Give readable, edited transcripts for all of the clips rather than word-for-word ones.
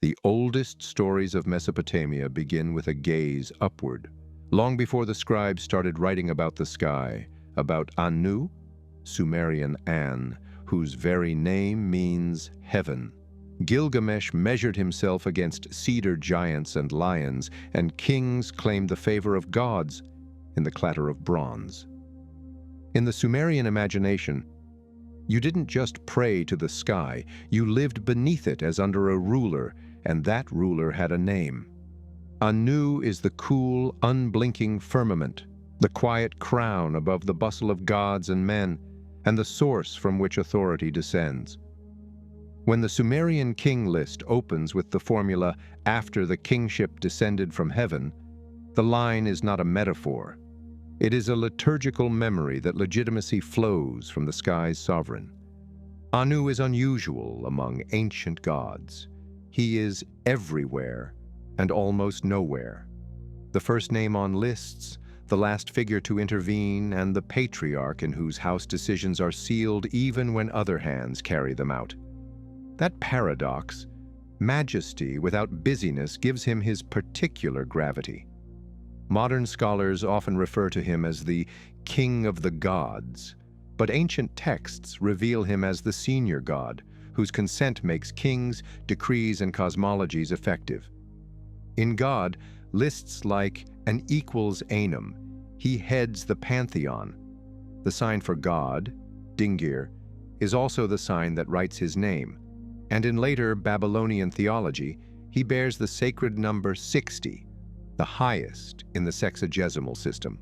The oldest stories of Mesopotamia begin with a gaze upward, long before the scribes started writing about the sky, about Anu, Sumerian An, whose very name means heaven. Gilgamesh measured himself against cedar giants and lions, and kings claimed the favor of gods in the clatter of bronze. In the Sumerian imagination, you didn't just pray to the sky, you lived beneath it as under a ruler, and that ruler had a name. Anu is the cool, unblinking firmament, the quiet crown above the bustle of gods and men, and the source from which authority descends. When the Sumerian king list opens with the formula, "after the kingship descended from heaven," the line is not a metaphor. It is a liturgical memory that legitimacy flows from the sky's sovereign. Anu is unusual among ancient gods. He is everywhere and almost nowhere. The first name on lists, the last figure to intervene, and the patriarch in whose house decisions are sealed even when other hands carry them out. That paradox, majesty without busyness, gives him his particular gravity. Modern scholars often refer to him as the king of the gods, but ancient texts reveal him as the senior god, whose consent makes kings, decrees, and cosmologies effective. In God, lists like an equals Anum, he heads the pantheon. The sign for God, Dingir, is also the sign that writes his name, and in later Babylonian theology, he bears the sacred number 60, the highest in the sexagesimal system,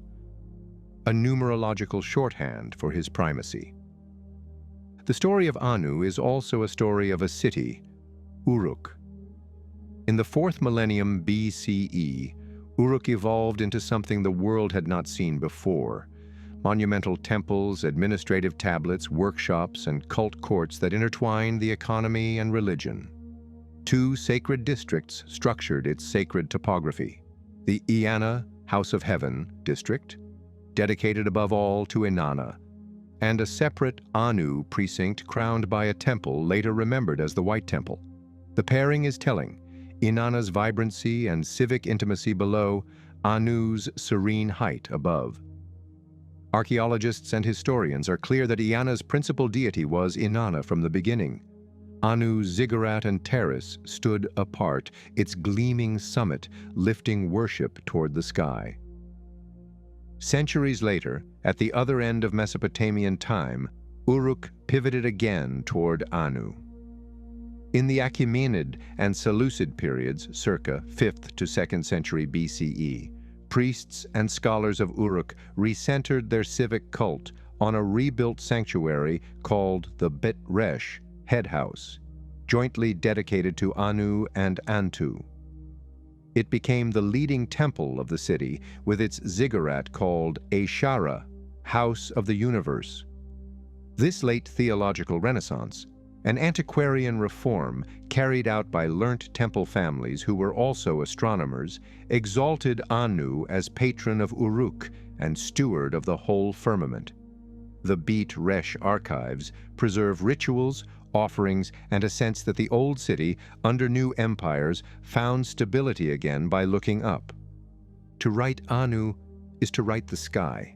a numerological shorthand for his primacy. The story of Anu is also a story of a city, Uruk. In the 4th millennium BCE, Uruk evolved into something the world had not seen before: monumental temples, administrative tablets, workshops, and cult courts that intertwined the economy and religion. 2 sacred districts structured its sacred topography: the Inana, House of Heaven district, dedicated above all to Inana, and a separate Anu precinct crowned by a temple later remembered as the White Temple. The pairing is telling: Inanna's vibrancy and civic intimacy below, Anu's serene height above. Archaeologists and historians are clear that Inanna's principal deity was Inanna from the beginning. Anu's ziggurat and terrace stood apart, its gleaming summit lifting worship toward the sky. Centuries later, at the other end of Mesopotamian time, Uruk pivoted again toward Anu. In the Achaemenid and Seleucid periods, circa 5th to 2nd century BCE, priests and scholars of Uruk recentered their civic cult on a rebuilt sanctuary called the Bet Resh, head house, jointly dedicated to Anu and Antu. It became the leading temple of the city, with its ziggurat called Eshara, House of the Universe. This late theological renaissance, an antiquarian reform carried out by learnt temple families who were also astronomers, exalted Anu as patron of Uruk and steward of the whole firmament. The Bet Resh archives preserve rituals, offerings, and a sense that the old city, under new empires, found stability again by looking up. To write Anu is to write the sky.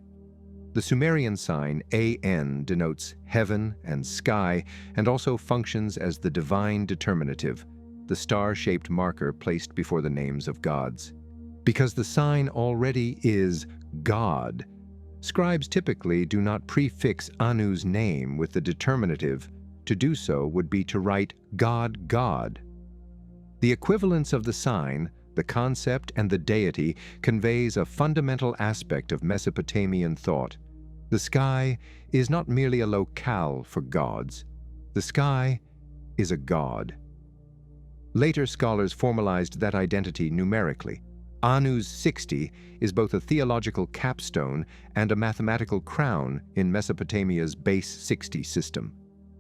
The Sumerian sign An denotes heaven and sky and also functions as the divine determinative, the star-shaped marker placed before the names of gods. Because the sign already is God, scribes typically do not prefix Anu's name with the determinative. To do so would be to write God, God. The equivalence of the sign, the concept, and the deity conveys a fundamental aspect of Mesopotamian thought. The sky is not merely a locale for gods. The sky is a god. Later scholars formalized that identity numerically. Anu's 60 is both a theological capstone and a mathematical crown in Mesopotamia's base 60 system.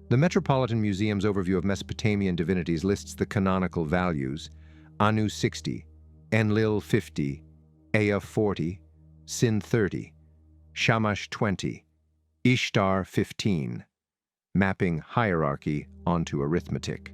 The Metropolitan Museum's overview of Mesopotamian divinities lists the canonical values: Anu 60, Enlil 50, Ea 40, Sin 30, Shamash 20, Ishtar 15, mapping hierarchy onto arithmetic.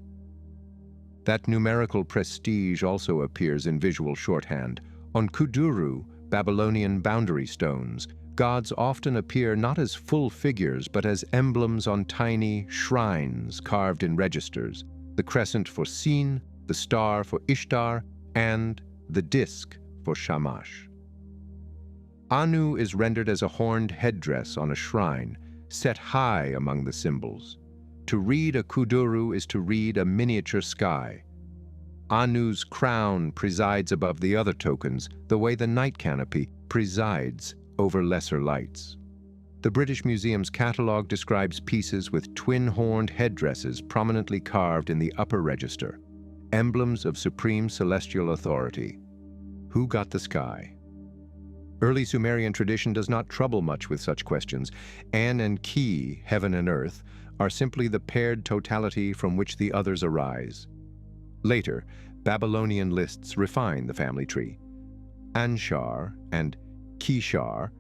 That numerical prestige also appears in visual shorthand. On kuduru, Babylonian boundary stones, gods often appear not as full figures but as emblems on tiny shrines carved in registers, the crescent for Sin, the star for Ishtar, and the disk for Shamash. Anu is rendered as a horned headdress on a shrine, set high among the symbols. To read a kuduru is to read a miniature sky. Anu's crown presides above the other tokens, the way the night canopy presides over lesser lights. The British Museum's catalogue describes pieces with twin-horned headdresses prominently carved in the upper register, emblems of supreme celestial authority. Who got the sky? Early Sumerian tradition does not trouble much with such questions. An and Ki, heaven and earth, are simply the paired totality from which the others arise. Later, Babylonian lists refine the family tree. Anshar and Kishar,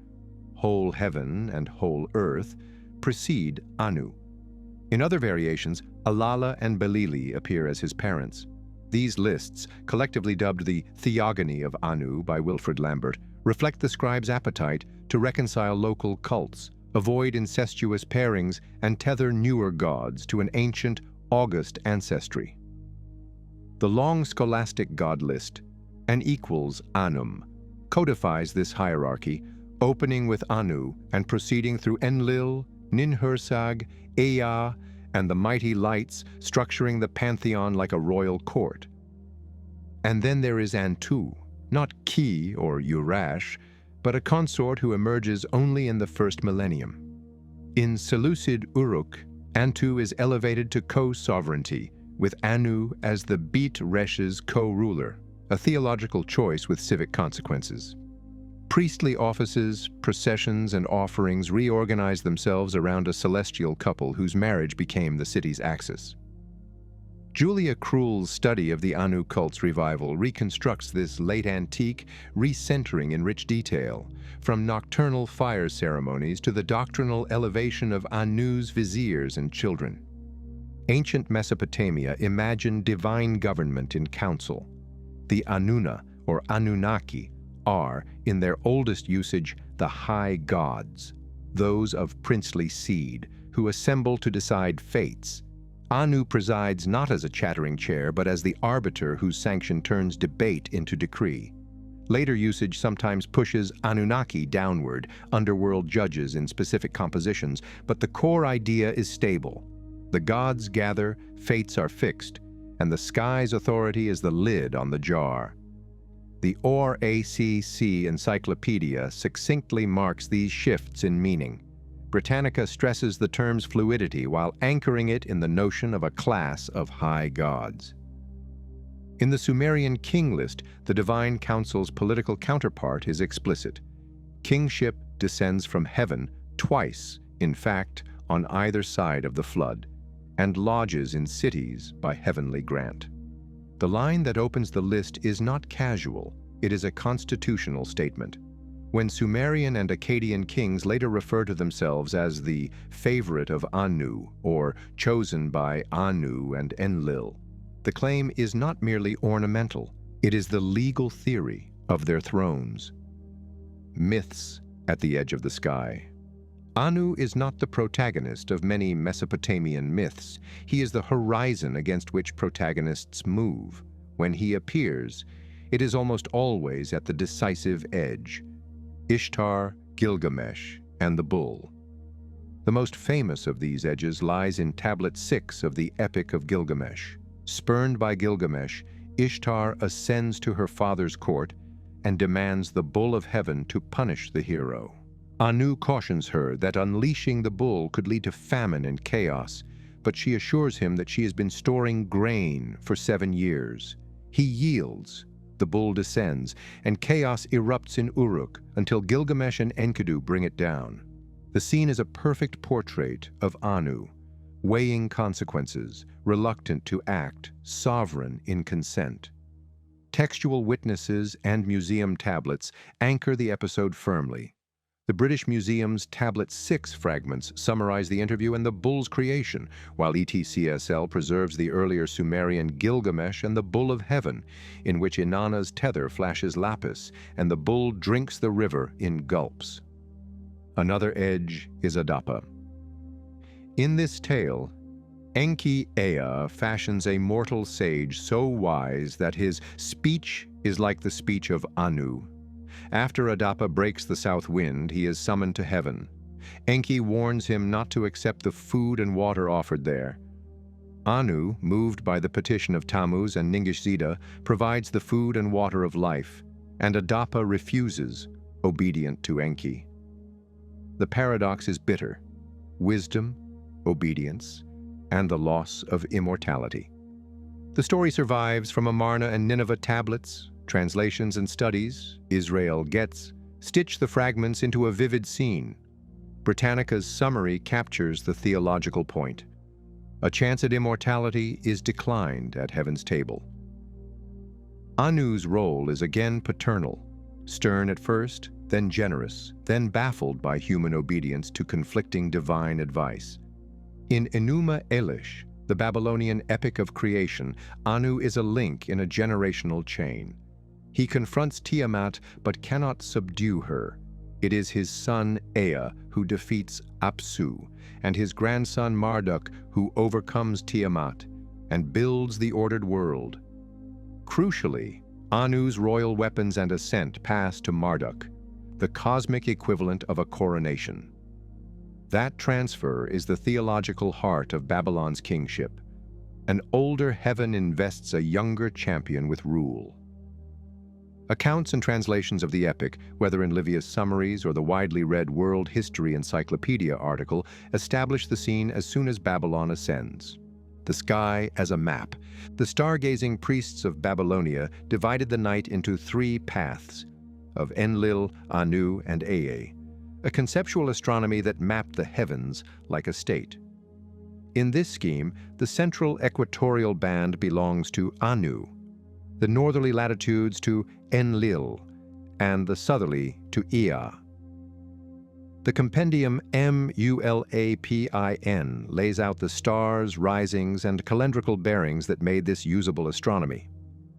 whole heaven and whole earth, precede Anu. In other variations, Alala and Belili appear as his parents. These lists, collectively dubbed the Theogony of Anu by Wilfrid Lambert, reflect the scribe's appetite to reconcile local cults, avoid incestuous pairings, and tether newer gods to an ancient, august ancestry. The long scholastic god list, an equals Anum, codifies this hierarchy, opening with Anu and proceeding through Enlil, Ninhursag, Ea, and the mighty lights, structuring the pantheon like a royal court. And then there is Antu, not Ki or Urash, but a consort who emerges only in the first millennium. In Seleucid Uruk, Antu is elevated to co-sovereignty, with Anu as the Beit Resh's co-ruler, a theological choice with civic consequences. Priestly offices, processions, and offerings reorganize themselves around a celestial couple whose marriage became the city's axis. Julia Krull's study of the Anu cult's revival reconstructs this late antique, recentering in rich detail, from nocturnal fire ceremonies to the doctrinal elevation of Anu's viziers and children. Ancient Mesopotamia imagined divine government in council. The Anuna, or Anunnaki, are, in their oldest usage, the high gods, those of princely seed, who assemble to decide fates. Anu presides not as a chattering chair, but as the arbiter whose sanction turns debate into decree. Later usage sometimes pushes Anunnaki downward, underworld judges in specific compositions, but the core idea is stable. The gods gather, fates are fixed, and the sky's authority is the lid on the jar. The ORACC Encyclopedia succinctly marks these shifts in meaning. Britannica stresses the term's fluidity while anchoring it in the notion of a class of high gods. In the Sumerian king list, the divine council's political counterpart is explicit. Kingship descends from heaven twice, in fact, on either side of the flood, and lodges in cities by heavenly grant. The line that opens the list is not casual, it is a constitutional statement. When Sumerian and Akkadian kings later refer to themselves as the favorite of Anu, or chosen by Anu and Enlil, the claim is not merely ornamental, it is the legal theory of their thrones. Myths at the edge of the sky. Anu is not the protagonist of many Mesopotamian myths. He is the horizon against which protagonists move. When he appears, it is almost always at the decisive edge. Ishtar, Gilgamesh, and the bull. The most famous of these edges lies in Tablet 6 of the Epic of Gilgamesh. Spurned by Gilgamesh, Ishtar ascends to her father's court and demands the bull of heaven to punish the hero. Anu cautions her that unleashing the bull could lead to famine and chaos, but she assures him that she has been storing grain for 7 years. He yields. The bull descends, and chaos erupts in Uruk until Gilgamesh and Enkidu bring it down. The scene is a perfect portrait of Anu, weighing consequences, reluctant to act, sovereign in consent. Textual witnesses and museum tablets anchor the episode firmly. The British Museum's Tablet 6 fragments summarize the interview and the bull's creation, while ETCSL preserves the earlier Sumerian Gilgamesh and the Bull of Heaven, in which Inanna's tether flashes lapis and the bull drinks the river in gulps. Another edge is Adapa. In this tale, Enki Ea fashions a mortal sage so wise that his speech is like the speech of Anu. After Adapa breaks the south wind, he is summoned to heaven. Enki warns him not to accept the food and water offered there. Anu, moved by the petition of Tammuz and Ningishzida, provides the food and water of life, and Adapa refuses, obedient to Enki. The paradox is bitter: wisdom, obedience, and the loss of immortality. The story survives from Amarna and Nineveh tablets, translations and studies. Israel Getz stitch the fragments into a vivid scene. Britannica's summary captures the theological point. A chance at immortality is declined at heaven's table. Anu's role is again paternal, stern at first, then generous, then baffled by human obedience to conflicting divine advice. In Enuma Elish, the Babylonian epic of creation, Anu is a link in a generational chain. He confronts Tiamat but cannot subdue her. It is his son Ea who defeats Apsu, and his grandson Marduk who overcomes Tiamat and builds the ordered world. Crucially, Anu's royal weapons and ascent pass to Marduk, the cosmic equivalent of a coronation. That transfer is the theological heart of Babylon's kingship. An older heaven invests a younger champion with rule. Accounts and translations of the epic, whether in Livia's summaries or the widely read World History Encyclopedia article, establish the scene as soon as Babylon ascends. The sky as a map. The stargazing priests of Babylonia divided the night into 3 paths, of Enlil, Anu, and Ea, a conceptual astronomy that mapped the heavens like a state. In this scheme, the central equatorial band belongs to Anu, the northerly latitudes to Enlil, and the southerly to Ea. The compendium MULAPIN lays out the stars, risings, and calendrical bearings that made this usable astronomy.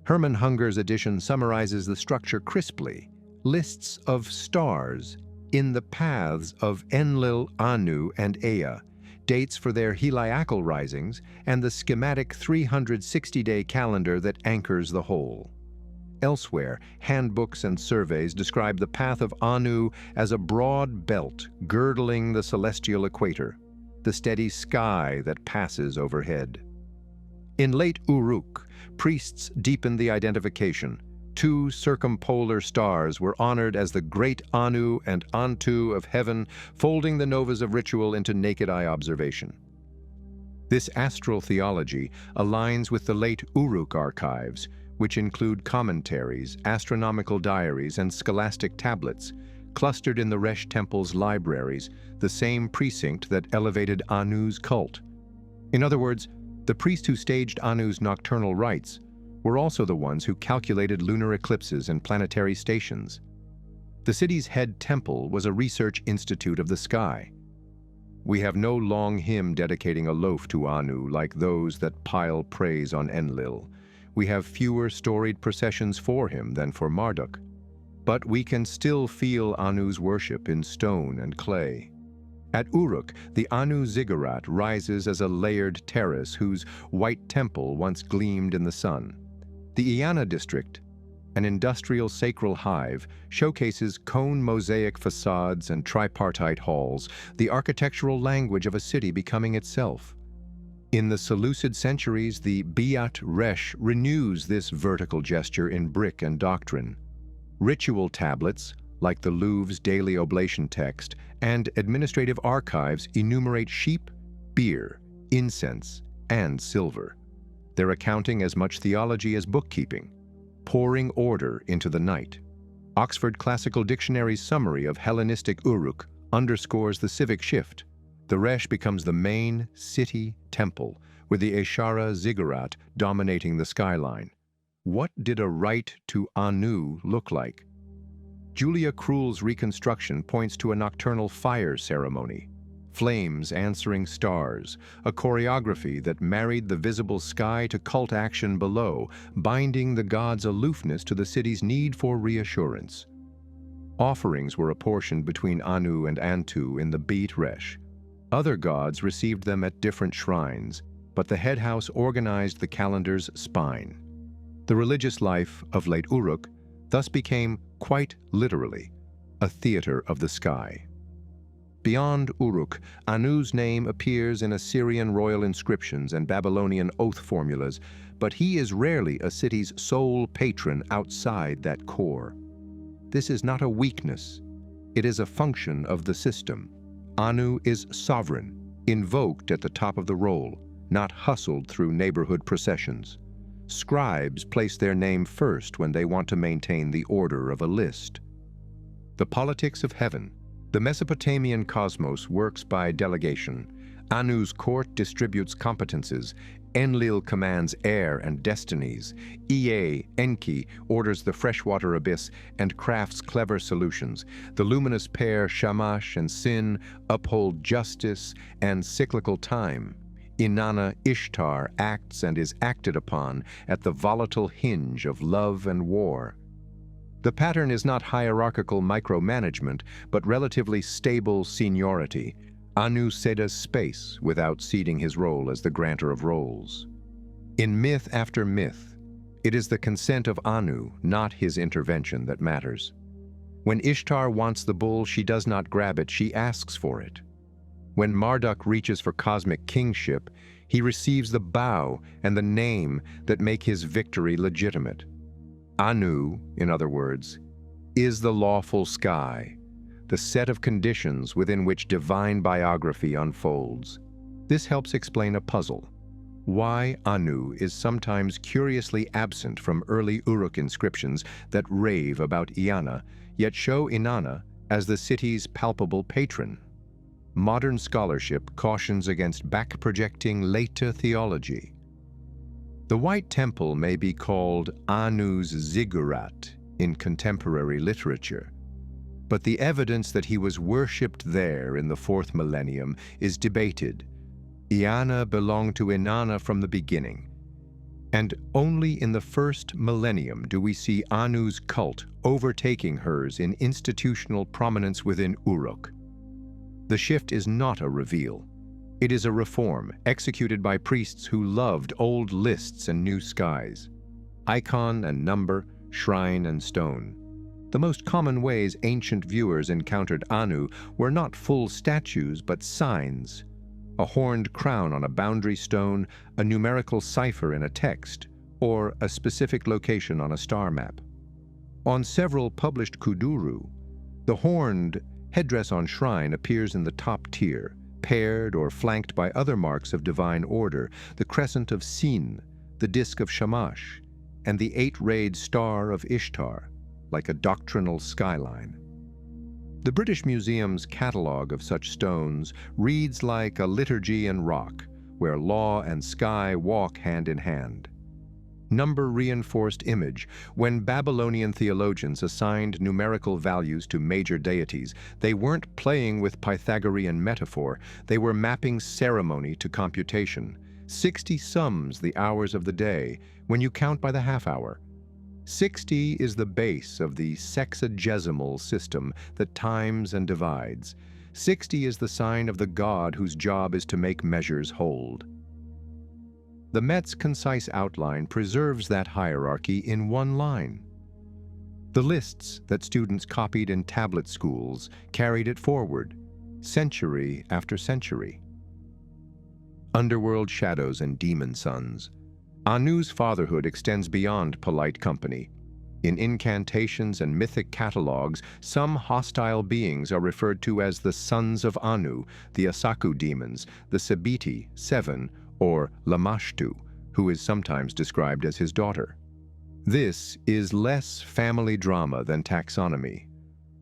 Hermann Hunger's edition summarizes the structure crisply: lists of stars in the paths of Enlil, Anu, and Ea, dates for their heliacal risings, and the schematic 360-day calendar that anchors the whole. Elsewhere, handbooks and surveys describe the path of Anu as a broad belt girdling the celestial equator, the steady sky that passes overhead. In late Uruk, priests deepened the identification. 2 circumpolar stars were honored as the great Anu and Antu of heaven, folding the novas of ritual into naked-eye observation. This astral theology aligns with the late Uruk archives, which include commentaries, astronomical diaries, and scholastic tablets, clustered in the Resh Temple's libraries, the same precinct that elevated Anu's cult. In other words, the priests who staged Anu's nocturnal rites were also the ones who calculated lunar eclipses and planetary stations. The city's head temple was a research institute of the sky. We have no long hymn dedicating a loaf to Anu like those that pile praise on Enlil. We have fewer storied processions for him than for Marduk. But we can still feel Anu's worship in stone and clay. At Uruk, the Anu Ziggurat rises as a layered terrace whose white temple once gleamed in the sun. The Inana district, an industrial sacral hive, showcases cone mosaic facades and tripartite halls, the architectural language of a city becoming itself. In the Seleucid centuries, the Biat Resh renews this vertical gesture in brick and doctrine. Ritual tablets, like the Louvre's daily oblation text, and administrative archives enumerate sheep, beer, incense, and silver. Their accounting as much theology as bookkeeping, pouring order into the night. Oxford Classical Dictionary's summary of Hellenistic Uruk underscores the civic shift. The Resh becomes the main city temple, with the Eshara Ziggurat dominating the skyline. What did a rite to Anu look like? Julia Krull's reconstruction points to a nocturnal fire ceremony, flames answering stars, a choreography that married the visible sky to cult action below, binding the gods' aloofness to the city's need for reassurance. Offerings were apportioned between Anu and Antu in the Beit Resh. Other gods received them at different shrines, but the head house organized the calendar's spine. The religious life of late Uruk thus became, quite literally, a theater of the sky. Beyond Uruk, Anu's name appears in Assyrian royal inscriptions and Babylonian oath formulas, but he is rarely a city's sole patron outside that core. This is not a weakness. It is a function of the system. Anu is sovereign, invoked at the top of the roll, not hustled through neighborhood processions. Scribes place their name first when they want to maintain the order of a list. The politics of heaven. The Mesopotamian cosmos works by delegation. Anu's court distributes competences. Enlil commands air and destinies. Enki orders the freshwater abyss and crafts clever solutions. The luminous pair Shamash and Sin uphold justice and cyclical time. Inana Ishtar acts and is acted upon at the volatile hinge of love and war. The pattern is not hierarchical micromanagement, but relatively stable seniority. Anu cedes space without ceding his role as the granter of roles. In myth after myth, it is the consent of Anu, not his intervention, that matters. When Ishtar wants the bull, she does not grab it, she asks for it. When Marduk reaches for cosmic kingship, he receives the bow and the name that make his victory legitimate. Anu, in other words, is the lawful sky, the set of conditions within which divine biography unfolds. This helps explain a puzzle. Why Anu is sometimes curiously absent from early Uruk inscriptions that rave about Inana, yet show Inana as the city's palpable patron. Modern scholarship cautions against back-projecting later theology. The White Temple may be called Anu's ziggurat in contemporary literature, but the evidence that he was worshipped there in the 4th millennium is debated. Inanna belonged to Inanna from the beginning, and only in the 1st millennium do we see Anu's cult overtaking hers in institutional prominence within Uruk. The shift is not a reveal. It is a reform executed by priests who loved old lists and new skies. Icon and number, shrine and stone. The most common ways ancient viewers encountered Anu were not full statues but signs. A horned crown on a boundary stone, a numerical cipher in a text, or a specific location on a star map. On several published kuduru, the horned headdress on shrine appears in the top tier, paired or flanked by other marks of divine order, the crescent of Sin, the disk of Shamash, and the 8-rayed star of Ishtar, like a doctrinal skyline. The British Museum's catalogue of such stones reads like a liturgy in rock, where law and sky walk hand in hand. Number-reinforced image. When Babylonian theologians assigned numerical values to major deities, they weren't playing with Pythagorean metaphor, they were mapping ceremony to computation. 60 sums the hours of the day when you count by the half hour. 60 is the base of the sexagesimal system that times and divides. 60 is the sign of the god whose job is to make measures hold. The Met's concise outline preserves that hierarchy in one line. The lists that students copied in tablet schools carried it forward, century after century. Underworld shadows and demon sons. Anu's fatherhood extends beyond polite company. In incantations and mythic catalogues, some hostile beings are referred to as the sons of Anu, the Asaku demons, the Sabiti, 7, or Lamashtu, who is sometimes described as his daughter. This is less family drama than taxonomy.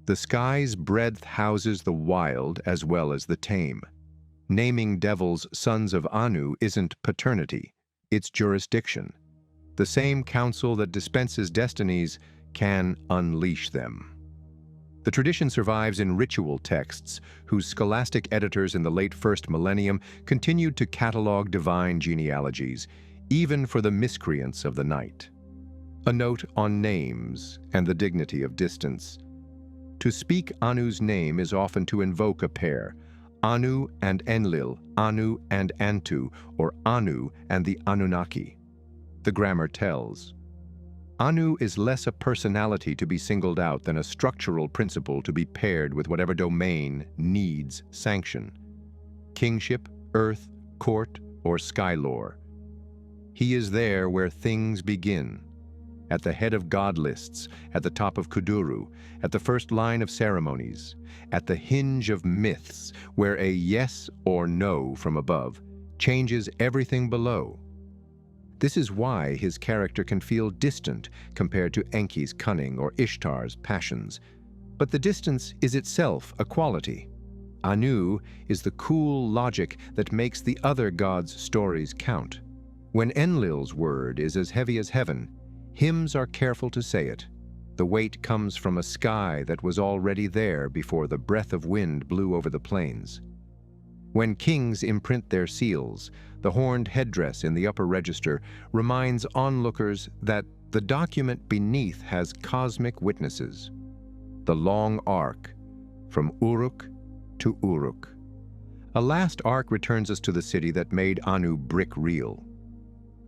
The sky's breadth houses the wild as well as the tame. Naming devils sons of Anu isn't paternity, it's jurisdiction. The same council that dispenses destinies can unleash them. The tradition survives in ritual texts, whose scholastic editors in the late first millennium continued to catalog divine genealogies, even for the miscreants of the night. A note on names and the dignity of distance. To speak Anu's name is often to invoke a pair, Anu and Enlil, Anu and Antu, or Anu and the Anunnaki. The grammar tells. Anu is less a personality to be singled out than a structural principle to be paired with whatever domain needs sanction. Kingship, earth, court, or sky lore. He is there where things begin. At the head of god lists, at the top of Kuduru, at the first line of ceremonies, at the hinge of myths, where a yes or no from above changes everything below. This is why his character can feel distant compared to Enki's cunning or Ishtar's passions. But the distance is itself a quality. Anu is the cool logic that makes the other gods' stories count. When Enlil's word is as heavy as heaven, hymns are careful to say it. The weight comes from a sky that was already there before the breath of wind blew over the plains. When kings imprint their seals, the horned headdress in the upper register reminds onlookers that the document beneath has cosmic witnesses. The long arc, from Uruk to Uruk. A last arc returns us to the city that made Anu brick real.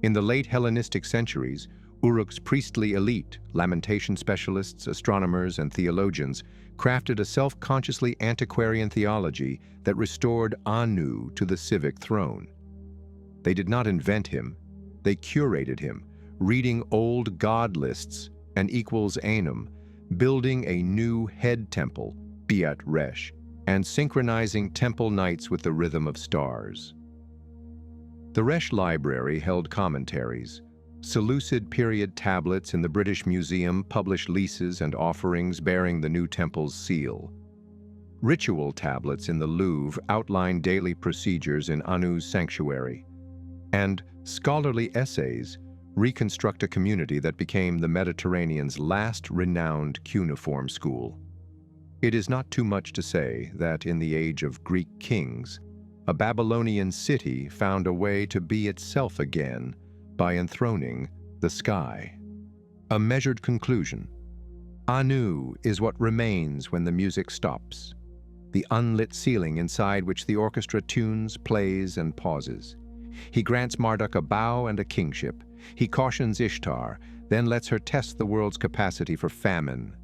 In the late Hellenistic centuries, Uruk's priestly elite, lamentation specialists, astronomers, and theologians, crafted a self-consciously antiquarian theology that restored Anu to the civic throne. They did not invent him, they curated him, reading old god lists and equals Anum, building a new head temple, Biat Resh, and synchronizing temple nights with the rhythm of stars. The Resh Library held commentaries. Seleucid period tablets in the British Museum publish leases and offerings bearing the new temple's seal. Ritual tablets in the Louvre outline daily procedures in Anu's sanctuary. And scholarly essays reconstruct a community that became the Mediterranean's last renowned cuneiform school. It is not too much to say that in the age of Greek kings, a Babylonian city found a way to be itself again by enthroning the sky. A measured conclusion. Anu is what remains when the music stops, the unlit ceiling inside which the orchestra tunes, plays, and pauses. He grants Marduk a bow and a kingship. He cautions Ishtar, then lets her test the world's capacity for famine.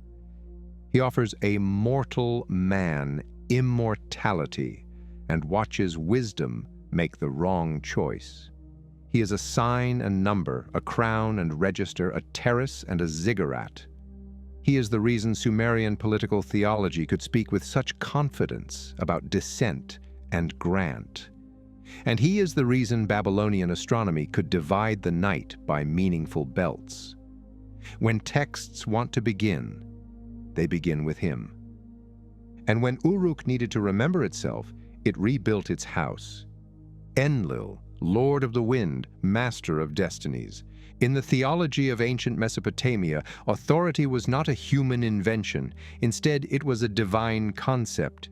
He offers a mortal man immortality and watches wisdom make the wrong choice. He is a sign and number, a crown and register, a terrace and a ziggurat. He is the reason Sumerian political theology could speak with such confidence about descent and grant. And he is the reason Babylonian astronomy could divide the night by meaningful belts. When texts want to begin, they begin with him. And when Uruk needed to remember itself, it rebuilt its house. Enlil, Lord of the Wind, Master of Destinies. In the theology of ancient Mesopotamia, authority was not a human invention. Instead, it was a divine concept.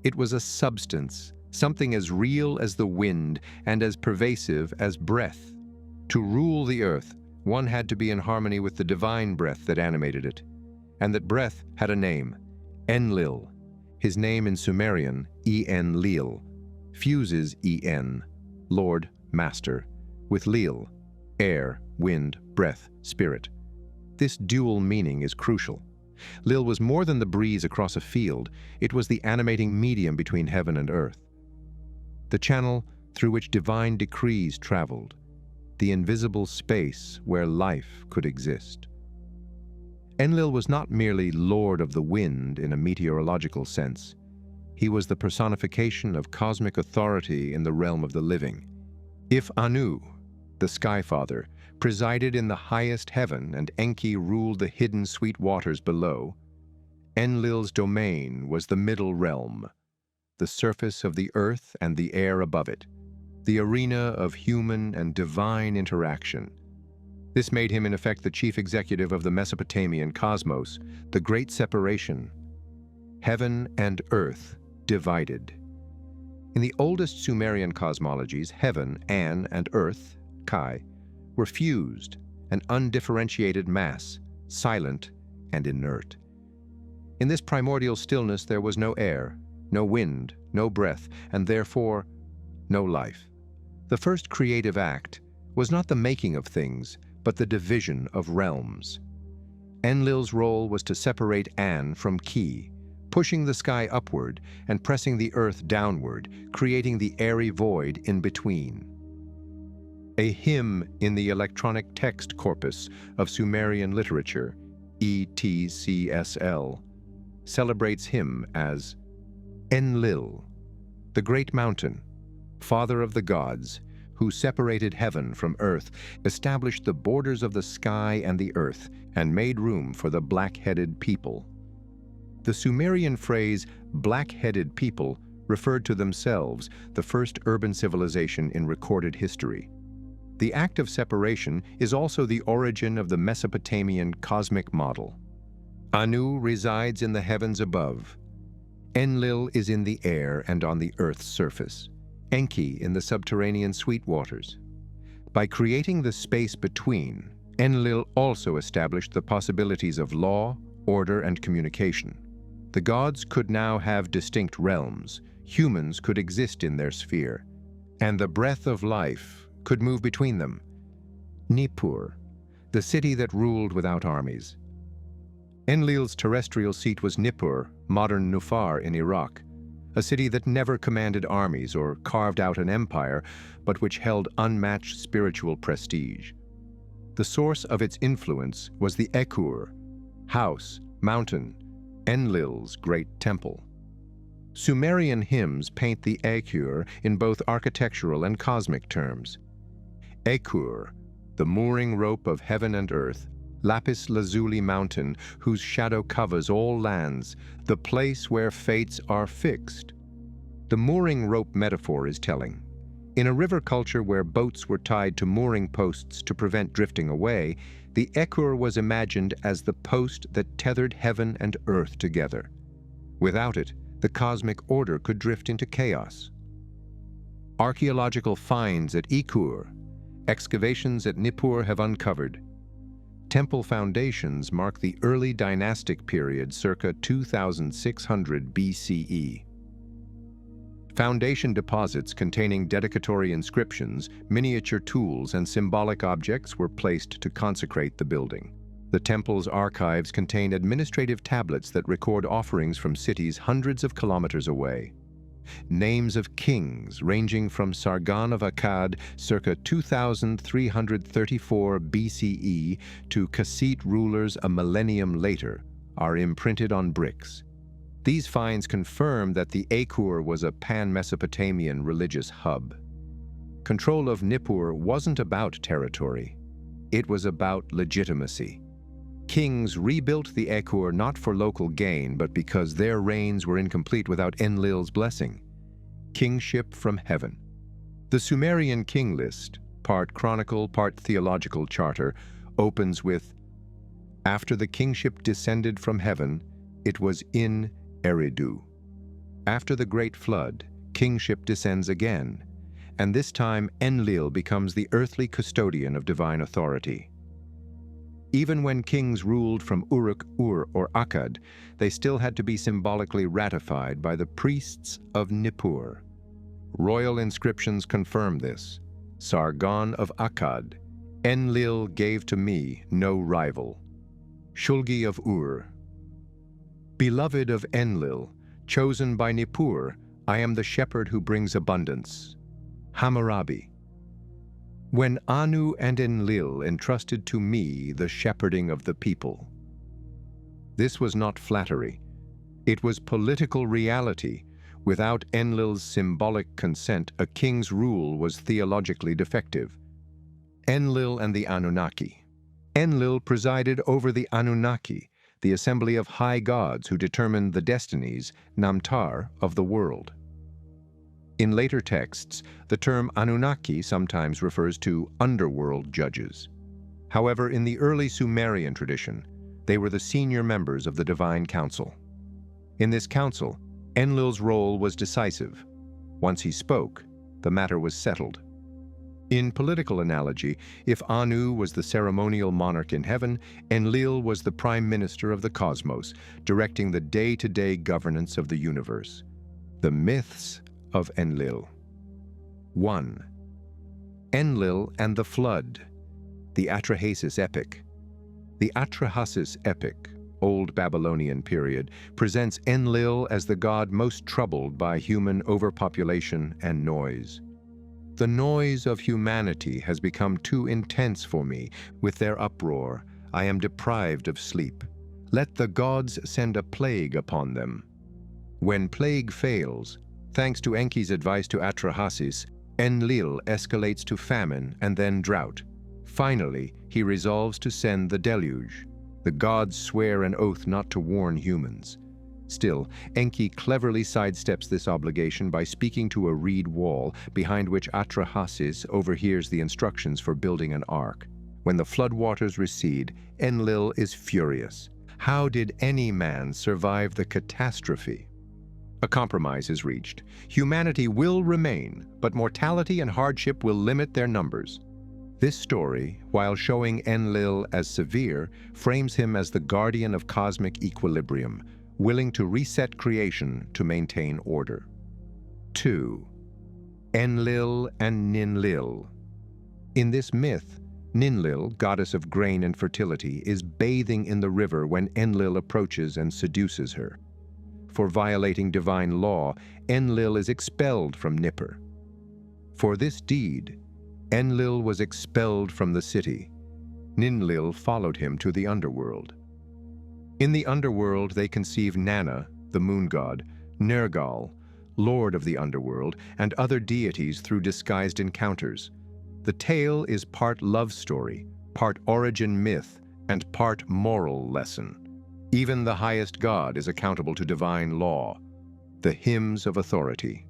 It was a substance, something as real as the wind and as pervasive as breath. To rule the earth, one had to be in harmony with the divine breath that animated it. And that breath had a name, Enlil. His name in Sumerian, Enlil, fuses En, Lord, Master, with Lil, air, wind, breath, spirit. This dual meaning is crucial. Lil was more than the breeze across a field. It was the animating medium between heaven and earth. The channel through which divine decrees traveled, the invisible space where life could exist. Enlil was not merely Lord of the Wind in a meteorological sense. He was the personification of cosmic authority in the realm of the living. If Anu, the Sky Father, presided in the highest heaven and Enki ruled the hidden sweet waters below, Enlil's domain was the middle realm, the surface of the earth and the air above it, the arena of human and divine interaction. This made him in effect the chief executive of the Mesopotamian cosmos, the great separation. heaven and earth divided. In the oldest Sumerian cosmologies, heaven, An, and earth, Kai, were fused, an undifferentiated mass, silent and inert. In this primordial stillness there was no air, no wind, no breath, and therefore no life. The first creative act was not the making of things, but the division of realms. Enlil's role was to separate An from Ki, pushing the sky upward and pressing the earth downward, creating the airy void in between. A hymn in the electronic text corpus of Sumerian literature, ETCSL, celebrates him as Enlil, the great mountain, father of the gods, who separated heaven from earth, established the borders of the sky and the earth, and made room for the black-headed people. The Sumerian phrase black-headed people referred to themselves, the first urban civilization in recorded history. The act of separation is also the origin of the Mesopotamian cosmic model. Anu resides in the heavens above. Enlil is in the air and on the earth's surface. Enki in the subterranean sweet waters. By creating the space between, Enlil also established the possibilities of law, order, and communication. The gods could now have distinct realms, humans could exist in their sphere, and the breath of life could move between them. Nippur, the city that ruled without armies. Enlil's terrestrial seat was Nippur, modern Nufar in Iraq, a city that never commanded armies or carved out an empire, but which held unmatched spiritual prestige. The source of its influence was the Ekur, house, mountain, Enlil's great temple. Sumerian hymns paint the Ekur in both architectural and cosmic terms. Ekur, the mooring rope of heaven and earth, lapis lazuli mountain whose shadow covers all lands, the place where fates are fixed. The mooring rope metaphor is telling. In a river culture where boats were tied to mooring posts to prevent drifting away, the Ekur was imagined as the post that tethered heaven and earth together. Without it, the cosmic order could drift into chaos. Archaeological finds at Ekur, excavations at Nippur have uncovered. Temple foundations mark the early dynastic period circa 2600 BCE. Foundation deposits containing dedicatory inscriptions, miniature tools, and symbolic objects were placed to consecrate the building. The temple's archives contain administrative tablets that record offerings from cities hundreds of kilometers away. Names of kings ranging from Sargon of Akkad circa 2334 BCE to Kassite rulers a millennium later are imprinted on bricks. These finds confirm that the Ekur was a pan-Mesopotamian religious hub. Control of Nippur wasn't about territory. It was about legitimacy. Kings rebuilt the Ekur not for local gain, but because their reigns were incomplete without Enlil's blessing. Kingship from heaven. The Sumerian king list, part chronicle, part theological charter, opens with, "After the kingship descended from heaven, it was in Eridu." After the great flood, kingship descends again, and this time Enlil becomes the earthly custodian of divine authority. Even when kings ruled from Uruk, Ur, or Akkad, they still had to be symbolically ratified by the priests of Nippur. Royal inscriptions confirm this. Sargon of Akkad, Enlil gave to me no rival. Shulgi of Ur, beloved of Enlil, chosen by Nippur, I am the shepherd who brings abundance. Hammurabi, when Anu and Enlil entrusted to me the shepherding of the people. This was not flattery. It was political reality. Without Enlil's symbolic consent, a king's rule was theologically defective. Enlil and the Anunnaki. Enlil presided over the Anunnaki, the assembly of high gods who determined the destinies, Namtar, of the world. In later texts, the term Anunnaki sometimes refers to underworld judges. However, in the early Sumerian tradition, they were the senior members of the divine council. In this council, Enlil's role was decisive. Once he spoke, the matter was settled. In political analogy, if Anu was the ceremonial monarch in heaven, Enlil was the prime minister of the cosmos, directing the day-to-day governance of the universe. The myths of Enlil. 1. Enlil and the Flood, the Atrahasis epic. The Atrahasis epic, Old Babylonian period, presents Enlil as the god most troubled by human overpopulation and noise. The noise of humanity has become too intense for me. With their uproar, I am deprived of sleep. Let the gods send a plague upon them. When plague fails, thanks to Enki's advice to Atrahasis, Enlil escalates to famine and then drought. Finally, he resolves to send the deluge. The gods swear an oath not to warn humans. Still, Enki cleverly sidesteps this obligation by speaking to a reed wall, behind which Atrahasis overhears the instructions for building an ark. When the floodwaters recede, Enlil is furious. How did any man survive the catastrophe? A compromise is reached. Humanity will remain, but mortality and hardship will limit their numbers. This story, while showing Enlil as severe, frames him as the guardian of cosmic equilibrium, willing to reset creation to maintain order. 2. Enlil and Ninlil. In this myth, Ninlil, goddess of grain and fertility, is bathing in the river when Enlil approaches and seduces her. For violating divine law, Enlil is expelled from Nippur. For this deed, Enlil was expelled from the city. Ninlil followed him to the underworld. In the underworld, they conceive Nana, the moon god, Nergal, lord of the underworld, and other deities through disguised encounters. The tale is part love story, part origin myth, and part moral lesson. Even the highest god is accountable to divine law, the hymns of authority.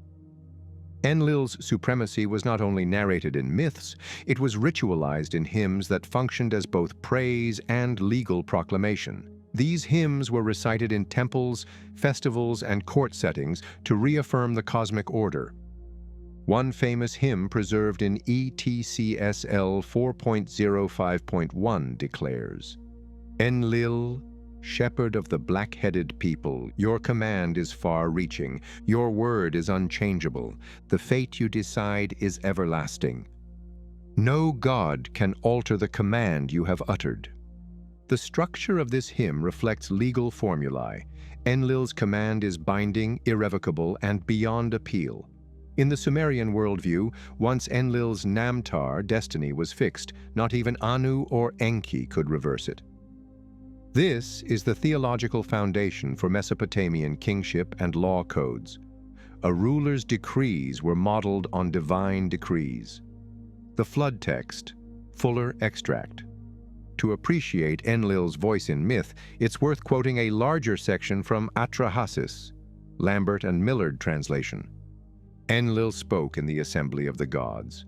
Enlil's supremacy was not only narrated in myths, it was ritualized in hymns that functioned as both praise and legal proclamation. These hymns were recited in temples, festivals, and court settings to reaffirm the cosmic order. One famous hymn preserved in ETCSL 4.05.1 declares, "Enlil, shepherd of the black-headed people, your command is far-reaching, your word is unchangeable, the fate you decide is everlasting. No god can alter the command you have uttered." The structure of this hymn reflects legal formulae. Enlil's command is binding, irrevocable, and beyond appeal. In the Sumerian worldview, once Enlil's Namtar destiny was fixed, not even Anu or Enki could reverse it. This is the theological foundation for Mesopotamian kingship and law codes. A ruler's decrees were modeled on divine decrees. The flood text, fuller extract. To appreciate Enlil's voice in myth, it's worth quoting a larger section from Atrahasis, Lambert and Millard translation. Enlil spoke in the assembly of the gods.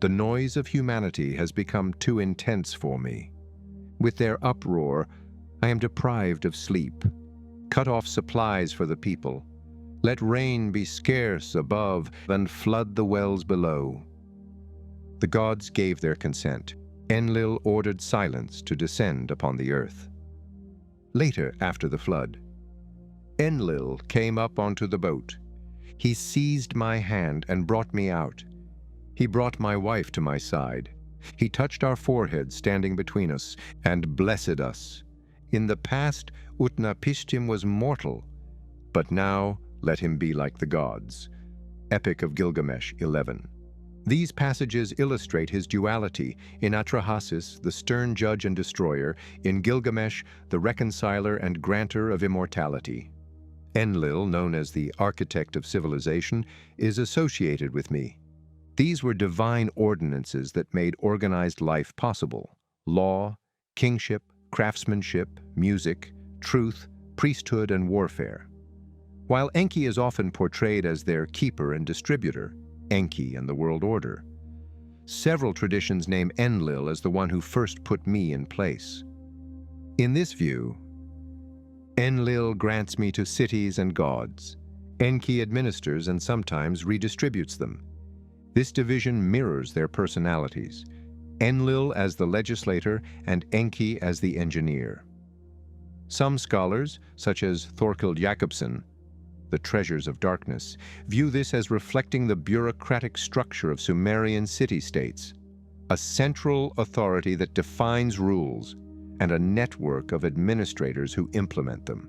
The noise of humanity has become too intense for me. With their uproar, I am deprived of sleep. Cut off supplies for the people. Let rain be scarce above and flood the wells below. The gods gave their consent. Enlil ordered silence to descend upon the earth. Later, after the flood, Enlil came up onto the boat. He seized my hand and brought me out. He brought my wife to my side. He touched our foreheads standing between us and blessed us. In the past, Utnapishtim was mortal, but now let him be like the gods. Epic of Gilgamesh 11. These passages illustrate his duality. In Atrahasis, the stern judge and destroyer; in Gilgamesh, the reconciler and granter of immortality. Enlil, known as the architect of civilization, is associated with me. These were divine ordinances that made organized life possible: law, kingship, craftsmanship, music, truth, priesthood, and warfare. While Enki is often portrayed as their keeper and distributor, Enki and the world order, several traditions name Enlil as the one who first put me in place. In this view, Enlil grants me to cities and gods. Enki administers and sometimes redistributes them. This division mirrors their personalities. Enlil as the legislator and Enki as the engineer. Some scholars, such as Thorkild Jacobsen, The Treasures of Darkness, view this as reflecting the bureaucratic structure of Sumerian city-states, a central authority that defines rules and a network of administrators who implement them.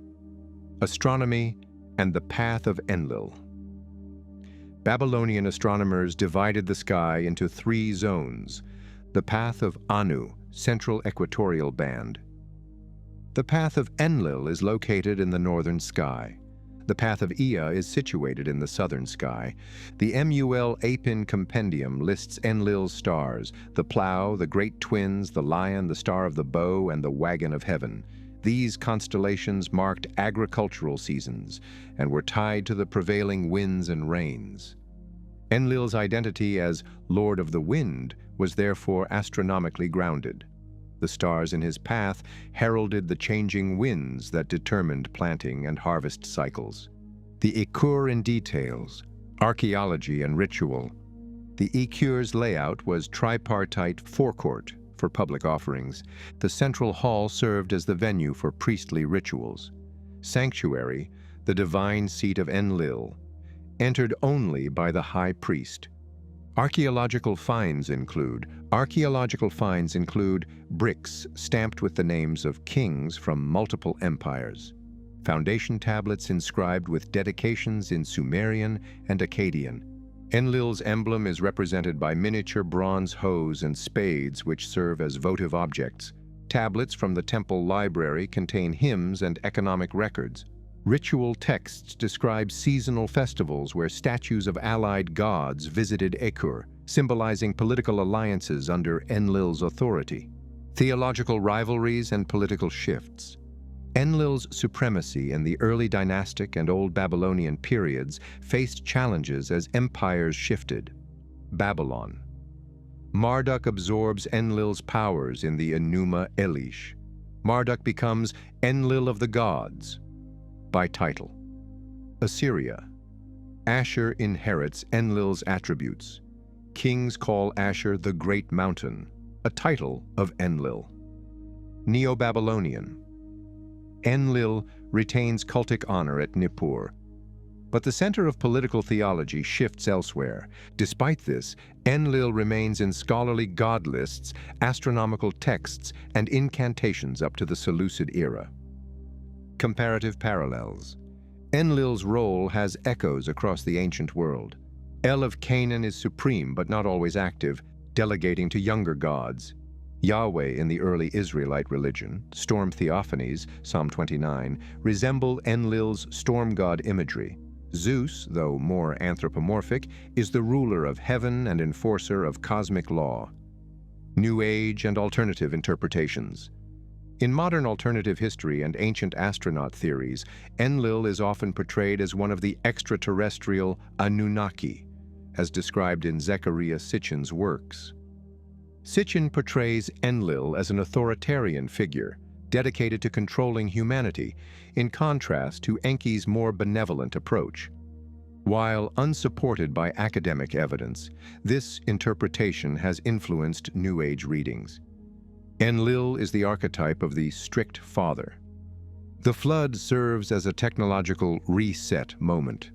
Astronomy and the path of Enlil. Babylonian astronomers divided the sky into 3 zones: the path of Anu, central equatorial band. The path of Enlil is located in the northern sky. The path of Ea is situated in the southern sky. The MUL Apin Compendium lists Enlil's stars: the plow, the great twins, the lion, the star of the bow, and the wagon of heaven. These constellations marked agricultural seasons and were tied to the prevailing winds and rains. Enlil's identity as Lord of the Wind was therefore astronomically grounded. The stars in his path heralded the changing winds that determined planting and harvest cycles. The Ikur in details, archaeology and ritual. The Ikur's layout was tripartite forecourt for public offerings. The central hall served as the venue for priestly rituals. Sanctuary, the divine seat of Enlil, entered only by the high priest. Archaeological finds include bricks stamped with the names of kings from multiple empires, foundation tablets inscribed with dedications in Sumerian and Akkadian. Enlil's emblem is represented by miniature bronze hoes and spades which serve as votive objects. Tablets from the temple library contain hymns and economic records. Ritual texts describe seasonal festivals where statues of allied gods visited Ikur, symbolizing political alliances under Enlil's authority. Theological rivalries and political shifts. Enlil's supremacy in the early dynastic and Old Babylonian periods faced challenges as empires shifted. Babylon. Marduk absorbs Enlil's powers in the Enuma Elish. Marduk becomes Enlil of the gods. By title. Assyria. Ashur inherits Enlil's attributes. Kings call Ashur the Great Mountain, a title of Enlil. Neo-Babylonian. Enlil retains cultic honor at Nippur, but the center of political theology shifts elsewhere. Despite this, Enlil remains in scholarly god lists, astronomical texts, and incantations up to the Seleucid era. Comparative parallels. Enlil's role has echoes across the ancient world. El of Canaan is supreme but not always active, delegating to younger gods. Yahweh in the early Israelite religion, storm theophanies, Psalm 29, resemble Enlil's storm god imagery. Zeus, though more anthropomorphic, is the ruler of heaven and enforcer of cosmic law. New Age and alternative interpretations. In modern alternative history and ancient astronaut theories, Enlil is often portrayed as one of the extraterrestrial Anunnaki, as described in Zecharia Sitchin's works. Sitchin portrays Enlil as an authoritarian figure, dedicated to controlling humanity, in contrast to Enki's more benevolent approach. While unsupported by academic evidence, this interpretation has influenced New Age readings. Enlil is the archetype of the strict father. The flood serves as a technological reset moment.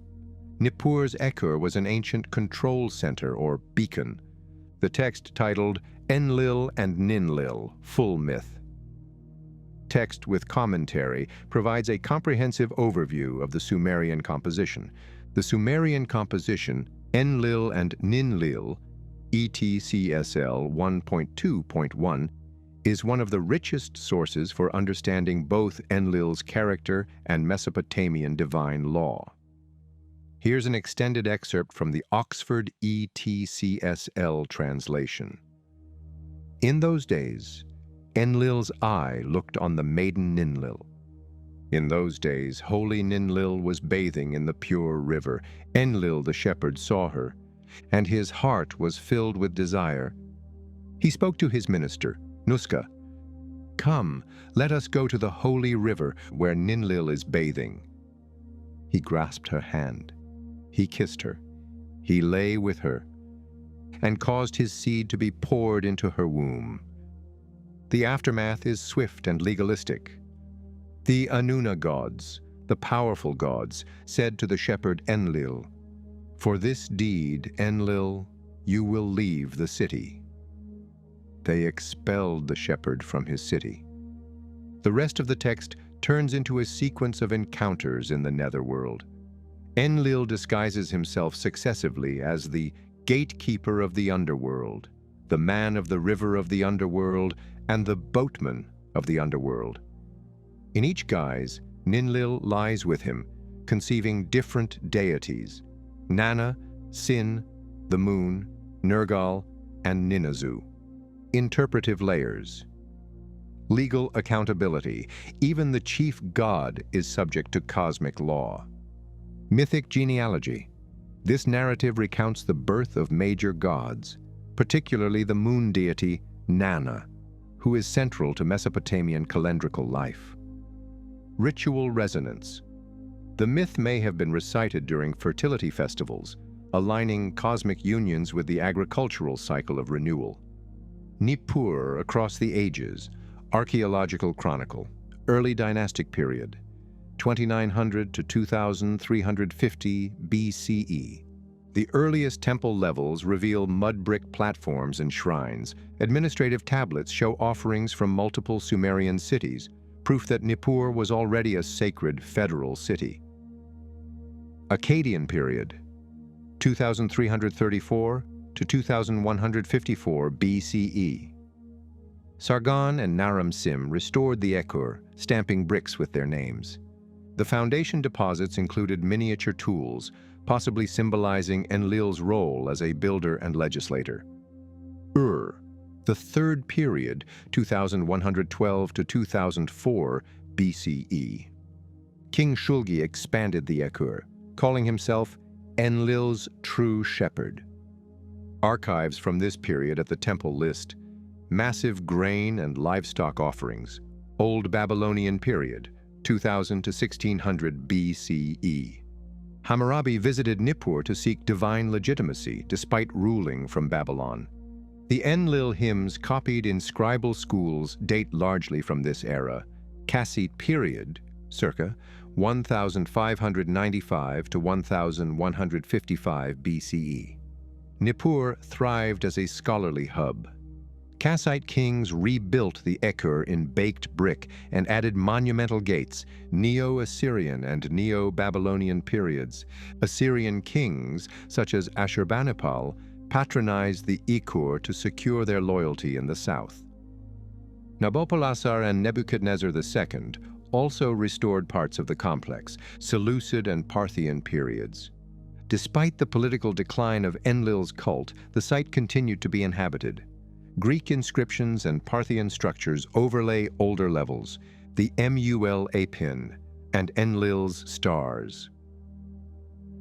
Nippur's Ekur was an ancient control center or beacon. The text titled Enlil and Ninlil, Full Myth. Text with commentary provides a comprehensive overview of the Sumerian composition. The Sumerian composition, Enlil and Ninlil, ETCSL 1.2.1, is one of the richest sources for understanding both Enlil's character and Mesopotamian divine law. Here's an extended excerpt from the Oxford ETCSL translation. In those days, Enlil's eye looked on the maiden Ninlil. In those days, holy Ninlil was bathing in the pure river. Enlil the shepherd saw her, and his heart was filled with desire. He spoke to his minister, Nuska. "Come, let us go to the holy river where Enlil is bathing." He grasped her hand. He kissed her. He lay with her and caused his seed to be poured into her womb. The aftermath is swift and legalistic. The Anunna gods, the powerful gods, said to the shepherd Enlil, "For this deed, Enlil, you will leave the city." They expelled the shepherd from his city. The rest of the text turns into a sequence of encounters in the netherworld. Enlil disguises himself successively as the gatekeeper of the underworld, the man of the river of the underworld, and the boatman of the underworld. In each guise, Enlil lies with him, conceiving different deities: Nana, Sin, the moon, Nergal, and Ninazu. Interpretive layers. Legal accountability. Even the chief god is subject to cosmic law. Mythic genealogy. This narrative recounts the birth of major gods, particularly the moon deity Nana, who is central to Mesopotamian calendrical life. Ritual resonance. The myth may have been recited during fertility festivals, aligning cosmic unions with the agricultural cycle of renewal. Nippur across the ages. Archaeological chronicle. Early dynastic period. 2900 to 2350 BCE. The earliest temple levels reveal mud brick platforms and shrines. Administrative tablets show offerings from multiple Sumerian cities, proof that Nippur was already a sacred federal city. Akkadian period, 2334 to 2154 BCE. Sargon and Naram-Sin restored the Ekur, stamping bricks with their names. The foundation deposits included miniature tools, possibly symbolizing Enlil's role as a builder and legislator. The third period, 2112 to 2004 BCE. King Shulgi expanded the Ekur, calling himself Enlil's true shepherd. Archives from this period at the temple list: massive grain and livestock offerings. Old Babylonian period, 2000 to 1600 BCE. Hammurabi visited Nippur to seek divine legitimacy despite ruling from Babylon. The Enlil hymns copied in scribal schools date largely from this era. Kassite period, circa 1595 to 1155 BCE. Nippur thrived as a scholarly hub. Kassite kings rebuilt the Ekur in baked brick and added monumental gates, Neo-Assyrian and Neo-Babylonian periods. Assyrian kings, such as Ashurbanipal, patronized the Ekur to secure their loyalty in the south. Nabopolassar and Nebuchadnezzar II also restored parts of the complex, Seleucid and Parthian periods. Despite the political decline of Enlil's cult, the site continued to be inhabited. Greek inscriptions and Parthian structures overlay older levels, the Mul Apin and Enlil's stars.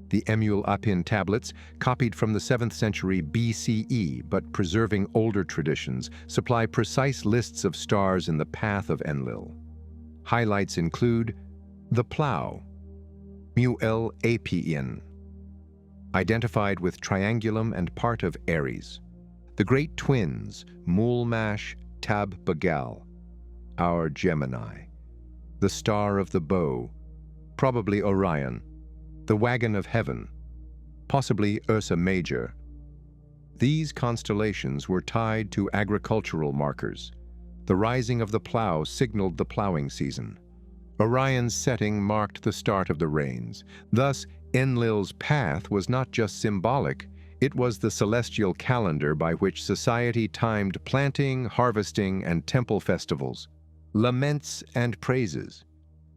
The Mul Apin tablets, copied from the 7th century BCE but preserving older traditions, supply precise lists of stars in the path of Enlil. Highlights include the plough, Mul Apin, identified with Triangulum and part of Aries. The great twins, Mulmash, Tab Bagal, our Gemini. The star of the bow, probably Orion. The wagon of heaven, possibly Ursa Major. These constellations were tied to agricultural markers. The rising of the plough signaled the ploughing season. Orion's setting marked the start of the rains. Thus, Enlil's path was not just symbolic, it was the celestial calendar by which society timed planting, harvesting, and temple festivals. Laments and praises.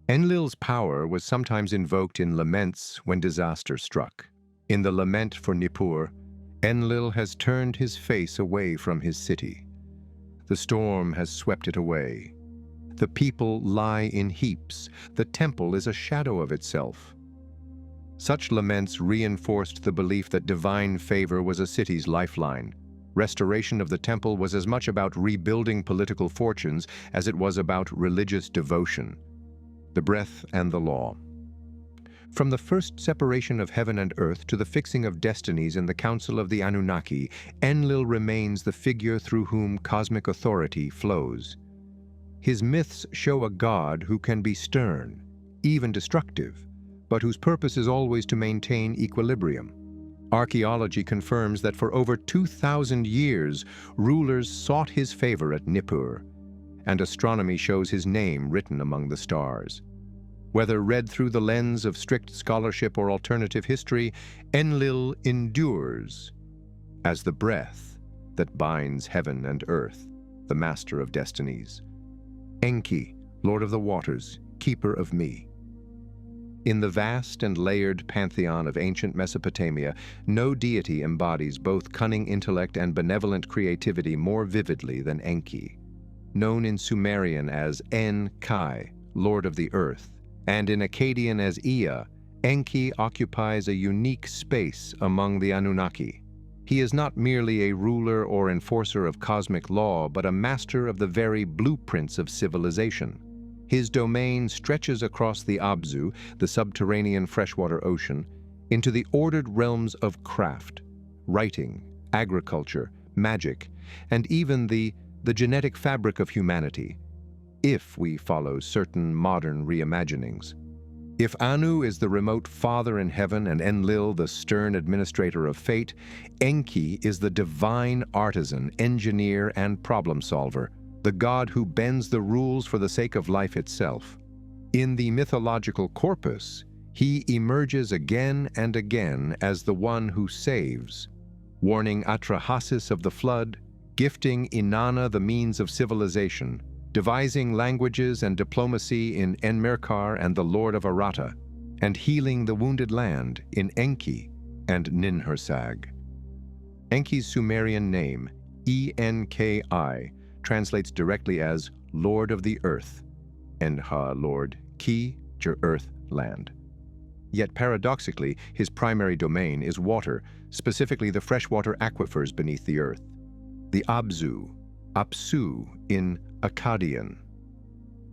Enlil's power was sometimes invoked in laments when disaster struck. In the lament for Nippur, Enlil has turned his face away from his city. The storm has swept it away. The people lie in heaps. The temple is a shadow of itself. Such laments reinforced the belief that divine favor was a city's lifeline. Restoration of the temple was as much about rebuilding political fortunes as it was about religious devotion. The breath and the law. From the first separation of heaven and earth to the fixing of destinies in the Council of the Anunnaki, Enlil remains the figure through whom cosmic authority flows. His myths show a god who can be stern, even destructive, but whose purpose is always to maintain equilibrium. Archaeology confirms that for over 2,000 years, rulers sought his favor at Nippur, and astronomy shows his name written among the stars. Whether read through the lens of strict scholarship or alternative history, Enlil endures as the breath that binds heaven and earth, the master of destinies. Enki, lord of the waters, keeper of me. In the vast and layered pantheon of ancient Mesopotamia, no deity embodies both cunning intellect and benevolent creativity more vividly than Enki. Known in Sumerian as En-Kai, lord of the earth, and in Akkadian as Ea, Enki occupies a unique space among the Anunnaki. He is not merely a ruler or enforcer of cosmic law, but a master of the very blueprints of civilization. His domain stretches across the Abzu, the subterranean freshwater ocean, into the ordered realms of craft, writing, agriculture, magic, and even the genetic fabric of humanity, if we follow certain modern reimaginings. If Anu is the remote father in heaven and Enlil the stern administrator of fate, Enki is the divine artisan, engineer, and problem solver, the god who bends the rules for the sake of life itself. In the mythological corpus, he emerges again and again as the one who saves, warning Atrahasis of the flood, gifting Inana the means of civilization, devising languages and diplomacy in Enmerkar and the Lord of Aratta, and healing the wounded land in Enki and Ninhursag. Enki's Sumerian name, Enki, translates directly as Lord of the Earth, Enha, Lord, Ki, earth, land. Yet paradoxically, his primary domain is water, specifically the freshwater aquifers beneath the earth. The Abzu, Apsu in Akkadian.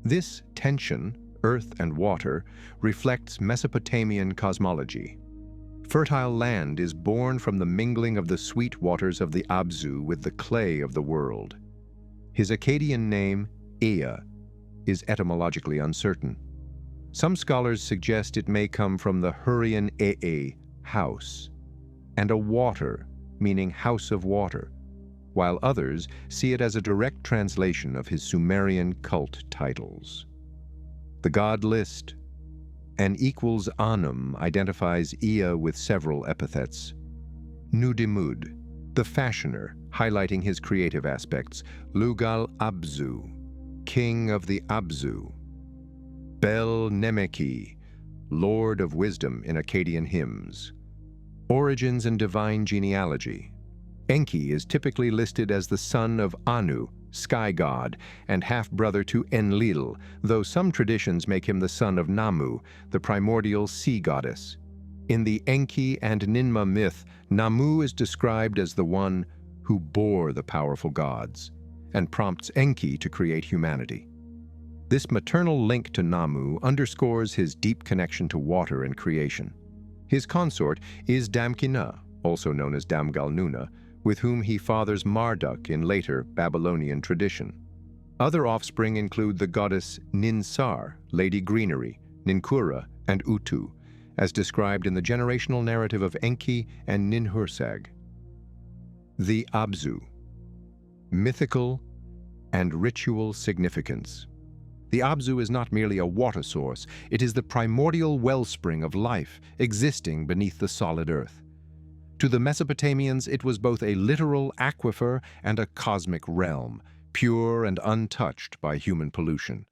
This tension, earth and water, reflects Mesopotamian cosmology. Fertile land is born from the mingling of the sweet waters of the Abzu with the clay of the world. His Akkadian name, Ea, is etymologically uncertain. Some scholars suggest it may come from the Hurrian Ee, house, and a water, meaning house of water, while others see it as a direct translation of his Sumerian cult titles. The god list, an equals Anum, identifies Ea with several epithets. Nudimud, the fashioner, highlighting his creative aspects. Lugal Abzu, king of the Abzu. Bel Nemeki, lord of wisdom in Akkadian hymns. Origins and divine genealogy. Enki is typically listed as the son of Anu, sky god, and half-brother to Enlil, though some traditions make him the son of Namu, the primordial sea goddess. In the Enki and Ninma myth, Namu is described as the one who bore the powerful gods, and prompts Enki to create humanity. This maternal link to Namu underscores his deep connection to water and creation. His consort is Damkina, also known as Damgalnuna, with whom he fathers Marduk in later Babylonian tradition. Other offspring include the goddess Ninsar, Lady Greenery, Ninkura, and Utu, as described in the generational narrative of Enki and Ninhursag. The Abzu. Mythical and ritual significance. The Abzu is not merely a water source, it is the primordial wellspring of life existing beneath the solid earth. To the Mesopotamians, it was both a literal aquifer and a cosmic realm, pure and untouched by human pollution.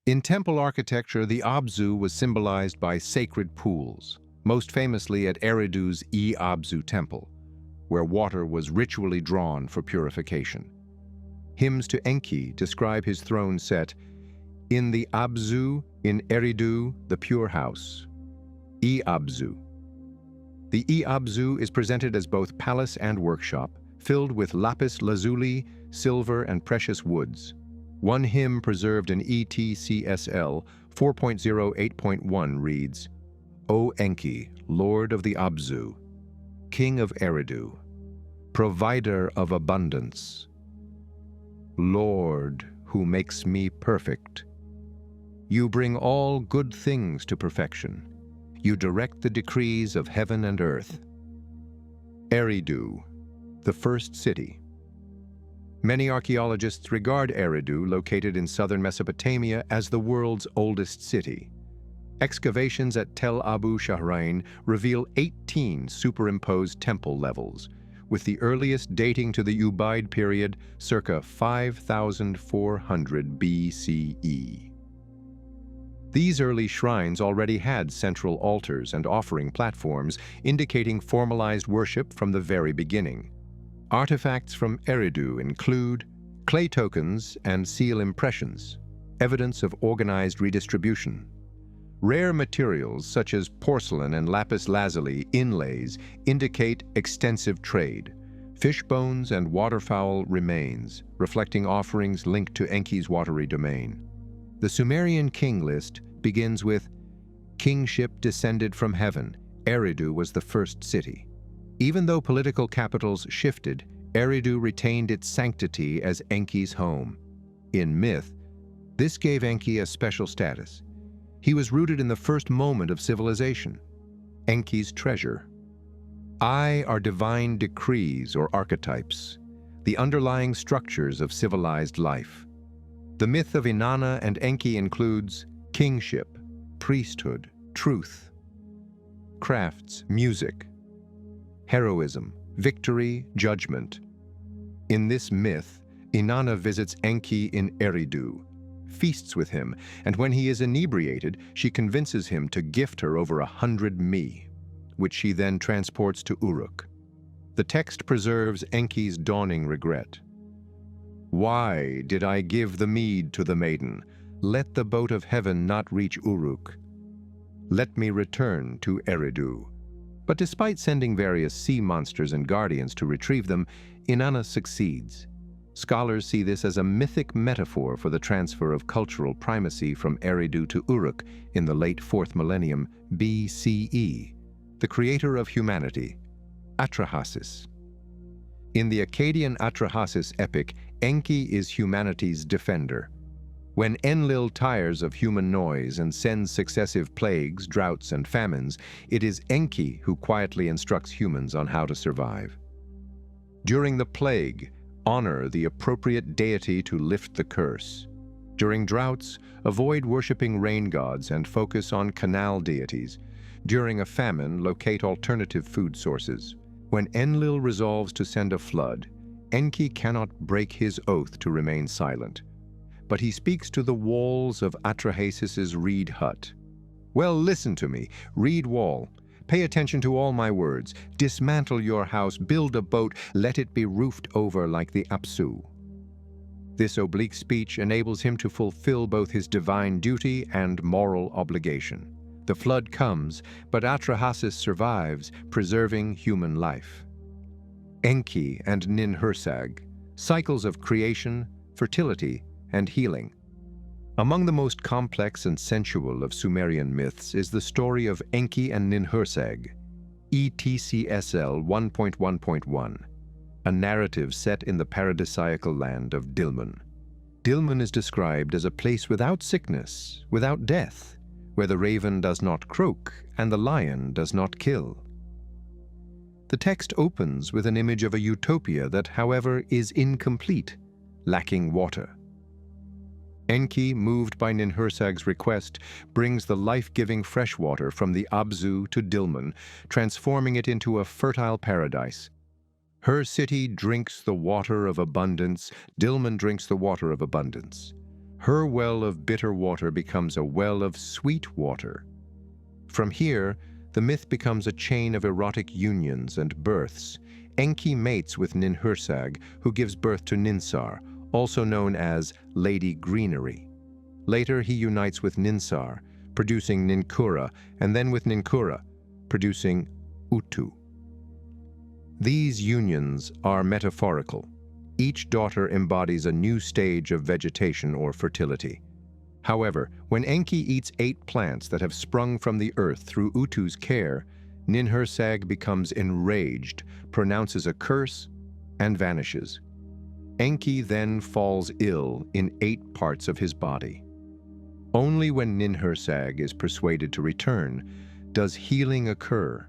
In temple architecture, the Abzu was symbolized by sacred pools, most famously at Eridu's Abzu temple, where water was ritually drawn for purification. Hymns to Enki describe his throne set in the Abzu in Eridu, the pure house. Abzu. The Abzu is presented as both palace and workshop, filled with lapis lazuli, silver, and precious woods. One hymn preserved in ETCSL 4.08.1 reads, O Enki, Lord of the Abzu, King of Eridu, Provider of abundance, Lord who makes me perfect. You bring all good things to perfection. You direct the decrees of heaven and earth. Eridu, the first city. Many archaeologists regard Eridu, located in southern Mesopotamia, as the world's oldest city. Excavations at Tel Abu Shahrain reveal 18 superimposed temple levels, with the earliest dating to the Ubaid period, circa 5,400 BCE. These early shrines already had central altars and offering platforms, indicating formalized worship from the very beginning. Artifacts from Eridu include clay tokens and seal impressions, evidence of organized redistribution. Rare materials such as porcelain and lapis lazuli inlays indicate extensive trade. Fish bones and waterfowl remains, reflecting offerings linked to Enki's watery domain. The Sumerian king list begins with, kingship descended from heaven. Eridu was the first city. Even though political capitals shifted, Eridu retained its sanctity as Enki's home. In myth, this gave Enki a special status. He was rooted in the first moment of civilization, Enki's treasure. I are divine decrees or archetypes, the underlying structures of civilized life. The myth of Inana and Enki includes kingship, priesthood, truth, crafts, music, heroism, victory, judgment. In this myth, Inana visits Enki in Eridu, feasts with him, and when he is inebriated, she convinces him to gift her over 100 mi, which she then transports to Uruk. The text preserves Enki's dawning regret. Why did I give the mead to the maiden? Let the boat of heaven not reach Uruk. Let me return to Eridu. But despite sending various sea monsters and guardians to retrieve them, Inanna succeeds. Scholars see this as a mythic metaphor for the transfer of cultural primacy from Eridu to Uruk in the late 4th millennium BCE. The creator of humanity, Atrahasis. In the Akkadian Atrahasis epic, Enki is humanity's defender. When Enlil tires of human noise and sends successive plagues, droughts, and famines, it is Enki who quietly instructs humans on how to survive. During the plague, honor the appropriate deity to lift the curse. During droughts, avoid worshipping rain gods and focus on canal deities. During a famine, locate alternative food sources. When Enlil resolves to send a flood, Enki cannot break his oath to remain silent. But he speaks to the walls of Atrahasis's reed hut. Well, listen to me, reed wall. Pay attention to all my words. Dismantle your house, build a boat, let it be roofed over like the Apsu. This oblique speech enables him to fulfill both his divine duty and moral obligation. The flood comes, but Atrahasis survives, preserving human life. Enki and Ninhursag, cycles of creation, fertility, and healing. Among the most complex and sensual of Sumerian myths is the story of Enki and Ninhursag, ETCSL 1.1.1, a narrative set in the paradisiacal land of Dilmun. Dilmun is described as a place without sickness, without death, where the raven does not croak and the lion does not kill. The text opens with an image of a utopia that, however, is incomplete, lacking water. Enki, moved by Ninhursag's request, brings the life-giving fresh water from the Abzu to Dilmun, transforming it into a fertile paradise. Her city drinks the water of abundance, Dilmun drinks the water of abundance. Her well of bitter water becomes a well of sweet water. From here, the myth becomes a chain of erotic unions and births. Enki mates with Ninhursag, who gives birth to Ninsar, also known as Lady Greenery. Later, he unites with Ninsar, producing Ninkura, and then with Ninkura, producing Utu. These unions are metaphorical. Each daughter embodies a new stage of vegetation or fertility. However, when Enki eats 8 plants that have sprung from the earth through Utu's care, Ninhursag becomes enraged, pronounces a curse, and vanishes. Enki then falls ill in 8 parts of his body. Only when Ninhursag is persuaded to return does healing occur.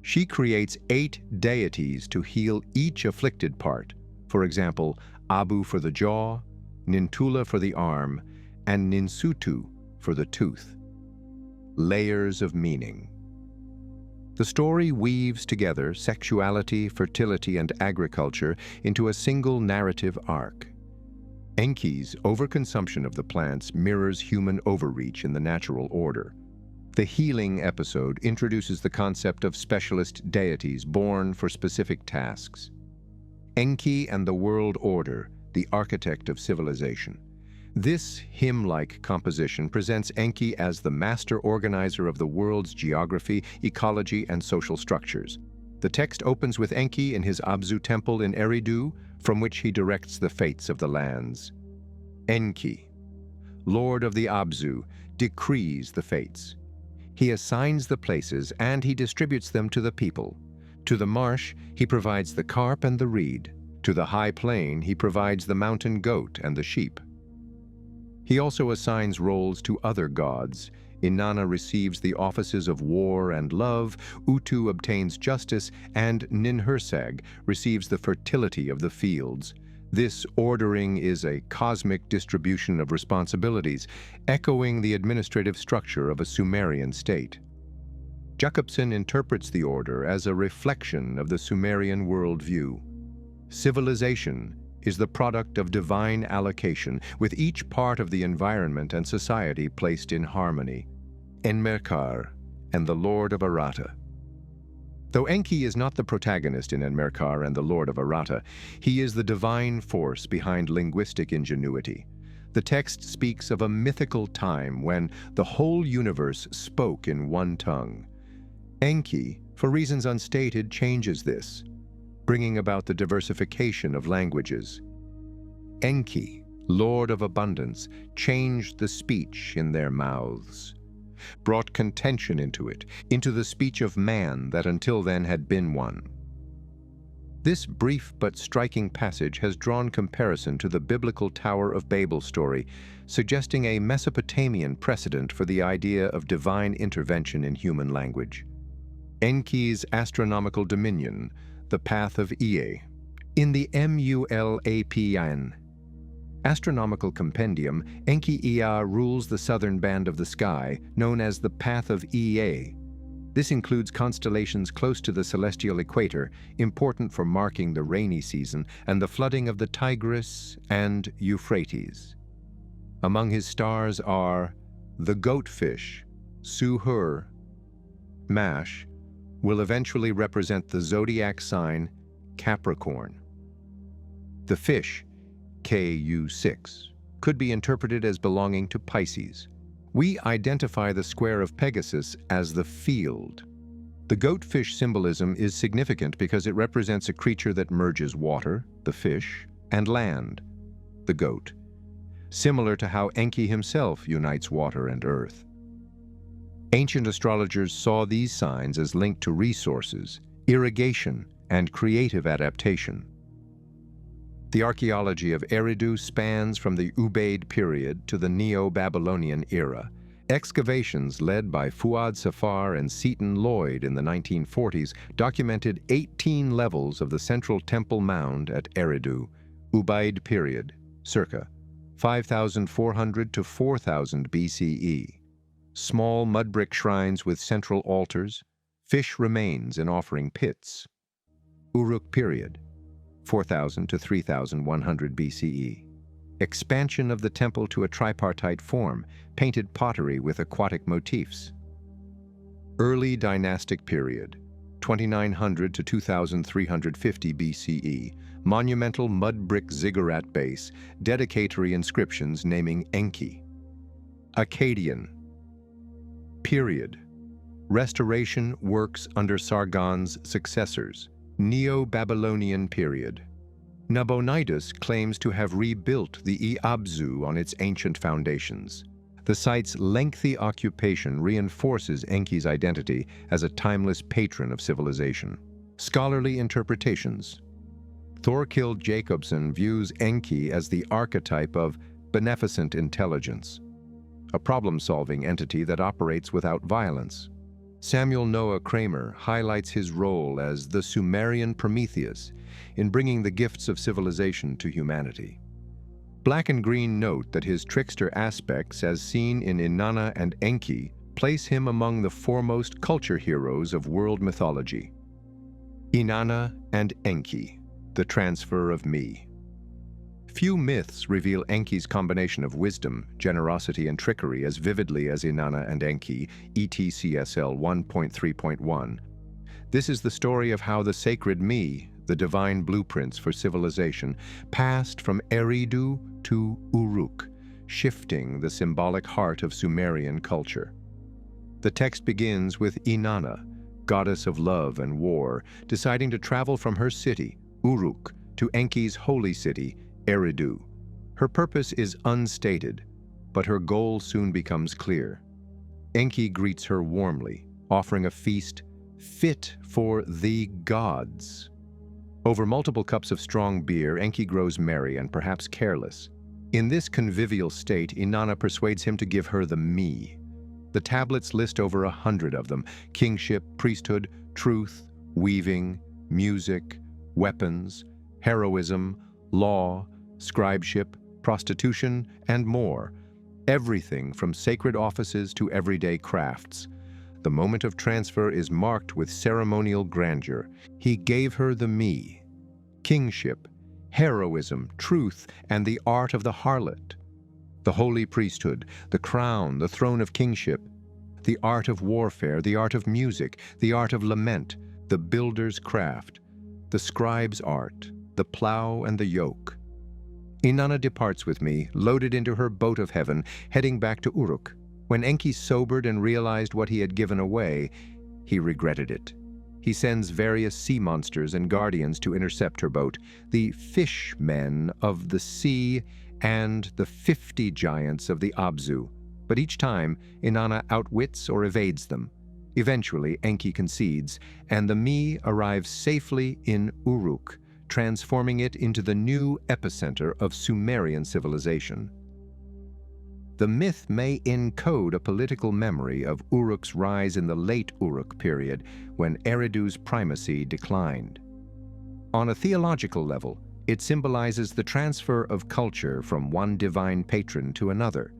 She creates 8 deities to heal each afflicted part, for example, Abu for the jaw, Nintula for the arm, and Ninsutu for the tooth. Layers of meaning. The story weaves together sexuality, fertility, and agriculture into a single narrative arc. Enki's overconsumption of the plants mirrors human overreach in the natural order. The healing episode introduces the concept of specialist deities born for specific tasks. Enki and the world order, the architect of civilization. This hymn-like composition presents Enki as the master organizer of the world's geography, ecology, and social structures. The text opens with Enki in his Abzu temple in Eridu, from which he directs the fates of the lands. Enki, lord of the Abzu, decrees the fates. He assigns the places and he distributes them to the people. To the marsh, he provides the carp and the reed. To the high plain, he provides the mountain goat and the sheep. He also assigns roles to other gods. Inana receives the offices of war and love, Utu obtains justice, and Ninhursag receives the fertility of the fields. This ordering is a cosmic distribution of responsibilities, echoing the administrative structure of a Sumerian state. Jacobson interprets the order as a reflection of the Sumerian worldview. Civilization is the product of divine allocation, with each part of the environment and society placed in harmony. Enmerkar and the Lord of Arata. Though Enki is not the protagonist in Enmerkar and the Lord of Arata, he is the divine force behind linguistic ingenuity. The text speaks of a mythical time when the whole universe spoke in one tongue. Enki, for reasons unstated, changes this, bringing about the diversification of languages. Enki, Lord of Abundance, changed the speech in their mouths, brought contention into the speech of man that until then had been one. This brief but striking passage has drawn comparison to the biblical Tower of Babel story, suggesting a Mesopotamian precedent for the idea of divine intervention in human language. Enki's astronomical dominion, the path of Ea. In the Mulapan astronomical compendium, Enki Ea rules the southern band of the sky, known as the path of Ea. This includes constellations close to the celestial equator, important for marking the rainy season and the flooding of the Tigris and Euphrates. Among his stars are the goatfish, Suhur, Mash, will eventually represent the zodiac sign Capricorn. The fish, Ku6, could be interpreted as belonging to Pisces. We identify the square of Pegasus as the field. The goatfish symbolism is significant because it represents a creature that merges water, the fish, and land, the goat, similar to how Enki himself unites water and earth. Ancient astrologers saw these signs as linked to resources, irrigation, and creative adaptation. The archaeology of Eridu spans from the Ubaid period to the Neo-Babylonian era. Excavations led by Fuad Safar and Seton Lloyd in the 1940s documented 18 levels of the central temple mound at Eridu, Ubaid period, circa 5,400 to 4,000 BCE. Small mud brick shrines with central altars, fish remains in offering pits. Uruk period, 4,000 to 3,100 BCE. Expansion of the temple to a tripartite form, painted pottery with aquatic motifs. Early dynastic period, 2,900 to 2,350 BCE. Monumental mud brick ziggurat base, dedicatory inscriptions naming Enki. Akkadian period. Restoration works under Sargon's successors. Neo-Babylonian period. Nabonidus claims to have rebuilt the Iabzu on its ancient foundations. The site's lengthy occupation reinforces Enki's identity as a timeless patron of civilization. Scholarly interpretations. Thorkild Jacobson views Enki as the archetype of beneficent intelligence, a problem-solving entity that operates without violence. Samuel Noah Kramer highlights his role as the Sumerian Prometheus in bringing the gifts of civilization to humanity. Black and Green note that his trickster aspects, as seen in Inana and Enki, place him among the foremost culture heroes of world mythology. Inana and Enki, the transfer of me. Few myths reveal Enki's combination of wisdom, generosity, and trickery as vividly as Inana and Enki, ETCSL 1.3.1. This is the story of how the sacred me, the divine blueprints for civilization, passed from Eridu to Uruk, shifting the symbolic heart of Sumerian culture. The text begins with Inanna, goddess of love and war, deciding to travel from her city, Uruk, to Enki's holy city, Eridu. Her purpose is unstated, but her goal soon becomes clear. Enki greets her warmly, offering a feast fit for the gods. Over multiple cups of strong beer, Enki grows merry and perhaps careless. In this convivial state, Inanna persuades him to give her the me. The tablets list over 100 of them: kingship, priesthood, truth, weaving, music, weapons, heroism, law, scribeship, prostitution, and more. Everything from sacred offices to everyday crafts. The moment of transfer is marked with ceremonial grandeur. He gave her the me, kingship, heroism, truth, and the art of the harlot. The holy priesthood, the crown, the throne of kingship, the art of warfare, the art of music, the art of lament, the builder's craft, the scribe's art, the plow and the yoke. Inanna departs with me, loaded into her boat of heaven, heading back to Uruk. When Enki sobered and realized what he had given away, he regretted it. He sends various sea monsters and guardians to intercept her boat, the fishmen of the sea and the 50 giants of the Abzu. But each time, Inanna outwits or evades them. Eventually, Enki concedes, and the me arrives safely in Uruk, transforming it into the new epicenter of Sumerian civilization. The myth may encode a political memory of Uruk's rise in the late Uruk period, when Eridu's primacy declined. On a theological level, it symbolizes the transfer of culture from one divine patron to another.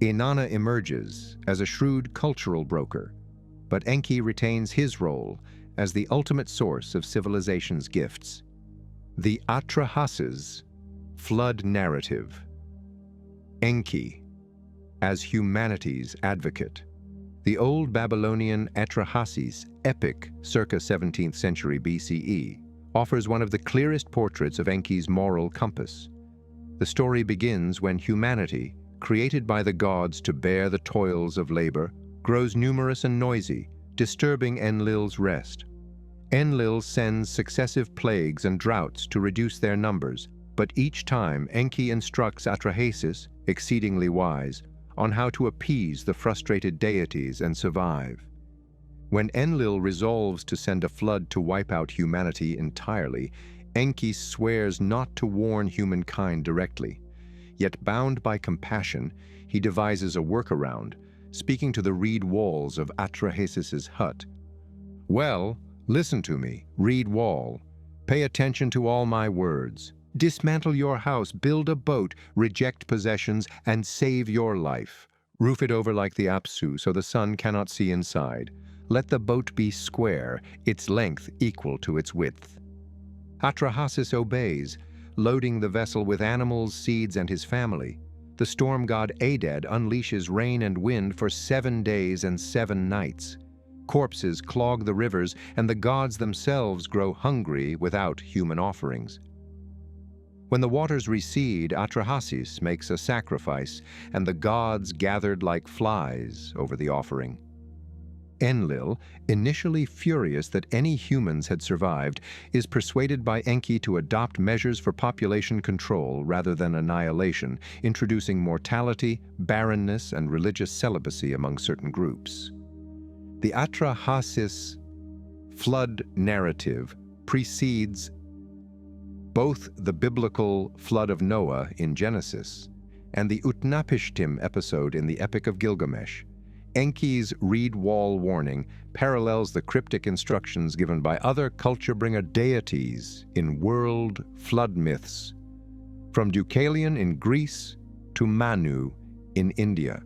Inanna emerges as a shrewd cultural broker, but Enki retains his role as the ultimate source of civilization's gifts. The Atrahasis flood narrative. Enki as humanity's advocate. The old Babylonian Atrahasis epic, circa 17th century BCE, offers one of the clearest portraits of Enki's moral compass. The story begins when humanity, created by the gods to bear the toils of labor, grows numerous and noisy, disturbing Enlil's rest. Enlil sends successive plagues and droughts to reduce their numbers, but each time Enki instructs Atrahasis, exceedingly wise, on how to appease the frustrated deities and survive. When Enlil resolves to send a flood to wipe out humanity entirely, Enki swears not to warn humankind directly. Yet bound by compassion, he devises a workaround, speaking to the reed walls of Atrahasis's hut. "Well, listen to me, reed wall. Pay attention to all my words. Dismantle your house, build a boat, reject possessions, and save your life. Roof it over like the Apsu so the sun cannot see inside. Let the boat be square, its length equal to its width." Atrahasis obeys, loading the vessel with animals, seeds, and his family. The storm god Adad unleashes rain and wind for 7 days and 7 nights. Corpses clog the rivers, and the gods themselves grow hungry without human offerings. When the waters recede, Atrahasis makes a sacrifice, and the gods gathered like flies over the offering. Enlil, initially furious that any humans had survived, is persuaded by Enki to adopt measures for population control rather than annihilation, introducing mortality, barrenness, and religious celibacy among certain groups. The Atrahasis flood narrative precedes both the biblical flood of Noah in Genesis and the Utnapishtim episode in the Epic of Gilgamesh. Enki's reed wall warning parallels the cryptic instructions given by other culture-bringer deities in world flood myths, from Deucalion in Greece to Manu in India.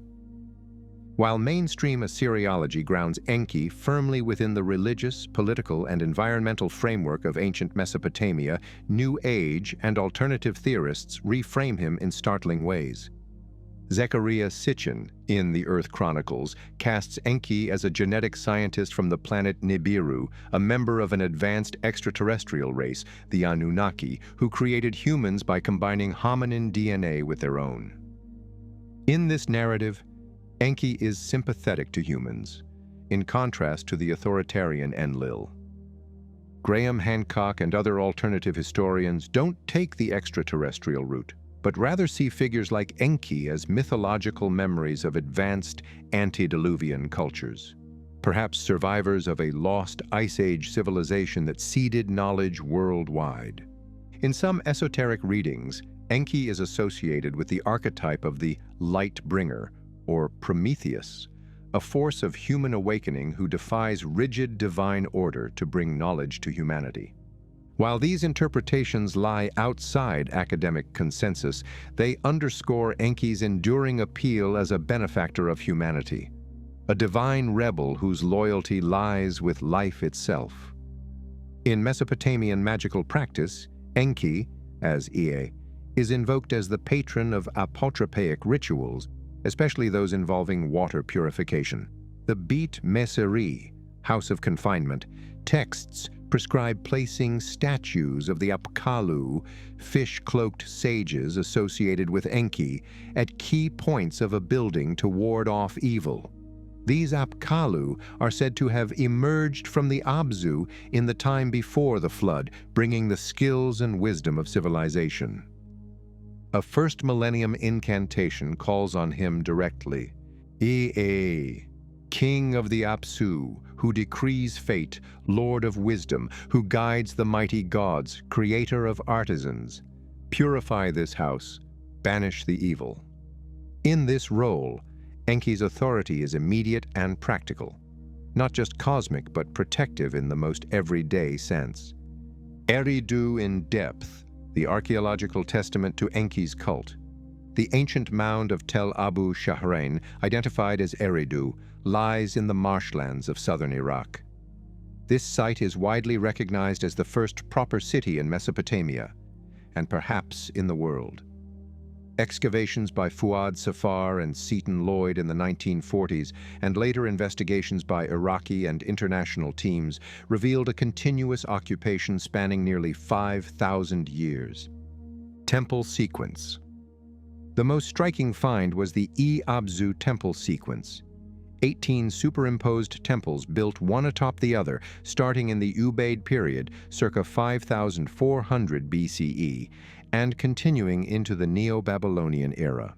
While mainstream Assyriology grounds Enki firmly within the religious, political, and environmental framework of ancient Mesopotamia, New Age and alternative theorists reframe him in startling ways. Zecharia Sitchin, in the Earth Chronicles, casts Enki as a genetic scientist from the planet Nibiru, a member of an advanced extraterrestrial race, the Anunnaki, who created humans by combining hominin DNA with their own. In this narrative, Enki is sympathetic to humans, in contrast to the authoritarian Enlil. Graham Hancock and other alternative historians don't take the extraterrestrial route, but rather see figures like Enki as mythological memories of advanced antediluvian cultures, perhaps survivors of a lost Ice Age civilization that seeded knowledge worldwide. In some esoteric readings, Enki is associated with the archetype of the light bringer, or Prometheus, a force of human awakening who defies rigid divine order to bring knowledge to humanity. While these interpretations lie outside academic consensus, they underscore Enki's enduring appeal as a benefactor of humanity, a divine rebel whose loyalty lies with life itself. In Mesopotamian magical practice, Enki, as Ea, is invoked as the patron of apotropaic rituals, especially those involving water purification. The Beit Meseri, House of Confinement, texts prescribe placing statues of the Apkallu, fish-cloaked sages associated with Enki, at key points of a building to ward off evil. These Apkallu are said to have emerged from the Abzu in the time before the flood, bringing the skills and wisdom of civilization. A first millennium incantation calls on him directly. Ea, King of the Apsu, who decrees fate, Lord of wisdom, who guides the mighty gods, creator of artisans. Purify this house, banish the evil. In this role, Enki's authority is immediate and practical, not just cosmic but protective in the most everyday sense. Eridu in depth, the archaeological testament to Enki's cult. The ancient mound of Tel Abu Shahrain, identified as Eridu, lies in the marshlands of southern Iraq. This site is widely recognized as the first proper city in Mesopotamia, and perhaps in the world. Excavations by Fuad Safar and Seton Lloyd in the 1940s, and later investigations by Iraqi and international teams, revealed a continuous occupation spanning nearly 5,000 years. Temple sequence. The most striking find was the E-Abzu temple sequence. 18 superimposed temples built one atop the other, starting in the Ubaid period, circa 5,400 BCE, and continuing into the Neo-Babylonian era.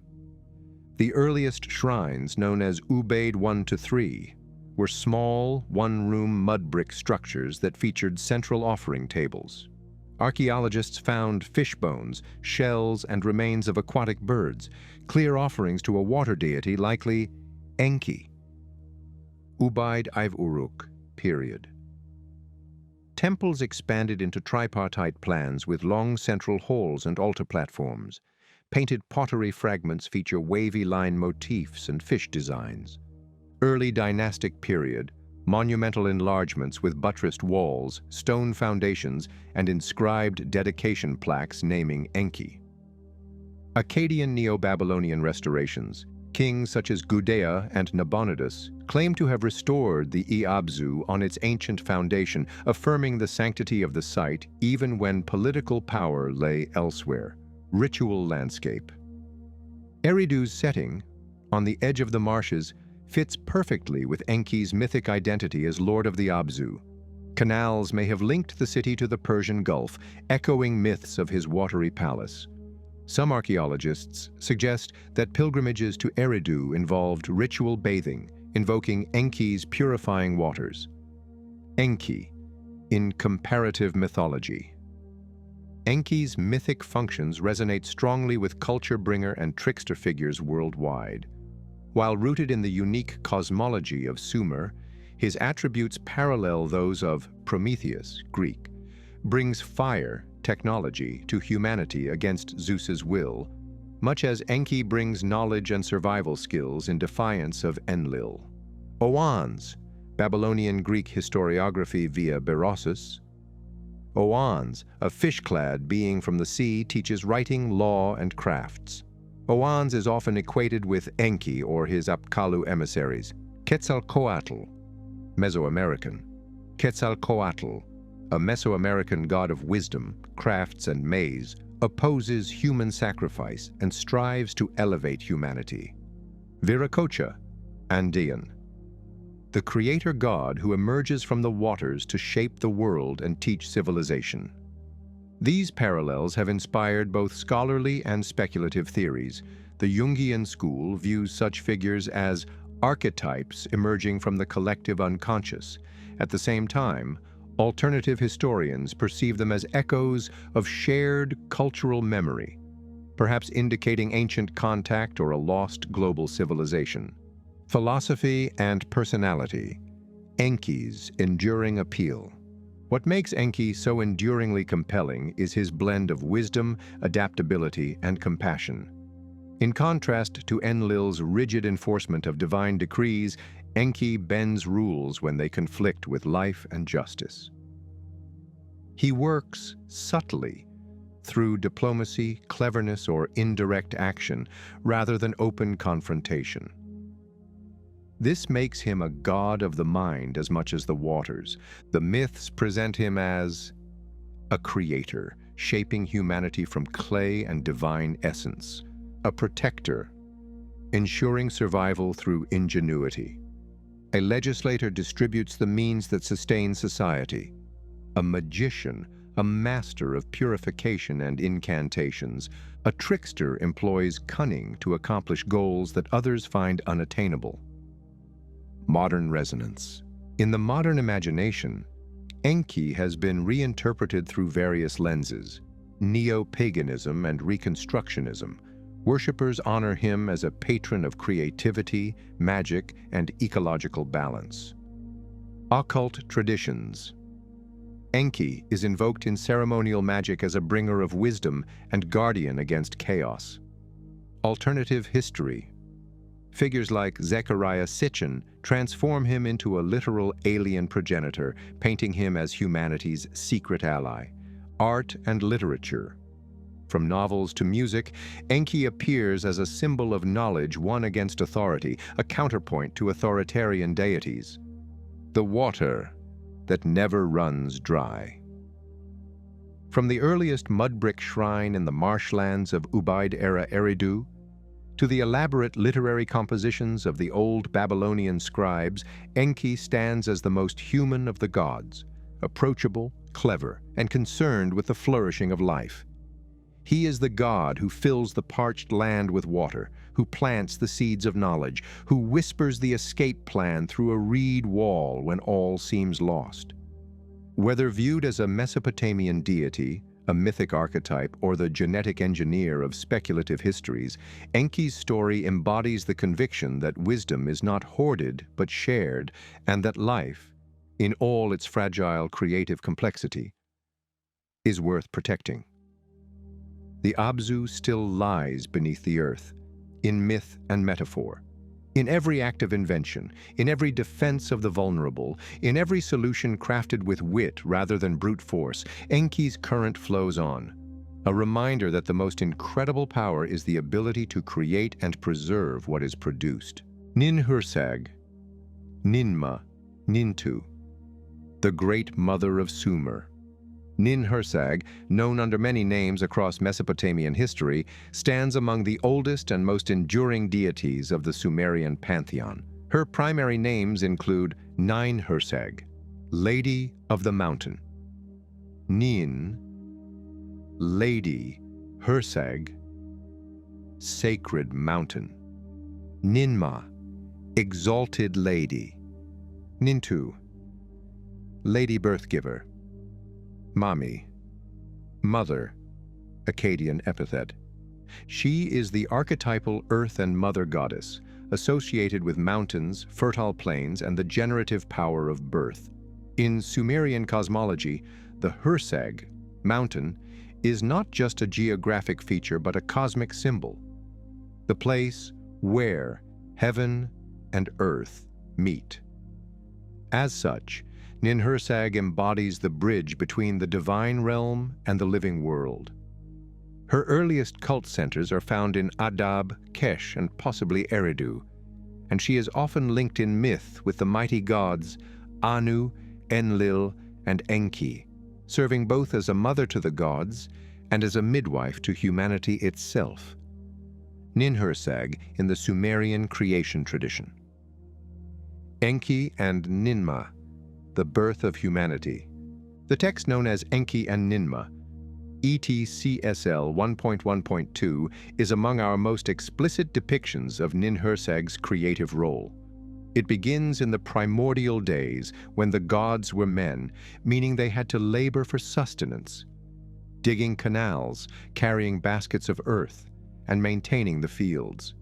The earliest shrines, known as Ubaid 1 to 3, were small, one-room mud brick structures that featured central offering tables. Archaeologists found fish bones, shells, and remains of aquatic birds, clear offerings to a water deity, likely Enki. Ubaid Iv Uruk, period. Temples expanded into tripartite plans with long central halls and altar platforms. Painted pottery fragments feature wavy line motifs and fish designs. Early dynastic period, monumental enlargements with buttressed walls, stone foundations, and inscribed dedication plaques naming Enki. Akkadian Neo-Babylonian restorations, kings such as Gudea and Nabonidus claim to have restored the E-Abzu on its ancient foundation, affirming the sanctity of the site even when political power lay elsewhere. Ritual landscape. Eridu's setting, on the edge of the marshes, fits perfectly with Enki's mythic identity as Lord of the Abzu. Canals may have linked the city to the Persian Gulf, echoing myths of his watery palace. Some archaeologists suggest that pilgrimages to Eridu involved ritual bathing, invoking Enki's purifying waters. Enki, in comparative mythology. Enki's mythic functions resonate strongly with culture bringer and trickster figures worldwide. While rooted in the unique cosmology of Sumer, his attributes parallel those of Prometheus, Greek, brings fire, technology, to humanity against Zeus's will, much as Enki brings knowledge and survival skills in defiance of Enlil. Oans, Babylonian Greek historiography via Berossus. Oans, a fish-clad being from the sea, teaches writing, law, and crafts. Oans is often equated with Enki or his Apkallu emissaries. Quetzalcoatl, Mesoamerican. Quetzalcoatl, a Mesoamerican god of wisdom, crafts, and maize, opposes human sacrifice and strives to elevate humanity. Viracocha, Andean. The creator god who emerges from the waters to shape the world and teach civilization. These parallels have inspired both scholarly and speculative theories. The Jungian school views such figures as archetypes emerging from the collective unconscious. At the same time, alternative historians perceive them as echoes of shared cultural memory, perhaps indicating ancient contact or a lost global civilization. Philosophy and personality. Enki's enduring appeal. What makes Enki so enduringly compelling is his blend of wisdom, adaptability, and compassion. In contrast to Enlil's rigid enforcement of divine decrees, Enki bends rules when they conflict with life and justice. He works subtly, through diplomacy, cleverness, or indirect action, rather than open confrontation. This makes him a god of the mind as much as the waters. The myths present him as a creator, shaping humanity from clay and divine essence. A protector, ensuring survival through ingenuity. A legislator distributes the means that sustain society. A magician, a master of purification and incantations. A trickster employs cunning to accomplish goals that others find unattainable. Modern resonance. In the modern imagination, Enki has been reinterpreted through various lenses. Neo-paganism and Reconstructionism. Worshippers honor him as a patron of creativity, magic, and ecological balance. Occult traditions. Enki is invoked in ceremonial magic as a bringer of wisdom and guardian against chaos. Alternative history. Figures like Zecharia Sitchin transform him into a literal alien progenitor, painting him as humanity's secret ally. Art and literature. From novels to music, Enki appears as a symbol of knowledge won against authority, a counterpoint to authoritarian deities. The water that never runs dry. From the earliest mud brick shrine in the marshlands of Ubaid-era Eridu, to the elaborate literary compositions of the old Babylonian scribes, Enki stands as the most human of the gods, approachable, clever, and concerned with the flourishing of life. He is the god who fills the parched land with water, who plants the seeds of knowledge, who whispers the escape plan through a reed wall when all seems lost. Whether viewed as a Mesopotamian deity, a mythic archetype, or the genetic engineer of speculative histories, Enki's story embodies the conviction that wisdom is not hoarded but shared, and that life, in all its fragile creative complexity, is worth protecting. The Abzu still lies beneath the earth, in myth and metaphor. In every act of invention, in every defense of the vulnerable, in every solution crafted with wit rather than brute force, Enki's current flows on. A reminder that the most incredible power is the ability to create and preserve what is produced. Ninhursag, Ninma, Nintu, the great mother of Sumer. Ninhursag, known under many names across Mesopotamian history, stands among the oldest and most enduring deities of the Sumerian pantheon. Her primary names include Ninhursag, Lady of the Mountain; Nin, Lady; Hursag, Sacred Mountain; Ninma, Exalted Lady; Nintu, Lady Birthgiver; Mami, Mother, Akkadian epithet. She is the archetypal earth and mother goddess, associated with mountains, fertile plains, and the generative power of birth. In Sumerian cosmology, the Hursag, mountain, is not just a geographic feature but a cosmic symbol, the place where heaven and earth meet. As such, Ninhursag embodies the bridge between the divine realm and the living world. Her earliest cult centers are found in Adab, Kesh, and possibly Eridu, and she is often linked in myth with the mighty gods Anu, Enlil, and Enki, serving both as a mother to the gods and as a midwife to humanity itself. Ninhursag in the Sumerian creation tradition. Enki and Ninma, the birth of humanity. The text known as Enki and Ninma, ETCSL 1.1.2, is among our most explicit depictions of Ninhursag's creative role. It begins in the primordial days when the gods were men, meaning they had to labor for sustenance, digging canals, carrying baskets of earth, and maintaining the fields.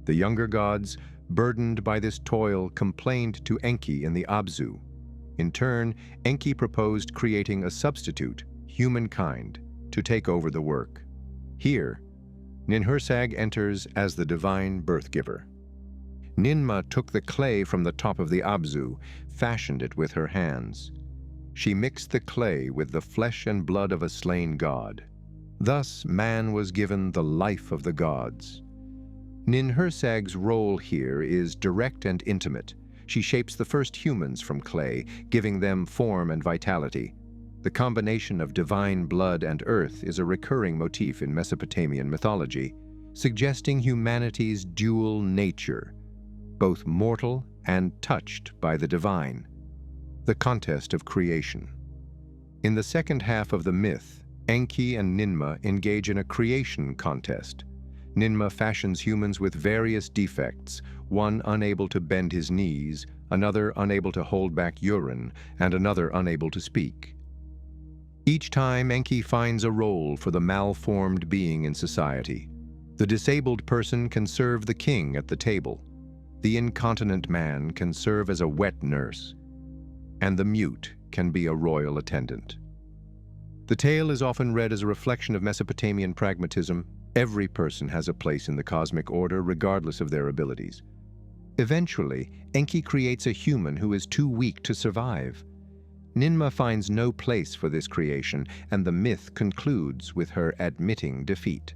The younger gods, burdened by this toil, complained to Enki in the Abzu. In turn, Enki proposed creating a substitute, humankind, to take over the work. Here, Ninhursag enters as the divine birthgiver. Ninma took the clay from the top of the Abzu, fashioned it with her hands. She mixed the clay with the flesh and blood of a slain god. Thus, man was given the life of the gods. Ninhursag's role here is direct and intimate. She shapes the first humans from clay, giving them form and vitality. The combination of divine blood and earth is a recurring motif in Mesopotamian mythology, suggesting humanity's dual nature, both mortal and touched by the divine. The contest of creation. In the second half of the myth, Enki and Ninma engage in a creation contest. Ninma fashions humans with various defects, one unable to bend his knees, another unable to hold back urine, and another unable to speak. Each time, Enki finds a role for the malformed being in society. The disabled person can serve the king at the table. The incontinent man can serve as a wet nurse, and the mute can be a royal attendant. The tale is often read as a reflection of Mesopotamian pragmatism. Every person has a place in the cosmic order, regardless of their abilities. Eventually, Enki creates a human who is too weak to survive. Ninma finds no place for this creation, and the myth concludes with her admitting defeat.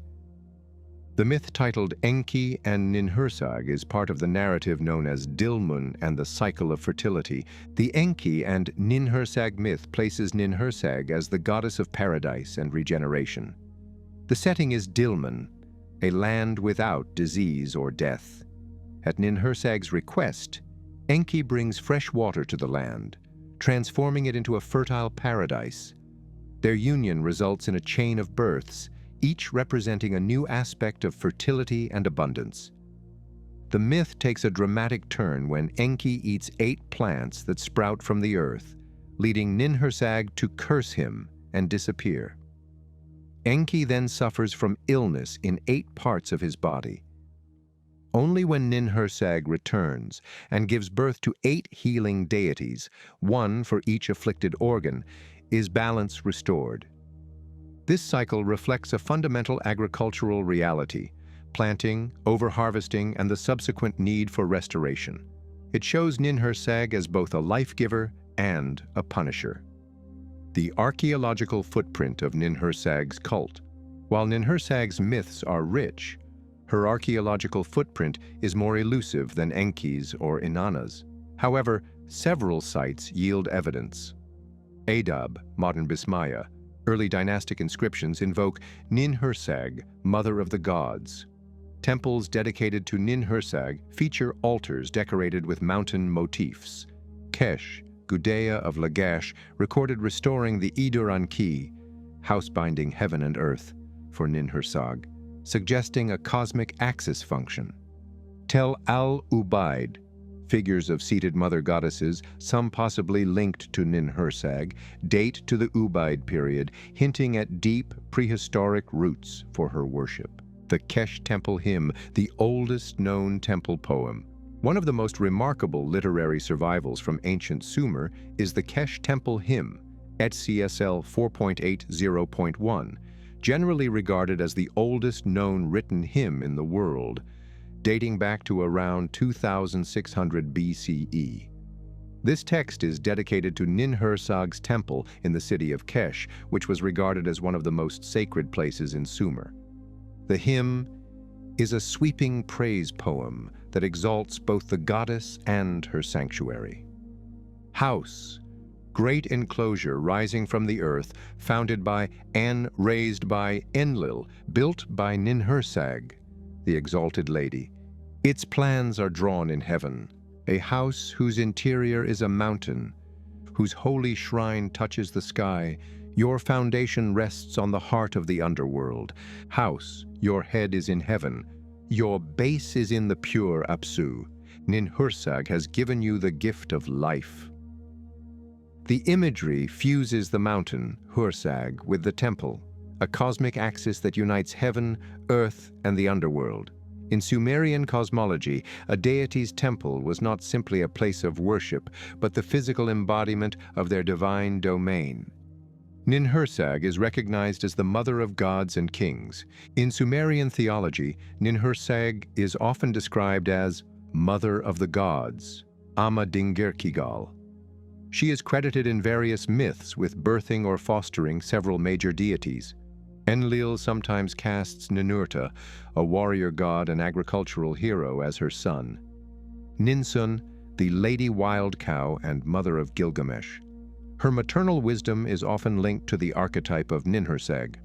The myth titled Enki and Ninhursag is part of the narrative known as Dilmun and the Cycle of Fertility. The Enki and Ninhursag myth places Ninhursag as the goddess of paradise and regeneration. The setting is Dilmun, a land without disease or death. At Ninhursag's request, Enki brings fresh water to the land, transforming it into a fertile paradise. Their union results in a chain of births, each representing a new aspect of fertility and abundance. The myth takes a dramatic turn when Enki eats 8 plants that sprout from the earth, leading Ninhursag to curse him and disappear. Enki then suffers from illness in 8 parts of his body. Only when Ninhursag returns and gives birth to 8 healing deities, one for each afflicted organ, is balance restored. This cycle reflects a fundamental agricultural reality: planting, overharvesting, and the subsequent need for restoration. It shows Ninhursag as both a life-giver and a punisher. The archaeological footprint of Ninhursag's cult. While Ninhursag's myths are rich, her archaeological footprint is more elusive than Enki's or Inanna's. However, several sites yield evidence. Adab, modern Bismaya. Early dynastic inscriptions invoke Ninhursag, mother of the gods. Temples dedicated to Ninhursag feature altars decorated with mountain motifs. Kesh, Gudea of Lagash, recorded restoring the Enki, housebinding heaven and earth, for Ninhursag, suggesting a cosmic axis function. Tel al-Ubaid, figures of seated mother goddesses, some possibly linked to Ninhursag, date to the Ubaid period, hinting at deep prehistoric roots for her worship. The Kesh Temple Hymn, the oldest known temple poem. One of the most remarkable literary survivals from ancient Sumer is the Kesh Temple Hymn, ETCSL 4.80.1, generally regarded as the oldest known written hymn in the world, dating back to around 2600 BCE. This text is dedicated to Ninhursag's temple in the city of Kesh, which was regarded as one of the most sacred places in Sumer. The hymn is a sweeping praise poem that exalts both the goddess and her sanctuary. House, great enclosure rising from the earth, founded by and raised by Enlil, built by Ninhursag, the exalted lady. Its plans are drawn in heaven, a house whose interior is a mountain, whose holy shrine touches the sky. Your foundation rests on the heart of the underworld. House, your head is in heaven. Your base is in the pure Apsu. Ninhursag has given you the gift of life. The imagery fuses the mountain, Hursag, with the temple, a cosmic axis that unites heaven, earth, and the underworld. In Sumerian cosmology, a deity's temple was not simply a place of worship, but the physical embodiment of their divine domain. Ninhursag is recognized as the mother of gods and kings. In Sumerian theology, Ninhursag is often described as mother of the gods, Ama Ereshkigal. She is credited in various myths with birthing or fostering several major deities. Enlil sometimes casts Ninurta, a warrior god and agricultural hero, as her son. Ninsun, the lady wild cow and mother of Gilgamesh. Her maternal wisdom is often linked to the archetype of Ninhursag.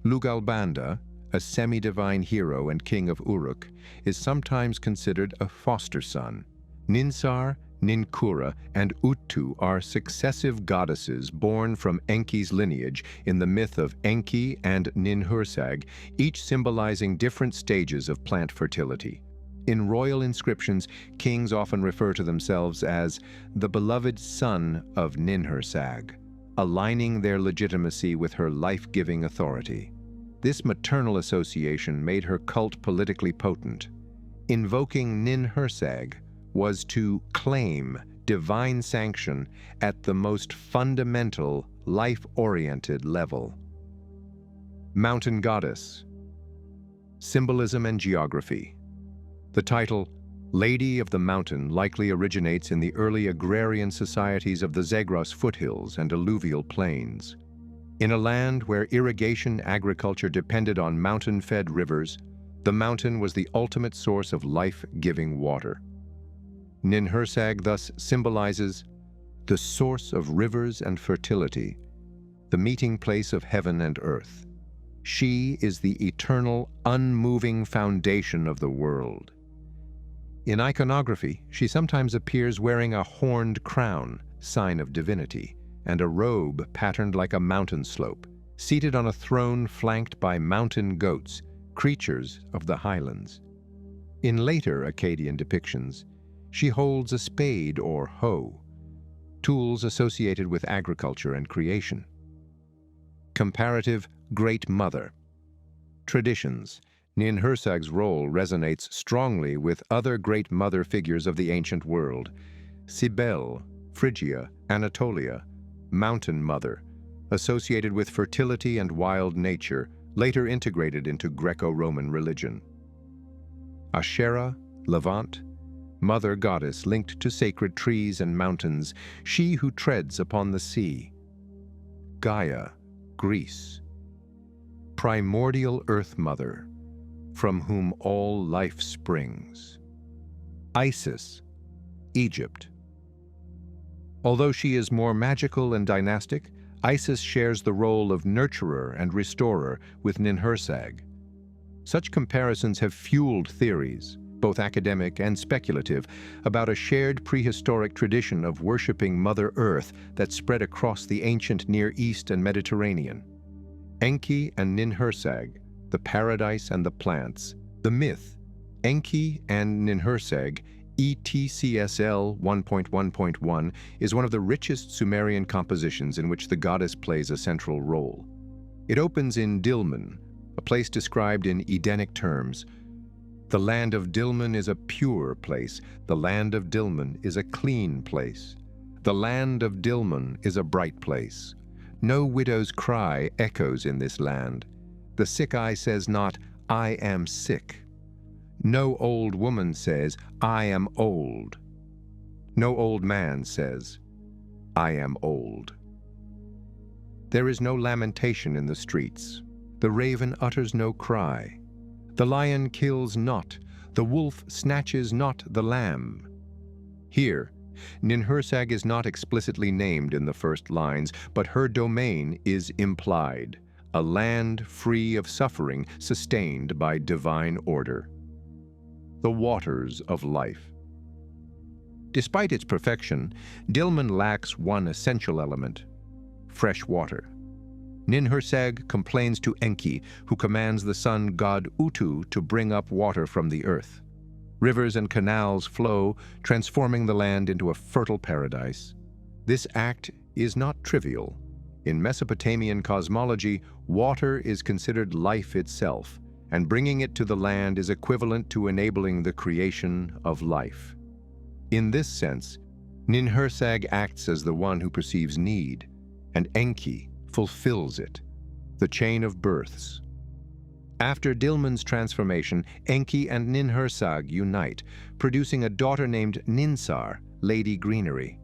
Lugalbanda, a semi-divine hero and king of Uruk, is sometimes considered a foster son. Ninsar, Ninkura, and Utu are successive goddesses born from Enki's lineage in the myth of Enki and Ninhursag, each symbolizing different stages of plant fertility. In royal inscriptions, kings often refer to themselves as the beloved son of Ninhursag, aligning their legitimacy with her life-giving authority. This maternal association made her cult politically potent. Invoking Ninhursag was to claim divine sanction at the most fundamental, life-oriented level. Mountain Goddess. Symbolism and Geography. The title, Lady of the Mountain, likely originates in the early agrarian societies of the Zagros foothills and alluvial plains. In a land where irrigation agriculture depended on mountain-fed rivers, the mountain was the ultimate source of life-giving water. Ninhursag thus symbolizes the source of rivers and fertility, the meeting place of heaven and earth. She is the eternal, unmoving foundation of the world. In iconography, she sometimes appears wearing a horned crown, sign of divinity, and a robe patterned like a mountain slope, seated on a throne flanked by mountain goats, creatures of the highlands. In later Akkadian depictions, she holds a spade or hoe, tools associated with agriculture and creation. Comparative Great Mother. Traditions. Ninhursag's role resonates strongly with other Great Mother figures of the ancient world. Cybele, Phrygia, Anatolia, Mountain Mother, associated with fertility and wild nature, later integrated into Greco-Roman religion. Asherah, Levant, Mother Goddess linked to sacred trees and mountains, she who treads upon the sea. Gaia, Greece. Primordial Earth Mother, from whom all life springs. Isis, Egypt. Although she is more magical and dynastic, Isis shares the role of nurturer and restorer with Ninhursag. Such comparisons have fueled theories, both academic and speculative, about a shared prehistoric tradition of worshipping Mother Earth that spread across the ancient Near East and Mediterranean. Enki and Ninhursag, the paradise and the plants. The myth, Enki and Ninhursag, ETCSL 1.1.1, is one of the richest Sumerian compositions in which the goddess plays a central role. It opens in Dilmun, a place described in Edenic terms. The land of Dilmun is a pure place. The land of Dilmun is a clean place. The land of Dilmun is a bright place. No widow's cry echoes in this land. The sick eye says not, I am sick. No old woman says, I am old. No old man says, I am old. There is no lamentation in the streets. The raven utters no cry. The lion kills not. The wolf snatches not the lamb. Here, Ninhursag is not explicitly named in the first lines, but her domain is implied, a land free of suffering, sustained by divine order. The waters of life. Despite its perfection, Dilmun lacks one essential element: fresh water. Ninhursag complains to Enki, who commands the sun god Utu to bring up water from the earth. Rivers and canals flow, transforming the land into a fertile paradise. This act is not trivial. In Mesopotamian cosmology, water is considered life itself, and bringing it to the land is equivalent to enabling the creation of life. In this sense, Ninhursag acts as the one who perceives need, and Enki fulfills it, the chain of births. After Dilmun's transformation, Enki and Ninhursag unite, producing a daughter named Ninsar, Lady Greenery.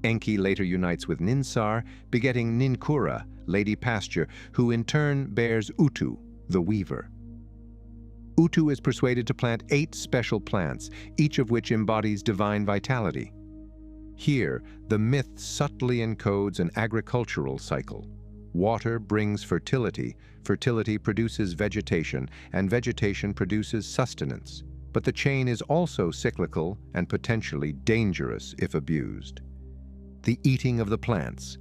Enki later unites with Ninsar, begetting Ninkura, Lady Pasture, who in turn bears Utu, the weaver. Utu is persuaded to plant 8 special plants, each of which embodies divine vitality. Here, the myth subtly encodes an agricultural cycle. Water brings fertility, fertility produces vegetation, and vegetation produces sustenance. But the chain is also cyclical and potentially dangerous if abused. The eating of the plants.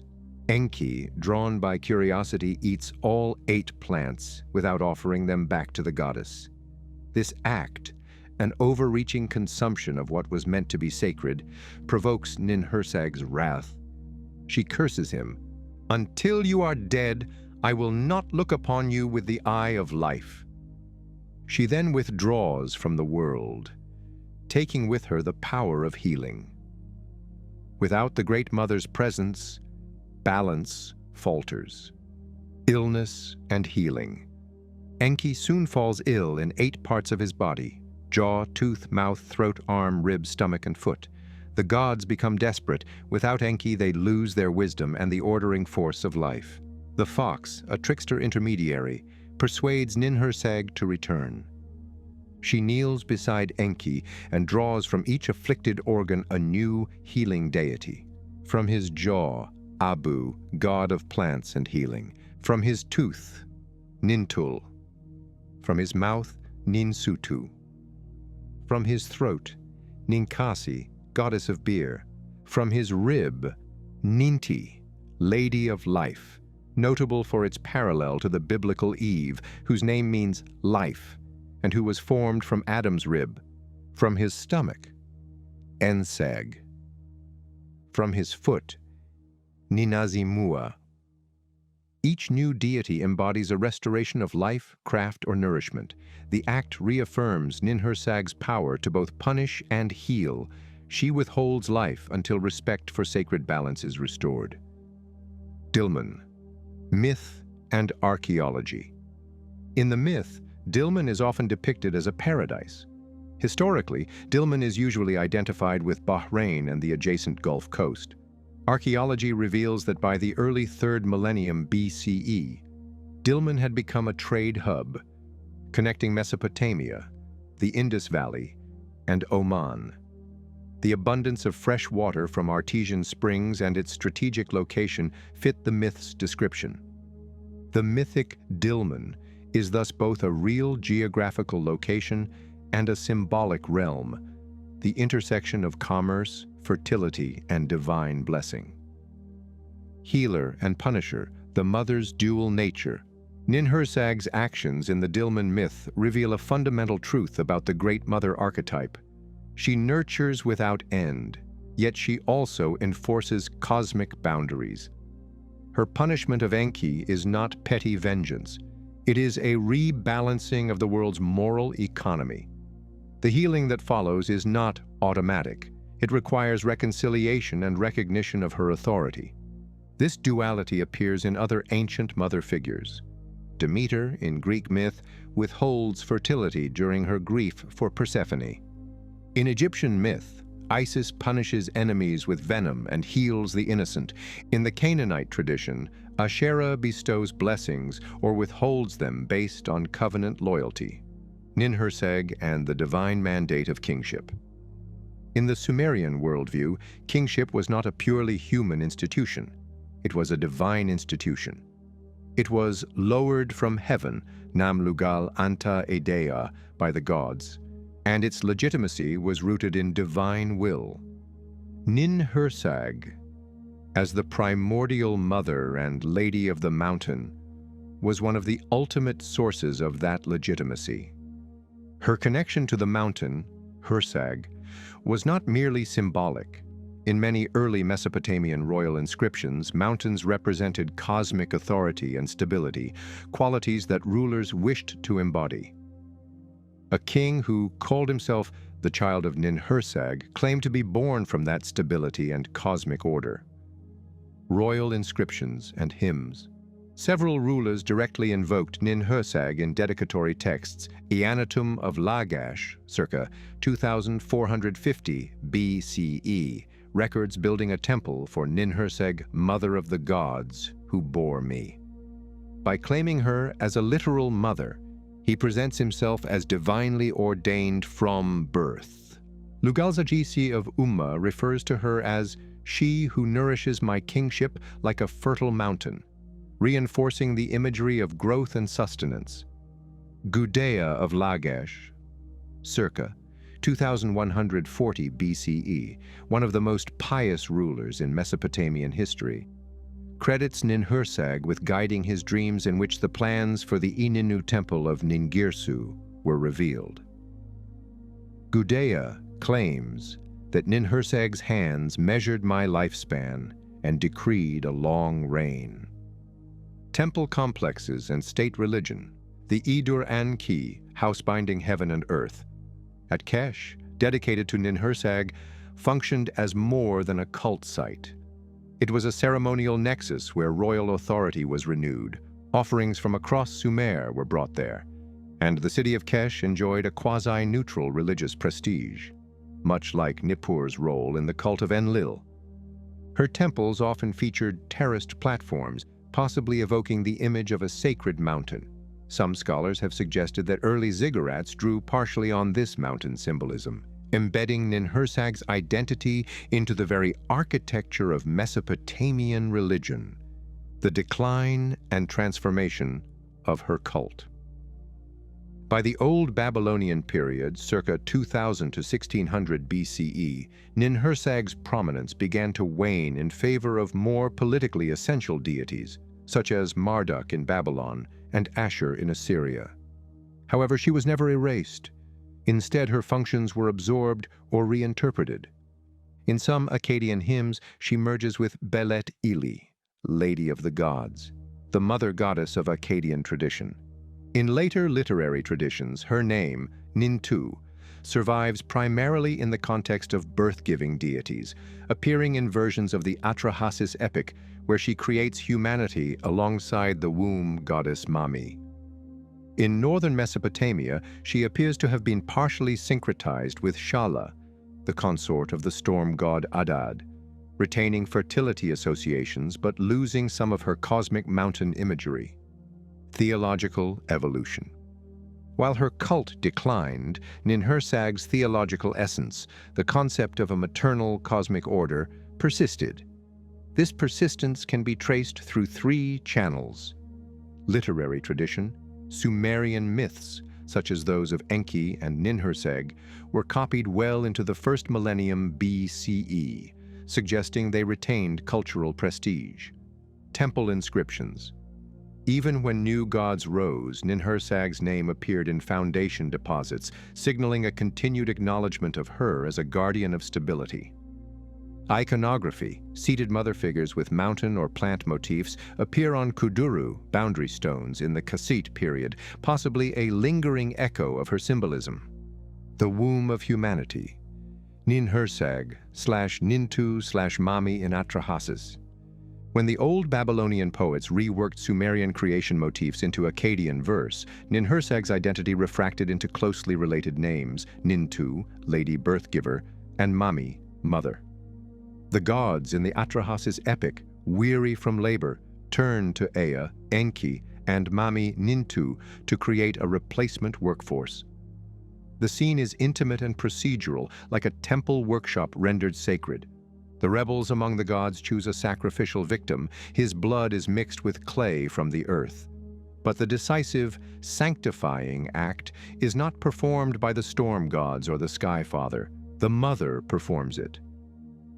Enki, drawn by curiosity, eats all 8 plants without offering them back to the goddess. This act, an overreaching consumption of what was meant to be sacred, provokes Ninhursag's wrath. She curses him. Until you are dead, I will not look upon you with the eye of life. She then withdraws from the world, taking with her the power of healing. Without the Great Mother's presence, balance falters. Illness and healing. Enki soon falls ill in 8 parts of his body: jaw, tooth, mouth, throat, arm, rib, stomach, and foot. The gods become desperate. Without Enki, they lose their wisdom and the ordering force of life. The fox, a trickster intermediary, persuades Ninhursag to return. She kneels beside Enki and draws from each afflicted organ a new healing deity. From his jaw, Abu, god of plants and healing. From his tooth, Nintul. From his mouth, Ninsutu. From his throat, Ninkasi, goddess of beer. From his rib, Ninti, lady of life, notable for its parallel to the biblical Eve, whose name means life, and who was formed from Adam's rib. From his stomach, Ensag. From his foot, Ninazimua. Each new deity embodies a restoration of life, craft, or nourishment. The act reaffirms Ninhursag's power to both punish and heal. She withholds life until respect for sacred balance is restored. Dilmun. Myth and archaeology. In the myth, Dilmun is often depicted as a paradise. Historically, Dilmun is usually identified with Bahrain and the adjacent Gulf Coast. Archaeology reveals that by the early 3rd millennium BCE, Dilmun had become a trade hub, connecting Mesopotamia, the Indus Valley, and Oman. The abundance of fresh water from artesian springs and its strategic location fit the myth's description. The mythic Dilmun is thus both a real geographical location and a symbolic realm, the intersection of commerce, fertility, and divine blessing. Healer and punisher, the mother's dual nature. Ninhursag's actions in the Dilmun myth reveal a fundamental truth about the Great Mother archetype. She nurtures without end, yet she also enforces cosmic boundaries. Her punishment of Enki is not petty vengeance. It is a rebalancing of the world's moral economy. The healing that follows is not automatic. It requires reconciliation and recognition of her authority. This duality appears in other ancient mother figures. Demeter, in Greek myth, withholds fertility during her grief for Persephone. In Egyptian myth, Isis punishes enemies with venom and heals the innocent. In the Canaanite tradition, Asherah bestows blessings or withholds them based on covenant loyalty. Ninhursag and the divine mandate of kingship. In the Sumerian worldview, kingship was not a purely human institution. It was a divine institution. It was lowered from heaven, Nam Lugal Anta Edea, by the gods, and its legitimacy was rooted in divine will. Ninhursag, as the primordial mother and lady of the mountain, was one of the ultimate sources of that legitimacy. Her connection to the mountain, Hursag, was not merely symbolic. In many early Mesopotamian royal inscriptions, mountains represented cosmic authority and stability, qualities that rulers wished to embody. A king who called himself the child of Ninhursag claimed to be born from that stability and cosmic order. Royal inscriptions and hymns. Several rulers directly invoked Ninhursag in dedicatory texts. Eanatum of Lagash, circa 2450 BCE, records building a temple for Ninhursag, mother of the gods, who bore me. By claiming her as a literal mother, he presents himself as divinely ordained from birth. Lugalzagisi of Umma refers to her as she who nourishes my kingship like a fertile mountain, reinforcing the imagery of growth and sustenance. Gudea of Lagash, circa 2140 BCE, one of the most pious rulers in Mesopotamian history, credits Ninhursag with guiding his dreams in which the plans for the Ininu temple of Ningirsu were revealed. Gudea claims that Ninhursag's hands measured my lifespan and decreed a long reign. Temple complexes and state religion. The Idur Anki, housebinding heaven and earth. At Kesh, dedicated to Ninhursag, functioned as more than a cult site. It was a ceremonial nexus where royal authority was renewed. Offerings from across Sumer were brought there, and the city of Kesh enjoyed a quasi-neutral religious prestige, much like Nippur's role in the cult of Enlil. Her temples often featured terraced platforms, possibly evoking the image of a sacred mountain. Some scholars have suggested that early Ziggurats drew partially on this mountain symbolism, embedding Ninhursag's identity into the very architecture of Mesopotamian religion, the decline and transformation of her cult. By the Old Babylonian period, circa 2000 to 1600 BCE, Ninhursag's prominence began to wane in favor of more politically essential deities, such as Marduk in Babylon and Ashur in Assyria. However, she was never erased. Instead, her functions were absorbed or reinterpreted. In some Akkadian hymns, she merges with Belet Ili, Lady of the Gods, the mother goddess of Akkadian tradition. In later literary traditions, her name, Nintu, survives primarily in the context of birth-giving deities, appearing in versions of the Atrahasis epic, where she creates humanity alongside the womb goddess Mami. In northern Mesopotamia, she appears to have been partially syncretized with Shala, the consort of the storm god Adad, retaining fertility associations but losing some of her cosmic mountain imagery. Theological evolution. While her cult declined, Ninhursag's theological essence, the concept of a maternal cosmic order, persisted. This persistence can be traced through three channels: literary tradition, Sumerian myths, such as those of Enki and Ninhursag, were copied well into the first millennium BCE, suggesting they retained cultural prestige. Temple inscriptions. Even when new gods rose, Ninhursag's name appeared in foundation deposits, signaling a continued acknowledgement of her as a guardian of stability. Iconography, seated mother figures with mountain or plant motifs, appear on kuduru, boundary stones, in the Kassite period, possibly a lingering echo of her symbolism. The womb of humanity. Ninhursag/Nintu/Mami in Atrahasis. When the old Babylonian poets reworked Sumerian creation motifs into Akkadian verse, Ninhursag's identity refracted into closely related names: Nintu, lady birth-giver, and Mami, mother. The gods in the Atrahasis epic, weary from labor, turn to Ea, Enki, and Mami Nintu to create a replacement workforce. The scene is intimate and procedural, like a temple workshop rendered sacred. The rebels among the gods choose a sacrificial victim. His blood is mixed with clay from the earth. But the decisive, sanctifying act is not performed by the storm gods or the sky father. The mother performs it.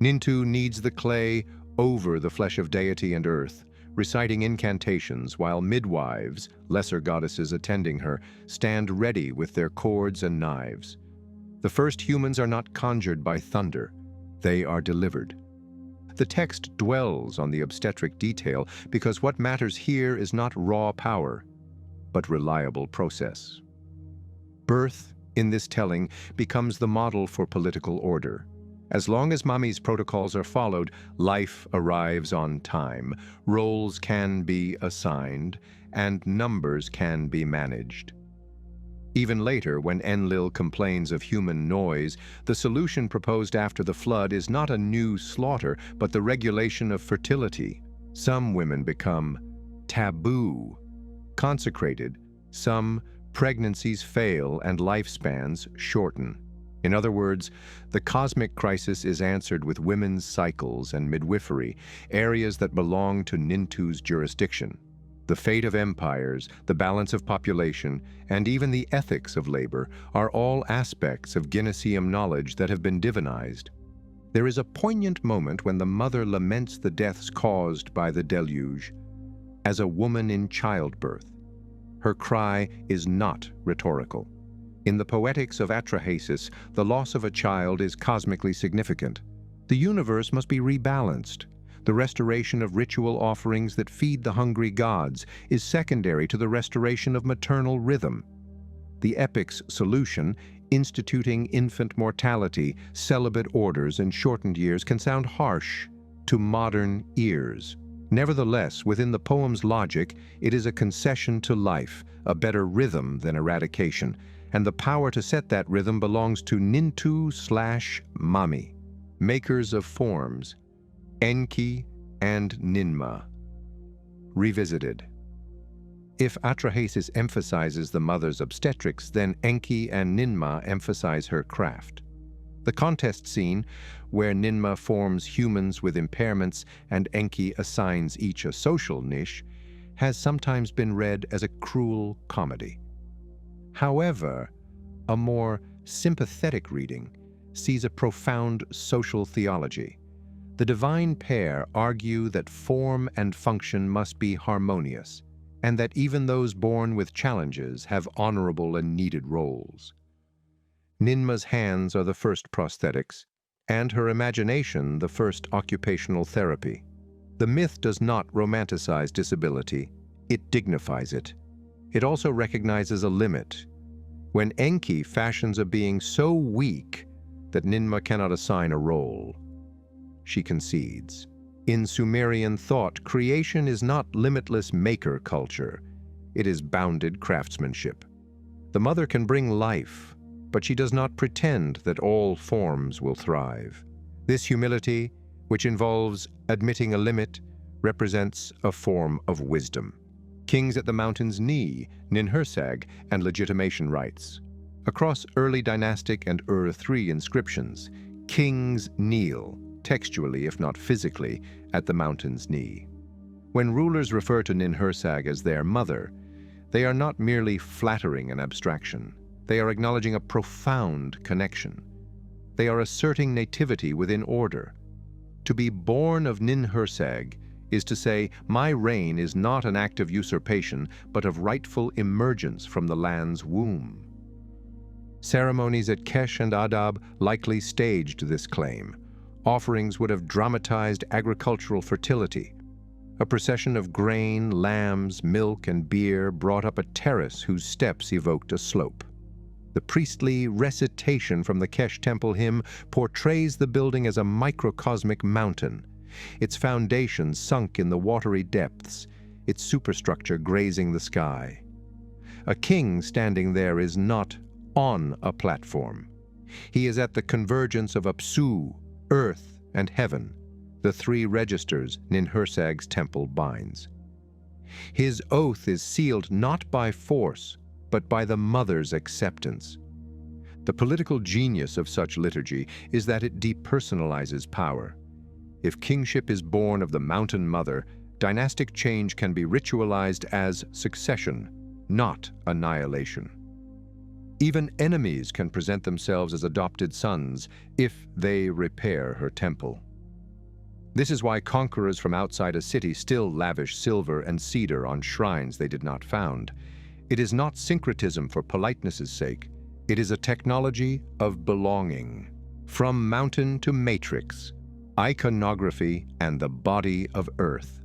Nintu kneads the clay over the flesh of deity and earth, reciting incantations while midwives, lesser goddesses attending her, stand ready with their cords and knives. The first humans are not conjured by thunder. They are delivered. The text dwells on the obstetric detail because what matters here is not raw power, but reliable process. Birth, in this telling, becomes the model for political order. As long as Mami's protocols are followed, life arrives on time, roles can be assigned, and numbers can be managed. Even later, when Enlil complains of human noise, the solution proposed after the flood is not a new slaughter, but the regulation of fertility. Some women become taboo, consecrated. Some pregnancies fail and lifespans shorten. In other words, the cosmic crisis is answered with women's cycles and midwifery, areas that belong to Nintu's jurisdiction. The fate of empires, the balance of population, and even the ethics of labor are all aspects of Gyneceum knowledge that have been divinized. There is a poignant moment when the mother laments the deaths caused by the deluge as a woman in childbirth. Her cry is not rhetorical. In the poetics of Atrahasis, the loss of a child is cosmically significant. The universe must be rebalanced. The restoration of ritual offerings that feed the hungry gods is secondary to the restoration of maternal rhythm. The epic's solution, instituting infant mortality, celibate orders, and shortened years, can sound harsh to modern ears. Nevertheless, within the poem's logic, it is a concession to life, a better rhythm than eradication, and the power to set that rhythm belongs to Nintu/Mami, makers of forms, Enki and Ninma. Revisited. If Atrahasis emphasizes the mother's obstetrics, then Enki and Ninma emphasize her craft. The contest scene, where Ninma forms humans with impairments and Enki assigns each a social niche, has sometimes been read as a cruel comedy. However, a more sympathetic reading sees a profound social theology. The divine pair argue that form and function must be harmonious, and that even those born with challenges have honorable and needed roles. Ninma's hands are the first prosthetics, and her imagination the first occupational therapy. The myth does not romanticize disability, it dignifies it. It also recognizes a limit. When Enki fashions a being so weak that Ninma cannot assign a role, she concedes. In Sumerian thought, creation is not limitless maker culture. It is bounded craftsmanship. The mother can bring life, but she does not pretend that all forms will thrive. This humility, which involves admitting a limit, represents a form of wisdom. Kings at the mountain's knee, Ninhursag, and legitimation rites. Across early dynastic and Ur-3 inscriptions, kings kneel, textually if not physically, at the mountain's knee. When rulers refer to Ninhursag as their mother, They are not merely flattering an abstraction. They are acknowledging a profound connection. They are asserting nativity within order. To be born of Ninhursag is to say, my reign is not an act of usurpation, but of rightful emergence from the land's womb. Ceremonies at Kesh and Adab likely staged this claim. Offerings would have dramatized agricultural fertility. A procession of grain, lambs, milk, and beer brought up a terrace whose steps evoked a slope. The priestly recitation from the Kesh temple hymn portrays the building as a microcosmic mountain, its foundations sunk in the watery depths, its superstructure grazing the sky. A king standing there is not on a platform. He is at the convergence of Apsu, earth, and heaven, the three registers Ninhursag's temple binds. His oath is sealed not by force, but by the mother's acceptance. The political genius of such liturgy is that it depersonalizes power. If kingship is born of the mountain mother, dynastic change can be ritualized as succession, not annihilation. Even enemies can present themselves as adopted sons if they repair her temple. This is why conquerors from outside a city still lavish silver and cedar on shrines they did not found. It is not syncretism for politeness' sake. It is a technology of belonging. From mountain to matrix, iconography and the body of earth.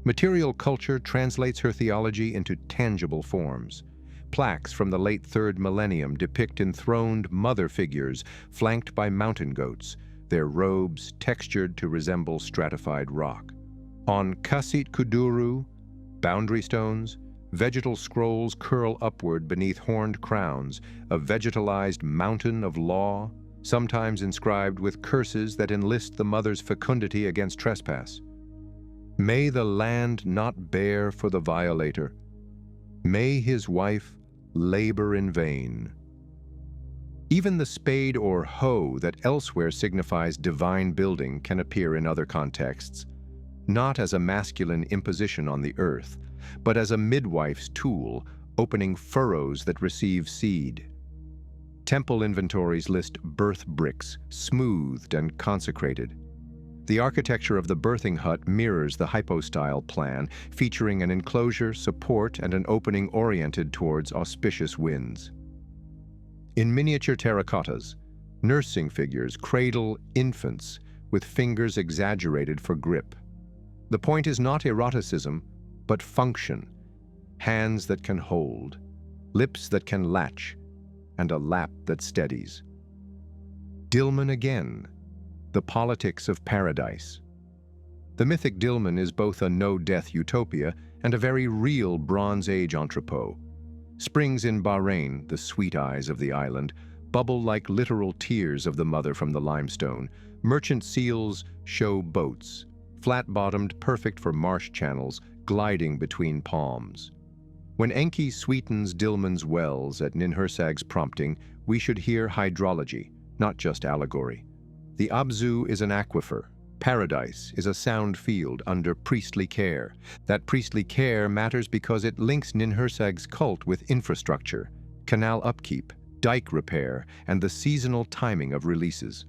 Material culture translates her theology into tangible forms. Plaques from the late 3rd millennium depict enthroned mother figures flanked by mountain goats, their robes textured to resemble stratified rock. On Kasit Kuduru, boundary stones, vegetal scrolls curl upward beneath horned crowns, a vegetalized mountain of law, sometimes inscribed with curses that enlist the mother's fecundity against trespass. May the land not bear for the violator. May his wife labor in vain. Even the spade or hoe that elsewhere signifies divine building can appear in other contexts, not as a masculine imposition on the earth, but as a midwife's tool, opening furrows that receive seed. Temple inventories list birth bricks, smoothed and consecrated. The architecture of the birthing hut mirrors the hypostyle plan, featuring an enclosure, support, and an opening oriented towards auspicious winds. In miniature terracottas, nursing figures cradle infants with fingers exaggerated for grip. The point is not eroticism, but function. Hands that can hold, lips that can latch, and a lap that steadies. Dilmun again, the politics of paradise. The mythic Dilmun is both a no-death utopia and a very real Bronze Age entrepot. Springs in Bahrain, the sweet eyes of the island, bubble like literal tears of the mother from the limestone. Merchant seals show boats, flat-bottomed, perfect for marsh channels, gliding between palms. When Enki sweetens Dilmun's wells at Ninhursag's prompting, we should hear hydrology, not just allegory. The Abzu is an aquifer. Paradise is a sound field under priestly care. That priestly care matters because it links Ninhursag's cult with infrastructure, canal upkeep, dike repair, and the seasonal timing of releases.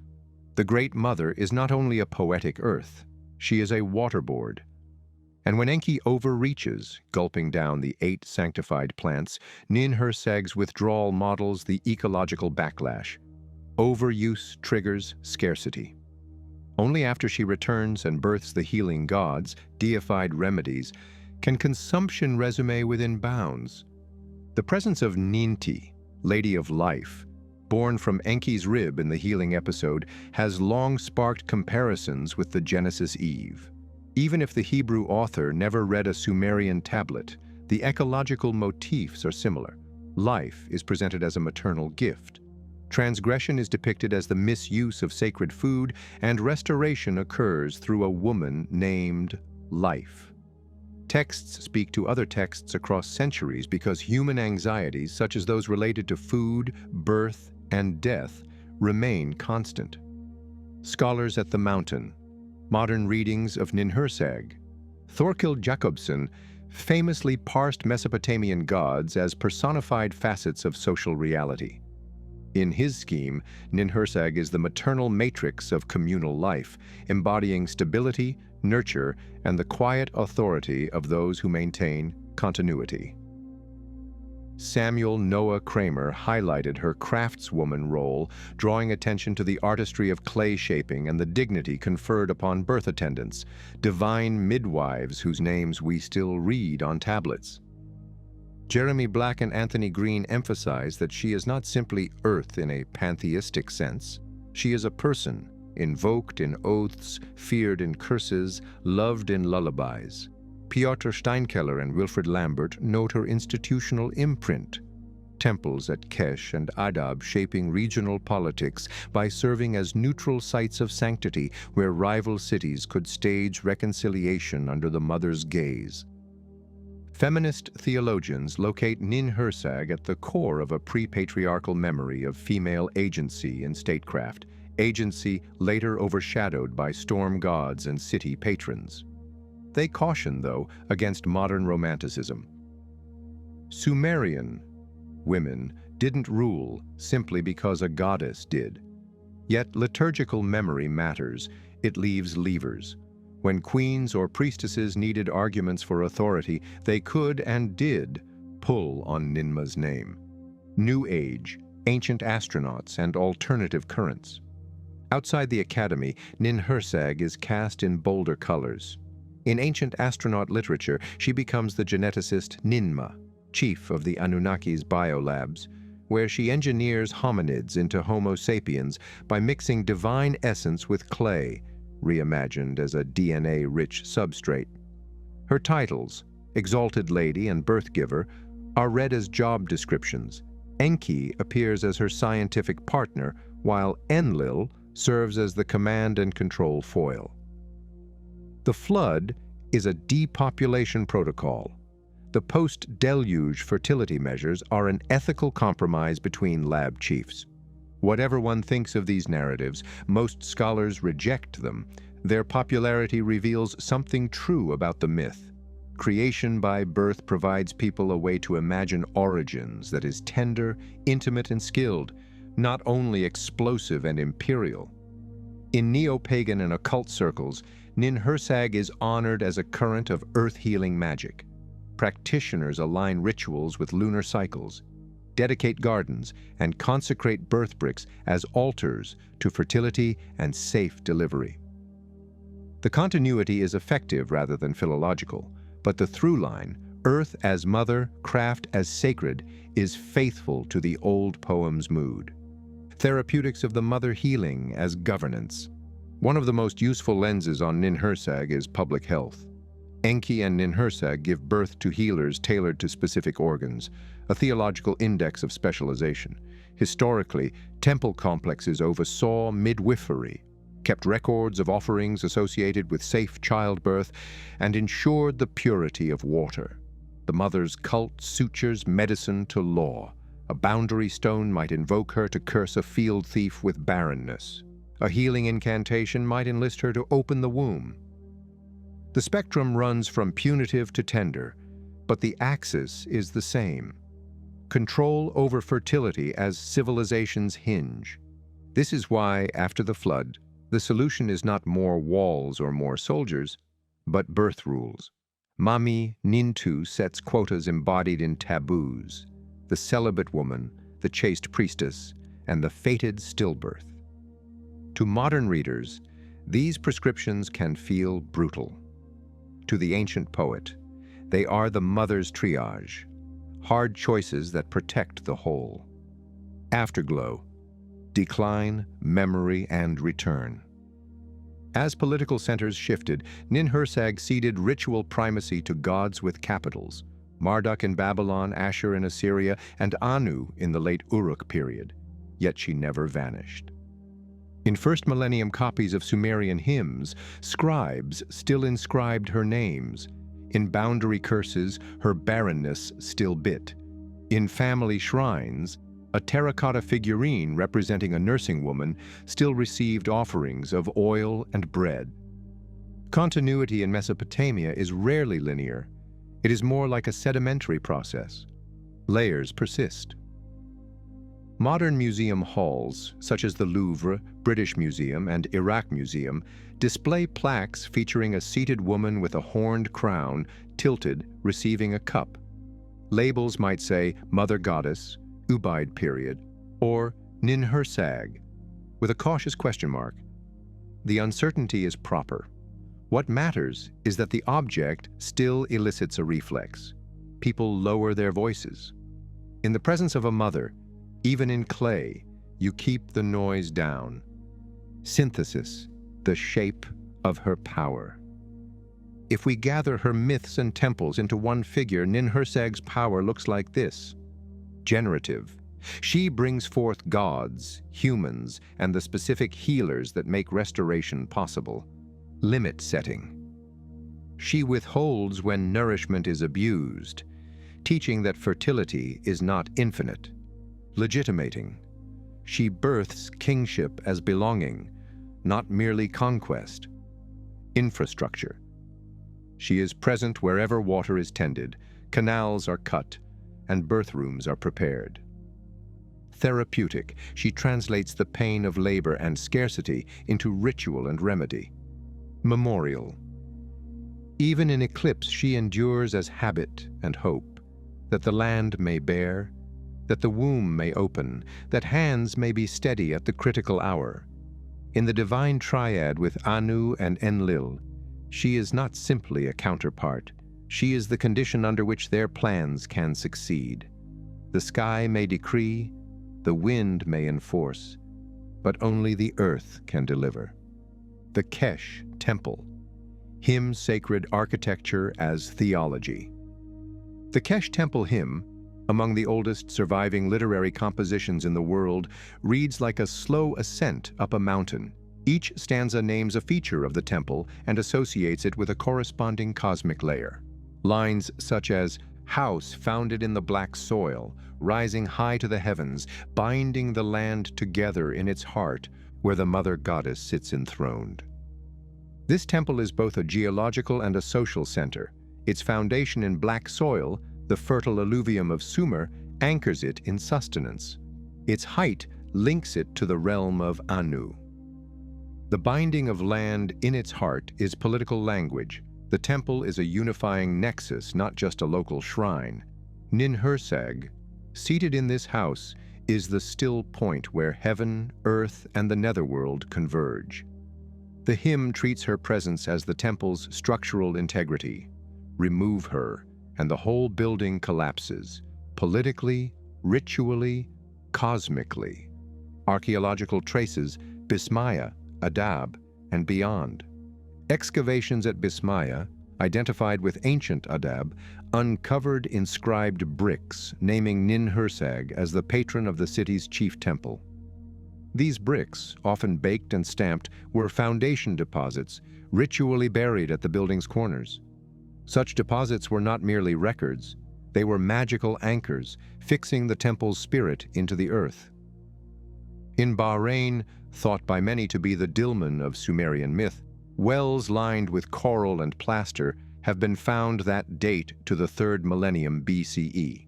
The Great Mother is not only a poetic earth, she is a waterboard. And when Enki overreaches, gulping down the 8 sanctified plants, Ninhursag's withdrawal models the ecological backlash. Overuse triggers scarcity. Only after she returns and births the healing gods, deified remedies, can consumption resume within bounds. The presence of Ninti, Lady of Life, born from Enki's rib in the healing episode, has long sparked comparisons with the Genesis Eve. Even if the Hebrew author never read a Sumerian tablet, the ecological motifs are similar. Life is presented as a maternal gift. Transgression is depicted as the misuse of sacred food, and restoration occurs through a woman named Life. Texts speak to other texts across centuries because human anxieties, such as those related to food, birth, and death, remain constant. Scholars at the Mountain. Modern readings of Ninhursag. Thorkild Jacobsen famously parsed Mesopotamian gods as personified facets of social reality. In his scheme, Ninhursag is the maternal matrix of communal life, embodying stability, nurture, and the quiet authority of those who maintain continuity. Samuel Noah Kramer highlighted her craftswoman role, drawing attention to the artistry of clay shaping and the dignity conferred upon birth attendants, divine midwives whose names we still read on tablets. Jeremy Black and Anthony Green emphasize that she is not simply Earth in a pantheistic sense. She is a person, invoked in oaths, feared in curses, loved in lullabies. Piotr Steinkeller and Wilfrid Lambert note her institutional imprint. Temples at Kesh and Adab shaping regional politics by serving as neutral sites of sanctity where rival cities could stage reconciliation under the mother's gaze. Feminist theologians locate Ninhursag at the core of a pre-patriarchal memory of female agency in statecraft, agency later overshadowed by storm gods and city patrons. They caution, though, against modern romanticism. Sumerian women didn't rule simply because a goddess did. Yet liturgical memory matters. It leaves levers. When queens or priestesses needed arguments for authority, they could and did pull on Ninma's name. New Age, ancient astronauts, and alternative currents. Outside the academy, Ninhursag is cast in bolder colors. In ancient astronaut literature, she becomes the geneticist Ninma, chief of the Anunnaki's biolabs, where she engineers hominids into Homo sapiens by mixing divine essence with clay, reimagined as a DNA-rich substrate. Her titles, Exalted Lady and Birth Giver, are read as job descriptions. Enki appears as her scientific partner, while Enlil serves as the command and control foil. The flood is a depopulation protocol. The post-deluge fertility measures are an ethical compromise between lab chiefs. Whatever one thinks of these narratives, most scholars reject them. Their popularity reveals something true about the myth. Creation by birth provides people a way to imagine origins that is tender, intimate, and skilled, not only explosive and imperial. In neo-pagan and occult circles, Ninhursag is honored as a current of earth-healing magic. Practitioners align rituals with lunar cycles, dedicate gardens, and consecrate birth bricks as altars to fertility and safe delivery. The continuity is effective rather than philological, but the through line, earth as mother, craft as sacred, is faithful to the old poem's mood. Therapeutics of the mother healing as governance. One of the most useful lenses on Ninhursag is public health. Enki and Ninhursag give birth to healers tailored to specific organs, a theological index of specialization. Historically, temple complexes oversaw midwifery, kept records of offerings associated with safe childbirth, and ensured the purity of water. The mother's cult sutures medicine to law. A boundary stone might invoke her to curse a field thief with barrenness. A healing incantation might enlist her to open the womb. The spectrum runs from punitive to tender, but the axis is the same. Control over fertility as civilizations hinge. This is why, after the flood, the solution is not more walls or more soldiers, but birth rules. Mami Nintu sets quotas embodied in taboos: the celibate woman, the chaste priestess, and the fated stillbirth. To modern readers, these prescriptions can feel brutal. To the ancient poet, they are the mother's triage, hard choices that protect the whole. Afterglow, decline, memory, and return. As political centers shifted, Ninhursag ceded ritual primacy to gods with capitals: Marduk in Babylon, Ashur in Assyria, and Anu in the late Uruk period. Yet she never vanished. In first millennium copies of Sumerian hymns, scribes still inscribed her names. In boundary curses, her barrenness still bit. In family shrines, a terracotta figurine representing a nursing woman still received offerings of oil and bread. Continuity in Mesopotamia is rarely linear. It is more like a sedimentary process. Layers persist. Modern museum halls, such as the Louvre, British Museum, and Iraq Museum, display plaques featuring a seated woman with a horned crown, tilted, receiving a cup. Labels might say Mother Goddess, Ubaid period, or Ninhursag, with a cautious question mark. The uncertainty is proper. What matters is that the object still elicits a reflex. People lower their voices. In the presence of a mother, even in clay, you keep the noise down. Synthesis, the shape of her power. If we gather her myths and temples into one figure, Ninhursag's power looks like this. Generative. She brings forth gods, humans, and the specific healers that make restoration possible. Limit setting. She withholds when nourishment is abused, teaching that fertility is not infinite. Legitimating. She births kingship as belonging, not merely conquest. Infrastructure. She is present wherever water is tended, canals are cut, and birth rooms are prepared. Therapeutic. She translates the pain of labor and scarcity into ritual and remedy. Memorial. Even in eclipse, she endures as habit and hope, that the land may bear, that the womb may open, that hands may be steady at the critical hour. In the divine triad with Anu and Enlil, she is not simply a counterpart. She is the condition under which their plans can succeed. The sky may decree, the wind may enforce, but only the earth can deliver. The Kesh temple, hymn sacred architecture as theology. The Kesh temple hymn, among the oldest surviving literary compositions in the world, reads like a slow ascent up a mountain. Each stanza names a feature of the temple and associates it with a corresponding cosmic layer. Lines such as, house founded in the black soil, rising high to the heavens, binding the land together in its heart, where the mother goddess sits enthroned. This temple is both a geological and a social center. Its foundation in black soil, the fertile alluvium of Sumer, anchors it in sustenance. Its height links it to the realm of Anu. The binding of land in its heart is political language. The temple is a unifying nexus, not just a local shrine. Ninhursag, seated in this house, is the still point where heaven, earth, and the netherworld converge. The hymn treats her presence as the temple's structural integrity. Remove her, and the whole building collapses, politically, ritually, cosmically. Archaeological traces, Bismaya, Adab, and beyond. Excavations at Bismaya, identified with ancient Adab, uncovered inscribed bricks naming Ninhursag as the patron of the city's chief temple. These bricks, often baked and stamped, were foundation deposits, ritually buried at the building's corners. Such deposits were not merely records, they were magical anchors, fixing the temple's spirit into the earth. In Bahrain, thought by many to be the Dilmun of Sumerian myth, wells lined with coral and plaster have been found that date to the 3rd millennium BCE.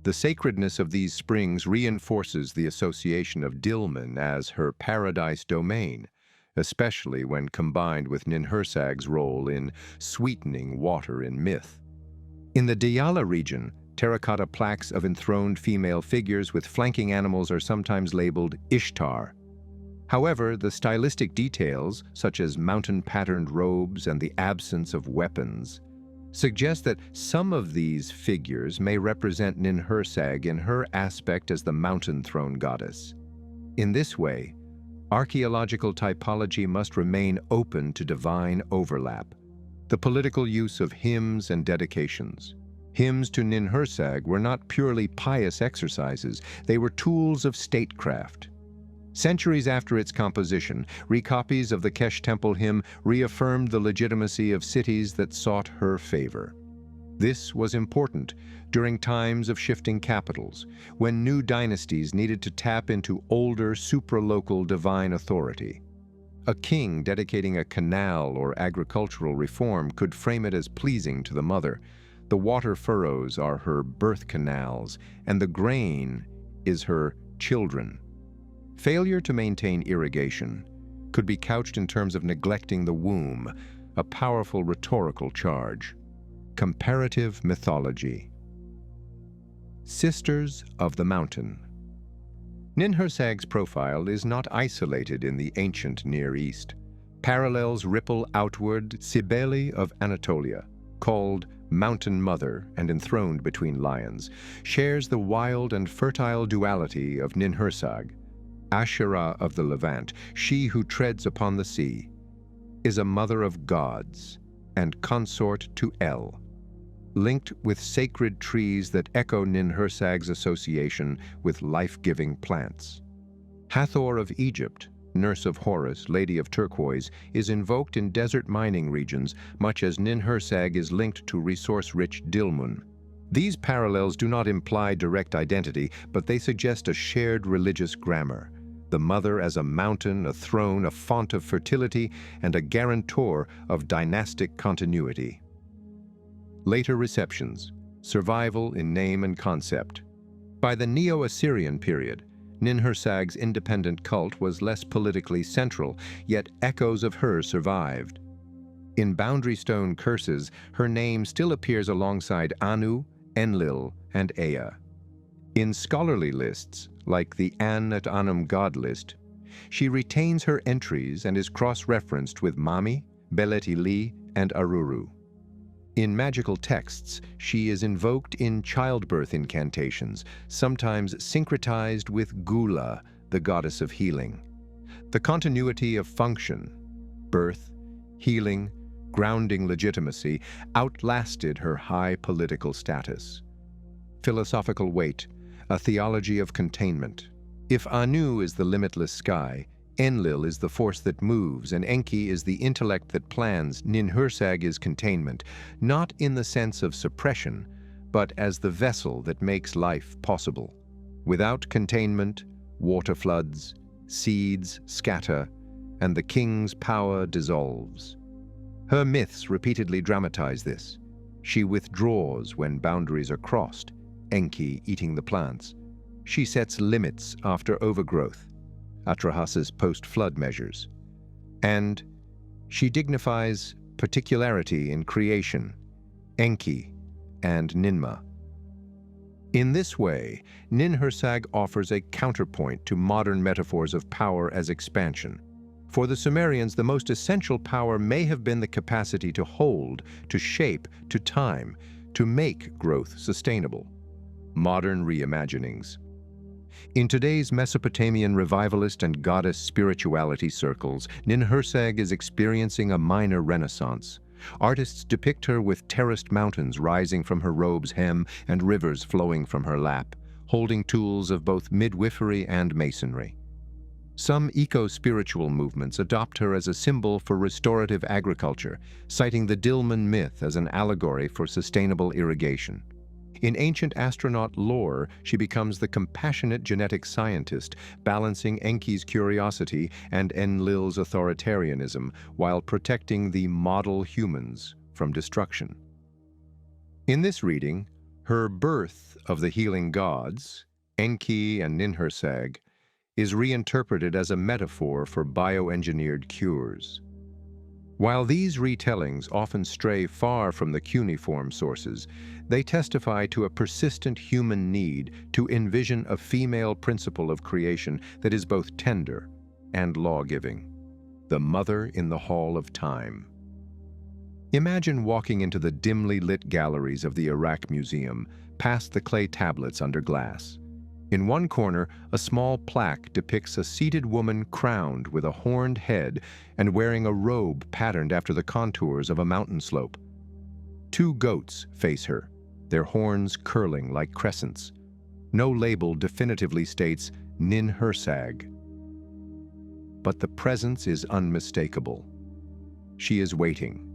The sacredness of these springs reinforces the association of Dilmun as her paradise domain, especially when combined with Ninhursag's role in sweetening water in myth. In the Diyala region, terracotta plaques of enthroned female figures with flanking animals are sometimes labeled Ishtar. However, the stylistic details, such as mountain-patterned robes and the absence of weapons, suggest that some of these figures may represent Ninhursag in her aspect as the mountain throne goddess. In this way, archaeological typology must remain open to divine overlap. The political use of hymns and dedications. Hymns to Ninhursag were not purely pious exercises, they were tools of statecraft. Centuries after its composition, recopies of the Kesh temple hymn reaffirmed the legitimacy of cities that sought her favor. This was important during times of shifting capitals, when new dynasties needed to tap into older supralocal divine authority. A king dedicating a canal or agricultural reform could frame it as pleasing to the mother. The water furrows are her birth canals, and the grain is her children. Failure to maintain irrigation could be couched in terms of neglecting the womb, a powerful rhetorical charge. Comparative mythology. Sisters of the Mountain. Ninhursag's profile is not isolated in the ancient Near East. Parallels ripple outward. Cybele of Anatolia, called Mountain Mother and enthroned between lions, shares the wild and fertile duality of Ninhursag. Asherah of the Levant, she who treads upon the sea, is a mother of gods and consort to El, linked with sacred trees that echo Ninhursag's association with life-giving plants. Hathor of Egypt, nurse of Horus, lady of turquoise, is invoked in desert mining regions, much as Ninhursag is linked to resource-rich Dilmun. These parallels do not imply direct identity, but they suggest a shared religious grammar. The mother as a mountain, a throne, a font of fertility, and a guarantor of dynastic continuity. Later receptions, survival in name and concept. By the Neo-Assyrian period, Ninhursag's independent cult was less politically central, yet echoes of her survived. In boundary stone curses, her name still appears alongside Anu, Enlil, and Ea. In scholarly lists, like the An et Anum God list, she retains her entries and is cross-referenced with Mami, Belet-Ili, and Aruru. In magical texts, she is invoked in childbirth incantations, sometimes syncretized with Gula, the goddess of healing. The continuity of function, birth, healing, grounding legitimacy, outlasted her high political status. Philosophical weight, a theology of containment. If Anu is the limitless sky, Enlil is the force that moves, and Enki is the intellect that plans, Ninhursag is containment, not in the sense of suppression, but as the vessel that makes life possible. Without containment, water floods, seeds scatter, and the king's power dissolves. Her myths repeatedly dramatize this. She withdraws when boundaries are crossed, Enki eating the plants. She sets limits after overgrowth, Atrahas's post-flood measures. And she dignifies particularity in creation, Enki and Ninma. In this way, Ninhursag offers a counterpoint to modern metaphors of power as expansion. For the Sumerians, the most essential power may have been the capacity to hold, to shape, to time, to make growth sustainable. Modern reimaginings. In today's Mesopotamian revivalist and goddess spirituality circles, Ninhursag is experiencing a minor renaissance. Artists depict her with terraced mountains rising from her robe's hem and rivers flowing from her lap, holding tools of both midwifery and masonry. Some eco-spiritual movements adopt her as a symbol for restorative agriculture, citing the Dilmun myth as an allegory for sustainable irrigation. In ancient astronaut lore, she becomes the compassionate genetic scientist, balancing Enki's curiosity and Enlil's authoritarianism while protecting the model humans from destruction. In this reading, her birth of the healing gods, Enki and Ninhursag, is reinterpreted as a metaphor for bioengineered cures. While these retellings often stray far from the cuneiform sources, they testify to a persistent human need to envision a female principle of creation that is both tender and law-giving, the mother in the hall of time. Imagine walking into the dimly lit galleries of the Uruk Museum, past the clay tablets under glass. In one corner, a small plaque depicts a seated woman crowned with a horned head and wearing a robe patterned after the contours of a mountain slope. Two goats face her, their horns curling like crescents. No label definitively states Ninhursag. But the presence is unmistakable. She is waiting.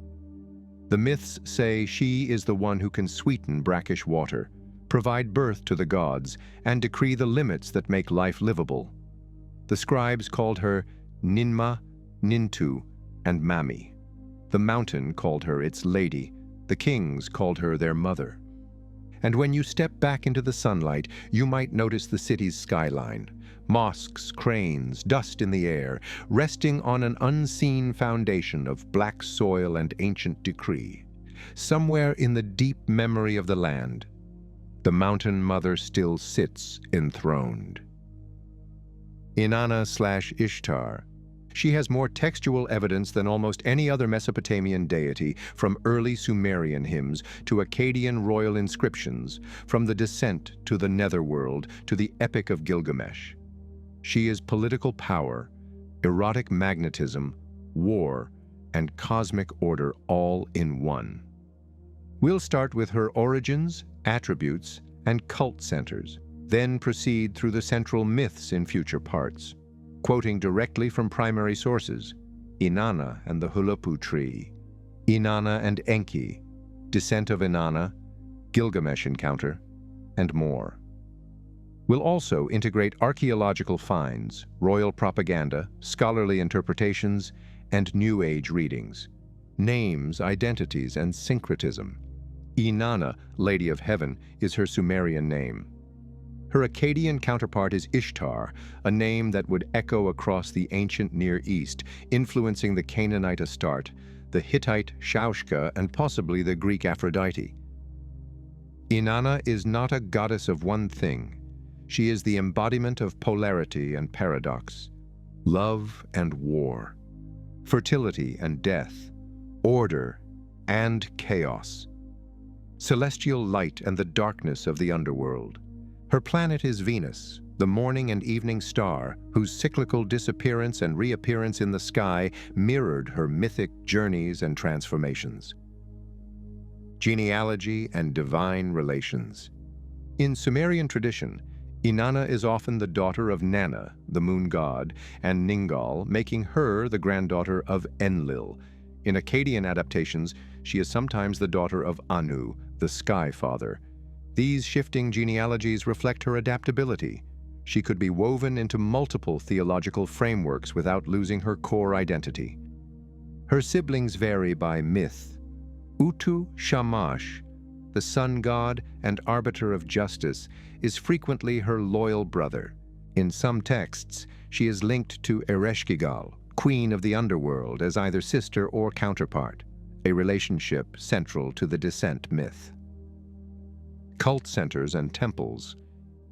The myths say she is the one who can sweeten brackish water, provide birth to the gods, and decree the limits that make life livable. The scribes called her Ninma, Nintu, and Mami. The mountain called her its lady, The kings called her their mother. And when you step back into the sunlight, you might notice the city's skyline. Mosques, cranes, dust in the air, resting on an unseen foundation of black soil and ancient decree. Somewhere in the deep memory of the land, the mountain mother still sits enthroned. Inanna/Ishtar. She has more textual evidence than almost any other Mesopotamian deity, from early Sumerian hymns to Akkadian royal inscriptions, from the descent to the netherworld to the Epic of Gilgamesh. She is political power, erotic magnetism, war, and cosmic order all in one. We'll start with her origins, attributes, and cult centers, then proceed through the central myths in future parts. Quoting directly from primary sources, Inanna and the Hulapu tree, Inanna and Enki, descent of Inanna, Gilgamesh encounter, and more. We'll also integrate archaeological finds, royal propaganda, scholarly interpretations, and New Age readings, names, identities, and syncretism. Inanna, Lady of Heaven, is her Sumerian name. Her Akkadian counterpart is Ishtar, a name that would echo across the ancient Near East, influencing the Canaanite Astarte, the Hittite Shaushka, and possibly the Greek Aphrodite. Inanna is not a goddess of one thing. She is the embodiment of polarity and paradox, love and war, fertility and death, order and chaos, celestial light and the darkness of the underworld. Her planet is Venus, the morning and evening star, whose cyclical disappearance and reappearance in the sky mirrored her mythic journeys and transformations. Genealogy and divine relations. In Sumerian tradition, Inanna is often the daughter of Nanna, the moon god, and Ningal, making her the granddaughter of Enlil. In Akkadian adaptations, she is sometimes the daughter of Anu, the sky father. These shifting genealogies reflect her adaptability. She could be woven into multiple theological frameworks without losing her core identity. Her siblings vary by myth. Utu Shamash, the sun god and arbiter of justice, is frequently her loyal brother. In some texts, she is linked to Ereshkigal, queen of the underworld, as either sister or counterpart, a relationship central to the descent myth. Cult centers and temples.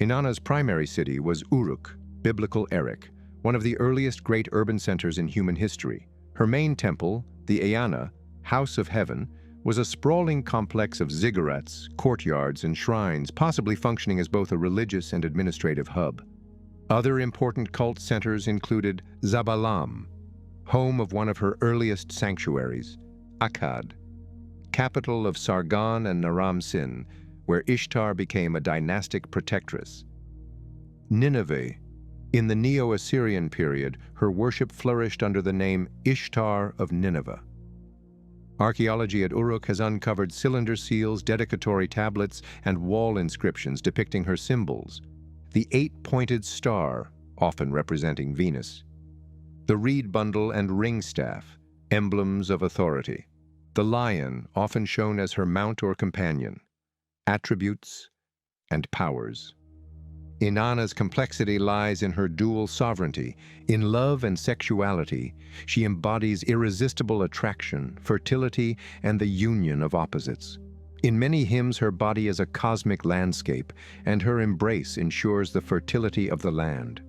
Inanna's primary city was Uruk, biblical Erech, one of the earliest great urban centers in human history. Her main temple, the Eanna, House of Heaven, was a sprawling complex of ziggurats, courtyards, and shrines, possibly functioning as both a religious and administrative hub. Other important cult centers included Zabalam, home of one of her earliest sanctuaries, Akkad, capital of Sargon and Naram-Sin, where Ishtar became a dynastic protectress. Nineveh. In the Neo-Assyrian period, her worship flourished under the name Ishtar of Nineveh. Archaeology at Uruk has uncovered cylinder seals, dedicatory tablets, and wall inscriptions depicting her symbols. The 8-pointed star, often representing Venus. The reed bundle and ring staff, emblems of authority. The lion, often shown as her mount or companion. Attributes and powers. Inanna's complexity lies in her dual sovereignty. In love and sexuality, she embodies irresistible attraction, fertility, and the union of opposites. In many hymns, her body is a cosmic landscape, and her embrace ensures the fertility of the land.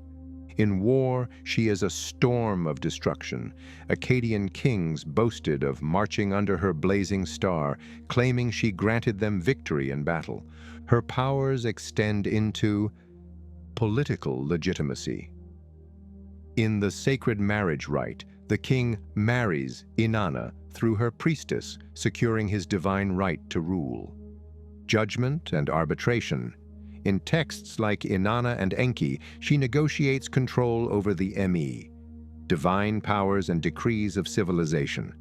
In war, she is a storm of destruction. Akkadian kings boasted of marching under her blazing star, claiming she granted them victory in battle. Her powers extend into political legitimacy. In the sacred marriage rite, the king marries Inanna through her priestess, securing his divine right to rule. Judgment and arbitration. In texts like Inanna and Enki, she negotiates control over the Me, divine powers and decrees of civilization.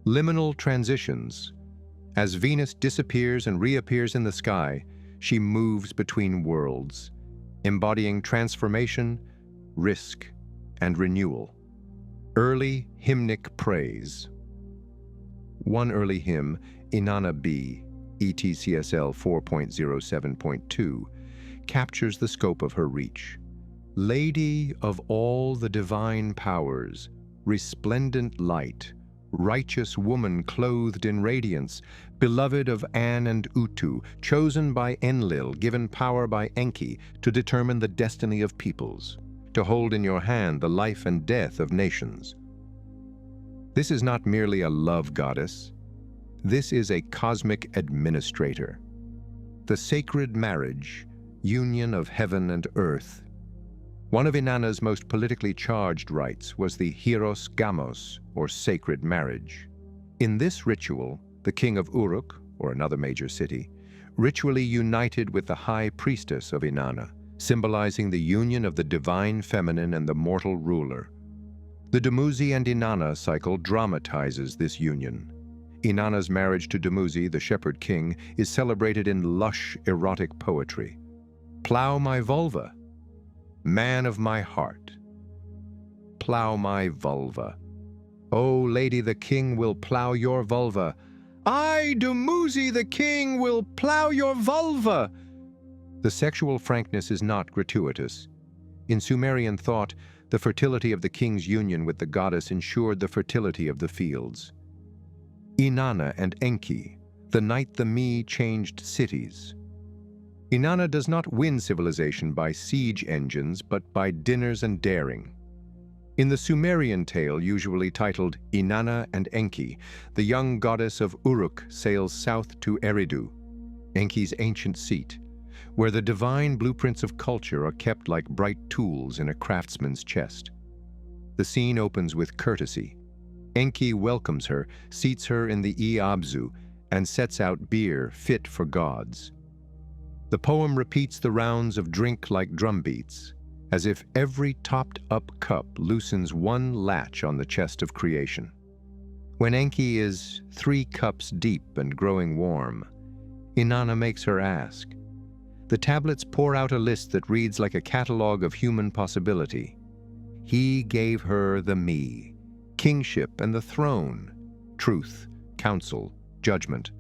Liminal transitions. As Venus disappears and reappears in the sky, she moves between worlds, embodying transformation, risk, and renewal. Early hymnic praise. One early hymn, Inana B, ETCSL 4.07.2, captures the scope of her reach. Lady of all the divine powers, resplendent light, righteous woman clothed in radiance, beloved of An and Utu, chosen by Enlil, given power by Enki to determine the destiny of peoples, to hold in your hand the life and death of nations. This is not merely a love goddess. This is a cosmic administrator. The sacred marriage, union of heaven and earth. One of Inanna's most politically charged rites was the hieros gamos, or sacred marriage. In this ritual, the king of Uruk, or another major city, ritually united with the high priestess of Inanna, symbolizing the union of the divine feminine and the mortal ruler. The Dumuzi and Inanna cycle dramatizes this union. Inanna's marriage to Dumuzi, the shepherd king, is celebrated in lush, erotic poetry. Plow my vulva, man of my heart. Plow my vulva. O lady, the king will plow your vulva. I, Dumuzi, the king, will plow your vulva. The sexual frankness is not gratuitous. In Sumerian thought, the fertility of the king's union with the goddess ensured the fertility of the fields. Inanna and Enki, the night the Mi changed cities. Inanna does not win civilization by siege engines, but by dinners and daring. In the Sumerian tale, usually titled Inanna and Enki, the young goddess of Uruk sails south to Eridu, Enki's ancient seat, where the divine blueprints of culture are kept like bright tools in a craftsman's chest. The scene opens with courtesy. Enki welcomes her, seats her in the Abzu, and sets out beer fit for gods. The poem repeats the rounds of drink like drumbeats, as if every topped-up cup loosens one latch on the chest of creation. When Enki is 3 cups deep and growing warm, Inanna makes her ask. The tablets pour out a list that reads like a catalog of human possibility. He gave her the Me, kingship and the throne, truth, counsel, judgment.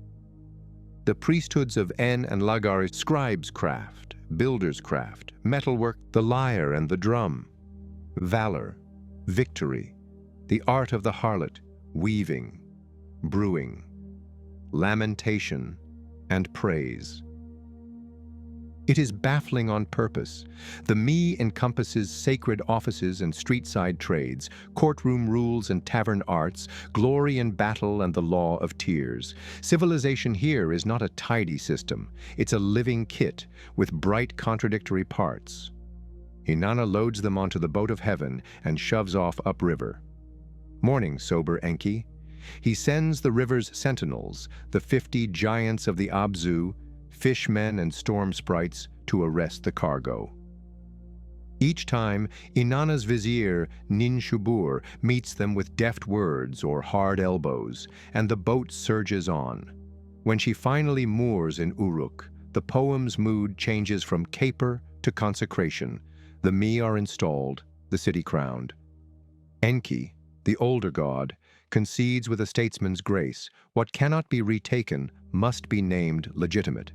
The priesthoods of En and Lagar, scribes' craft, builder's craft, metalwork, the lyre and the drum, valor, victory, the art of the harlot, weaving, brewing, lamentation, and praise. It is baffling on purpose. The Me encompasses sacred offices and street-side trades, courtroom rules and tavern arts, glory in battle and the law of tears. Civilization here is not a tidy system. It's a living kit with bright contradictory parts. Inanna loads them onto the boat of heaven and shoves off upriver. Morning, sober Enki. He sends the river's sentinels, the 50 giants of the Abzu, fishmen and storm sprites, to arrest the cargo. Each time, Inanna's vizier, Ninshubur, meets them with deft words or hard elbows, and the boat surges on. When she finally moors in Uruk, the poem's mood changes from caper to consecration. The Me are installed, the city crowned. Enki, the older god, concedes with a statesman's grace, what cannot be retaken must be named legitimate.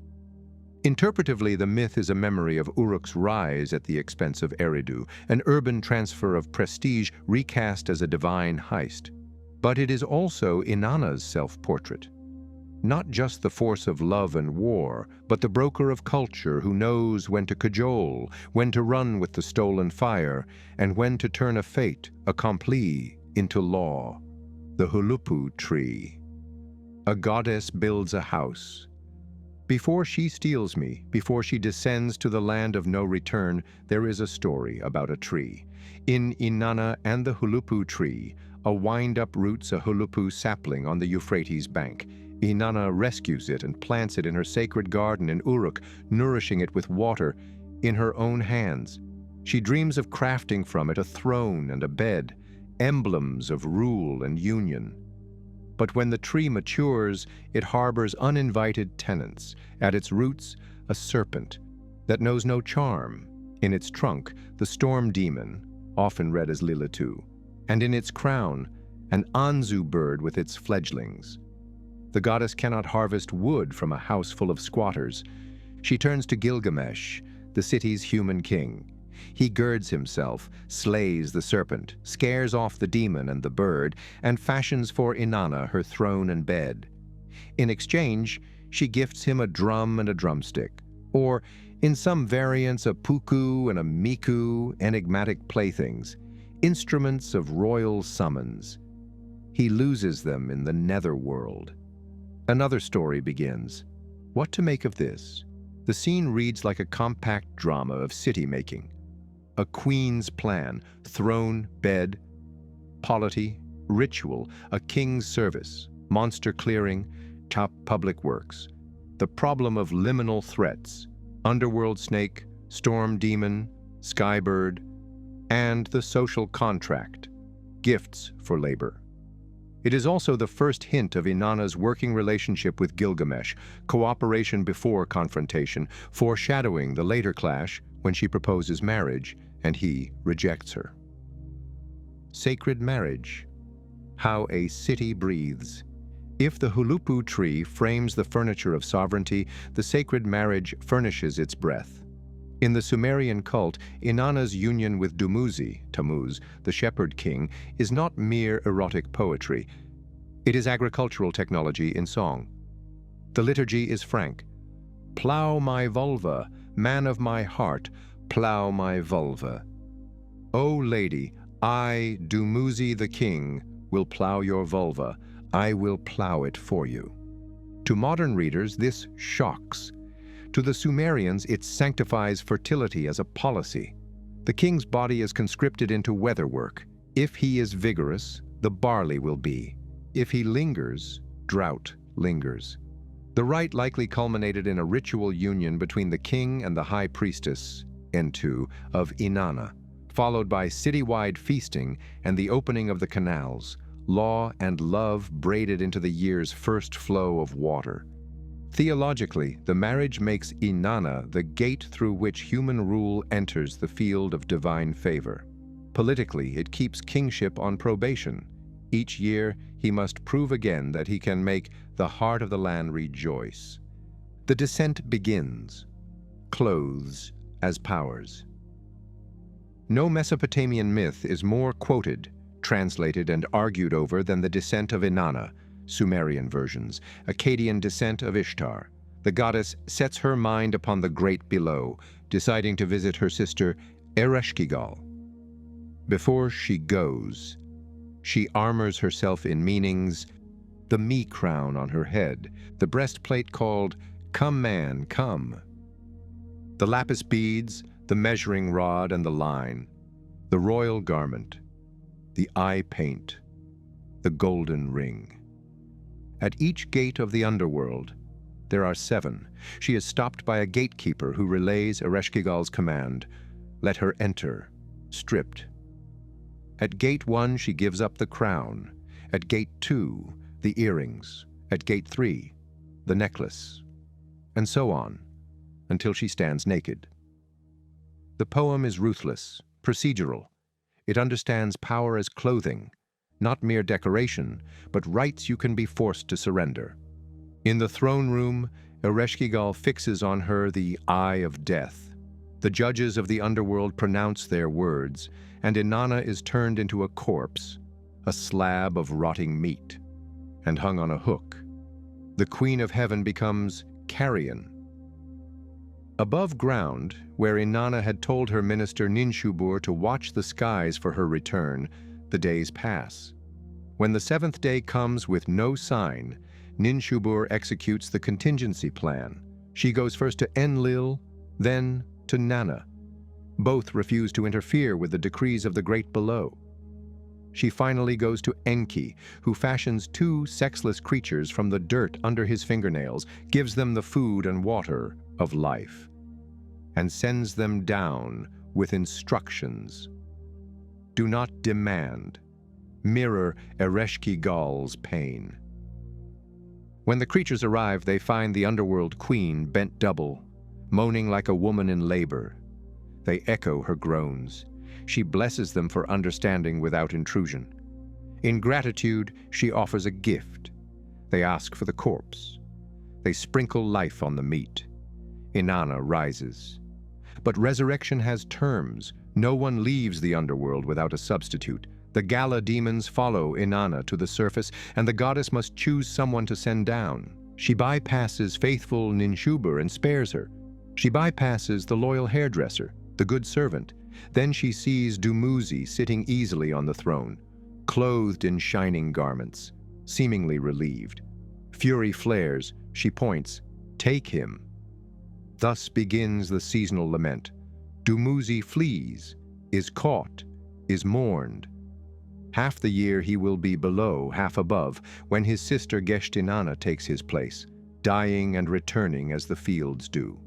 Interpretively, the myth is a memory of Uruk's rise at the expense of Eridu, an urban transfer of prestige recast as a divine heist. But it is also Inanna's self-portrait. Not just the force of love and war, but the broker of culture who knows when to cajole, when to run with the stolen fire, and when to turn a fate accompli into law. The Hulupu tree. A goddess builds a house. Before she steals me, before she descends to the land of no return, there is a story about a tree. In Inanna and the Hulupu tree, a wind-up roots a Hulupu sapling on the Euphrates bank. Inanna rescues it and plants it in her sacred garden in Uruk, nourishing it with water in her own hands. She dreams of crafting from it a throne and a bed, emblems of rule and union. But when the tree matures, it harbors uninvited tenants. At its roots, a serpent that knows no charm. In its trunk, the storm demon, often read as Lilitu, and in its crown, an Anzu bird with its fledglings. The goddess cannot harvest wood from a house full of squatters. She turns to Gilgamesh, the city's human king. He girds himself, slays the serpent, scares off the demon and the bird, and fashions for Inanna her throne and bed. In exchange, she gifts him a drum and a drumstick, or, in some variants, a puku and a miku, enigmatic playthings, instruments of royal summons. He loses them in the netherworld. Another story begins. What to make of this? The scene reads like a compact drama of city-making. A queen's plan, throne, bed, polity, ritual, a king's service, monster clearing, top public works. The problem of liminal threats, underworld snake, storm demon, skybird, and the social contract, gifts for labor. It is also the first hint of Inanna's working relationship with Gilgamesh, cooperation before confrontation, foreshadowing the later clash when she proposes marriage and he rejects her. Sacred marriage. How a city breathes. If the hulupu tree frames the furniture of sovereignty, the sacred marriage furnishes its breath. In the Sumerian cult, Inanna's union with Dumuzi, Tammuz, the shepherd king, is not mere erotic poetry. It is agricultural technology in song. The liturgy is frank. Plow my vulva, man of my heart, plow my vulva. O lady, I, Dumuzi the king, will plow your vulva. I will plow it for you. To modern readers, this shocks. To the Sumerians, it sanctifies fertility as a policy. The king's body is conscripted into weatherwork. If he is vigorous, the barley will be. If he lingers, drought lingers. The rite likely culminated in a ritual union between the king and the high priestess, Entu, of Inanna, followed by citywide feasting and the opening of the canals, law and love braided into the year's first flow of water. Theologically, the marriage makes Inanna the gate through which human rule enters the field of divine favor. Politically, it keeps kingship on probation. Each year, he must prove again that he can make the heart of the land rejoice. The descent begins. Clothes as powers. No Mesopotamian myth is more quoted, translated, and argued over than the descent of Inanna, Sumerian versions, Akkadian descent of Ishtar. The goddess sets her mind upon the great below, deciding to visit her sister Ereshkigal. Before she goes, she armors herself in meanings, the me crown on her head, the breastplate called "Come Man, Come," the lapis beads, the measuring rod and the line, the royal garment, the eye paint, the golden ring. At each gate of the underworld, there are 7. She is stopped by a gatekeeper who relays Ereshkigal's command, "Let her enter, stripped." At gate 1, she gives up the crown. At gate 2, the earrings. At gate 3, the necklace. And so on, until she stands naked. The poem is ruthless, procedural. It understands power as clothing, not mere decoration, but rights you can be forced to surrender. In the throne room, Ereshkigal fixes on her the eye of death. The judges of the underworld pronounce their words, and Inanna is turned into a corpse, a slab of rotting meat, and hung on a hook. The Queen of Heaven becomes carrion. Above ground, where Inanna had told her minister Ninshubur to watch the skies for her return, the days pass. When the 7th day comes with no sign, Ninshubur executes the contingency plan. She goes first to Enlil, then to Nana. Both refuse to interfere with the decrees of the great below. She finally goes to Enki, who fashions 2 sexless creatures from the dirt under his fingernails, gives them the food and water of life, and sends them down with instructions. Do not demand. Mirror Ereshkigal's pain. When the creatures arrive, they find the underworld queen bent double, moaning like a woman in labor. They echo her groans. She blesses them for understanding without intrusion. In gratitude, she offers a gift, They ask for the corpse. They sprinkle life on the meat. Inanna rises. But resurrection has terms. No one leaves the underworld without a substitute. The Gala demons follow Inanna to the surface, and the goddess must choose someone to send down. She bypasses faithful Ninhursag and spares her. She bypasses the loyal hairdresser, the good servant. Then she sees Dumuzi sitting easily on the throne, clothed in shining garments, seemingly relieved. Fury flares. She points, "Take him." Thus begins the seasonal lament. Dumuzi flees, is caught, is mourned. Half the year he will be below, half above, when his sister Inana takes his place, dying and returning as the fields do.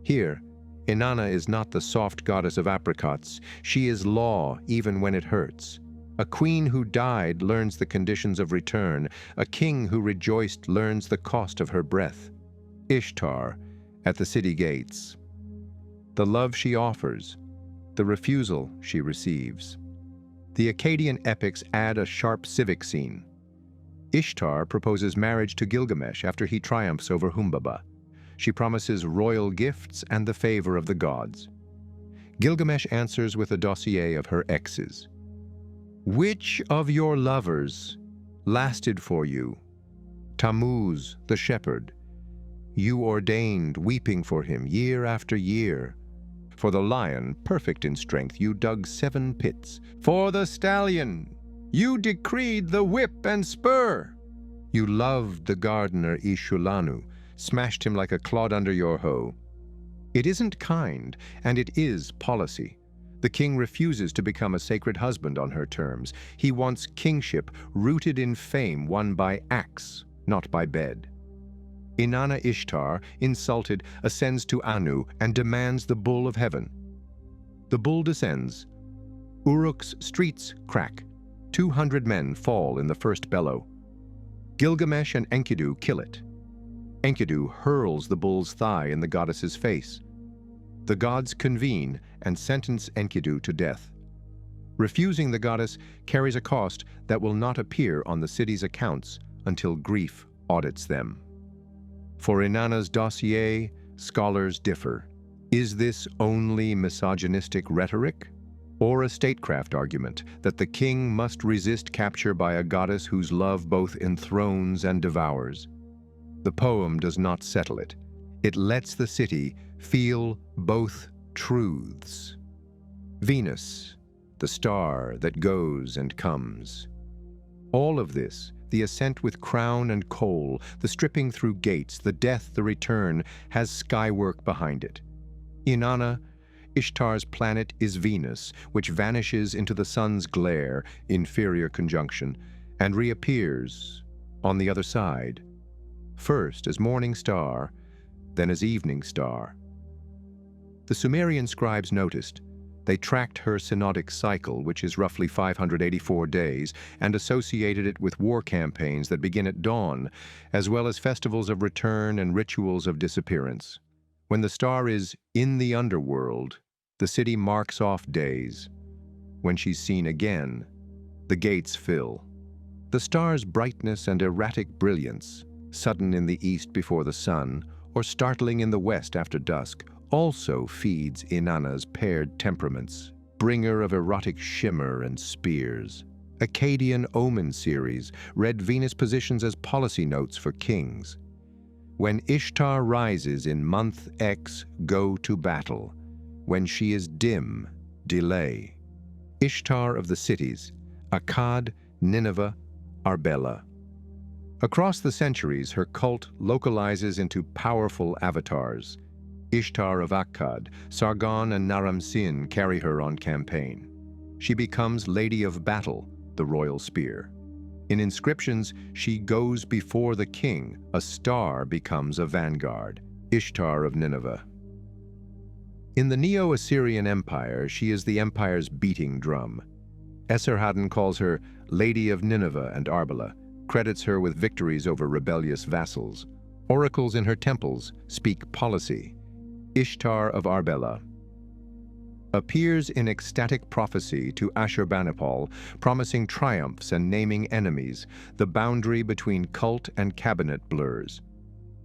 Here, Inanna is not the soft goddess of apricots. She is law, even when it hurts. A queen who died learns the conditions of return. A king who rejoiced learns the cost of her breath. Ishtar, at the city gates. The love she offers, the refusal she receives. The Akkadian epics add a sharp civic scene. Ishtar proposes marriage to Gilgamesh after he triumphs over Humbaba. She promises royal gifts and the favor of the gods. Gilgamesh answers with a dossier of her exes. "Which of your lovers lasted for you? Tammuz, the shepherd. You ordained, weeping for him year after year. For the lion, perfect in strength, you dug 7 pits. For the stallion, you decreed the whip and spur. You loved the gardener Ishulanu, smashed him like a clod under your hoe. It isn't kind, and it is policy. The king refuses to become a sacred husband on her terms. He wants kingship rooted in fame won by axe, not by bed. Inanna Ishtar, insulted, ascends to Anu and demands the bull of heaven. The bull descends. Uruk's streets crack. 200 men fall in the first bellow. Gilgamesh and Enkidu kill it. Enkidu hurls the bull's thigh in the goddess's face. The gods convene and sentence Enkidu to death. Refusing the goddess carries a cost that will not appear on the city's accounts until grief audits them. For Inanna's dossier, scholars differ. Is this only misogynistic rhetoric, or a statecraft argument that the king must resist capture by a goddess whose love both enthrones and devours? The poem does not settle it. It lets the city feel both truths. Venus, the star that goes and comes. All of this, the ascent with crown and coal, the stripping through gates, the death, the return, has skywork behind it. Inanna, Ishtar's planet is Venus, which vanishes into the sun's glare, inferior conjunction, and reappears on the other side, first as morning star, then as evening star. The Sumerian scribes noticed. They tracked her synodic cycle, which is roughly 584 days, and associated it with war campaigns that begin at dawn, as well as festivals of return and rituals of disappearance. When the star is in the underworld, the city marks off days. When she's seen again, the gates fill. The star's brightness and erratic brilliance, sudden in the east before the sun, or startling in the west after dusk, also feeds Inanna's paired temperaments, bringer of erotic shimmer and spears. Akkadian omen series read Venus positions as policy notes for kings. When Ishtar rises in month X, go to battle. When she is dim, delay. Ishtar of the cities, Akkad, Nineveh, Arbela. Across the centuries, her cult localizes into powerful avatars. Ishtar of Akkad, Sargon and Naram-Sin carry her on campaign. She becomes Lady of Battle, the royal spear. In inscriptions, she goes before the king. A star becomes a vanguard, Ishtar of Nineveh. In the Neo-Assyrian Empire, she is the empire's beating drum. Esarhaddon calls her Lady of Nineveh and Arbela, credits her with victories over rebellious vassals. Oracles in her temples speak policy. Ishtar of Arbela. appears in ecstatic prophecy to Ashurbanipal, promising triumphs and naming enemies. The boundary between cult and cabinet blurs.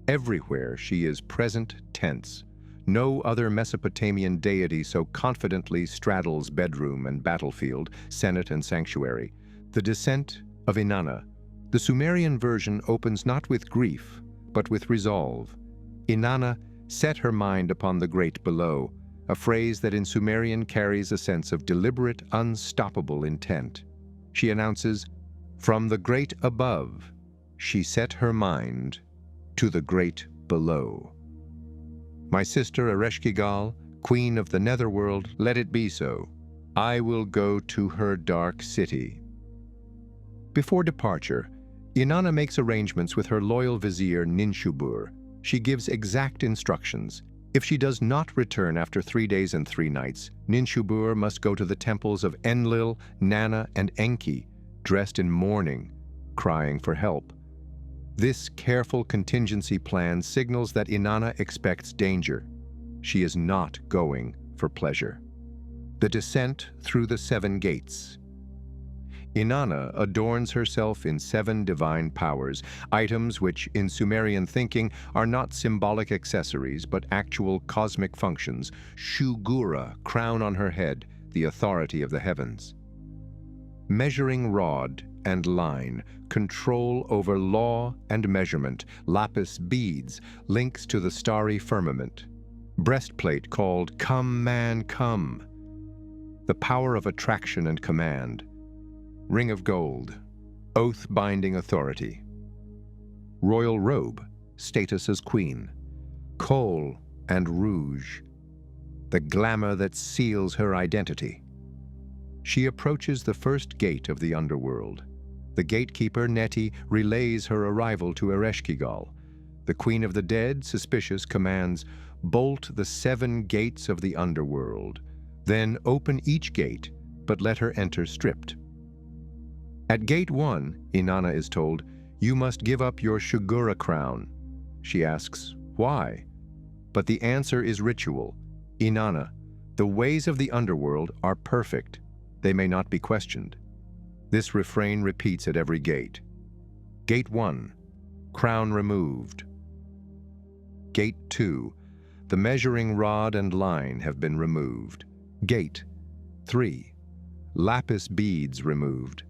Everywhere she is present tense. No other Mesopotamian deity so confidently straddles bedroom and battlefield, senate and sanctuary. The descent of Inanna. The Sumerian version opens not with grief, but with resolve. Inanna set her mind upon the great below, a phrase that in Sumerian carries a sense of deliberate, unstoppable intent. She announces, "From the great above, she set her mind to the great below." My sister Ereshkigal, queen of the netherworld, let it be so. I will go to her dark city. Before departure, Inanna makes arrangements with her loyal vizier Ninshubur. She gives exact instructions. If she does not return after 3 days and 3 nights, Ninshubur must go to the temples of Enlil, Nana, and Enki, dressed in mourning, crying for help. This careful contingency plan signals that Inanna expects danger. She is not going for pleasure. The descent through the 7 gates. Inanna adorns herself in 7 divine powers, items which, in Sumerian thinking, are not symbolic accessories but actual cosmic functions. Shugura, crown on her head, the authority of the heavens. Measuring rod and line, control over law and measurement. Lapis beads, links to the starry firmament. Breastplate called Come Man Come, the power of attraction and command. Ring of gold, oath-binding authority. Royal robe, status as queen. Kohl and rouge, the glamour that seals her identity. She approaches the first gate of the underworld. The gatekeeper, Neti, relays her arrival to Ereshkigal. The queen of the dead, suspicious, commands, "Bolt the 7 gates of the underworld. Then open each gate, but let her enter stripped." At gate 1, Inanna is told, "You must give up your Shugura crown." She asks, "Why?" But the answer is ritual. "Inanna, the ways of the underworld are perfect. They may not be questioned." This refrain repeats at every gate. Gate 1, crown removed. Gate 2, the measuring rod and line have been removed. Gate 3, lapis beads removed.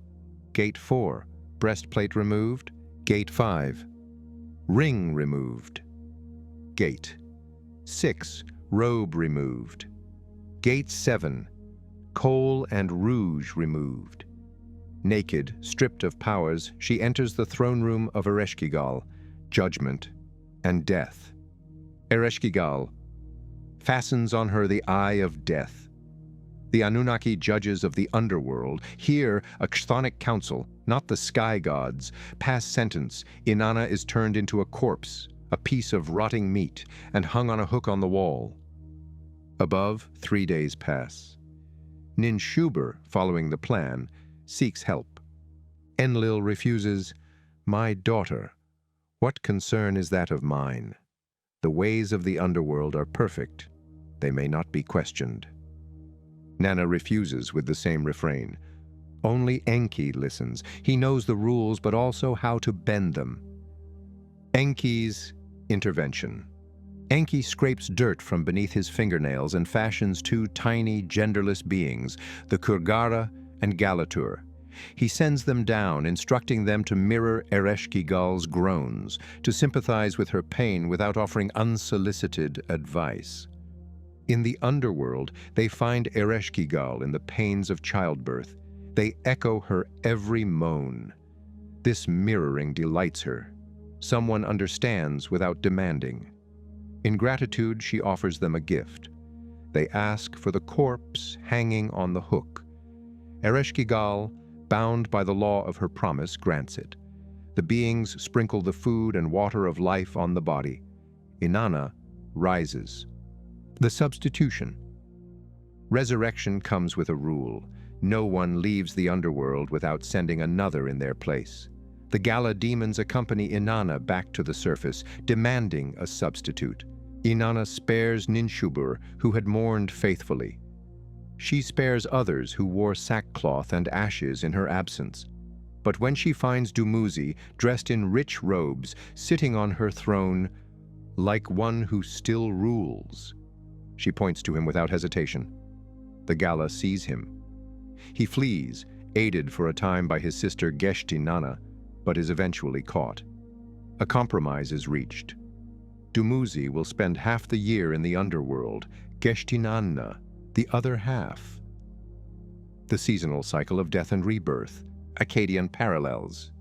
Gate 4, breastplate removed. Gate 5, ring removed. Gate 6, robe removed. Gate 7, kohl and rouge removed. Naked, stripped of powers, she enters the throne room of Ereshkigal, judgment and death. Ereshkigal fastens on her the eye of death. The Anunnaki judges of the underworld, here a chthonic council, not the sky gods, pass sentence. Inanna is turned into a corpse, a piece of rotting meat, and hung on a hook on the wall. Above, 3 days pass. Ninshubur, following the plan, seeks help. Enlil refuses, "My daughter, what concern is that of mine? The ways of the underworld are perfect. They may not be questioned." Nana refuses with the same refrain. Only Enki listens. He knows the rules, but also how to bend them. Enki's intervention. Enki scrapes dirt from beneath his fingernails and fashions 2 tiny, genderless beings, the Kurgara and Galatur. He sends them down, instructing them to mirror Ereshkigal's groans, to sympathize with her pain without offering unsolicited advice. In the underworld, they find Ereshkigal in the pains of childbirth. They echo her every moan. This mirroring delights her. Someone understands without demanding. In gratitude, she offers them a gift. They ask for the corpse hanging on the hook. Ereshkigal, bound by the law of her promise, grants it. The beings sprinkle the food and water of life on the body. Inanna rises. The substitution. Resurrection comes with a rule. No one leaves the underworld without sending another in their place. The Gala demons accompany Inanna back to the surface, demanding a substitute. Inanna spares Ninshubur, who had mourned faithfully. She spares others who wore sackcloth and ashes in her absence. But when she finds Dumuzi, dressed in rich robes, sitting on her throne, like one who still rules, she points to him without hesitation. The Gala sees him. He flees, aided for a time by his sister Inana, but is eventually caught. A compromise is reached. Dumuzi will spend half the year in the underworld, Inana the other half. The seasonal cycle of death and rebirth, Akkadian parallels.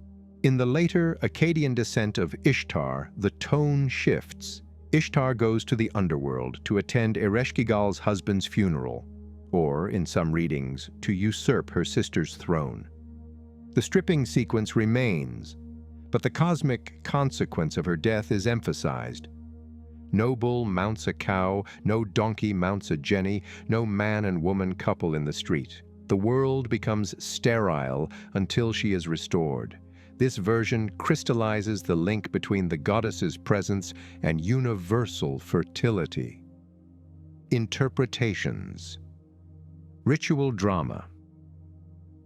In the later Akkadian descent of Ishtar, the tone shifts. Ishtar goes to the underworld to attend Ereshkigal's husband's funeral, or, in some readings, to usurp her sister's throne. The stripping sequence remains, but the cosmic consequence of her death is emphasized. No bull mounts a cow, no donkey mounts a jenny, no man and woman couple in the street. The world becomes sterile until she is restored. This version crystallizes the link between the goddess's presence and universal fertility. Interpretations. Ritual drama.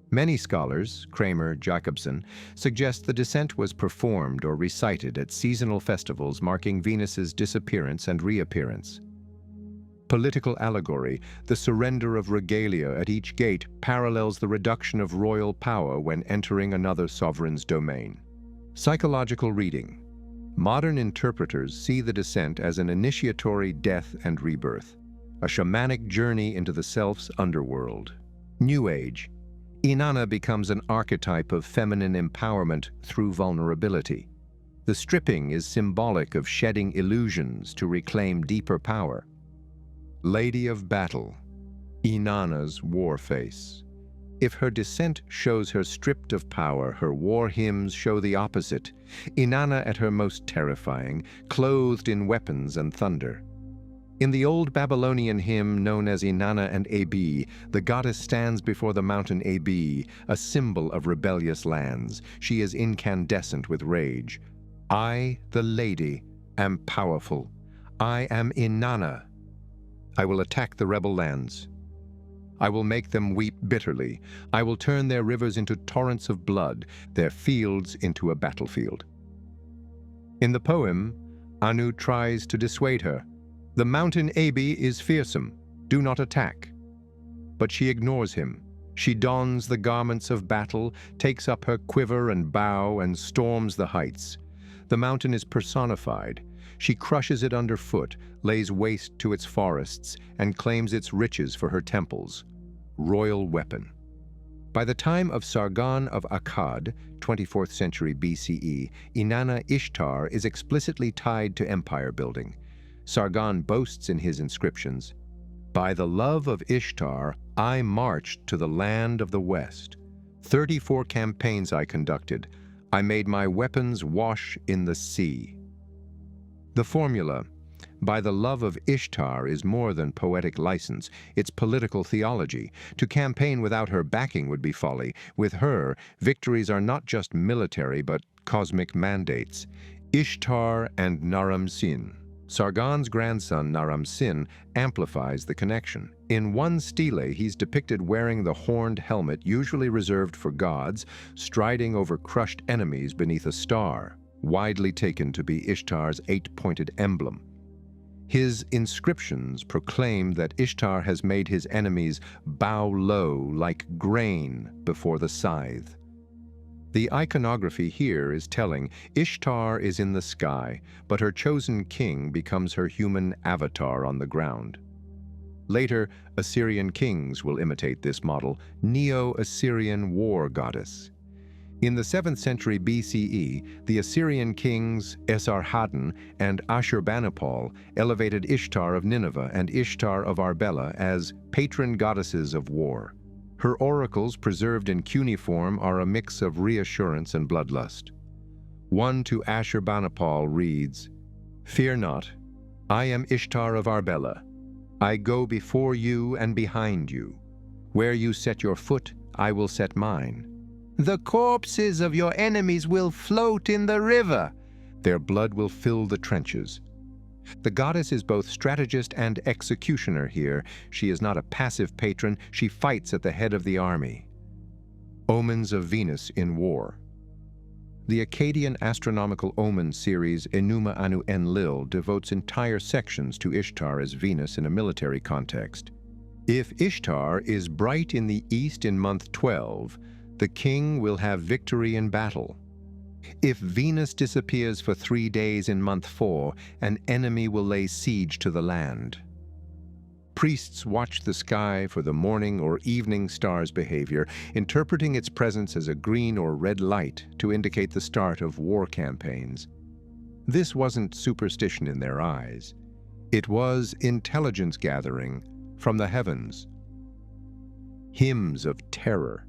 Many scholars, Kramer, Jacobson, suggest the descent was performed or recited at seasonal festivals marking Venus's disappearance and reappearance. Political allegory, the surrender of regalia at each gate parallels the reduction of royal power when entering another sovereign's domain. Psychological reading. Modern interpreters see the descent as an initiatory death and rebirth, a shamanic journey into the self's underworld. New Age. Inana becomes an archetype of feminine empowerment through vulnerability. The stripping is symbolic of shedding illusions to reclaim deeper power. Lady of Battle. Inanna's war face. If her descent shows her stripped of power, her war hymns show the opposite. Inanna at her most terrifying, clothed in weapons and thunder. In the old Babylonian hymn known as Inana and Abi, the goddess stands before the mountain Abi, a symbol of rebellious lands. She is incandescent with rage. I, the lady, am powerful. I am Inanna. I will attack the rebel lands. I will make them weep bitterly. I will turn their rivers into torrents of blood, their fields into a battlefield. In the poem, Anu tries to dissuade her. The mountain Abi is fearsome. Do not attack. But she ignores him. She dons the garments of battle, takes up her quiver and bow, and storms the heights. The mountain is personified. She crushes it underfoot, lays waste to its forests, and claims its riches for her temples. Royal weapon. By the time of Sargon of Akkad, 24th century BCE, Inanna Ishtar is explicitly tied to empire building. Sargon boasts in his inscriptions, "By the love of Ishtar, I marched to the land of the West. 34 campaigns I conducted. I made my weapons wash in the sea." The formula, "By the love of Ishtar," is more than poetic license. It's political theology. To campaign without her backing would be folly. With her, victories are not just military, but cosmic mandates. Ishtar and Naram-Sin. Sargon's grandson, Naram-Sin, amplifies the connection. In one stele, he's depicted wearing the horned helmet usually reserved for gods, striding over crushed enemies beneath a star, widely taken to be Ishtar's 8-pointed emblem. His inscriptions proclaim that Ishtar has made his enemies bow low like grain before the scythe. The iconography here is telling. Ishtar is in the sky, but her chosen king becomes her human avatar on the ground. Later, Assyrian kings will imitate this model, Neo-Assyrian war goddess. In the 7th century BCE, the Assyrian kings Esarhaddon and Ashurbanipal elevated Ishtar of Nineveh and Ishtar of Arbela as patron goddesses of war. Her oracles, preserved in cuneiform, are a mix of reassurance and bloodlust. One to Ashurbanipal reads, "Fear not, I am Ishtar of Arbela. I go before you and behind you. Where you set your foot, I will set mine. The corpses of your enemies will float in the river. Their blood will fill the trenches. The goddess is both strategist and executioner here. She is not a passive patron, she fights at the head of the army. Omens of Venus in war. The Akkadian astronomical omen series Enuma Anu Enlil devotes entire sections to Ishtar as Venus in a military context. If Ishtar is bright in the east in month 12, the king will have victory in battle. If Venus disappears for 3 days in month 4, an enemy will lay siege to the land. Priests watch the sky for the morning or evening star's behavior, interpreting its presence as a green or red light to indicate the start of war campaigns. This wasn't superstition in their eyes. It was intelligence gathering from the heavens. Hymns of terror.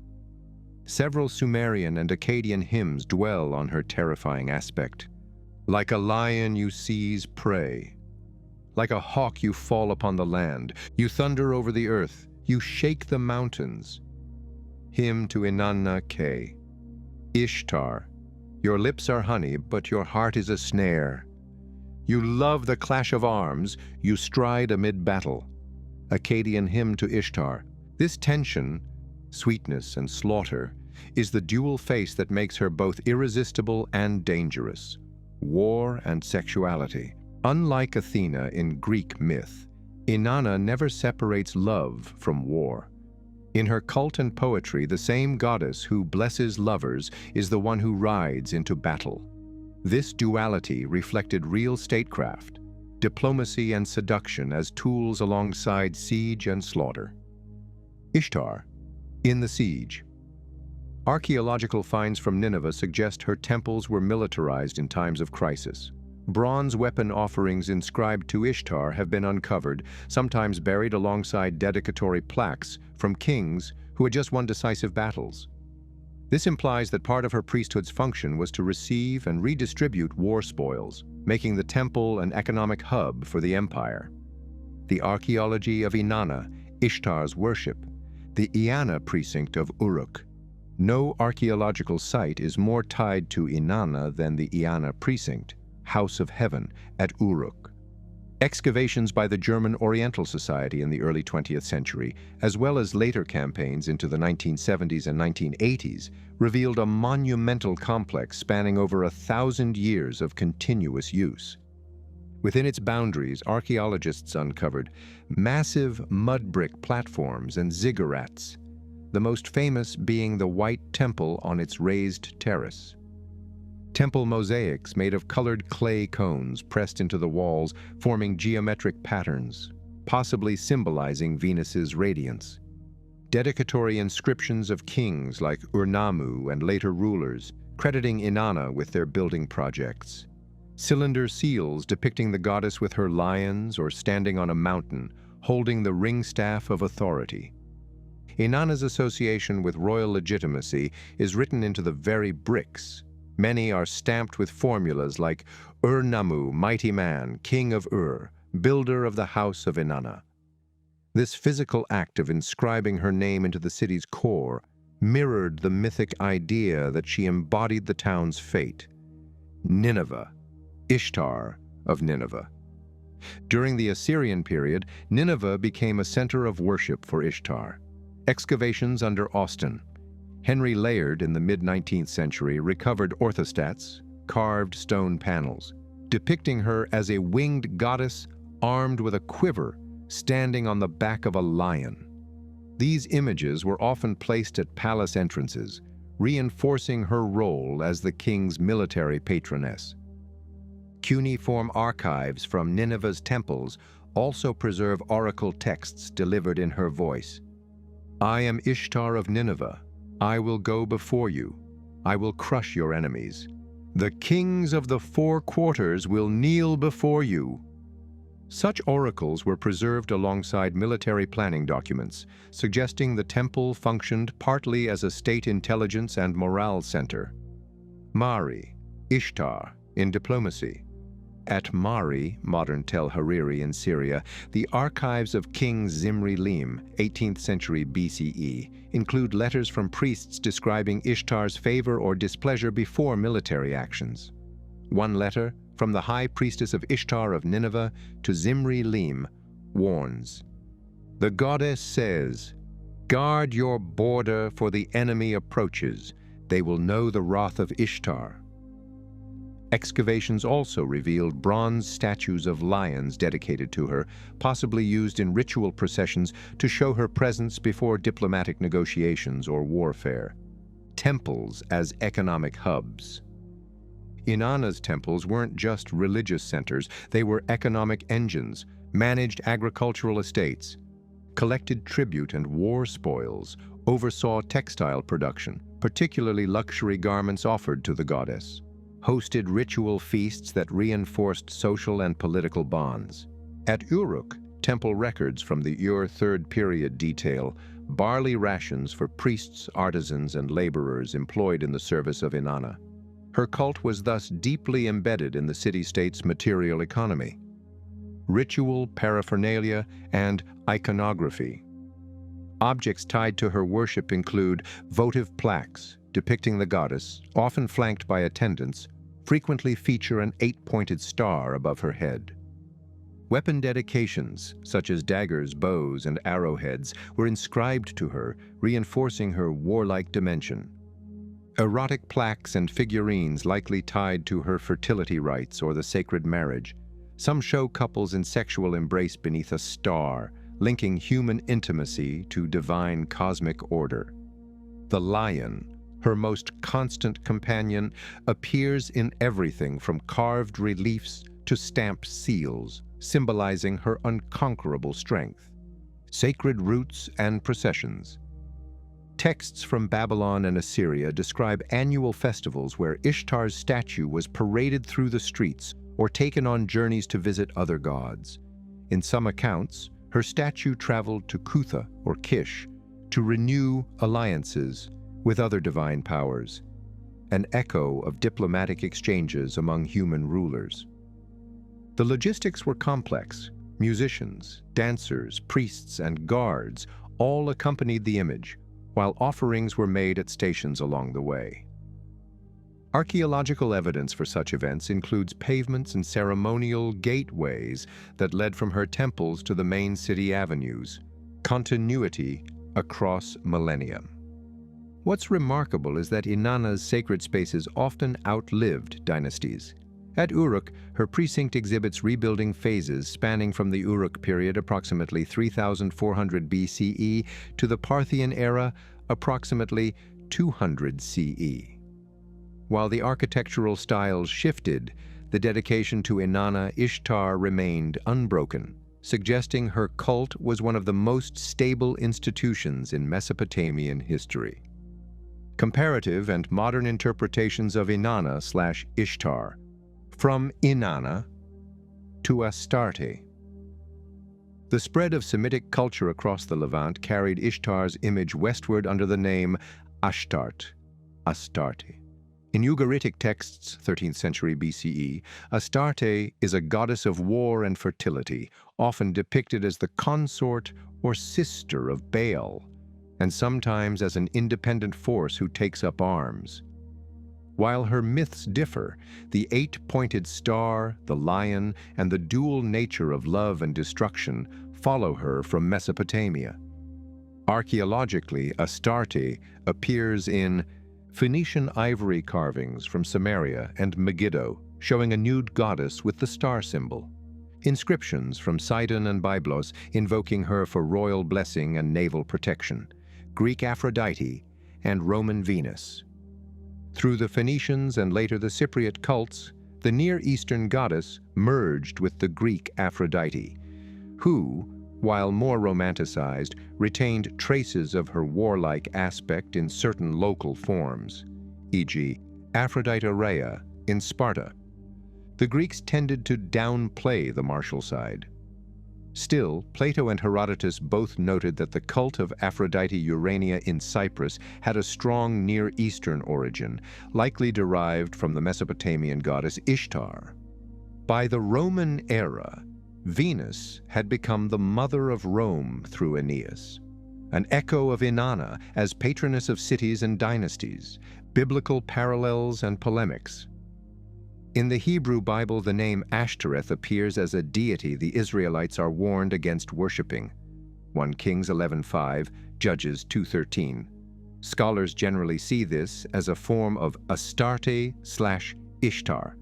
Several Sumerian and Akkadian hymns dwell on her terrifying aspect. Like a lion you seize prey. Like a hawk you fall upon the land. You thunder over the earth. You shake the mountains. Hymn to Inana K. Ishtar. Your lips are honey, but your heart is a snare. You love the clash of arms. You stride amid battle. Akkadian hymn to Ishtar. This tension, sweetness and slaughter, is the dual face that makes her both irresistible and dangerous. War and sexuality. Unlike Athena in Greek myth, Inanna never separates love from war. In her cult and poetry, the same goddess who blesses lovers is the one who rides into battle. This duality reflected real statecraft, diplomacy and seduction as tools alongside siege and slaughter. Ishtar, in the siege. Archaeological finds from Nineveh suggest her temples were militarized in times of crisis. Bronze weapon offerings inscribed to Ishtar have been uncovered, sometimes buried alongside dedicatory plaques from kings who had just won decisive battles. This implies that part of her priesthood's function was to receive and redistribute war spoils, making the temple an economic hub for the empire. The archaeology of Inanna, Ishtar's worship, the Inana precinct of Uruk. No archaeological site is more tied to Inanna than the Inana precinct, House of Heaven, at Uruk. Excavations by the German Oriental Society in the early 20th century, as well as later campaigns into the 1970s and 1980s, revealed a monumental complex spanning over 1,000 years of continuous use. Within its boundaries, archaeologists uncovered massive mud brick platforms and ziggurats, the most famous being the White Temple on its raised terrace. Temple mosaics made of colored clay cones pressed into the walls, forming geometric patterns, possibly symbolizing Venus's radiance. Dedicatory inscriptions of kings like Urnamu and later rulers, crediting Inanna with their building projects. Cylinder seals depicting the goddess with her lions or standing on a mountain, holding the ring staff of authority. Inanna's association with royal legitimacy is written into the very bricks. Many are stamped with formulas like Ur-Nammu, mighty man, king of Ur, builder of the house of Inanna. This physical act of inscribing her name into the city's core mirrored the mythic idea that she embodied the town's fate. Nineveh, Ishtar of Nineveh. During the Assyrian period, Nineveh became a center of worship for Ishtar. Excavations under Austin. Henry Layard in the mid-19th century recovered orthostats, carved stone panels, depicting her as a winged goddess armed with a quiver standing on the back of a lion. These images were often placed at palace entrances, reinforcing her role as the king's military patroness. Cuneiform archives from Nineveh's temples also preserve oracle texts delivered in her voice. I am Ishtar of Nineveh. I will go before you. I will crush your enemies. The kings of the 4 quarters will kneel before you. Such oracles were preserved alongside military planning documents, suggesting the temple functioned partly as a state intelligence and morale center. Mari, Ishtar, in diplomacy. At Mari, modern Tel Hariri in Syria, the archives of King Zimri-Lim, 18th century BCE, include letters from priests describing Ishtar's favor or displeasure before military actions. One letter, from the high priestess of Ishtar of Nineveh to Zimri Lim, warns. The goddess says, "Guard your border, for the enemy approaches. They will know the wrath of Ishtar." Excavations also revealed bronze statues of lions dedicated to her, possibly used in ritual processions to show her presence before diplomatic negotiations or warfare. Temples as economic hubs. Inanna's temples weren't just religious centers, they were economic engines, managed agricultural estates, collected tribute and war spoils, oversaw textile production, particularly luxury garments offered to the goddess, hosted ritual feasts that reinforced social and political bonds. At Uruk, temple records from the Ur Third Period detail barley rations for priests, artisans, and laborers employed in the service of Inanna. Her cult was thus deeply embedded in the city-state's material economy. Ritual, paraphernalia, and iconography. Objects tied to her worship include votive plaques depicting the goddess, often flanked by attendants, frequently feature an 8-pointed star above her head. Weapon dedications, such as daggers, bows, and arrowheads, were inscribed to her, reinforcing her warlike dimension. Erotic plaques and figurines likely tied to her fertility rites or the sacred marriage. Some show couples in sexual embrace beneath a star, linking human intimacy to divine cosmic order. The lion, her most constant companion, appears in everything from carved reliefs to stamped seals, symbolizing her unconquerable strength. Sacred routes and processions. Texts from Babylon and Assyria describe annual festivals where Ishtar's statue was paraded through the streets or taken on journeys to visit other gods. In some accounts, her statue traveled to Kutha or Kish to renew alliances with other divine powers, an echo of diplomatic exchanges among human rulers. The logistics were complex. Musicians, dancers, priests, and guards all accompanied the image, while offerings were made at stations along the way. Archaeological evidence for such events includes pavements and ceremonial gateways that led from her temples to the main city avenues, continuity across millennia. What's remarkable is that Inanna's sacred spaces often outlived dynasties. At Uruk, her precinct exhibits rebuilding phases spanning from the Uruk period, approximately 3400 BCE, to the Parthian era, approximately 200 CE. While the architectural styles shifted, the dedication to Inanna Ishtar remained unbroken, suggesting her cult was one of the most stable institutions in Mesopotamian history. Comparative and modern interpretations of Inanna/Ishtar, from Inanna to Astarte. The spread of Semitic culture across the Levant carried Ishtar's image westward under the name Ashtart, Astarte. In Ugaritic texts, 13th century BCE, Astarte is a goddess of war and fertility, often depicted as the consort or sister of Baal, and sometimes as an independent force who takes up arms. While her myths differ, the 8-pointed star, the lion, and the dual nature of love and destruction follow her from Mesopotamia. Archaeologically, Astarte appears in Phoenician ivory carvings from Samaria and Megiddo, showing a nude goddess with the star symbol. Inscriptions from Sidon and Byblos invoking her for royal blessing and naval protection. Greek Aphrodite and Roman Venus. Through the Phoenicians and later the Cypriot cults, the Near Eastern goddess merged with the Greek Aphrodite, who, while more romanticized, retained traces of her warlike aspect in certain local forms, e.g., Aphrodite Rhea in Sparta. The Greeks tended to downplay the martial side. Still, Plato and Herodotus both noted that the cult of Aphrodite Urania in Cyprus had a strong Near Eastern origin, likely derived from the Mesopotamian goddess Ishtar. By the Roman era, Venus had become the mother of Rome through Aeneas, an echo of Inanna as patroness of cities and dynasties, biblical parallels and polemics. In the Hebrew Bible, the name Ashtoreth appears as a deity the Israelites are warned against worshipping. 1 Kings 11:5, Judges 2:13. Scholars generally see this as a form of Astarte/Ishtar.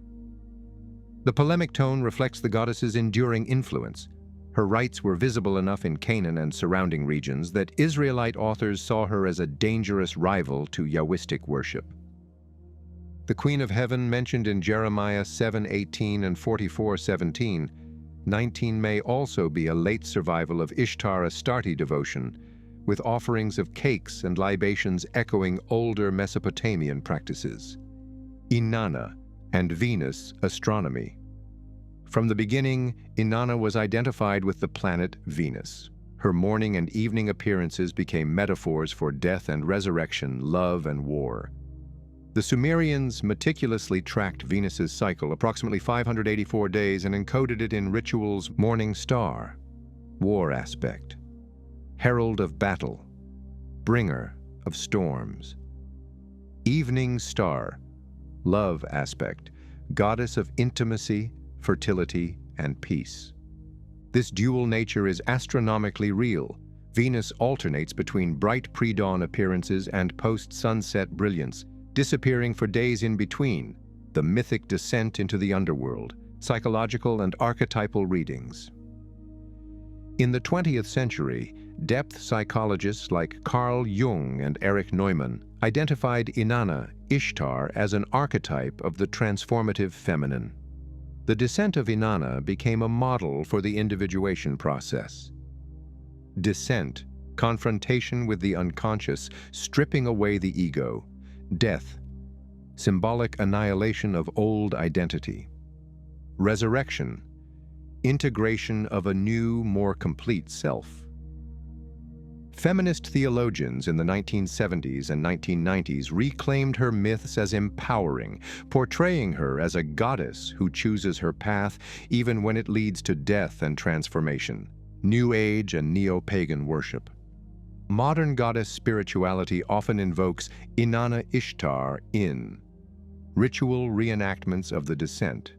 The polemic tone reflects the goddess's enduring influence. Her rites were visible enough in Canaan and surrounding regions that Israelite authors saw her as a dangerous rival to Yahwistic worship. The Queen of Heaven, mentioned in Jeremiah 7:18 and 44:17, 19 may also be a late survival of Ishtar Astarte devotion, with offerings of cakes and libations echoing older Mesopotamian practices. Inana and Venus astronomy. From the beginning, Inana was identified with the planet Venus. Her morning and evening appearances became metaphors for death and resurrection, love and war. The Sumerians meticulously tracked Venus's cycle, approximately 584 days, and encoded it in rituals: morning star, war aspect; herald of battle, bringer of storms; evening star, love aspect, goddess of intimacy, fertility, and peace. This dual nature is astronomically real. Venus alternates between bright pre-dawn appearances and post-sunset brilliance, disappearing for days in between, the mythic descent into the underworld, psychological and archetypal readings. In the 20th century, depth psychologists like Carl Jung and Erich Neumann identified Inanna, Ishtar, as an archetype of the transformative feminine. The descent of Inanna became a model for the individuation process. Descent, confrontation with the unconscious, stripping away the ego; death, symbolic annihilation of old identity; resurrection, integration of a new, more complete self. Feminist theologians in the 1970s and 1990s reclaimed her myths as empowering, portraying her as a goddess who chooses her path even when it leads to death and transformation. New Age and neo-pagan worship. Modern goddess spirituality often invokes Inanna Ishtar in ritual reenactments of the descent.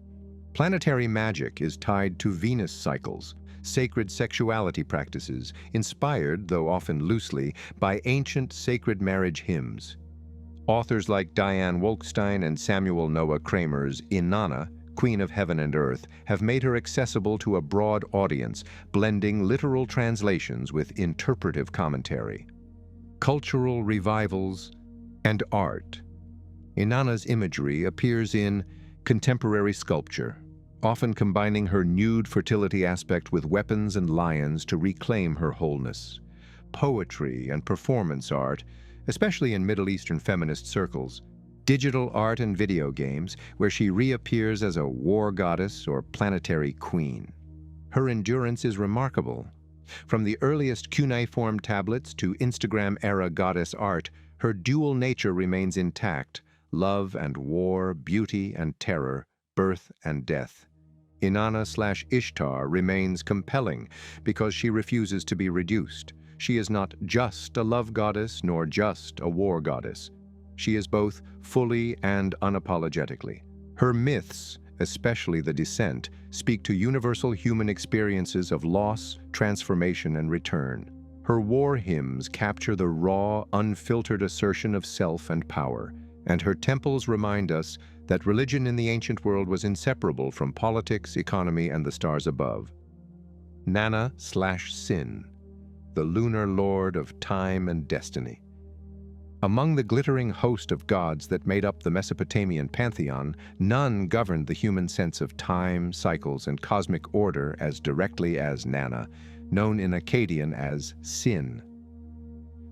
Planetary magic is tied to Venus cycles, sacred sexuality practices, inspired, though often loosely, by ancient sacred marriage hymns. Authors like Diane Wolkstein and Samuel Noah Kramer's Inanna, Queen of Heaven and Earth, have made her accessible to a broad audience, blending literal translations with interpretive commentary. Cultural revivals and art. Inanna's imagery appears in contemporary sculpture, often combining her nude fertility aspect with weapons and lions to reclaim her wholeness. Poetry and performance art, especially in Middle Eastern feminist circles. Digital art and video games, where she reappears as a war goddess or planetary queen. Her endurance is remarkable. From the earliest cuneiform tablets to Instagram-era goddess art, her dual nature remains intact: love and war, beauty and terror, birth and death. Inanna/Ishtar remains compelling because she refuses to be reduced. She is not just a love goddess nor just a war goddess. She is both fully and unapologetically. Her myths, especially the descent, speak to universal human experiences of loss, transformation, and return. Her war hymns capture the raw, unfiltered assertion of self and power, and her temples remind us that religion in the ancient world was inseparable from politics, economy, and the stars above. Nana/Sin, the lunar lord of time and destiny. Among the glittering host of gods that made up the Mesopotamian pantheon, none governed the human sense of time, cycles, and cosmic order as directly as Nana, known in Akkadian as Sin.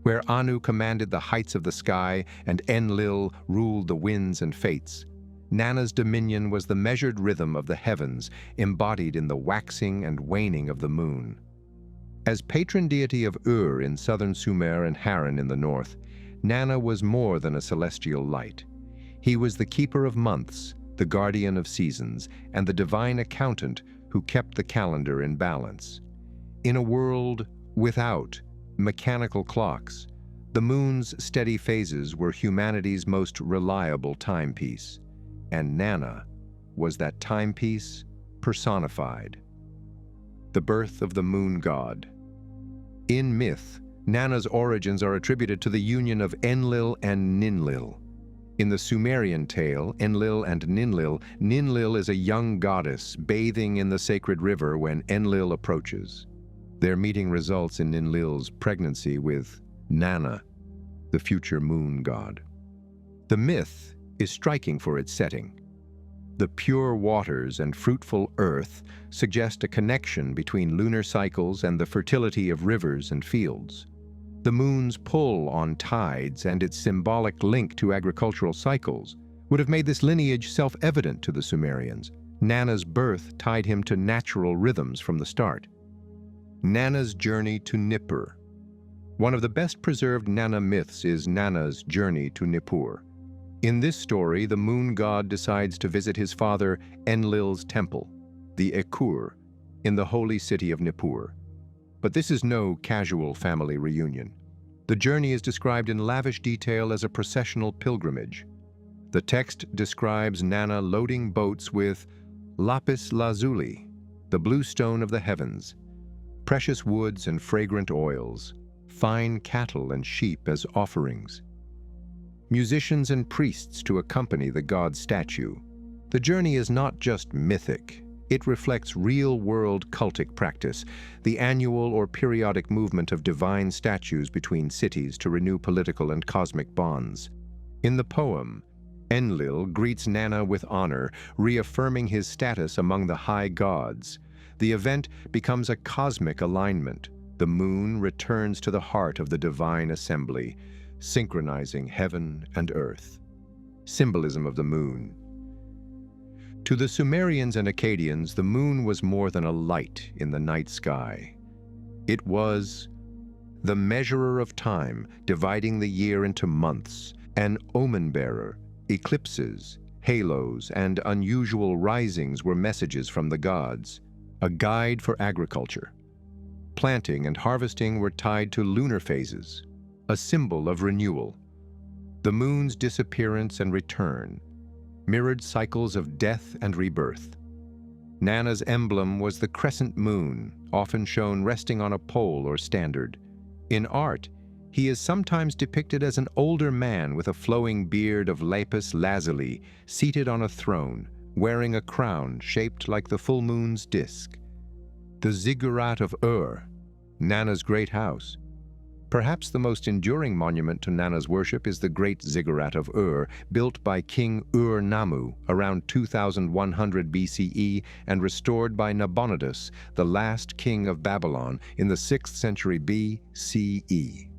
Where Anu commanded the heights of the sky and Enlil ruled the winds and fates, Nana's dominion was the measured rhythm of the heavens, embodied in the waxing and waning of the moon. As patron deity of Ur in southern Sumer and Haran in the north, Nana was more than a celestial light. He was the keeper of months, the guardian of seasons, and the divine accountant who kept the calendar in balance. In a world without mechanical clocks, the moon's steady phases were humanity's most reliable timepiece, and Nana was that timepiece personified. The birth of the moon god. In myth, Nana's origins are attributed to the union of Enlil and Ninlil. In the Sumerian tale, Enlil and Ninlil, Ninlil is a young goddess bathing in the sacred river when Enlil approaches. Their meeting results in Ninlil's pregnancy with Nana, the future moon god. The myth is striking for its setting. The pure waters and fruitful earth suggest a connection between lunar cycles and the fertility of rivers and fields. The moon's pull on tides and its symbolic link to agricultural cycles would have made this lineage self-evident to the Sumerians. Nana's birth tied him to natural rhythms from the start. Nana's journey to Nippur. One of the best preserved Nana myths is Nana's journey to Nippur. In this story, the moon god decides to visit his father Enlil's temple, the Ekur, in the holy city of Nippur. But this is no casual family reunion. The journey is described in lavish detail as a processional pilgrimage. The text describes Nana loading boats with lapis lazuli, the blue stone of the heavens, precious woods and fragrant oils, fine cattle and sheep as offerings, musicians and priests to accompany the god statue. The journey is not just mythic. It reflects real-world cultic practice, the annual or periodic movement of divine statues between cities to renew political and cosmic bonds. In the poem, Enlil greets Nana with honor, reaffirming his status among the high gods. The event becomes a cosmic alignment. The moon returns to the heart of the divine assembly, synchronizing heaven and earth. Symbolism of the moon. To the Sumerians and Akkadians, the moon was more than a light in the night sky. It was the measurer of time, dividing the year into months, an omen bearer. Eclipses, halos, and unusual risings were messages from the gods, a guide for agriculture. Planting and harvesting were tied to lunar phases, a symbol of renewal. The moon's disappearance and return mirrored cycles of death and rebirth. Nana's emblem was the crescent moon, often shown resting on a pole or standard. In art, he is sometimes depicted as an older man with a flowing beard of lapis lazuli, seated on a throne, wearing a crown shaped like the full moon's disk. The Ziggurat of Nana's great house. Perhaps the most enduring monument to Nana's worship is the Great Ziggurat of built by King Ur-Nammu around 2100 BCE and restored by Nabonidus, the last king of Babylon, in the 6th century BCE.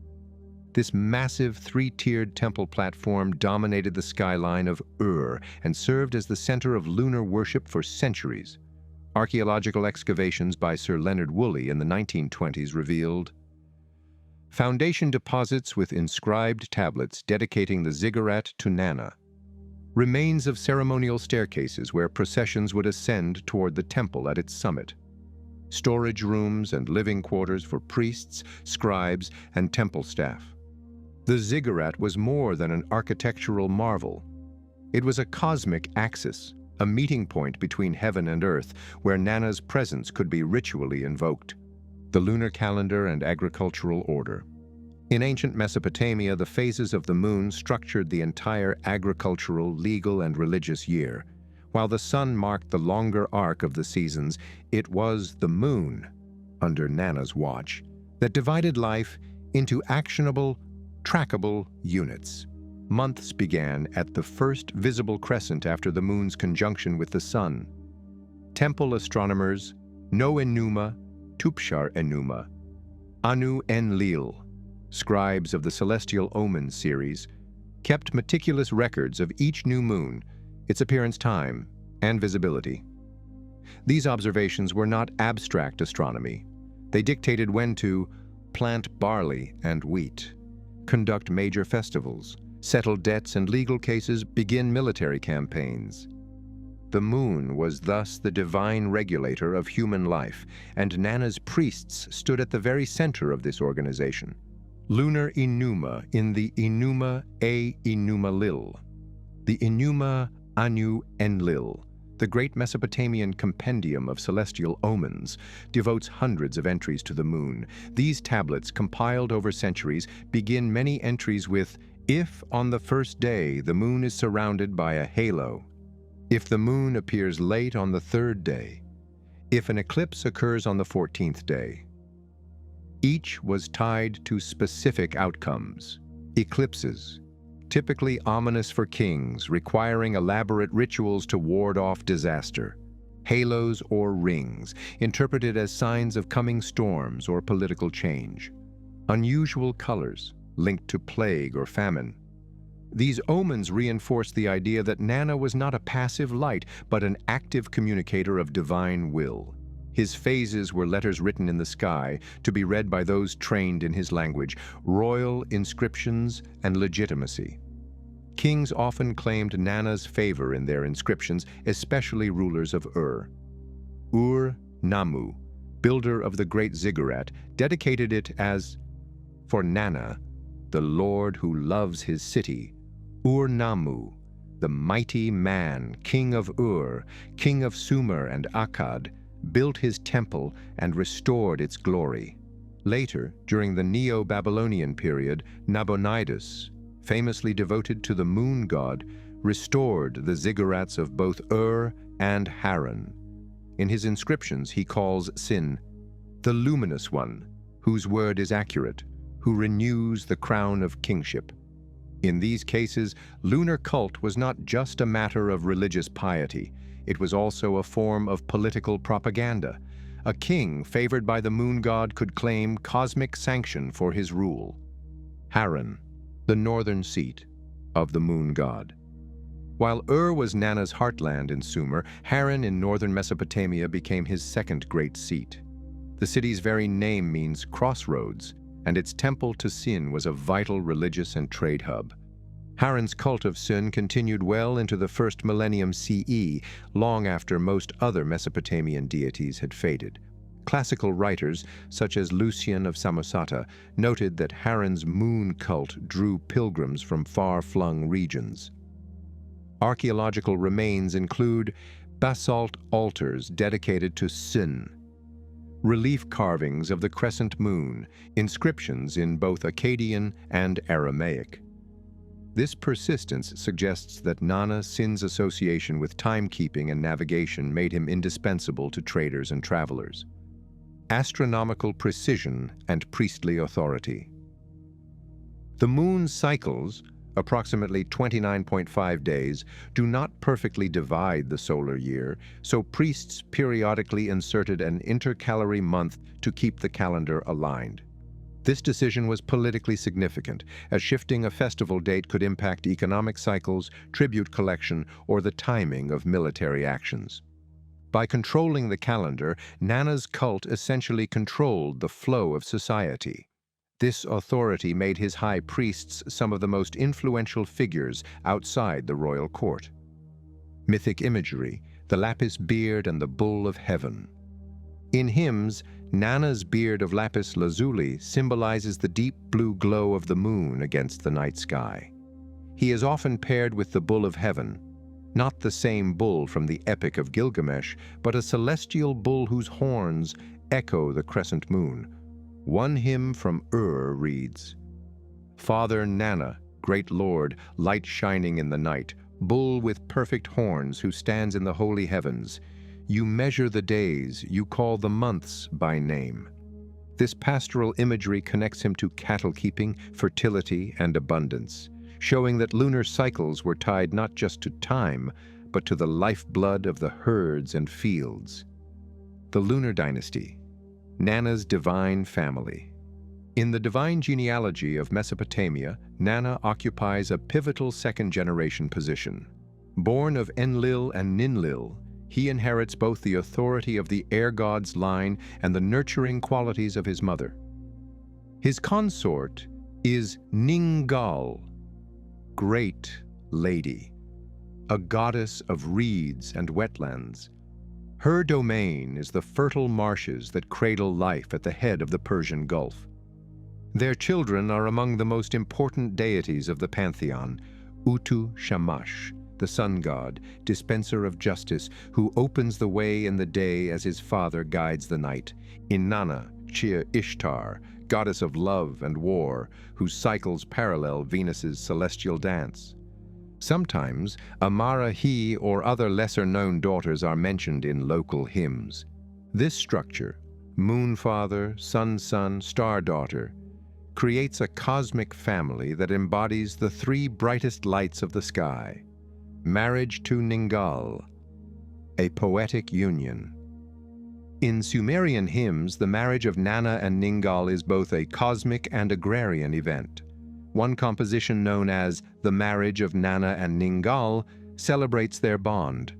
This massive three-tiered temple platform dominated the skyline of and served as the center of lunar worship for centuries. Archaeological excavations by Sir Leonard Woolley in the 1920s revealed foundation deposits with inscribed tablets dedicating the ziggurat to Nana, remains of ceremonial staircases where processions would ascend toward the temple at its summit, storage rooms and living quarters for priests, scribes, and temple staff. The ziggurat was more than an architectural marvel. It was a cosmic axis, a meeting point between heaven and earth where Nana's presence could be ritually invoked. The lunar calendar and agricultural order. In ancient Mesopotamia, the phases of the moon structured the entire agricultural, legal, and religious year. While the sun marked the longer arc of the seasons, it was the moon, under Nana's watch, that divided life into actionable, trackable units. Months began at the first visible crescent after the moon's conjunction with the sun. Temple astronomers, No Enuma, Tupshar Enuma, Anu Enlil, scribes of the Celestial Omen series, kept meticulous records of each new moon, its appearance time, and visibility. These observations were not abstract astronomy. They dictated when to plant barley and wheat, conduct major festivals, settle debts and legal cases, begin military campaigns. The moon was thus the divine regulator of human life, and Nana's priests stood at the very center of this organization. Lunar Enuma in the Enuma Enuma Lil, the Enuma Anu Enlil, The great Mesopotamian compendium of celestial omens devotes hundreds of entries to the moon. These tablets, compiled over centuries, begin many entries with, "If on the first day the moon is surrounded by a halo, if the moon appears late on the third day, if an eclipse occurs on the 14th day." Each was tied to specific outcomes. Eclipses, typically ominous for kings, requiring elaborate rituals to ward off disaster. Halos or rings, interpreted as signs of coming storms or political change. Unusual colors, linked to plague or famine. These omens reinforce the idea that Nana was not a passive light, but an active communicator of divine will. His phases were letters written in the sky to be read by those trained in his language, royal inscriptions and legitimacy. Kings often claimed Nana's favor in their inscriptions, especially rulers of Ur. Ur-Nammu, builder of the great Ziggurat, dedicated it as, "For Nana, the Lord who loves his city, Ur-Nammu, the mighty man, king of Ur, king of Sumer and Akkad, built his temple and restored its glory." Later, during the Neo-Babylonian period, Nabonidus, famously devoted to the moon god, restored the Ziggurats of both Ur and Haran. In his inscriptions, he calls Sin, "the luminous one, whose word is accurate, who renews the crown of kingship." In these cases, lunar cult was not just a matter of religious piety. It was also a form of political propaganda. A king favored by the moon god could claim cosmic sanction for his rule. Haran, the northern seat of the moon god. While Ur was Nana's heartland in Sumer, Haran in northern Mesopotamia became his second great seat. The city's very name means crossroads, and its temple to Sin was a vital religious and trade hub. Haran's cult of Sin continued well into the first millennium CE, long after most other Mesopotamian deities had faded. Classical writers, such as Lucian of Samosata, noted that Haran's moon cult drew pilgrims from far-flung regions. Archaeological remains include basalt altars dedicated to Sin, relief carvings of the crescent moon, inscriptions in both Akkadian and Aramaic. This persistence suggests that Nana Sin's association with timekeeping and navigation made him indispensable to traders and travelers. Astronomical precision and priestly authority. The moon's cycles, approximately 29.5 days, do not perfectly divide the solar year, so priests periodically inserted an intercalary month to keep the calendar aligned. This decision was politically significant, as shifting a festival date could impact economic cycles, tribute collection, or the timing of military actions. By controlling the calendar, Nana's cult essentially controlled the flow of society. This authority made his high priests some of the most influential figures outside the royal court. Mythic imagery, the lapis beard and the bull of heaven. In hymns, Nana's beard of lapis lazuli symbolizes the deep blue glow of the moon against the night sky. He is often paired with the bull of heaven, not the same bull from the Epic of Gilgamesh, but a celestial bull whose horns echo the crescent moon. One hymn from Ur reads, "Father Nana, great lord, light shining in the night, bull with perfect horns who stands in the holy heavens, you measure the days, you call the months by name." This pastoral imagery connects him to cattle keeping, fertility, and abundance, showing that lunar cycles were tied not just to time, but to the lifeblood of the herds and fields. The lunar dynasty, Nana's divine family. In the divine genealogy of Mesopotamia, Nana occupies a pivotal second-generation position. Born of Enlil and Ninlil, he inherits both the authority of the air god's line and the nurturing qualities of his mother. His consort is Ningal, great lady, a goddess of reeds and wetlands. Her domain is the fertile marshes that cradle life at the head of the Persian Gulf. Their children are among the most important deities of the pantheon, Utu Shamash, the sun god, dispenser of justice, who opens the way in the day as his father guides the night. Inana, Ishtar, goddess of love and war, whose cycles parallel Venus's celestial dance. Sometimes, Amarahi or other lesser-known daughters are mentioned in local hymns. This structure, moon father, sun son, star daughter, creates a cosmic family that embodies the three brightest lights of the sky. Marriage to Ningal, a poetic union. In Sumerian hymns, the marriage of Nana and Ningal is both a cosmic and agrarian event. One composition known as The Marriage of Nana and Ningal celebrates their bond.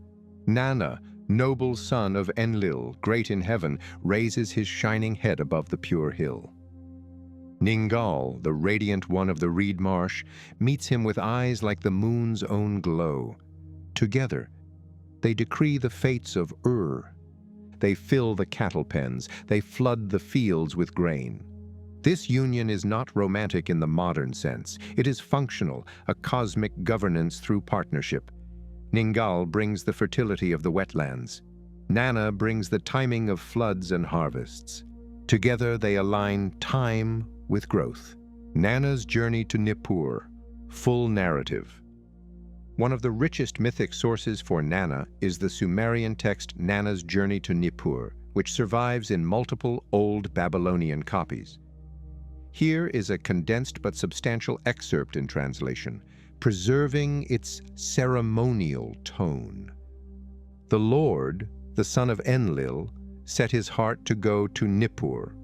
Nana, noble son of Enlil, great in heaven, raises his shining head above the pure hill. Ningal, the radiant one of the reed marsh, meets him with eyes like the moon's own glow. Together, they decree the fates of They fill the cattle pens, they flood the fields with grain. This union is not romantic in the modern sense. It is functional, a cosmic governance through partnership. Ningal brings the fertility of the wetlands. Nana brings the timing of floods and harvests. Together they align time with growth. Nana's journey to Nippur, full narrative. One of the richest mythic sources for Nana is the Sumerian text Nana's Journey to Nippur, which survives in multiple old Babylonian copies. Here is a condensed but substantial excerpt in translation, preserving its ceremonial tone. The Lord, the son of Enlil, set his heart to go to Nippur.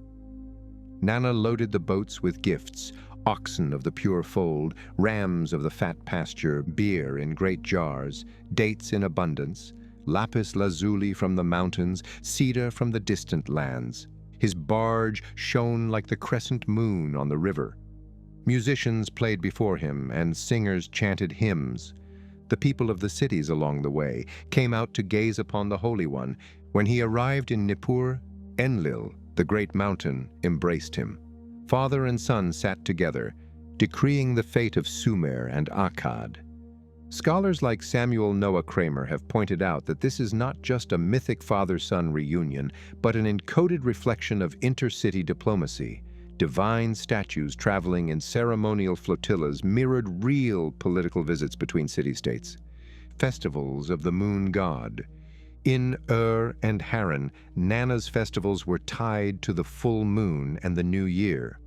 Nana loaded the boats with gifts, oxen of the pure fold, rams of the fat pasture, beer in great jars, dates in abundance, lapis lazuli from the mountains, cedar from the distant lands. His barge shone like the crescent moon on the river. Musicians played before him, and singers chanted hymns. The people of the cities along the way came out to gaze upon the Holy One. When he arrived in Nippur, Enlil, the great mountain, embraced him. Father and son sat together, decreeing the fate of Sumer and Akkad. Scholars like Samuel Noah Kramer have pointed out that this is not just a mythic father-son reunion, but an encoded reflection of intercity diplomacy. Divine statues traveling in ceremonial flotillas mirrored real political visits between city-states. Festivals of the moon god. In and Haran, Nana's festivals were tied to the full moon and the new year.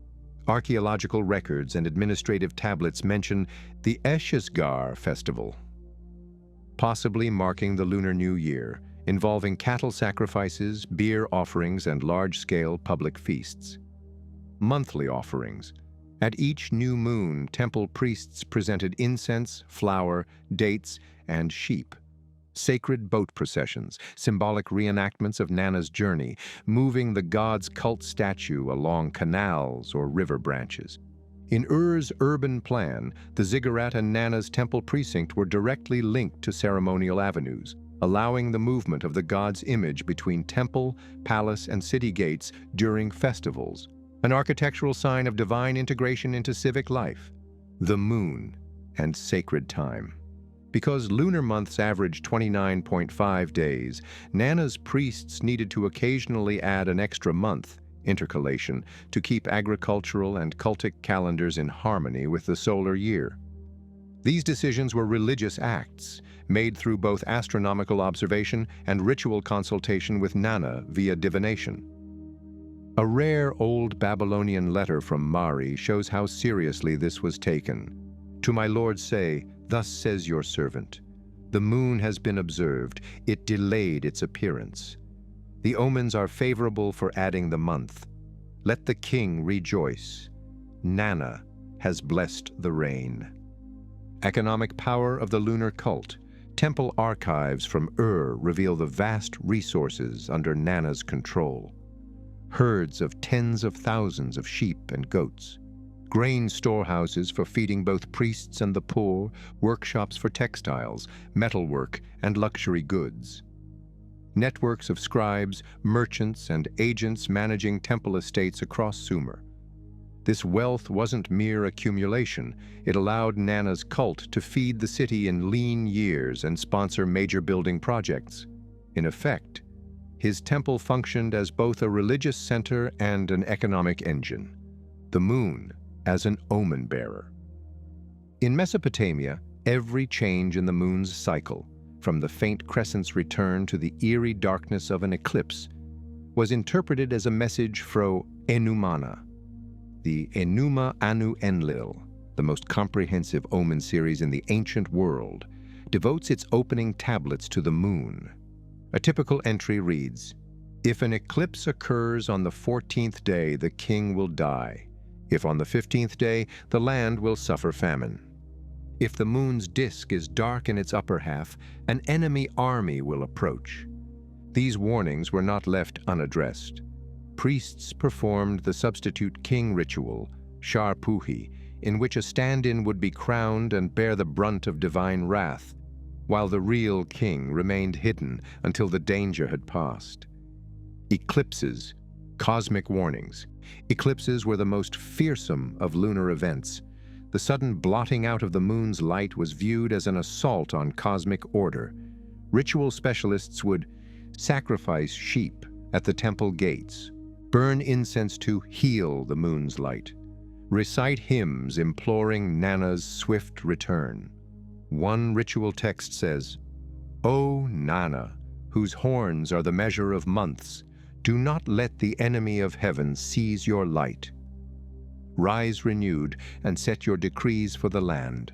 Archaeological records and administrative tablets mention the Ereshkigal festival, possibly marking the Lunar New Year, involving cattle sacrifices, beer offerings, and large-scale public feasts. Monthly offerings. At each new moon, temple priests presented incense, flour, dates, and sheep. Sacred boat processions, symbolic reenactments of Nana's journey, moving the god's cult statue along canals or river branches. In Ur's urban plan, the Ziggurat and Nana's temple precinct were directly linked to ceremonial avenues, allowing the movement of the god's image between temple, palace, and city gates during festivals, an architectural sign of divine integration into civic life. The moon and sacred time. Because lunar months averaged 29.5 days, Nana's priests needed to occasionally add an extra month, intercalation, to keep agricultural and cultic calendars in harmony with the solar year. These decisions were religious acts, made through both astronomical observation and ritual consultation with Nana via divination. A rare old Babylonian letter from Mari shows how seriously this was taken. To my lord say, "Thus says your servant, the moon has been observed, it delayed its appearance. The omens are favorable for adding the month. Let the king rejoice. Nana has blessed the rain." Economic power of the lunar cult. Temple archives from reveal the vast resources under Nana's control. Herds of tens of thousands of sheep and goats. Grain storehouses for feeding both priests and the poor, workshops for textiles, metalwork, and luxury goods. Networks of scribes, merchants, and agents managing temple estates across Sumer. This wealth wasn't mere accumulation. It allowed Nana's cult to feed the city in lean years and sponsor major building projects. In effect, his temple functioned as both a religious center and an economic engine, the moon as an omen bearer. In Mesopotamia, every change in the moon's cycle, from the faint crescent's return to the eerie darkness of an eclipse, was interpreted as a message from Enumana. The Enuma Anu Enlil, the most comprehensive omen series in the ancient world, devotes its opening tablets to the moon. A typical entry reads, "If an eclipse occurs on the 14th day, the king will die. If on the 15th day, the land will suffer famine. If the moon's disk is dark in its upper half, an enemy army will approach." These warnings were not left unaddressed. Priests performed the substitute king ritual, Shar Puhi, in which a stand-in would be crowned and bear the brunt of divine wrath, while the real king remained hidden until the danger had passed. Eclipses, cosmic warnings. Eclipses were the most fearsome of lunar events. The sudden blotting out of the moon's light was viewed as an assault on cosmic order. Ritual specialists would sacrifice sheep at the temple gates, burn incense to heal the moon's light, recite hymns imploring Nana's swift return. One ritual text says, "O Nana, whose horns are the measure of months, do not let the enemy of heaven seize your light. Rise renewed and set your decrees for the land."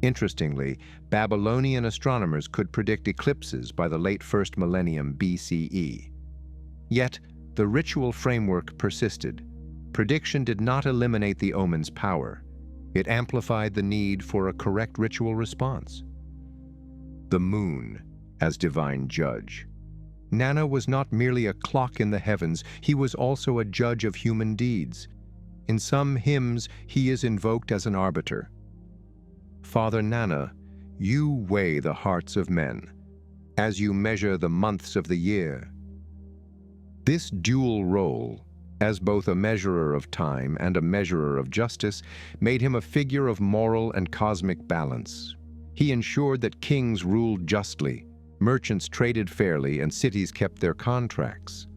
Interestingly, Babylonian astronomers could predict eclipses by the late 1st millennium BCE. Yet, the ritual framework persisted. Prediction did not eliminate the omen's power. It amplified the need for a correct ritual response. The moon as divine judge. Nana was not merely a clock in the heavens, he was also a judge of human deeds. In some hymns, he is invoked as an arbiter. "Father Nana, you weigh the hearts of men, as you measure the months of the year." This dual role, as both a measurer of time and a measurer of justice, made him a figure of moral and cosmic balance. He ensured that kings ruled justly, merchants traded fairly, and cities kept their contracts.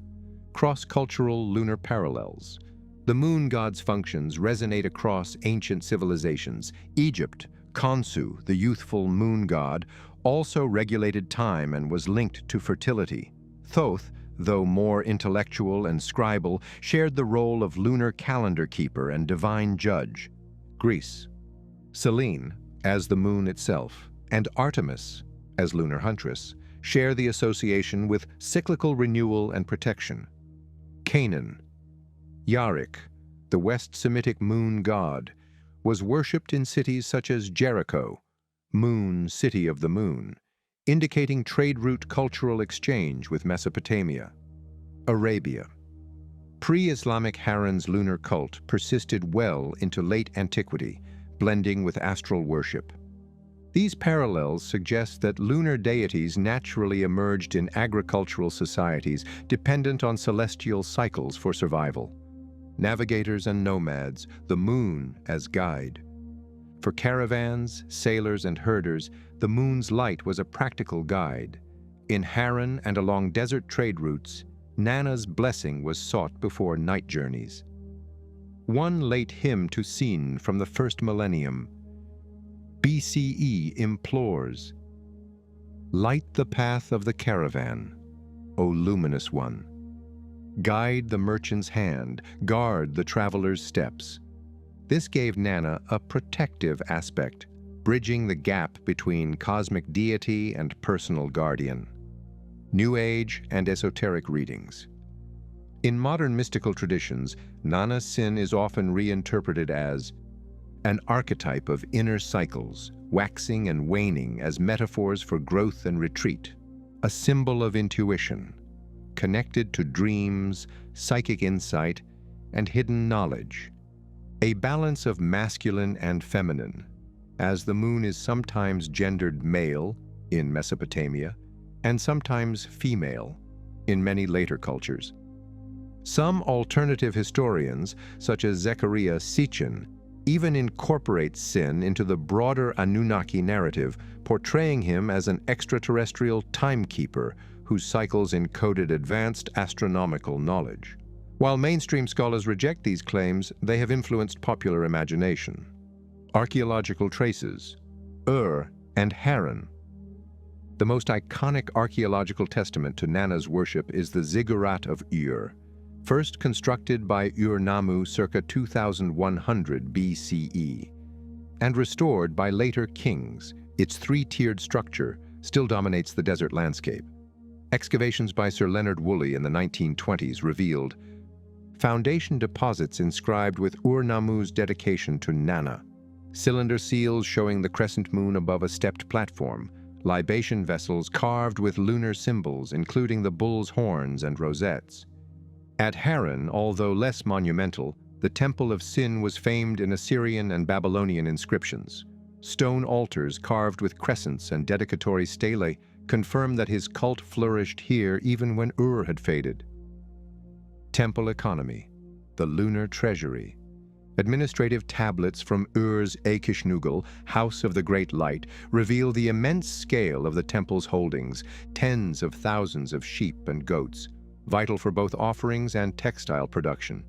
Cross-cultural lunar parallels. The moon god's functions resonate across ancient civilizations. Egypt, Khonsu, the youthful moon god, also regulated time and was linked to fertility. Thoth, though more intellectual and scribal, shared the role of lunar calendar keeper and divine judge. Greece. Selene, as the moon itself, and Artemis, as lunar huntress, share the association with cyclical renewal and protection. Canaan. Yaruk, the West Semitic moon god, was worshipped in cities such as Jericho, moon city of the moon, indicating trade route cultural exchange with Mesopotamia. Arabia. Pre-Islamic Harran's lunar cult persisted well into late antiquity, blending with astral worship. These parallels suggest that lunar deities naturally emerged in agricultural societies dependent on celestial cycles for survival. Navigators and nomads, the moon as guide. For caravans, sailors, and herders, the moon's light was a practical guide. In Harran and along desert trade routes, Nana's blessing was sought before night journeys. One late hymn to Sin from the 1st millennium, BCE, implores, "Light the path of the caravan, O luminous one. Guide the merchant's hand, guard the traveler's steps." This gave Nana a protective aspect, bridging the gap between cosmic deity and personal guardian. New Age and esoteric readings. In modern mystical traditions, Nana Sin is often reinterpreted as an archetype of inner cycles, waxing and waning as metaphors for growth and retreat, a symbol of intuition, connected to dreams, psychic insight, and hidden knowledge. A balance of masculine and feminine, as the moon is sometimes gendered male in Mesopotamia and sometimes female in many later cultures. Some alternative historians, such as Zechariah Sitchin, even incorporate Sin into the broader Anunnaki narrative, portraying him as an extraterrestrial timekeeper whose cycles encoded advanced astronomical knowledge. While mainstream scholars reject these claims, they have influenced popular imagination. Archaeological traces: and Haran. The most iconic archaeological testament to Nana's worship is the Ziggurat of first constructed by Ur-Nammu circa 2100 BCE, and restored by later kings. Its three-tiered structure still dominates the desert landscape. Excavations by Sir Leonard Woolley in the 1920s revealed foundation deposits inscribed with Ur-Nammu's dedication to Nana, cylinder seals showing the crescent moon above a stepped platform, libation vessels carved with lunar symbols, including the bull's horns and rosettes. At Haran, although less monumental, the Temple of Sin was famed in Assyrian and Babylonian inscriptions. Stone altars carved with crescents and dedicatory stelae confirm that his cult flourished here even when Ur had faded. Temple economy, the lunar treasury. Administrative tablets from Ur's Ekishnugal, House of the Great Light, reveal the immense scale of the temple's holdings, tens of thousands of sheep and goats, vital for both offerings and textile production.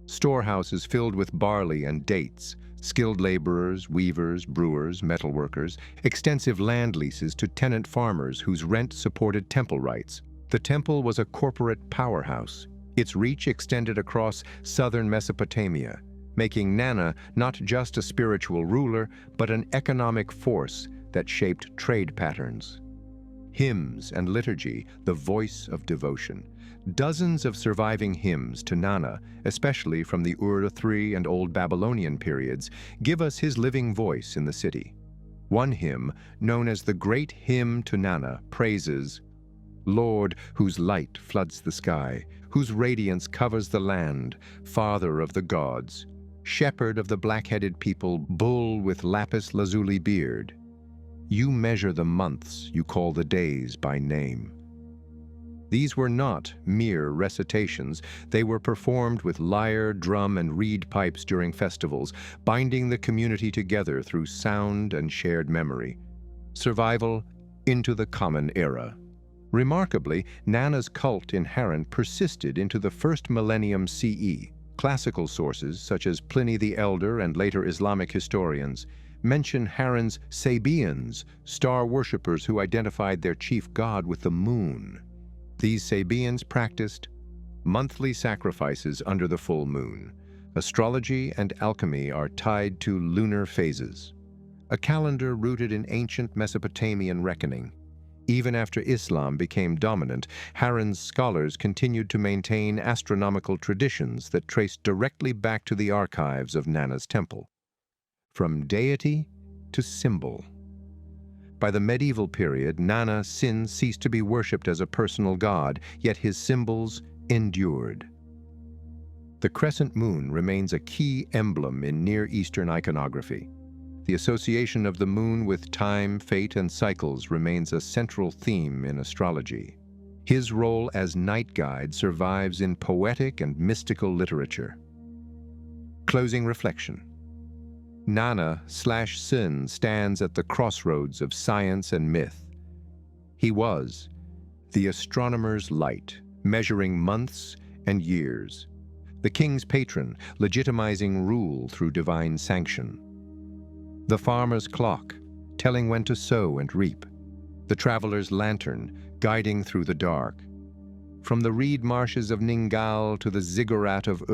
Storehouses filled with barley and dates, skilled laborers, weavers, brewers, metalworkers, extensive land leases to tenant farmers whose rent supported temple rights. The temple was a corporate powerhouse. Its reach extended across southern Mesopotamia, making Nana not just a spiritual ruler, but an economic force that shaped trade patterns. Hymns and liturgy, the voice of devotion. Dozens of surviving hymns to Nana, especially from the Ur-III and Old Babylonian periods, give us his living voice in the city. One hymn, known as the Great Hymn to Nana, praises, "Lord, whose light floods the sky, whose radiance covers the land, Father of the gods, shepherd of the black-headed people, bull with lapis lazuli beard. You measure the months, you call the days by name." These were not mere recitations. They were performed with lyre, drum, and reed pipes during festivals, binding the community together through sound and shared memory. Survival into the Common Era. Remarkably, Nana's cult in Haran persisted into the first millennium CE. Classical sources, such as Pliny the Elder and later Islamic historians, mention Haran's Sabaeans, star worshippers who identified their chief god with the moon. These Sabaeans practiced monthly sacrifices under the full moon. Astrology and alchemy are tied to lunar phases, a calendar rooted in ancient Mesopotamian reckoning. Even after Islam became dominant, Haran's scholars continued to maintain astronomical traditions that traced directly back to the archives of Nana's temple. From deity to symbol. By the medieval period, Nana Sin ceased to be worshipped as a personal god, yet his symbols endured. The crescent moon remains a key emblem in Near Eastern iconography. The association of the moon with time, fate, and cycles remains a central theme in astrology. His role as night guide survives in poetic and mystical literature. Closing reflection. Nana/Sin stands at the crossroads of science and myth. He was the astronomer's light, measuring months and years, the king's patron, legitimizing rule through divine sanction, the farmer's clock, telling when to sow and reap, the traveler's lantern, guiding through the dark. From the reed marshes of Ningal to the Ziggurat of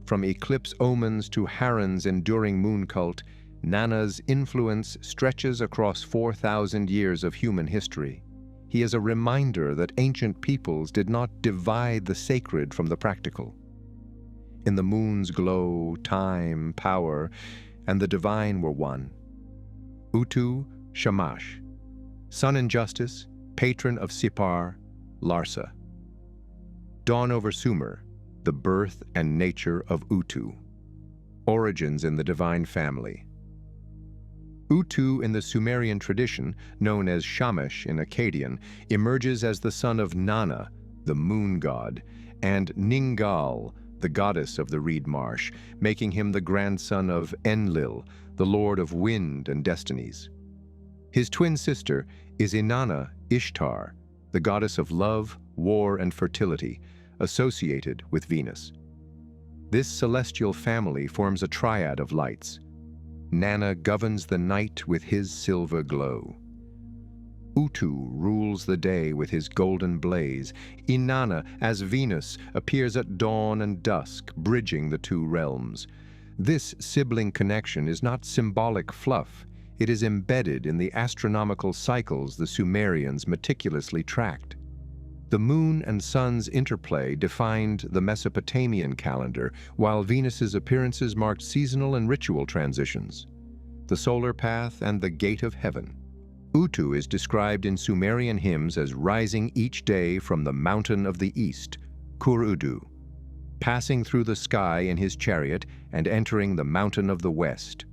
from eclipse omens to Haran's enduring moon cult, Nana's influence stretches across 4,000 years of human history. He is a reminder that ancient peoples did not divide the sacred from the practical. In the moon's glow, time, power, and the divine were one. Utu Shamash, sun and justice, patron of Sipar, Larsa. Dawn over Sumer, the birth and nature of Utu. Origins in the divine family. Utu in the Sumerian tradition, known as Shamash in Akkadian, emerges as the son of Nana, the moon god, and Ningal, the goddess of the reed marsh, making him the grandson of Enlil, the lord of wind and destinies. His twin sister is Inana, Ishtar, the goddess of love, war, and fertility, associated with Venus. This celestial family forms a triad of lights. Nana governs the night with his silver glow. Utu rules the day with his golden blaze. Inanna, as Venus, appears at dawn and dusk, bridging the two realms. This sibling connection is not symbolic fluff. It is embedded in the astronomical cycles the Sumerians meticulously tracked. The moon and sun's interplay defined the Mesopotamian calendar, while Venus's appearances marked seasonal and ritual transitions. The solar path and the gate of heaven. Utu is described in Sumerian hymns as rising each day from the mountain of the east, Kur-Udu, passing through the sky in his chariot and entering the mountain of the west,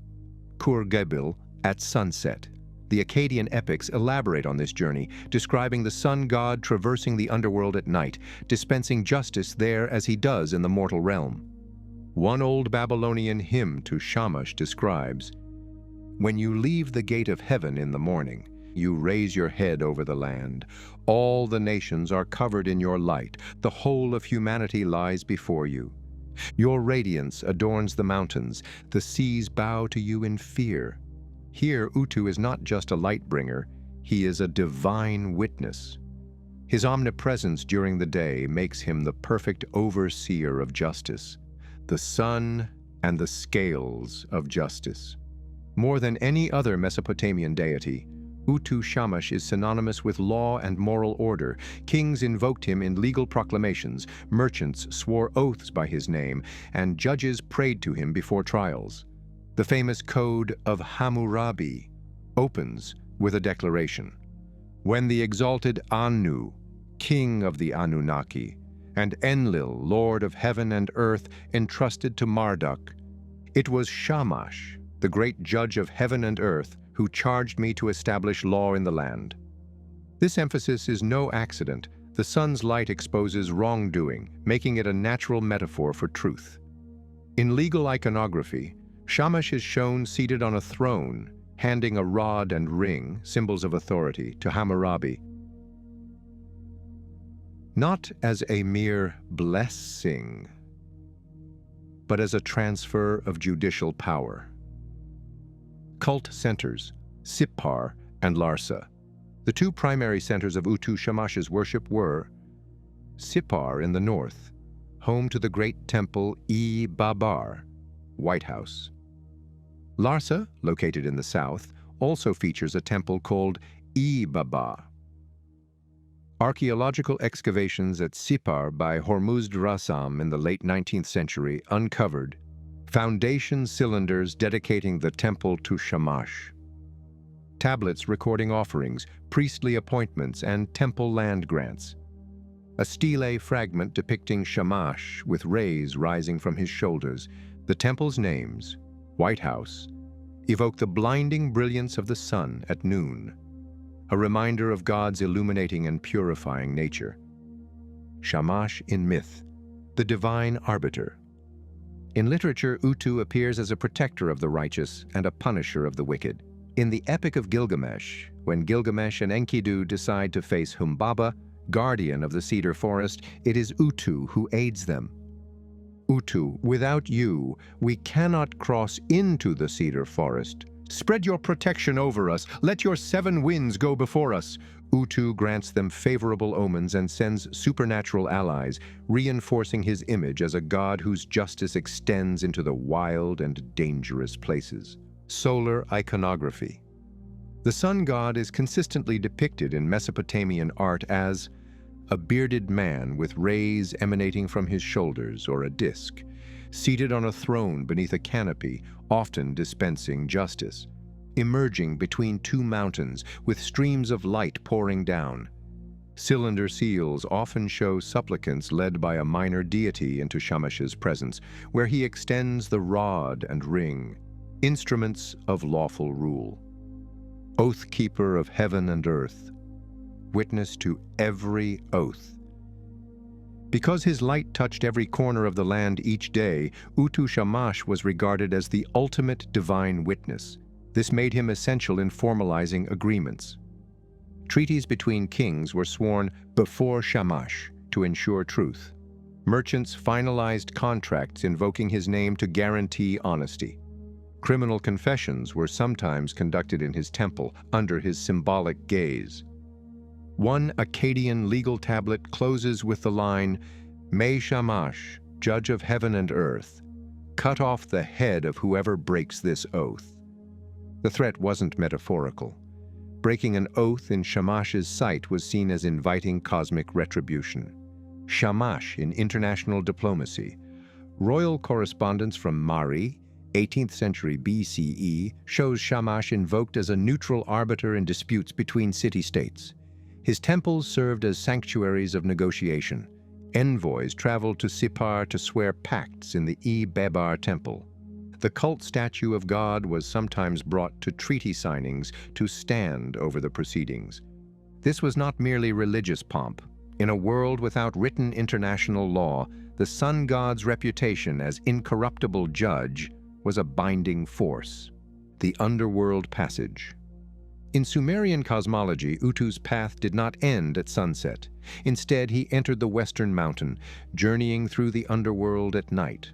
Kur-Gebil, at sunset. The Akkadian epics elaborate on this journey, describing the sun god traversing the underworld at night, dispensing justice there as he does in the mortal realm. One old Babylonian hymn to Shamash describes, "When you leave the gate of heaven in the morning, you raise your head over the land. All the nations are covered in your light. The whole of humanity lies before you. Your radiance adorns the mountains. The seas bow to you in fear." Here, Utu is not just a light bringer, he is a divine witness. His omnipresence during the day makes him the perfect overseer of justice, the sun and the scales of justice. More than any other Mesopotamian deity, Utu Shamash is synonymous with law and moral order. Kings invoked him in legal proclamations, merchants swore oaths by his name, and judges prayed to him before trials. The famous Code of Hammurabi opens with a declaration. When the exalted Anu, king of the Anunnaki, and Enlil, lord of heaven and earth, entrusted to Marduk, it was Shamash, the great judge of heaven and earth, who charged me to establish law in the land. This emphasis is no accident. The sun's light exposes wrongdoing, making it a natural metaphor for truth. In legal iconography, Shamash is shown seated on a throne, handing a rod and ring, symbols of authority, to Hammurabi. Not as a mere blessing, but as a transfer of judicial power. Cult centers, Sippar and Larsa. The two primary centers of Utu Shamash's worship were Sippar in the north, home to the great temple Babar, White House. Larsa, located in the south, also features a temple called Baba. Archaeological excavations at Sippar by Hormuzd Rassam in the late 19th century uncovered foundation cylinders dedicating the temple to Shamash, tablets recording offerings, priestly appointments, and temple land grants, a stele fragment depicting Shamash with rays rising from his shoulders. The temple's names, White House, evoke the blinding brilliance of the sun at noon, a reminder of God's illuminating and purifying nature. Shamash in myth, the divine arbiter. In literature, Utu appears as a protector of the righteous and a punisher of the wicked. In the Epic of Gilgamesh, when Gilgamesh and Enkidu decide to face Humbaba, guardian of the cedar forest, it is Utu who aids them. Utu, without you, we cannot cross into the cedar forest. Spread your protection over us. Let your 7 winds go before us. Utu grants them favorable omens and sends supernatural allies, reinforcing his image as a god whose justice extends into the wild and dangerous places. Solar iconography. The sun god is consistently depicted in Mesopotamian art as a bearded man with rays emanating from his shoulders or a disk, seated on a throne beneath a canopy, often dispensing justice, emerging between 2 mountains with streams of light pouring down. Cylinder seals often show supplicants led by a minor deity into Shamash's presence, where he extends the rod and ring, instruments of lawful rule. Oath keeper of heaven and earth, witness to every oath. Because his light touched every corner of the land each day, Utu Shamash was regarded as the ultimate divine witness. This made him essential in formalizing agreements. Treaties between kings were sworn before Shamash to ensure truth. Merchants finalized contracts invoking his name to guarantee honesty. Criminal confessions were sometimes conducted in his temple under his symbolic gaze. One Akkadian legal tablet closes with the line, "May Shamash, judge of heaven and earth, cut off the head of whoever breaks this oath." The threat wasn't metaphorical. Breaking an oath in Shamash's sight was seen as inviting cosmic retribution. Shamash in international diplomacy. Royal correspondence from Mari, 18th century BCE, shows Shamash invoked as a neutral arbiter in disputes between city-states. His temples served as sanctuaries of negotiation. Envoys traveled to Sippar to swear pacts in the Bebar temple. The cult statue of God was sometimes brought to treaty signings to stand over the proceedings. This was not merely religious pomp. In a world without written international law, the sun god's reputation as incorruptible judge was a binding force. The underworld passage. In Sumerian cosmology, Utu's path did not end at sunset. Instead, he entered the western mountain, journeying through the underworld at night.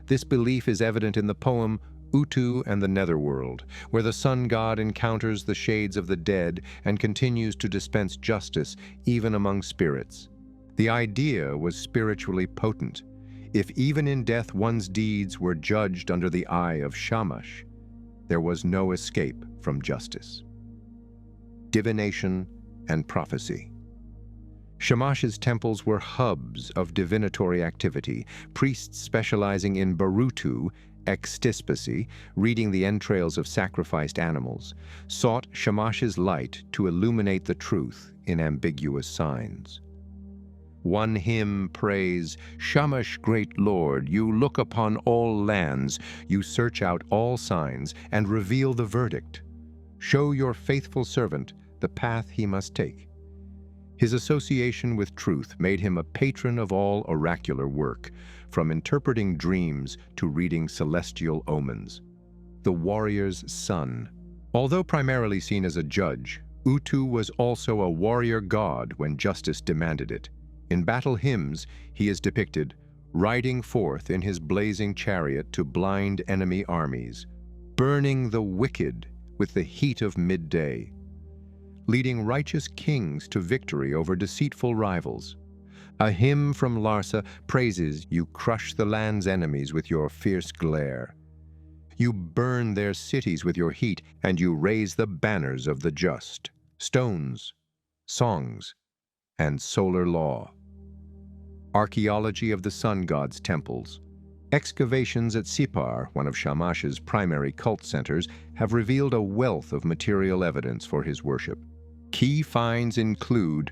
This belief is evident in the poem Utu and the Netherworld, where the sun god encounters the shades of the dead and continues to dispense justice even among spirits. The idea was spiritually potent. If even in death one's deeds were judged under the eye of Shamash, there was no escape from justice. Divination and prophecy. Shamash's temples were hubs of divinatory activity, priests specializing in barutu, extispicy, reading the entrails of sacrificed animals, sought Shamash's light to illuminate the truth in ambiguous signs. One hymn prays, "Shamash, great Lord, you look upon all lands, you search out all signs and reveal the verdict. Show your faithful servant the path he must take." His association with truth made him a patron of all oracular work, from interpreting dreams to reading celestial omens. The warrior's son. Although primarily seen as a judge, Utu was also a warrior god when justice demanded it. In battle hymns, he is depicted riding forth in his blazing chariot to blind enemy armies, burning the wicked with the heat of midday, leading righteous kings to victory over deceitful rivals. A hymn from Larsa praises, "You crush the land's enemies with your fierce glare. You burn their cities with your heat, and you raise the banners of the just." Stones, songs, and solar law. Archaeology of the sun god's temples. Excavations at Sippar, one of Shamash's primary cult centers, have revealed a wealth of material evidence for his worship. Key finds include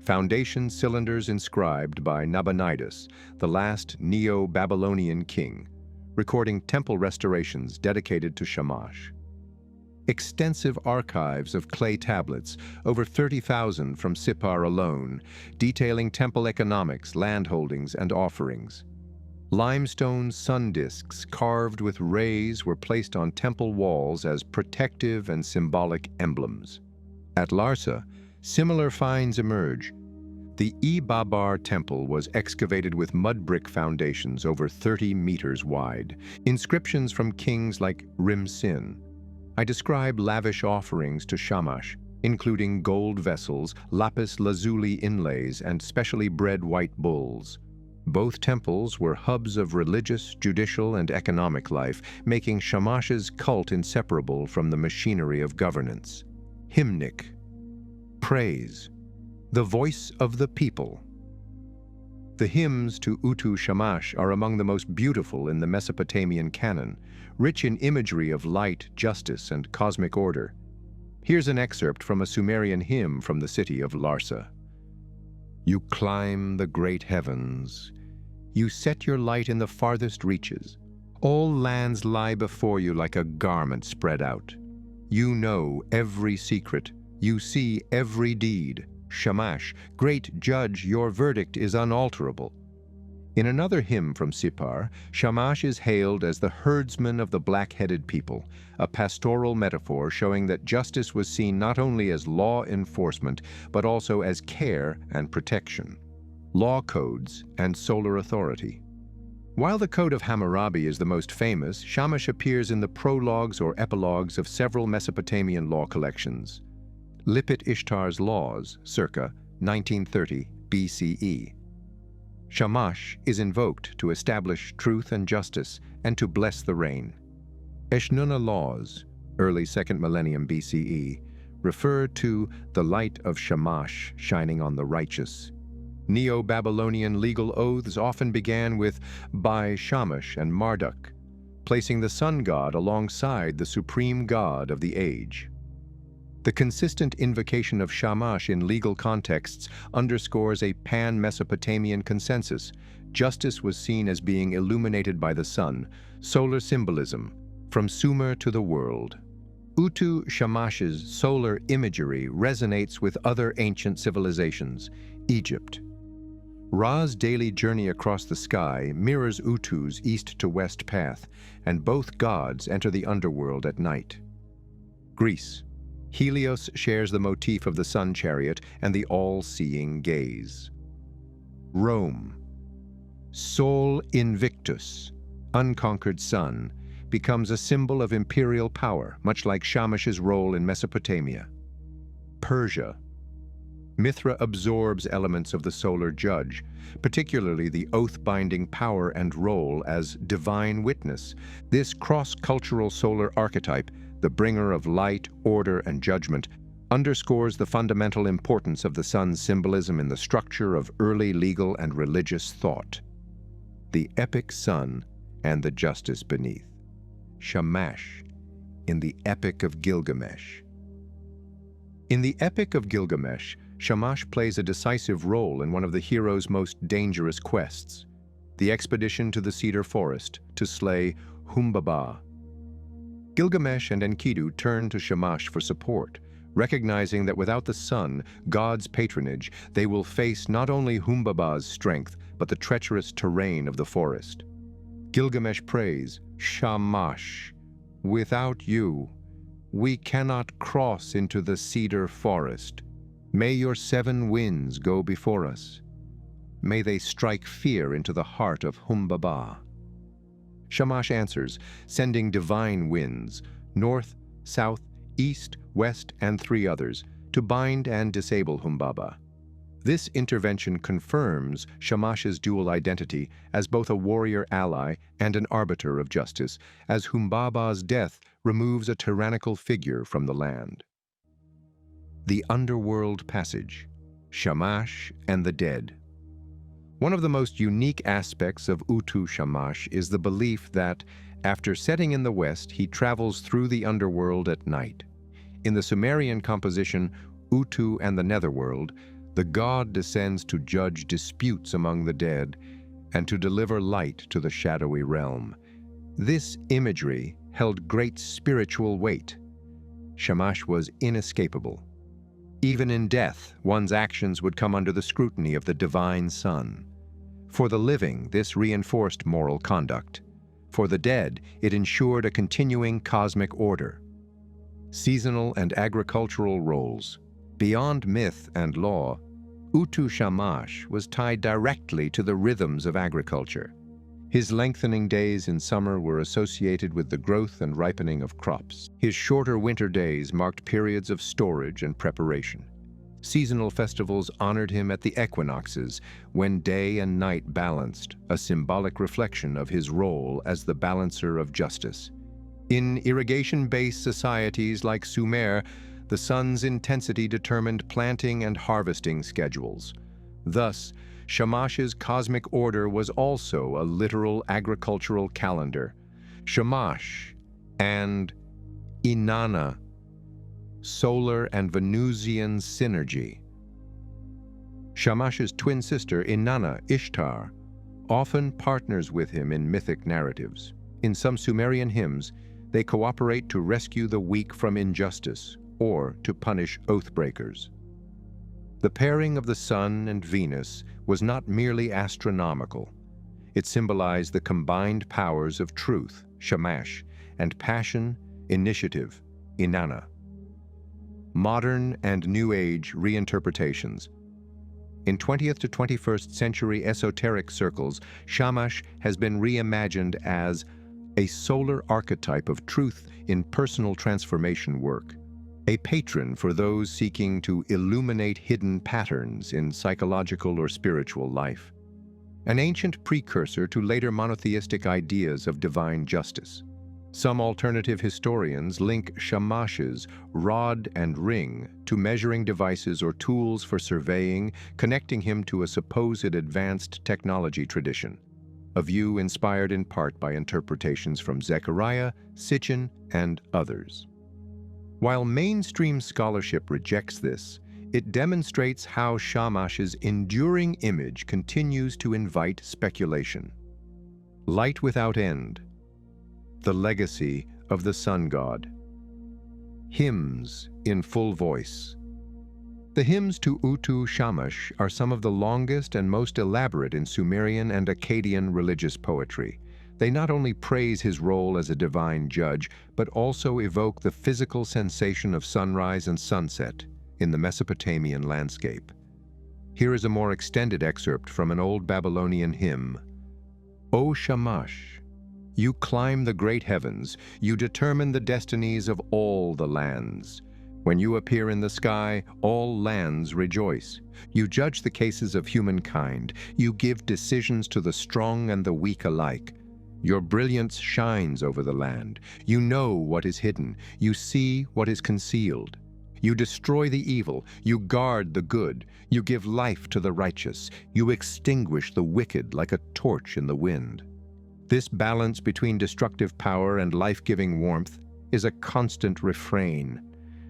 foundation cylinders inscribed by Nabonidus, the last Neo-Babylonian king, recording temple restorations dedicated to Shamash. Extensive archives of clay tablets, over 30,000 from Sippar alone, detailing temple economics, landholdings, and offerings. Limestone sun discs carved with rays were placed on temple walls as protective and symbolic emblems. At Larsa, similar finds emerge. The Babar temple was excavated with mud brick foundations over 30 meters wide. Inscriptions from kings like Rim-Sin. I describe lavish offerings to Shamash, including gold vessels, lapis lazuli inlays, and specially bred white bulls. Both temples were hubs of religious, judicial, and economic life, making Shamash's cult inseparable from the machinery of governance. Hymnic. Praise. The voice of the people. The hymns to Utu Shamash are among the most beautiful in the Mesopotamian canon, rich in imagery of light, justice, and cosmic order. Here's an excerpt from a Sumerian hymn from the city of Larsa. You climb the great heavens. You set your light in the farthest reaches. All lands lie before you like a garment spread out. You know every secret. You see every deed. Shamash, great judge, your verdict is unalterable. In another hymn from Sippar, Shamash is hailed as the herdsman of the black-headed people, a pastoral metaphor showing that justice was seen not only as law enforcement, but also as care and protection, law codes and solar authority. While the Code of Hammurabi is the most famous, Shamash appears in the prologues or epilogues of several Mesopotamian law collections. Lipit Ishtar's Laws, circa 1930 BCE. Shamash is invoked to establish truth and justice and to bless the rain. Eshnunna Laws, early 2nd millennium BCE, refer to the light of Shamash shining on the righteous. Neo-Babylonian legal oaths often began with by Shamash and Marduk, placing the sun god alongside the supreme god of the age. The consistent invocation of Shamash in legal contexts underscores a pan-Mesopotamian consensus. Justice was seen as being illuminated by the sun, solar symbolism, from Sumer to the world. Utu Shamash's solar imagery resonates with other ancient civilizations, Egypt. Ra's daily journey across the sky mirrors Utu's east-to-west path, and both gods enter the underworld at night. Greece. Helios shares the motif of the sun chariot and the all-seeing gaze. Rome. Sol Invictus, unconquered sun, becomes a symbol of imperial power, much like Shamash's role in Mesopotamia. Persia. Mithra absorbs elements of the solar judge, particularly the oath-binding power and role as divine witness. This cross-cultural solar archetype, the bringer of light, order, and judgment, underscores the fundamental importance of the sun's symbolism in the structure of early legal and religious thought. The epic sun and the justice beneath. Shamash, in the Epic of Gilgamesh. In the Epic of Gilgamesh, Shamash plays a decisive role in one of the hero's most dangerous quests, the expedition to the cedar forest to slay Humbaba. Gilgamesh and Enkidu turn to Shamash for support, recognizing that without the sun, God's patronage, they will face not only Humbaba's strength, but the treacherous terrain of the forest. Gilgamesh prays, Shamash, without you, we cannot cross into the cedar forest. May your 7 winds go before us. May they strike fear into the heart of Humbaba. Shamash answers, sending divine winds, north, south, east, west, and 3 others, to bind and disable Humbaba. This intervention confirms Shamash's dual identity as both a warrior ally and an arbiter of justice, as Humbaba's death removes a tyrannical figure from the land. The Underworld Passage, Shamash and the Dead. One of the most unique aspects of Utu Shamash is the belief that, after setting in the west, he travels through the underworld at night. In the Sumerian composition, Utu and the Netherworld, the god descends to judge disputes among the dead and to deliver light to the shadowy realm. This imagery held great spiritual weight. Shamash was inescapable. Even in death, one's actions would come under the scrutiny of the divine sun. For the living, this reinforced moral conduct. For the dead, it ensured a continuing cosmic order. Seasonal and agricultural roles. Beyond myth and law, Utu Shamash was tied directly to the rhythms of agriculture. His lengthening days in summer were associated with the growth and ripening of crops. His shorter winter days marked periods of storage and preparation. Seasonal festivals honored him at the equinoxes, when day and night balanced, a symbolic reflection of his role as the balancer of justice. In irrigation-based societies like Sumer, the sun's intensity determined planting and harvesting schedules. Thus, Shamash's cosmic order was also a literal agricultural calendar. Shamash and Inana, solar and Venusian synergy. Shamash's twin sister, Inana, Ishtar, often partners with him in mythic narratives. In some Sumerian hymns, they cooperate to rescue the weak from injustice or to punish oath breakers. The pairing of the Sun and Venus was not merely astronomical. It symbolized the combined powers of truth, Shamash, and passion, initiative, Inana. Modern and New Age reinterpretations. In 20th to 21st century esoteric circles, Shamash has been reimagined as a solar archetype of truth in personal transformation work, a patron for those seeking to illuminate hidden patterns in psychological or spiritual life, an ancient precursor to later monotheistic ideas of divine justice. Some alternative historians link Shamash's rod and ring to measuring devices or tools for surveying, connecting him to a supposed advanced technology tradition, a view inspired in part by interpretations from Zechariah, Sitchin, and others. While mainstream scholarship rejects this, it demonstrates how Shamash's enduring image continues to invite speculation. Light without end. The legacy of the sun god. Hymns in full voice. The hymns to Utu Shamash are some of the longest and most elaborate in Sumerian and Akkadian religious poetry. They not only praise his role as a divine judge, but also evoke the physical sensation of sunrise and sunset in the Mesopotamian landscape. Here is a more extended excerpt from an old Babylonian hymn. O Shamash, you climb the great heavens, you determine the destinies of all the lands. When you appear in the sky, all lands rejoice. You judge the cases of humankind. You give decisions to the strong and the weak alike. Your brilliance shines over the land. You know what is hidden. You see what is concealed. You destroy the evil. You guard the good. You give life to the righteous. You extinguish the wicked like a torch in the wind. This balance between destructive power and life-giving warmth is a constant refrain,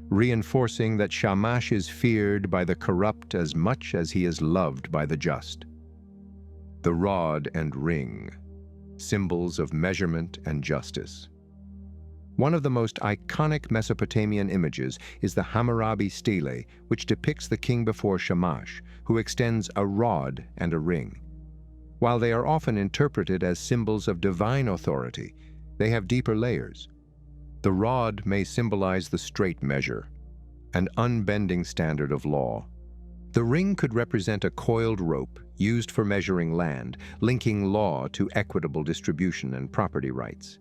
reinforcing that Shamash is feared by the corrupt as much as he is loved by the just. The rod and ring, symbols of measurement and justice. One of the most iconic Mesopotamian images is the Hammurabi stele, which depicts the king before Shamash, who extends a rod and a ring. While they are often interpreted as symbols of divine authority, they have deeper layers. The rod may symbolize the straight measure, an unbending standard of law. The ring could represent a coiled rope used for measuring land, linking law to equitable distribution and property rights.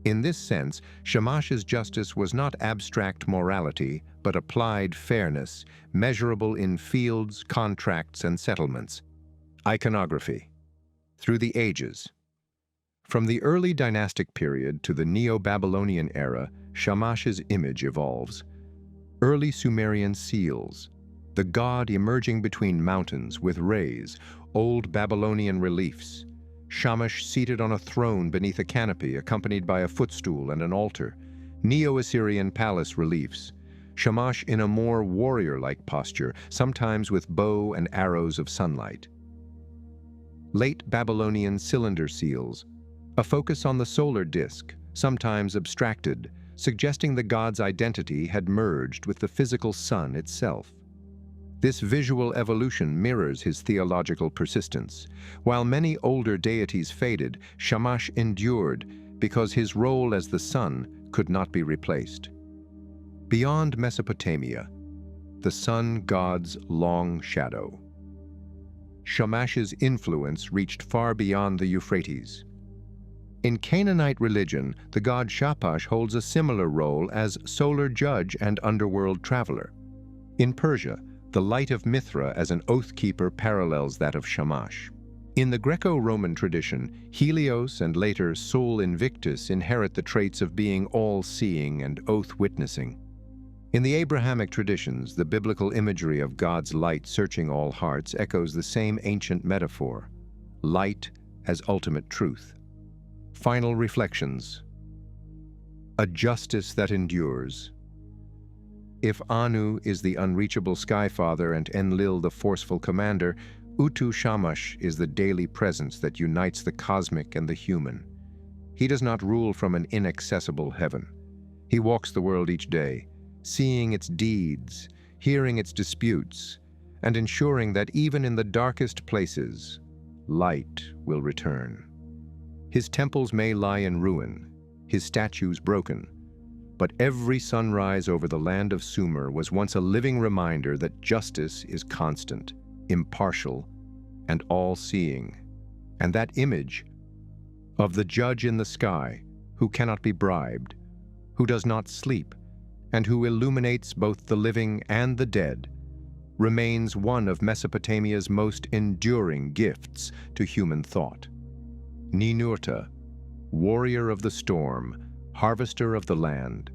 In this sense, Shamash's justice was not abstract morality, but applied fairness, measurable in fields, contracts, and settlements. Iconography. Through the ages. From the early dynastic period to the Neo-Babylonian era, Shamash's image evolves. Early Sumerian seals, the god emerging between mountains with rays, old Babylonian reliefs, Shamash seated on a throne beneath a canopy accompanied by a footstool and an altar, Neo-Assyrian palace reliefs, Shamash in a more warrior-like posture, sometimes with bow and arrows of sunlight. Late Babylonian cylinder seals, a focus on the solar disk, sometimes abstracted, suggesting the god's identity had merged with the physical sun itself. This visual evolution mirrors his theological persistence. While many older deities faded, Shamash endured because his role as the sun could not be replaced. Beyond Mesopotamia, the sun god's long shadow. Shamash's influence reached far beyond the Euphrates. In Canaanite religion, the god Shamash holds a similar role as solar judge and underworld traveler. In Persia, the light of Mithra as an oath-keeper parallels that of Shamash. In the Greco-Roman tradition, Helios and later Sol Invictus inherit the traits of being all-seeing and oath-witnessing. In the Abrahamic traditions, the biblical imagery of God's light searching all hearts echoes the same ancient metaphor, light as ultimate truth. Final reflections. A justice that endures. If Anu is the unreachable skyfather and Enlil the forceful commander, Utu Shamash is the daily presence that unites the cosmic and the human. He does not rule from an inaccessible heaven. He walks the world each day, seeing its deeds, hearing its disputes, and ensuring that even in the darkest places, light will return. His temples may lie in ruin, his statues broken, but every sunrise over the land of Sumer was once a living reminder that justice is constant, impartial, and all-seeing. And that image of the judge in the sky, who cannot be bribed, who does not sleep, and who illuminates both the living and the dead, remains one of Mesopotamia's most enduring gifts to human thought. Ninurta, warrior of the storm, harvester of the land,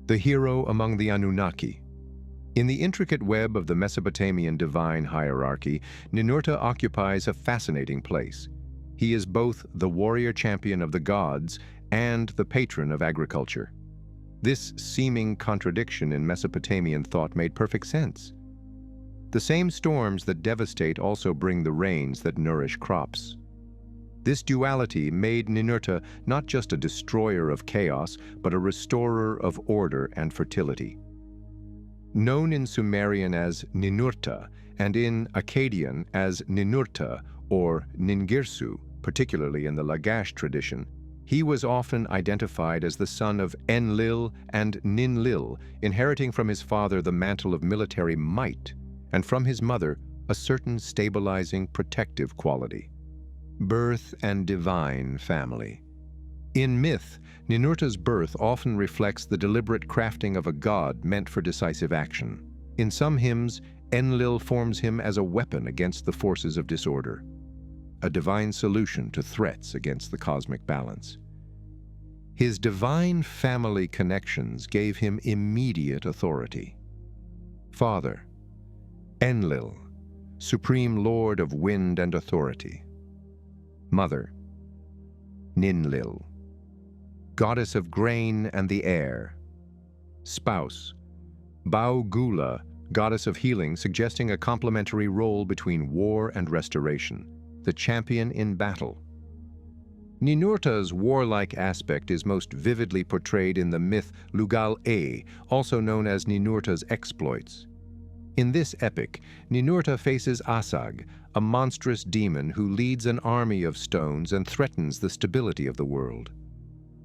the hero among the Anunnaki. In the intricate web of the Mesopotamian divine hierarchy, Ninurta occupies a fascinating place. He is both the warrior champion of the gods and the patron of agriculture. This seeming contradiction in Mesopotamian thought made perfect sense. The same storms that devastate also bring the rains that nourish crops. This duality made Ninurta not just a destroyer of chaos, but a restorer of order and fertility. Known in Sumerian as Ninurta and in Akkadian as Ninurta or Ningirsu, particularly in the Lagash tradition, he was often identified as the son of Enlil and Ninlil, inheriting from his father the mantle of military might, and from his mother a certain stabilizing, protective quality. Birth and divine family. In myth, Ninurta's birth often reflects the deliberate crafting of a god meant for decisive action. In some hymns, Enlil forms him as a weapon against the forces of disorder, a divine solution to threats against the cosmic balance. His divine family connections gave him immediate authority. Father, Enlil, supreme lord of wind and authority. Mother, Ninlil, goddess of grain and the air. Spouse, Baugula, goddess of healing, suggesting a complementary role between war and restoration, the champion in battle. Ninurta's warlike aspect is most vividly portrayed in the myth Lugal-e, also known as Ninurta's exploits. In this epic, Ninurta faces Asag, a monstrous demon who leads an army of stones and threatens the stability of the world.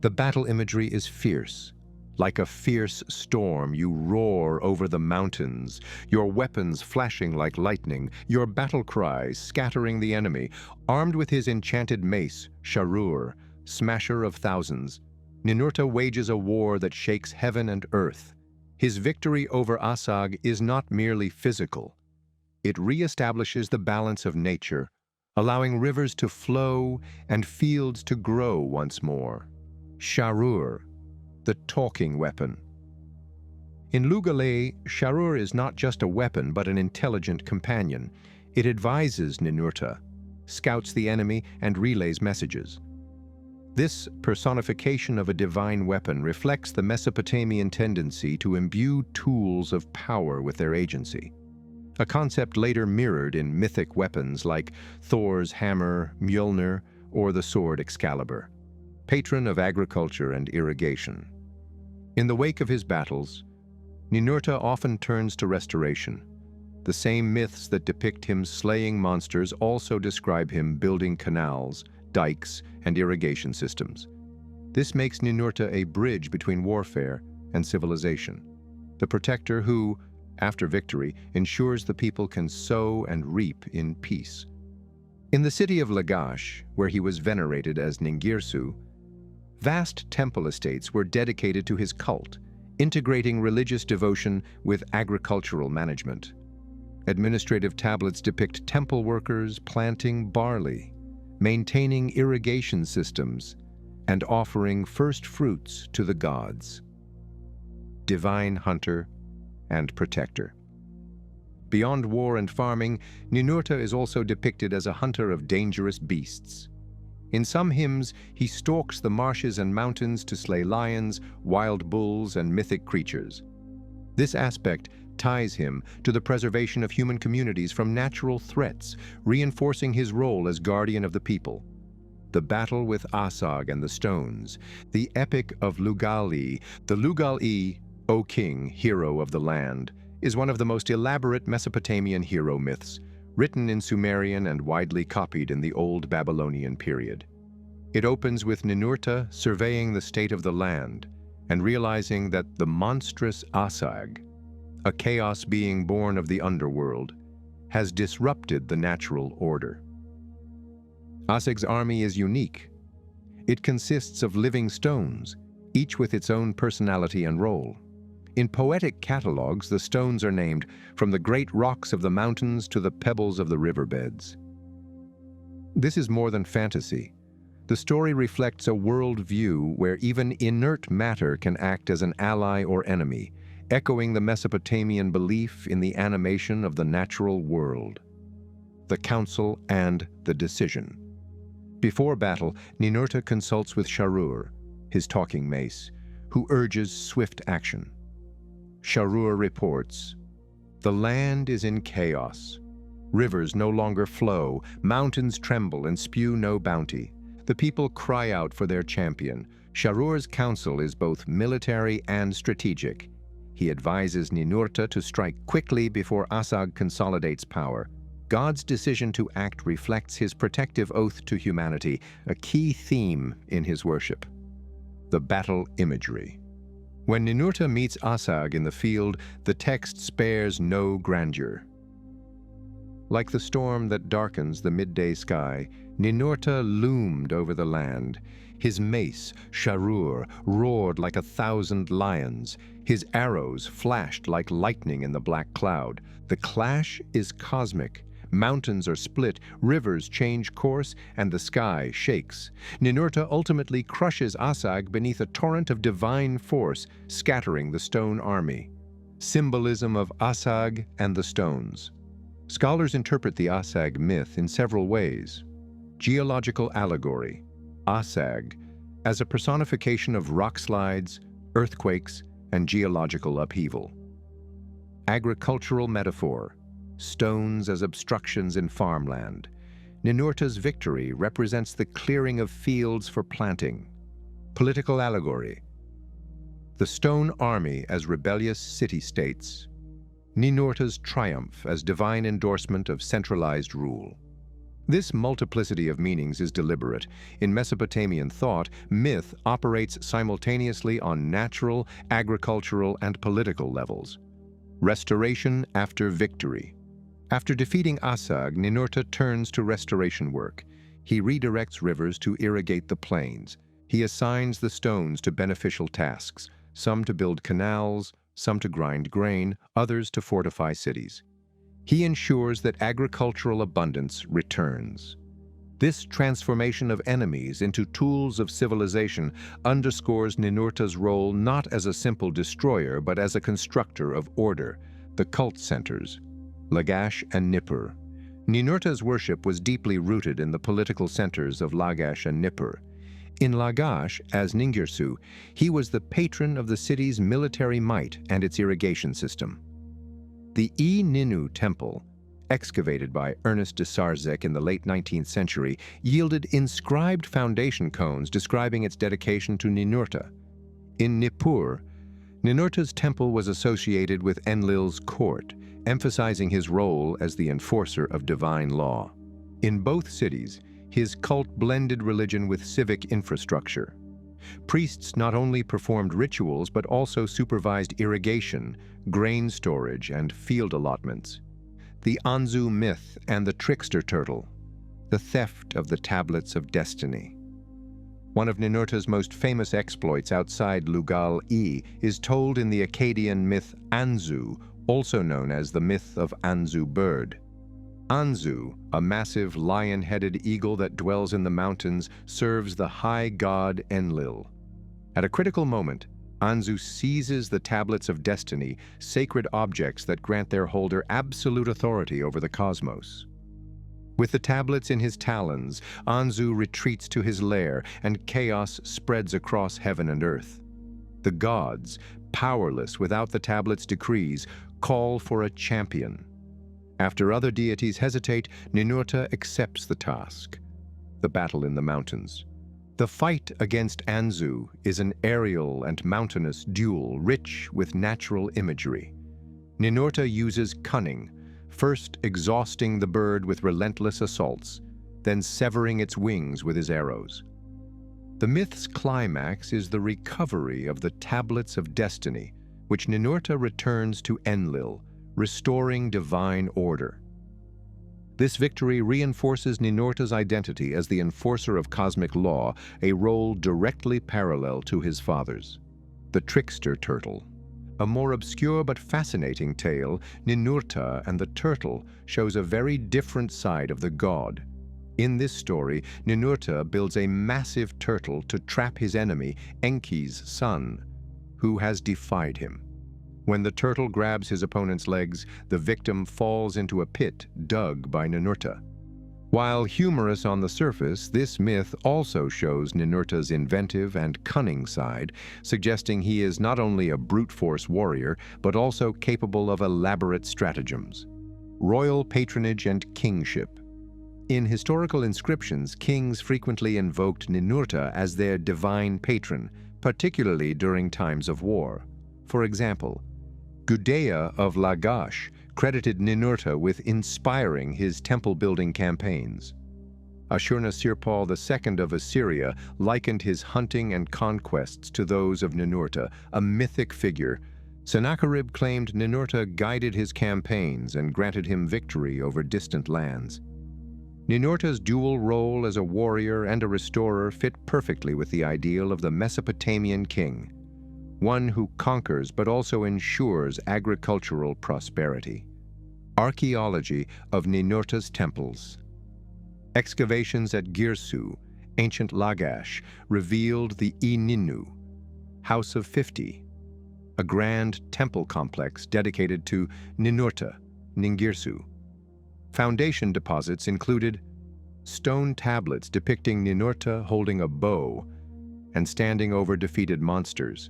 The battle imagery is fierce. Like a fierce storm, you roar over the mountains, your weapons flashing like lightning, your battle cries scattering the enemy. Armed with his enchanted mace, Sharur, smasher of thousands, Ninurta wages a war that shakes heaven and earth. His victory over Asag is not merely physical. It reestablishes the balance of nature, allowing rivers to flow and fields to grow once more. Sharur, the talking weapon. In Lugal-e, Sharur is not just a weapon but an intelligent companion. It advises Ninurta, scouts the enemy, and relays messages. This personification of a divine weapon reflects the Mesopotamian tendency to imbue tools of power with their agency, a concept later mirrored in mythic weapons like Thor's hammer, Mjolnir, or the sword Excalibur, patron of agriculture and irrigation. In the wake of his battles, Ninurta often turns to restoration. The same myths that depict him slaying monsters also describe him building canals, dikes, and irrigation systems. This makes Ninurta a bridge between warfare and civilization, the protector who, after victory, ensures the people can sow and reap in peace. In the city of Lagash, where he was venerated as Ningirsu, vast temple estates were dedicated to his cult, integrating religious devotion with agricultural management. Administrative tablets depict temple workers planting barley, maintaining irrigation systems, and offering first fruits to the gods. Divine hunter and protector. Beyond war and farming, Ninurta is also depicted as a hunter of dangerous beasts. In some hymns, he stalks the marshes and mountains to slay lions, wild bulls, and mythic creatures. This aspect ties him to the preservation of human communities from natural threats, reinforcing his role as guardian of the people. The battle with Asag and the stones, the epic of Lugal-e, the Lugal-e, O king, hero of the land, is one of the most elaborate Mesopotamian hero myths, written in Sumerian and widely copied in the Old Babylonian period. It opens with Ninurta surveying the state of the land and realizing that the monstrous Asag, a chaos being born of the underworld, has disrupted the natural order. Asag's army is unique. It consists of living stones, each with its own personality and role. In poetic catalogues, the stones are named from the great rocks of the mountains to the pebbles of the riverbeds. This is more than fantasy. The story reflects a world-view where even inert matter can act as an ally or enemy, echoing the Mesopotamian belief in the animation of the natural world, the council and the decision. Before battle, Ninurta consults with Sharur, his talking mace, who urges swift action. Sharur reports, "The land is in chaos. Rivers no longer flow, mountains tremble and spew no bounty. The people cry out for their champion. Sharur's counsel is both military and strategic. He advises Ninurta to strike quickly before Asag consolidates power. God's decision to act reflects his protective oath to humanity, a key theme in his worship." The battle imagery. When Ninurta meets Asag in the field, the text spares no grandeur. Like the storm that darkens the midday sky, Ninurta loomed over the land. His mace, Sharur, roared like 1,000 lions. His arrows flashed like lightning in the black cloud. The clash is cosmic. Mountains are split, rivers change course, and the sky shakes. Ninurta ultimately crushes Asag beneath a torrent of divine force, scattering the stone army. Symbolism of Asag and the stones. Scholars interpret the Asag myth in several ways. Geological allegory. Asag as a personification of rock slides, earthquakes, and geological upheaval. Agricultural metaphor. Stones as obstructions in farmland. Ninurta's victory represents the clearing of fields for planting. Political allegory. The stone army as rebellious city-states. Ninurta's triumph as divine endorsement of centralized rule. This multiplicity of meanings is deliberate. In Mesopotamian thought, myth operates simultaneously on natural, agricultural, and political levels. Restoration after victory. After defeating Asag, Ninurta turns to restoration work. He redirects rivers to irrigate the plains. He assigns the stones to beneficial tasks, some to build canals, some to grind grain, others to fortify cities. He ensures that agricultural abundance returns. This transformation of enemies into tools of civilization underscores Ninurta's role not as a simple destroyer, but as a constructor of order, the cult centers. Lagash and Nippur. Ninurta's worship was deeply rooted in the political centers of Lagash and Nippur. In Lagash, as Ningirsu, he was the patron of the city's military might and its irrigation system. The Ninu temple, excavated by Ernest de Sarzec in the late 19th century, yielded inscribed foundation cones describing its dedication to Ninurta. In Nippur, Ninurta's temple was associated with Enlil's court, emphasizing his role as the enforcer of divine law. In both cities, his cult blended religion with civic infrastructure. Priests not only performed rituals but also supervised irrigation, grain storage, and field allotments. The Anzu myth and the trickster turtle, the theft of the tablets of destiny. One of Ninurta's most famous exploits outside Lugal-e is told in the Akkadian myth Anzu, also known as the myth of Anzu bird. Anzu, a massive lion-headed eagle that dwells in the mountains, serves the high god Enlil. At a critical moment, Anzu seizes the tablets of destiny, sacred objects that grant their holder absolute authority over the cosmos. With the tablets in his talons, Anzu retreats to his lair, and chaos spreads across heaven and earth. The gods, powerless without the tablets' decrees, call for a champion. After other deities hesitate, Ninurta accepts the task. The battle in the mountains. The fight against Anzu is an aerial and mountainous duel rich with natural imagery. Ninurta uses cunning, first exhausting the bird with relentless assaults, then severing its wings with his arrows. The myth's climax is the recovery of the Tablets of Destiny, which Ninurta returns to Enlil, restoring divine order. This victory reinforces Ninurta's identity as the enforcer of cosmic law, a role directly parallel to his father's. The trickster turtle. A more obscure but fascinating tale, Ninurta and the turtle, shows a very different side of the god. In this story, Ninurta builds a massive turtle to trap his enemy, Enki's son, who has defied him. When the turtle grabs his opponent's legs, the victim falls into a pit dug by Ninurta. While humorous on the surface, this myth also shows Ninurta's inventive and cunning side, suggesting he is not only a brute force warrior, but also capable of elaborate stratagems. Royal patronage and kingship. In historical inscriptions, kings frequently invoked Ninurta as their divine patron, particularly during times of war. For example, Gudea of Lagash credited Ninurta with inspiring his temple-building campaigns. Ashurnasirpal II of Assyria likened his hunting and conquests to those of Ninurta, a mythic figure. Sennacherib claimed Ninurta guided his campaigns and granted him victory over distant lands. Ninurta's dual role as a warrior and a restorer fit perfectly with the ideal of the Mesopotamian king, one who conquers but also ensures agricultural prosperity. Archaeology of Ninurta's temples. Excavations at Girsu, ancient Lagash, revealed the Ininu, House of 50, a grand temple complex dedicated to Ninurta, Ningirsu. Foundation deposits included stone tablets depicting Ninurta holding a bow and standing over defeated monsters,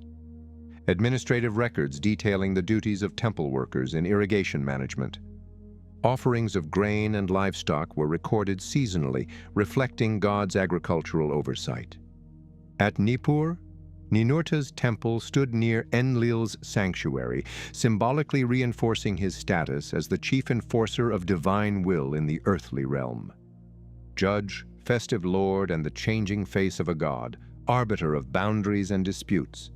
administrative records detailing the duties of temple workers in irrigation management. Offerings of grain and livestock were recorded seasonally, reflecting God's agricultural oversight. At Nippur, Ninurta's temple stood near Enlil's sanctuary, symbolically reinforcing his status as the chief enforcer of divine will in the earthly realm. Judge, festive lord, and the changing face of a god, arbiter of boundaries and disputes.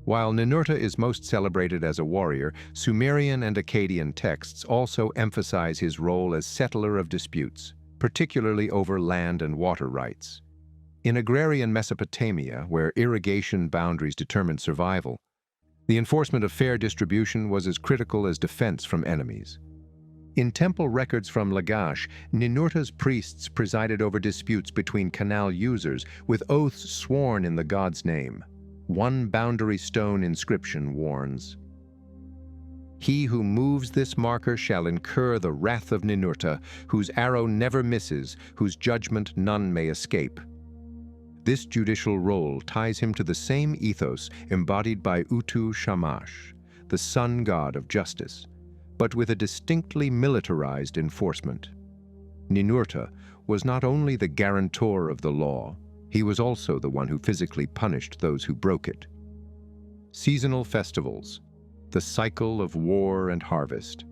While Ninurta is most celebrated as a warrior, Sumerian and Akkadian texts also emphasize his role as settler of disputes, particularly over land and water rights. In agrarian Mesopotamia, where irrigation boundaries determined survival, the enforcement of fair distribution was as critical as defense from enemies. In temple records from Lagash, Ninurta's priests presided over disputes between canal users, with oaths sworn in the god's name. One boundary stone inscription warns, "He who moves this marker shall incur the wrath of Ninurta, whose arrow never misses, whose judgment none may escape." This judicial role ties him to the same ethos embodied by Utu Shamash, the sun god of justice, but with a distinctly militarized enforcement. Ninurta was not only the guarantor of the law, he was also the one who physically punished those who broke it. Seasonal festivals, the cycle of war and harvest.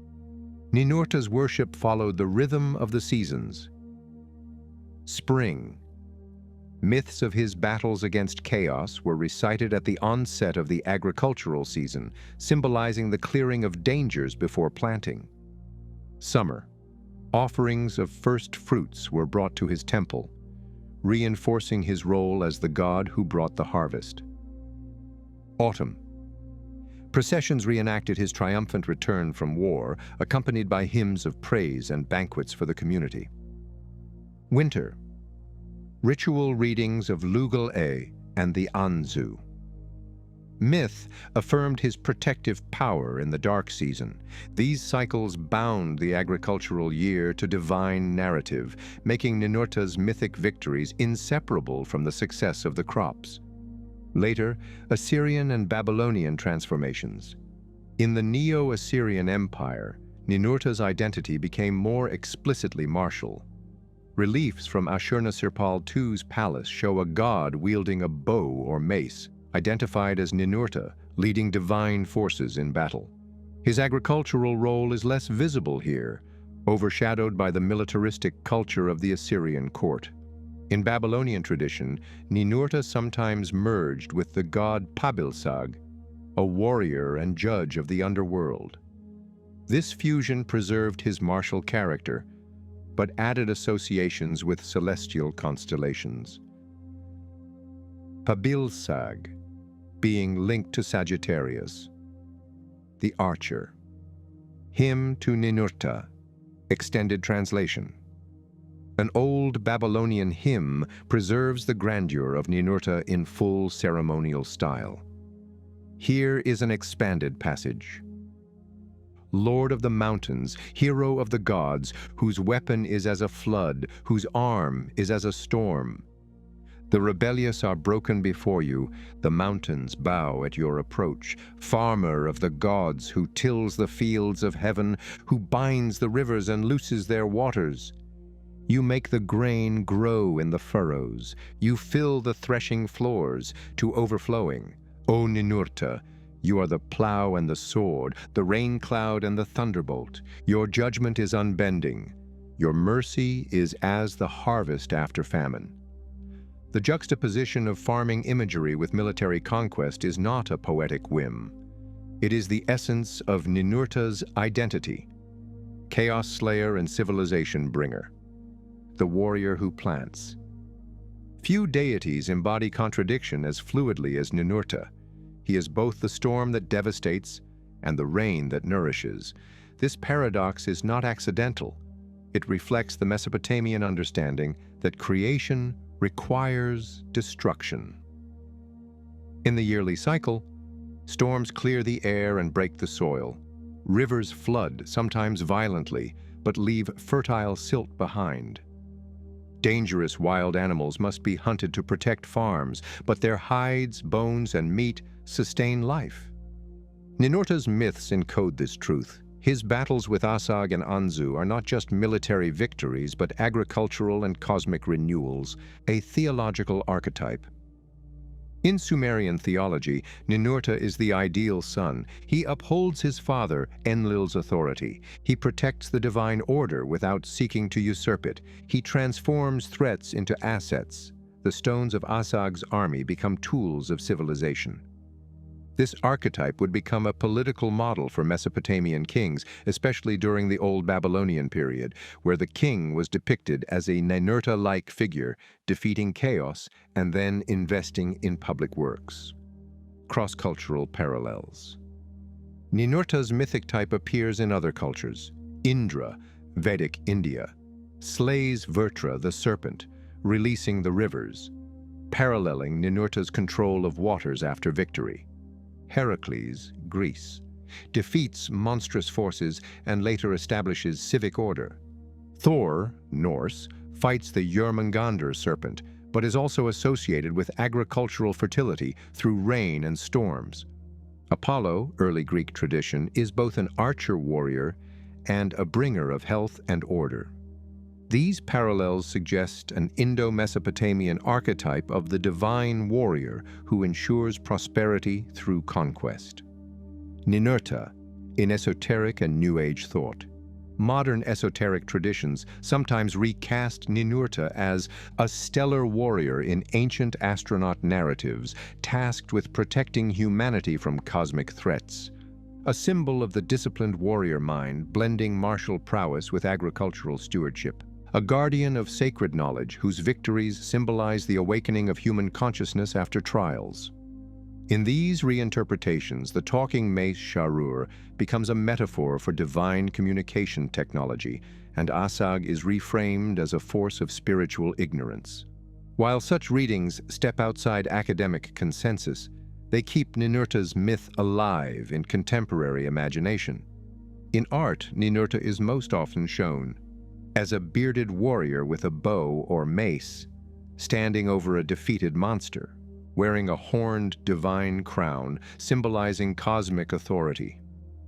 Ninurta's worship followed the rhythm of the seasons. Spring. Myths of his battles against chaos were recited at the onset of the agricultural season, symbolizing the clearing of dangers before planting. Summer. Offerings of first fruits were brought to his temple, reinforcing his role as the god who brought the harvest. Autumn. Processions reenacted his triumphant return from war, accompanied by hymns of praise and banquets for the community. Winter. Ritual readings of Lugal-e and the Anzu. Myth affirmed his protective power in the dark season. These cycles bound the agricultural year to divine narrative, making Ninurta's mythic victories inseparable from the success of the crops. Later, Assyrian and Babylonian transformations. In the Neo-Assyrian Empire, Ninurta's identity became more explicitly martial. Reliefs from Ashurnasirpal II's palace show a god wielding a bow or mace, identified as Ninurta, leading divine forces in battle. His agricultural role is less visible here, overshadowed by the militaristic culture of the Assyrian court. In Babylonian tradition, Ninurta sometimes merged with the god Pabilsag, a warrior and judge of the underworld. This fusion preserved his martial character, but added associations with celestial constellations. Pabilsag, being linked to Sagittarius. The archer. Hymn to Ninurta, extended translation. An old Babylonian hymn preserves the grandeur of Ninurta in full ceremonial style. Here is an expanded passage. Lord of the mountains, hero of the gods, whose weapon is as a flood, whose arm is as a storm. The rebellious are broken before you, the mountains bow at your approach. Farmer of the gods, who tills the fields of heaven, who binds the rivers and looses their waters. You make the grain grow in the furrows. You fill the threshing floors to overflowing. O Ninurta, you are the plow and the sword, the rain cloud and the thunderbolt. Your judgment is unbending. Your mercy is as the harvest after famine. The juxtaposition of farming imagery with military conquest is not a poetic whim. It is the essence of Ninurta's identity, chaos slayer and civilization bringer, the warrior who plants. Few deities embody contradiction as fluidly as Ninurta. He is both the storm that devastates and the rain that nourishes. This paradox is not accidental. It reflects the Mesopotamian understanding that creation requires destruction. In the yearly cycle, storms clear the air and break the soil. Rivers flood, sometimes violently, but leave fertile silt behind. Dangerous wild animals must be hunted to protect farms, but their hides, bones, and meat sustain life. Ninurta's myths encode this truth. His battles with Asag and Anzu are not just military victories, but agricultural and cosmic renewals, a theological archetype. In Sumerian theology, Ninurta is the ideal son. He upholds his father, Enlil's authority. He protects the divine order without seeking to usurp it. He transforms threats into assets. The stones of Asag's army become tools of civilization. This archetype would become a political model for Mesopotamian kings, especially during the Old Babylonian period, where the king was depicted as a Ninurta-like figure, defeating chaos and then investing in public works. Cross-cultural parallels. Ninurta's mythic type appears in other cultures. Indra, Vedic India, slays Vrtra, the serpent, releasing the rivers, paralleling Ninurta's control of waters after victory. Heracles, Greece, defeats monstrous forces and later establishes civic order. Thor, Norse, fights the Jörmungandr serpent, but is also associated with agricultural fertility through rain and storms. Apollo, early Greek tradition, is both an archer warrior and a bringer of health and order. These parallels suggest an Indo-Mesopotamian archetype of the divine warrior who ensures prosperity through conquest. Ninurta, in esoteric and New Age thought. Modern esoteric traditions sometimes recast Ninurta as a stellar warrior in ancient astronaut narratives, tasked with protecting humanity from cosmic threats. A symbol of the disciplined warrior mind, blending martial prowess with agricultural stewardship. A guardian of sacred knowledge whose victories symbolize the awakening of human consciousness after trials. In these reinterpretations, the talking mace Sharur becomes a metaphor for divine communication technology, and Asag is reframed as a force of spiritual ignorance. While such readings step outside academic consensus, they keep Ninurta's myth alive in contemporary imagination. In art, Ninurta is most often shown as a bearded warrior with a bow or mace, standing over a defeated monster, wearing a horned divine crown symbolizing cosmic authority.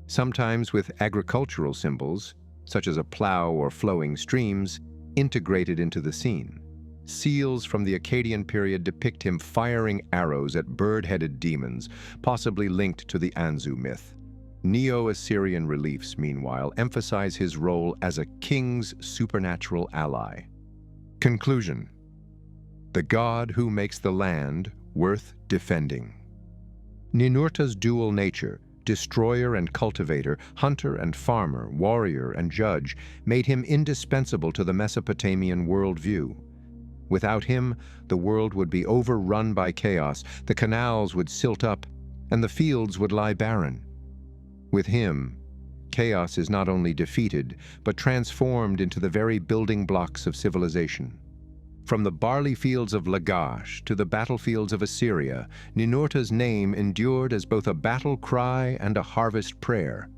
Sometimes with agricultural symbols, such as a plow or flowing streams, integrated into the scene. Seals from the Akkadian period depict him firing arrows at bird-headed demons, possibly linked to the Anzu myth. Neo-Assyrian reliefs, meanwhile, emphasize his role as a king's supernatural ally. Conclusion: the god who makes the land worth defending. Ninurta's dual nature, destroyer and cultivator, hunter and farmer, warrior and judge, made him indispensable to the Mesopotamian worldview. Without him, the world would be overrun by chaos, the canals would silt up, and the fields would lie barren. With him, chaos is not only defeated, but transformed into the very building blocks of civilization. From the barley fields of Lagash to the battlefields of Assyria, Ninurta's name endured as both a battle cry and a harvest prayer.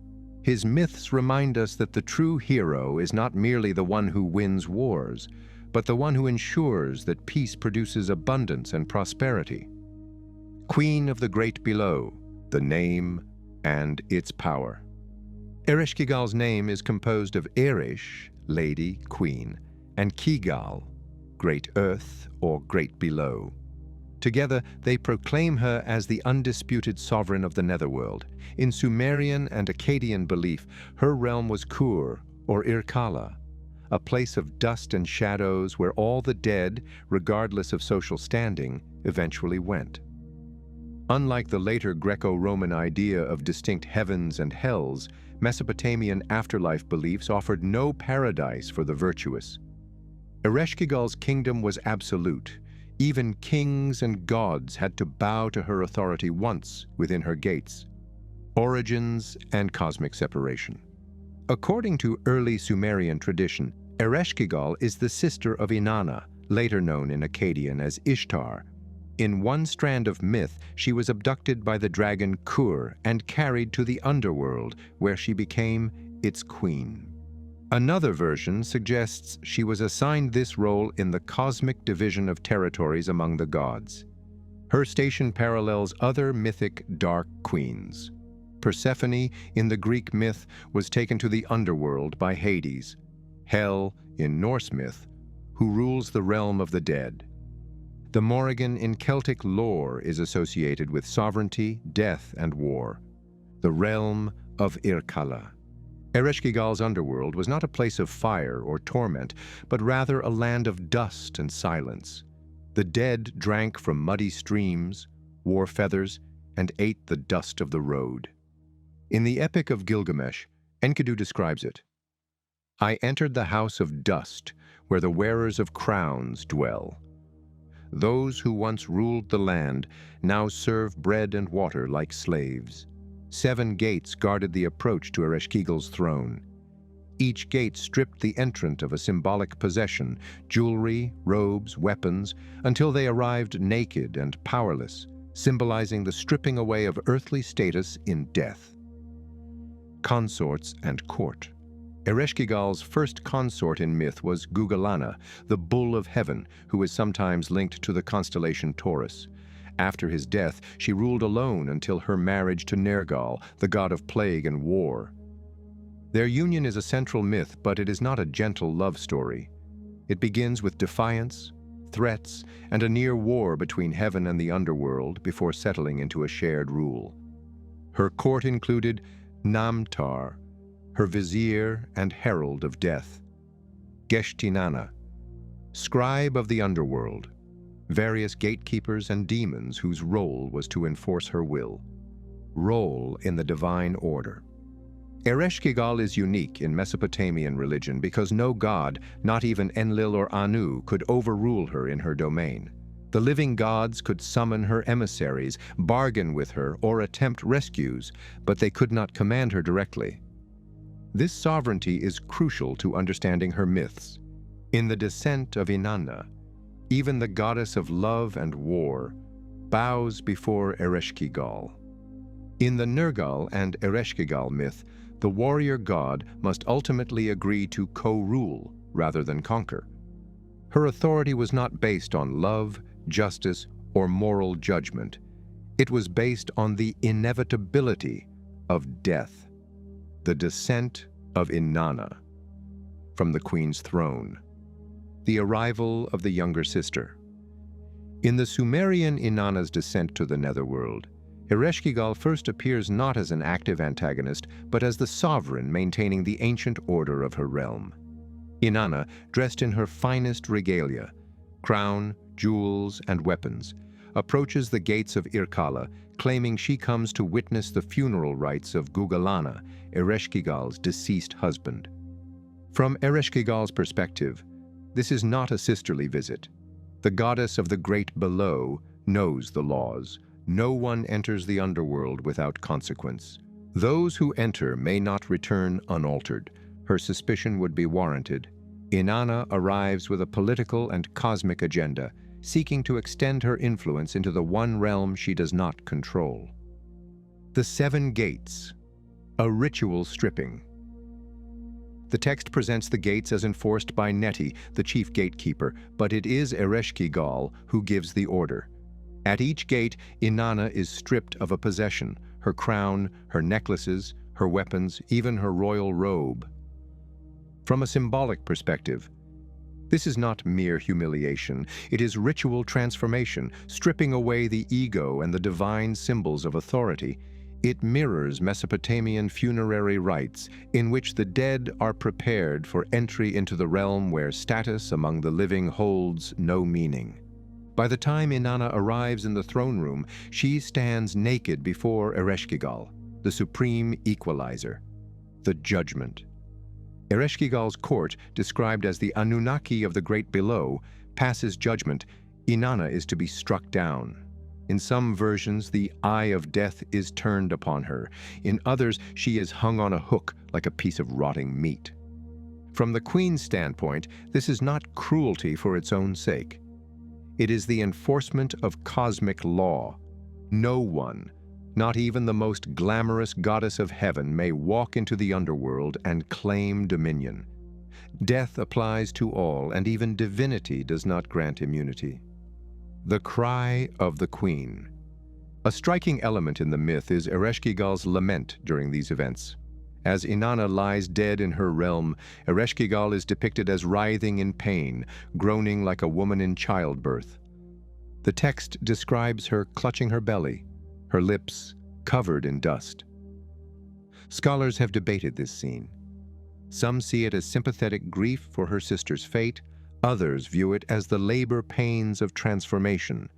His myths remind us that the true hero is not merely the one who wins wars, but the one who ensures that peace produces abundance and prosperity. Queen of the Great Below, the name and its power. Ereshkigal's name is composed of Eresh, lady, queen, and Kigal, Great Earth or Great Below. Together, they proclaim her as the undisputed sovereign of the netherworld. In Sumerian and Akkadian belief, her realm was Kur or Irkala, a place of dust and shadows where all the dead, regardless of social standing, eventually went. Unlike the later Greco-Roman idea of distinct heavens and hells, Mesopotamian afterlife beliefs offered no paradise for the virtuous. Ereshkigal's kingdom was absolute. Even kings and gods had to bow to her authority once within her gates. Origins and cosmic separation. According to early Sumerian tradition, Ereshkigal is the sister of Inana, later known in Akkadian as Ishtar. In one strand of myth, she was abducted by the dragon Kur and carried to the underworld, where she became its queen. Another version suggests she was assigned this role in the cosmic division of territories among the gods. Her station parallels other mythic dark queens. Persephone, in the Greek myth, was taken to the underworld by Hades. Hel, in Norse myth, who rules the realm of the dead. The Morrigan in Celtic lore is associated with sovereignty, death, and war. The realm of Irkala. Ereshkigal's underworld was not a place of fire or torment, but rather a land of dust and silence. The dead drank from muddy streams, wore feathers, and ate the dust of the road. In the Epic of Gilgamesh, Enkidu describes it. I entered the house of dust, where the wearers of crowns dwell. Those who once ruled the land now serve bread and water like slaves. 7 gates guarded the approach to Ereshkigal's throne. Each gate stripped the entrant of a symbolic possession, jewelry, robes, weapons, until they arrived naked and powerless, symbolizing the stripping away of earthly status in death. Consorts and court. Ereshkigal's first consort in myth was Gugalana, the bull of heaven, who is sometimes linked to the constellation Taurus. After his death, she ruled alone until her marriage to Nergal, the god of plague and war. Their union is a central myth, but it is not a gentle love story. It begins with defiance, threats, and a near war between heaven and the underworld before settling into a shared rule. Her court included Namtar, her vizier and herald of death. Inana, scribe of the underworld, various gatekeepers and demons whose role was to enforce her will. Role in the divine order. Ereshkigal is unique in Mesopotamian religion because no god, not even Enlil or Anu, could overrule her in her domain. The living gods could summon her emissaries, bargain with her, or attempt rescues, but they could not command her directly. This sovereignty is crucial to understanding her myths. In the descent of Inana, even the goddess of love and war bows before Ereshkigal. In the Nergal and Ereshkigal myth, the warrior god must ultimately agree to co-rule rather than conquer. Her authority was not based on love, justice, or moral judgment. It was based on the inevitability of death. The descent of Inana from the queen's throne. The arrival of the younger sister. In the Sumerian Inanna's descent to the netherworld, Ereshkigal first appears not as an active antagonist, but as the sovereign maintaining the ancient order of her realm. Inana, dressed in her finest regalia, crown, jewels, and weapons, approaches the gates of Irkalla, claiming she comes to witness the funeral rites of Gugalana, Ereshkigal's deceased husband. From Ereshkigal's perspective, this is not a sisterly visit. The goddess of the great below knows the laws. No one enters the underworld without consequence. Those who enter may not return unaltered. Her suspicion would be warranted. Inana arrives with a political and cosmic agenda, seeking to extend her influence into the one realm she does not control. The Seven Gates, a ritual stripping. The text presents the gates as enforced by Neti, the chief gatekeeper, but it is Ereshkigal who gives the order. At each gate, Inana is stripped of a possession, her crown, her necklaces, her weapons, even her royal robe. From a symbolic perspective, this is not mere humiliation, it is ritual transformation, stripping away the ego and the divine symbols of authority. It mirrors Mesopotamian funerary rites, in which the dead are prepared for entry into the realm where status among the living holds no meaning. By the time Inana arrives in the throne room, she stands naked before Ereshkigal, the supreme equalizer, the judgment. Ereshkigal's court, described as the Anunnaki of the great below, passes judgment. Inana is to be struck down. In some versions, the eye of death is turned upon her. In others, she is hung on a hook like a piece of rotting meat. From the queen's standpoint, this is not cruelty for its own sake. It is the enforcement of cosmic law. No one, not even the most glamorous goddess of heaven, may walk into the underworld and claim dominion. Death applies to all, and even divinity does not grant immunity. The cry of the queen. A striking element in the myth is Ereshkigal's lament during these events. As Inanna lies dead in her realm, Ereshkigal is depicted as writhing in pain, groaning like a woman in childbirth. The text describes her clutching her belly, her lips covered in dust. Scholars have debated this scene. Some see it as sympathetic grief for her sister's fate, others view it as the labor pains of transformation,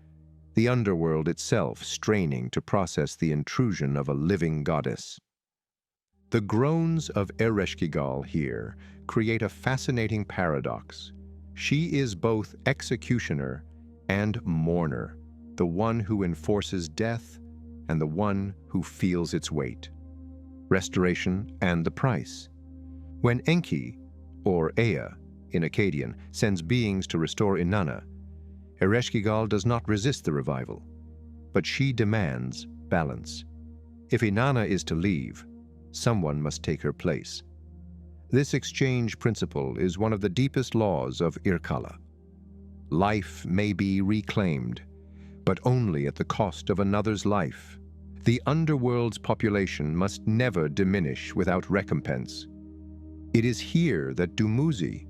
the underworld itself straining to process the intrusion of a living goddess. The groans of Ereshkigal here create a fascinating paradox. She is both executioner and mourner, the one who enforces death and the one who feels its weight. Restoration and the price. When Enki, or Ea in Akkadian, sends beings to restore Inanna, Ereshkigal does not resist the revival, but she demands balance. If Inanna is to leave, someone must take her place. This exchange principle is one of the deepest laws of Irkalla. Life may be reclaimed, but only at the cost of another's life. The underworld's population must never diminish without recompense. It is here that Dumuzi,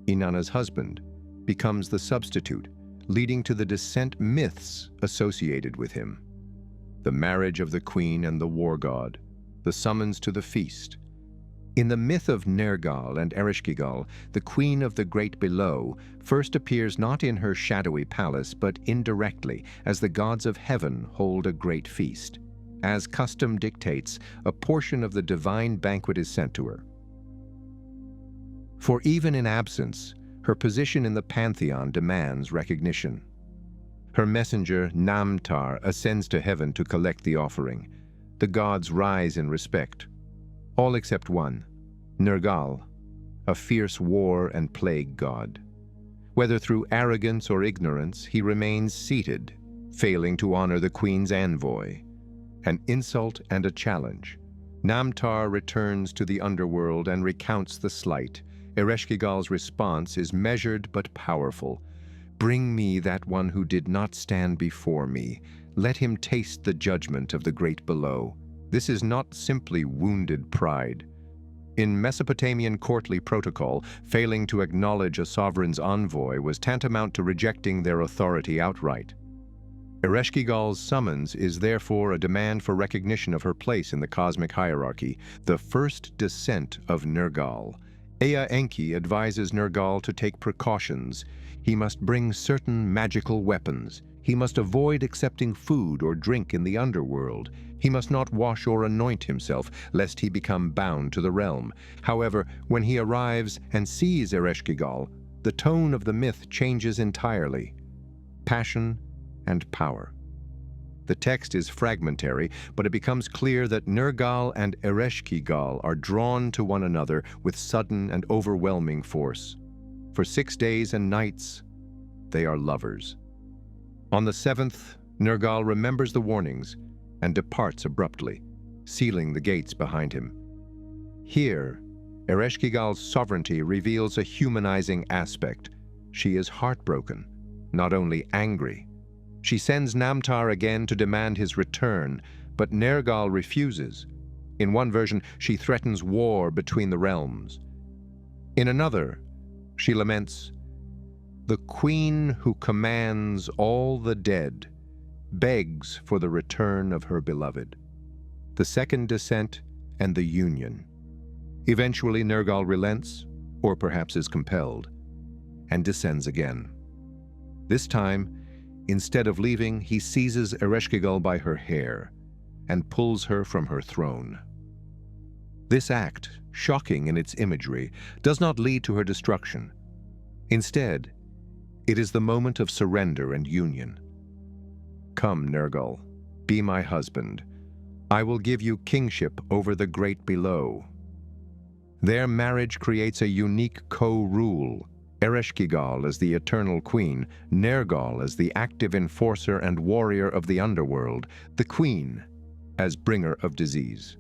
Inanna's husband, becomes the substitute, leading to the descent myths associated with him. The marriage of the queen and the war god, the summons to the feast. In the myth of Nergal and Ereshkigal, the queen of the great below first appears not in her shadowy palace, but indirectly, as the gods of heaven hold a great feast. As custom dictates, a portion of the divine banquet is sent to her. For even in absence, her position in the pantheon demands recognition. Her messenger, Namtar, ascends to heaven to collect the offering. The gods rise in respect, all except one, Nergal, a fierce war and plague god. Whether through arrogance or ignorance, he remains seated, failing to honor the queen's envoy. An insult and a challenge. Namtar returns to the underworld and recounts the slight. Ereshkigal's response is measured but powerful. Bring me that one who did not stand before me. Let him taste the judgment of the great below. This is not simply wounded pride. In Mesopotamian courtly protocol, failing to acknowledge a sovereign's envoy was tantamount to rejecting their authority outright. Ereshkigal's summons is therefore a demand for recognition of her place in the cosmic hierarchy, the first descent of Nergal. Enki advises Nergal to take precautions. He must bring certain magical weapons. He must avoid accepting food or drink in the underworld. He must not wash or anoint himself, lest he become bound to the realm. However, when he arrives and sees Ereshkigal, the tone of the myth changes entirely. Passion and power. The text is fragmentary, but it becomes clear that Nergal and Ereshkigal are drawn to one another with sudden and overwhelming force. For 6 days and nights, they are lovers. On the 7th, Nergal remembers the warnings and departs abruptly, sealing the gates behind him. Here, Ereshkigal's sovereignty reveals a humanizing aspect. She is heartbroken, not only angry. She sends Namtar again to demand his return, but Nergal refuses. In one version, she threatens war between the realms. In another, she laments, "The queen who commands all the dead begs for the return of her beloved." The second descent and the union. Eventually, Nergal relents, or perhaps is compelled, and descends again. This time, instead of leaving, he seizes Ereshkigal by her hair and pulls her from her throne. This act, shocking in its imagery, does not lead to her destruction. Instead, it is the moment of surrender and union. "Come, Nergal, be my husband. I will give you kingship over the great below." Their marriage creates a unique co-rule. Ereshkigal as the eternal queen, Nergal as the active enforcer and warrior of the underworld, the queen as bringer of disease.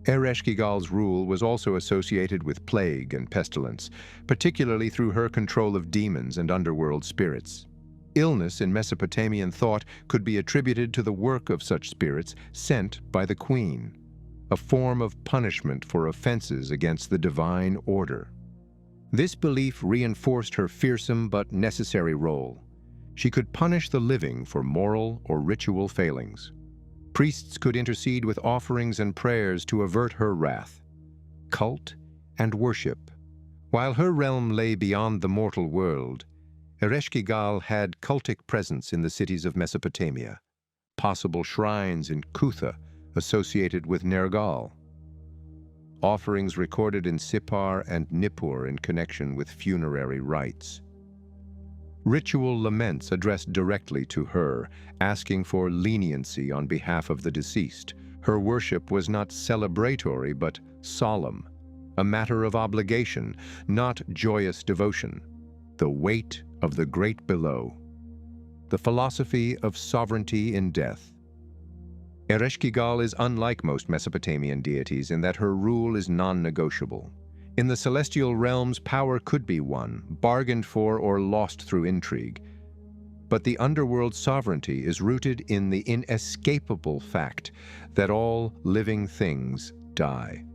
Ereshkigal's rule was also associated with plague and pestilence, particularly through her control of demons and underworld spirits. Illness in Mesopotamian thought could be attributed to the work of such spirits sent by the queen, a form of punishment for offenses against the divine order. This belief reinforced her fearsome but necessary role. She could punish the living for moral or ritual failings. Priests could intercede with offerings and prayers to avert her wrath. Cult and worship. While her realm lay beyond the mortal world, Ereshkigal had cultic presence in the cities of Mesopotamia, possible shrines in Kutha associated with Nergal, offerings recorded in Sippar and Nippur in connection with funerary rites. Ritual laments addressed directly to her, asking for leniency on behalf of the deceased. Her worship was not celebratory but solemn, a matter of obligation, not joyous devotion. The weight of the great below. The philosophy of sovereignty in death. Ereshkigal is unlike most Mesopotamian deities in that her rule is non-negotiable. In the celestial realms, power could be won, bargained for, or lost through intrigue. But the underworld sovereignty is rooted in the inescapable fact that all living things die.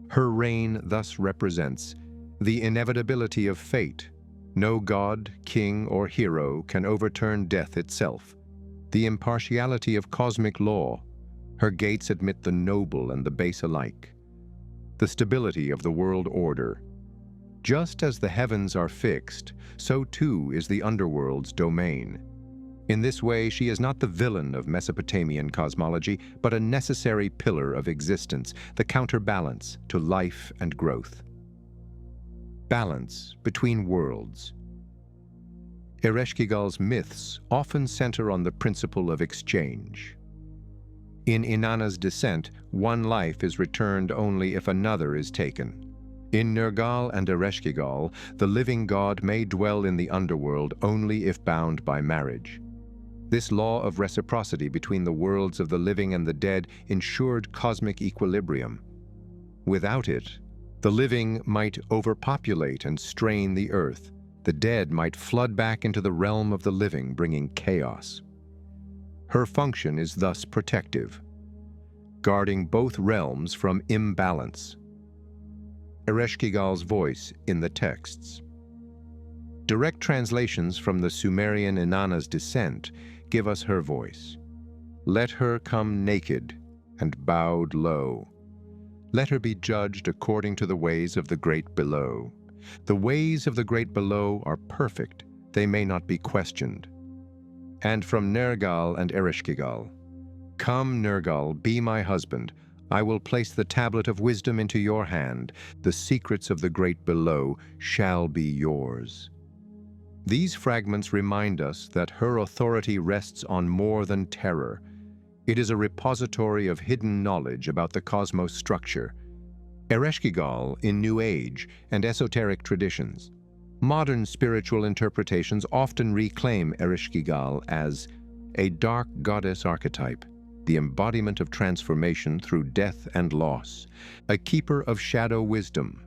Her reign thus represents the inevitability of fate. No god, king, or hero can overturn death itself. The impartiality of cosmic law. Her gates admit the noble and the base alike. The stability of the world order. Just as the heavens are fixed, so too is the underworld's domain. In this way, she is not the villain of Mesopotamian cosmology, but a necessary pillar of existence, the counterbalance to life and growth. Balance between worlds. Ereshkigal's myths often center on the principle of exchange. In Inanna's descent, one life is returned only if another is taken. In Nergal and Ereshkigal, the living god may dwell in the underworld only if bound by marriage. This law of reciprocity between the worlds of the living and the dead ensured cosmic equilibrium. Without it, the living might overpopulate and strain the earth. The dead might flood back into the realm of the living, bringing chaos. Her function is thus protective, guarding both realms from imbalance. Ereshkigal's voice in the texts. Direct translations from the Sumerian Inanna's descent give us her voice. Let her come naked and bowed low. Let her be judged according to the ways of the great below. The ways of the great below are perfect, they may not be questioned. And from Nergal and Ereshkigal, come, Nergal, be my husband. I will place the tablet of wisdom into your hand. The secrets of the great below shall be yours. These fragments remind us that her authority rests on more than terror. It is a repository of hidden knowledge about the cosmos structure. Ereshkigal in New Age and esoteric traditions. Modern spiritual interpretations often reclaim Ereshkigal as a dark goddess archetype, the embodiment of transformation through death and loss, a keeper of shadow wisdom.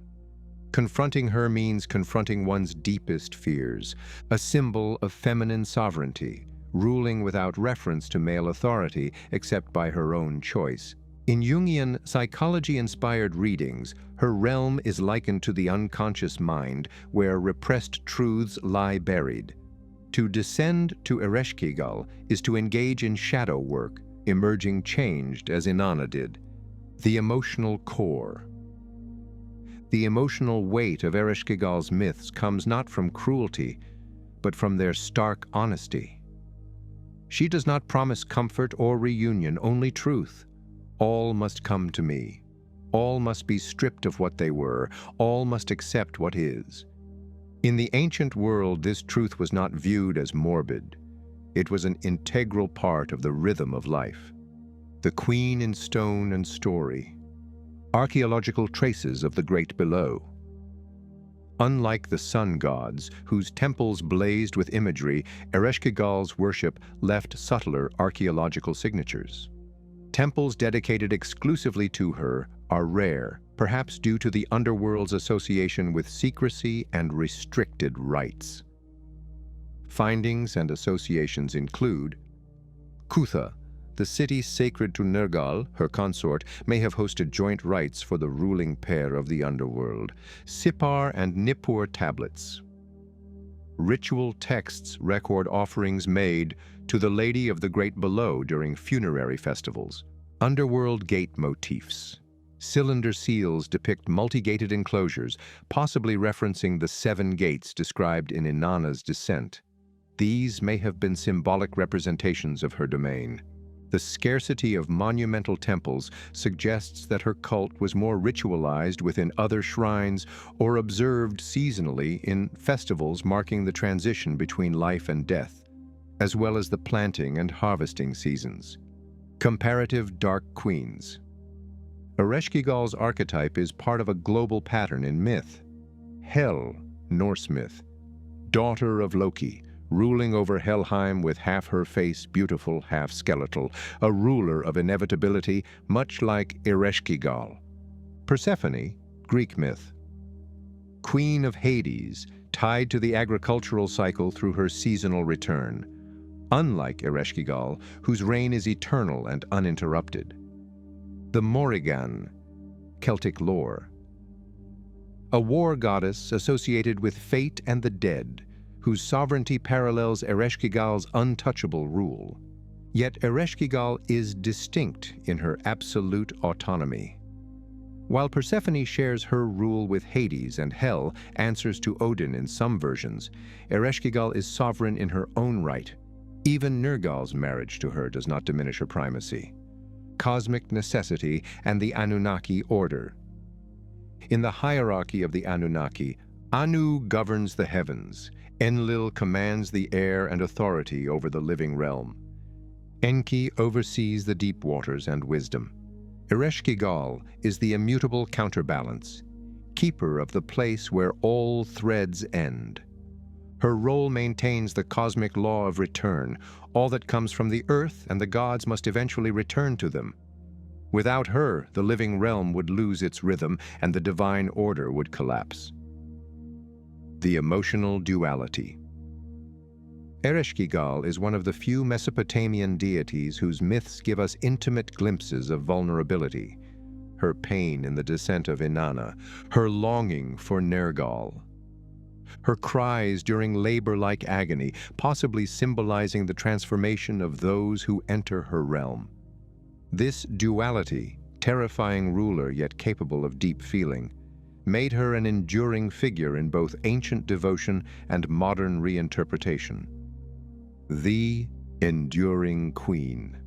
Confronting her means confronting one's deepest fears, a symbol of feminine sovereignty, ruling without reference to male authority except by her own choice. In Jungian psychology-inspired readings, her realm is likened to the unconscious mind, where repressed truths lie buried. To descend to Ereshkigal is to engage in shadow work, emerging changed as Inanna did. The emotional core. The emotional weight of Ereshkigal's myths comes not from cruelty, but from their stark honesty. She does not promise comfort or reunion, only truth. All must come to me. All must be stripped of what they were. All must accept what is. In the ancient world, this truth was not viewed as morbid. It was an integral part of the rhythm of life. The queen in stone and story. Archaeological traces of the great below. Unlike the sun gods, whose temples blazed with imagery, Ereshkigal's worship left subtler archaeological signatures. Temples dedicated exclusively to her are rare, perhaps due to the underworld's association with secrecy and restricted rites. Findings and associations include Kutha, the city sacred to Nergal, her consort, may have hosted joint rites for the ruling pair of the underworld. Sippar and Nippur tablets. Ritual texts record offerings made to the Lady of the Great Below during funerary festivals. Underworld gate motifs. Cylinder seals depict multi-gated enclosures, possibly referencing the 7 gates described in Inanna's descent. These may have been symbolic representations of her domain. The scarcity of monumental temples suggests that her cult was more ritualized within other shrines or observed seasonally in festivals marking the transition between life and death, as well as the planting and harvesting seasons. Comparative dark queens. Ereshkigal's archetype is part of a global pattern in myth. Hel, Norse myth, daughter of Loki, ruling over Helheim with half her face beautiful, half skeletal, a ruler of inevitability, much like Ereshkigal. Persephone, Greek myth. Queen of Hades, tied to the agricultural cycle through her seasonal return, unlike Ereshkigal, whose reign is eternal and uninterrupted. The Morrigan, Celtic lore. A war goddess associated with fate and the dead, whose sovereignty parallels Ereshkigal's untouchable rule. Yet Ereshkigal is distinct in her absolute autonomy. While Persephone shares her rule with Hades and Hel, answers to Odin in some versions, Ereshkigal is sovereign in her own right. Even Nergal's marriage to her does not diminish her primacy. Cosmic necessity and the Anunnaki order. In the hierarchy of the Anunnaki, Anu governs the heavens. Enlil commands the air and authority over the living realm. Enki oversees the deep waters and wisdom. Ereshkigal is the immutable counterbalance, keeper of the place where all threads end. Her role maintains the cosmic law of return. All that comes from the earth and the gods must eventually return to them. Without her, the living realm would lose its rhythm and the divine order would collapse. The emotional duality. Ereshkigal is one of the few Mesopotamian deities whose myths give us intimate glimpses of vulnerability. Her pain in the descent of Inanna, her longing for Nergal. her cries during labor-like agony, possibly symbolizing the transformation of those who enter her realm. This duality, terrifying ruler yet capable of deep feeling, made her an enduring figure in both ancient devotion and modern reinterpretation. The Enduring Queen.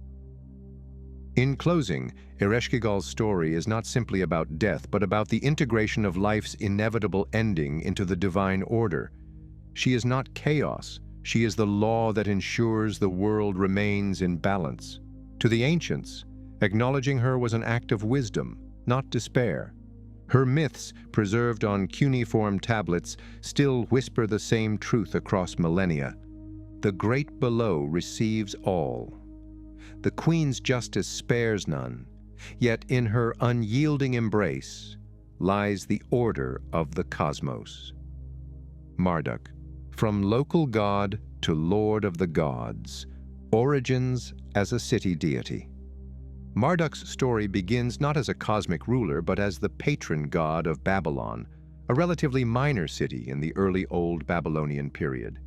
In closing, Ereshkigal's story is not simply about death, but about the integration of life's inevitable ending into the divine order. She is not chaos. She is the law that ensures the world remains in balance. To the ancients, acknowledging her was an act of wisdom, not despair. Her myths, preserved on cuneiform tablets, still whisper the same truth across millennia. The great below receives all. The queen's justice spares none, yet in her unyielding embrace lies the order of the cosmos. Marduk, from local god to lord of the gods, origins as a city deity. Marduk's story begins not as a cosmic ruler, but as the patron god of Babylon, a relatively minor city in the early Old Babylonian period.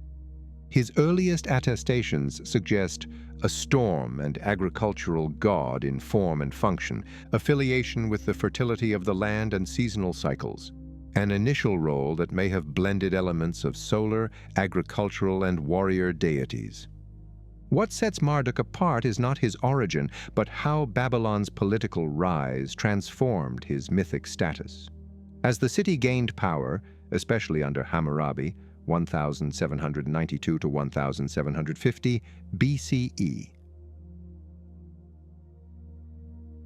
His earliest attestations suggest a storm and agricultural god in form and function, affiliation with the fertility of the land and seasonal cycles, an initial role that may have blended elements of solar, agricultural, and warrior deities. What sets Marduk apart is not his origin, but how Babylon's political rise transformed his mythic status. As the city gained power, especially under Hammurabi, 1792 to 1750 BCE.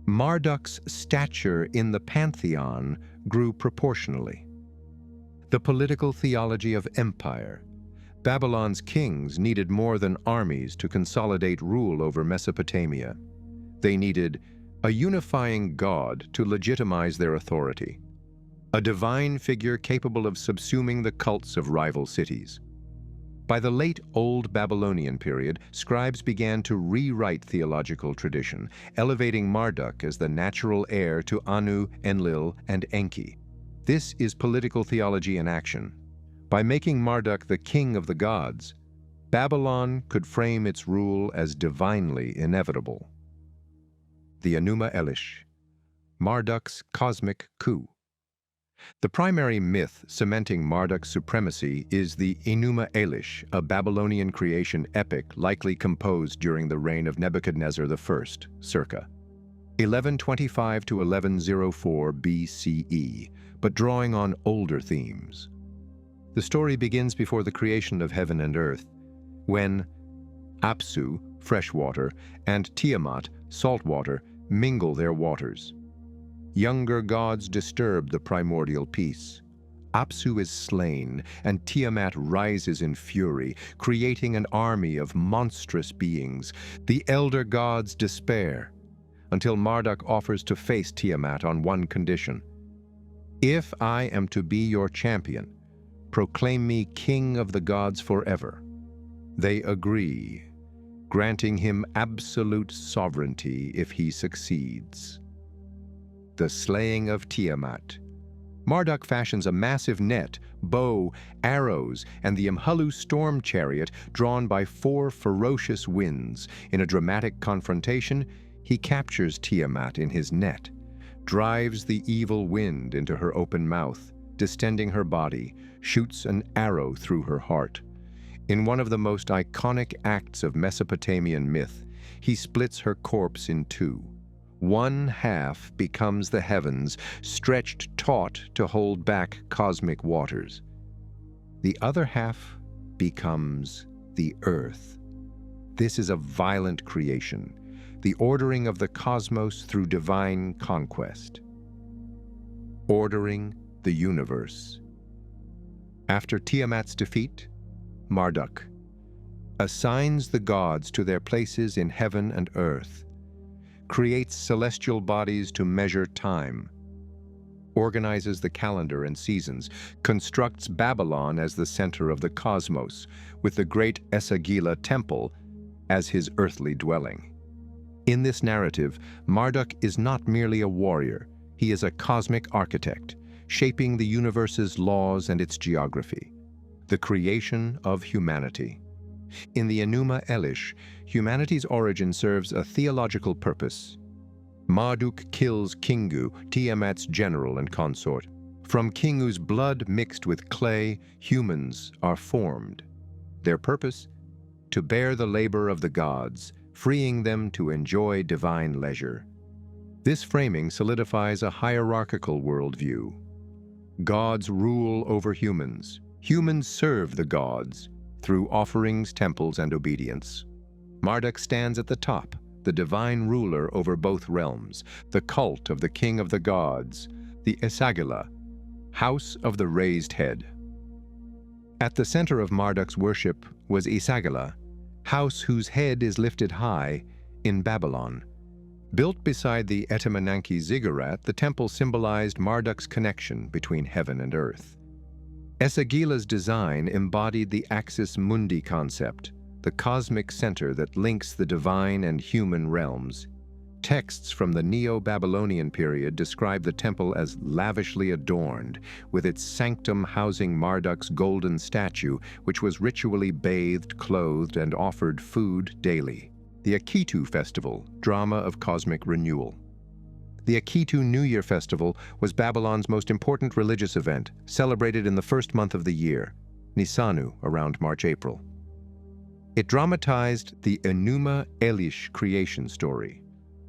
Marduk's stature in the pantheon grew proportionally. The political theology of empire. Babylon's kings needed more than armies to consolidate rule over Mesopotamia. They needed a unifying god to legitimize their authority, a divine figure capable of subsuming the cults of rival cities. By the late Old Babylonian period, scribes began to rewrite theological tradition, elevating Marduk as the natural heir to Anu, Enlil, and Enki. This is political theology in action. By making Marduk the king of the gods, Babylon could frame its rule as divinely inevitable. The Enuma Elish, Marduk's cosmic coup. The primary myth cementing Marduk's supremacy is the Enuma Elish, a Babylonian creation epic likely composed during the reign of Nebuchadnezzar I, circa 1125 to 1104 BCE, but drawing on older themes. The story begins before the creation of heaven and earth, when Apsu, fresh water, and Tiamat, salt water, mingle their waters. Younger gods disturb the primordial peace. Apsu is slain, and Tiamat rises in fury, creating an army of monstrous beings. The elder gods despair, until Marduk offers to face Tiamat on one condition. If I am to be your champion, proclaim me king of the gods forever. They agree, granting him absolute sovereignty if he succeeds. The slaying of Tiamat. Marduk fashions a massive net, bow, arrows, and the Imhalu storm chariot drawn by 4 ferocious winds. In a dramatic confrontation, he captures Tiamat in his net, drives the evil wind into her open mouth, distending her body, shoots an arrow through her heart. In one of the most iconic acts of Mesopotamian myth, he splits her corpse in 2. One half becomes the heavens, stretched taut to hold back cosmic waters. The other half becomes the earth. This is a violent creation, the ordering of the cosmos through divine conquest. Ordering the universe. After Tiamat's defeat, Marduk assigns the gods to their places in heaven and earth, creates celestial bodies to measure time, organizes the calendar and seasons, constructs Babylon as the center of the cosmos, with the great Ereshkigal temple as his earthly dwelling. In this narrative, Marduk is not merely a warrior, he is a cosmic architect, shaping the universe's laws and its geography. the creation of humanity. In the Enuma Elish, humanity's origin serves a theological purpose. Marduk kills Kingu, Tiamat's general and consort. From Kingu's blood mixed with clay, humans are formed. Their purpose? To bear the labor of the gods, freeing them to enjoy divine leisure. This framing solidifies a hierarchical worldview. Gods rule over humans. Humans serve the gods through offerings, temples, and obedience. Marduk stands at the top, the divine ruler over both realms, the cult of the king of the gods, the Ereshkigal, house of the raised head. At the center of Marduk's worship was Ereshkigal, house whose head is lifted high in Babylon. Built beside the Anunnaki Ziggurat, the temple symbolized Marduk's connection between heaven and earth. Ereshkigal's design embodied the axis mundi concept, the cosmic center that links the divine and human realms. Texts from the Neo-Babylonian period describe the temple as lavishly adorned, with its sanctum housing Marduk's golden statue, which was ritually bathed, clothed, and offered food daily. The Akitu Festival, drama of cosmic renewal. The Akitu New Year Festival was Babylon's most important religious event, celebrated in the first month of the year, Nisanu, around March-April. It dramatized the Enuma Elish creation story,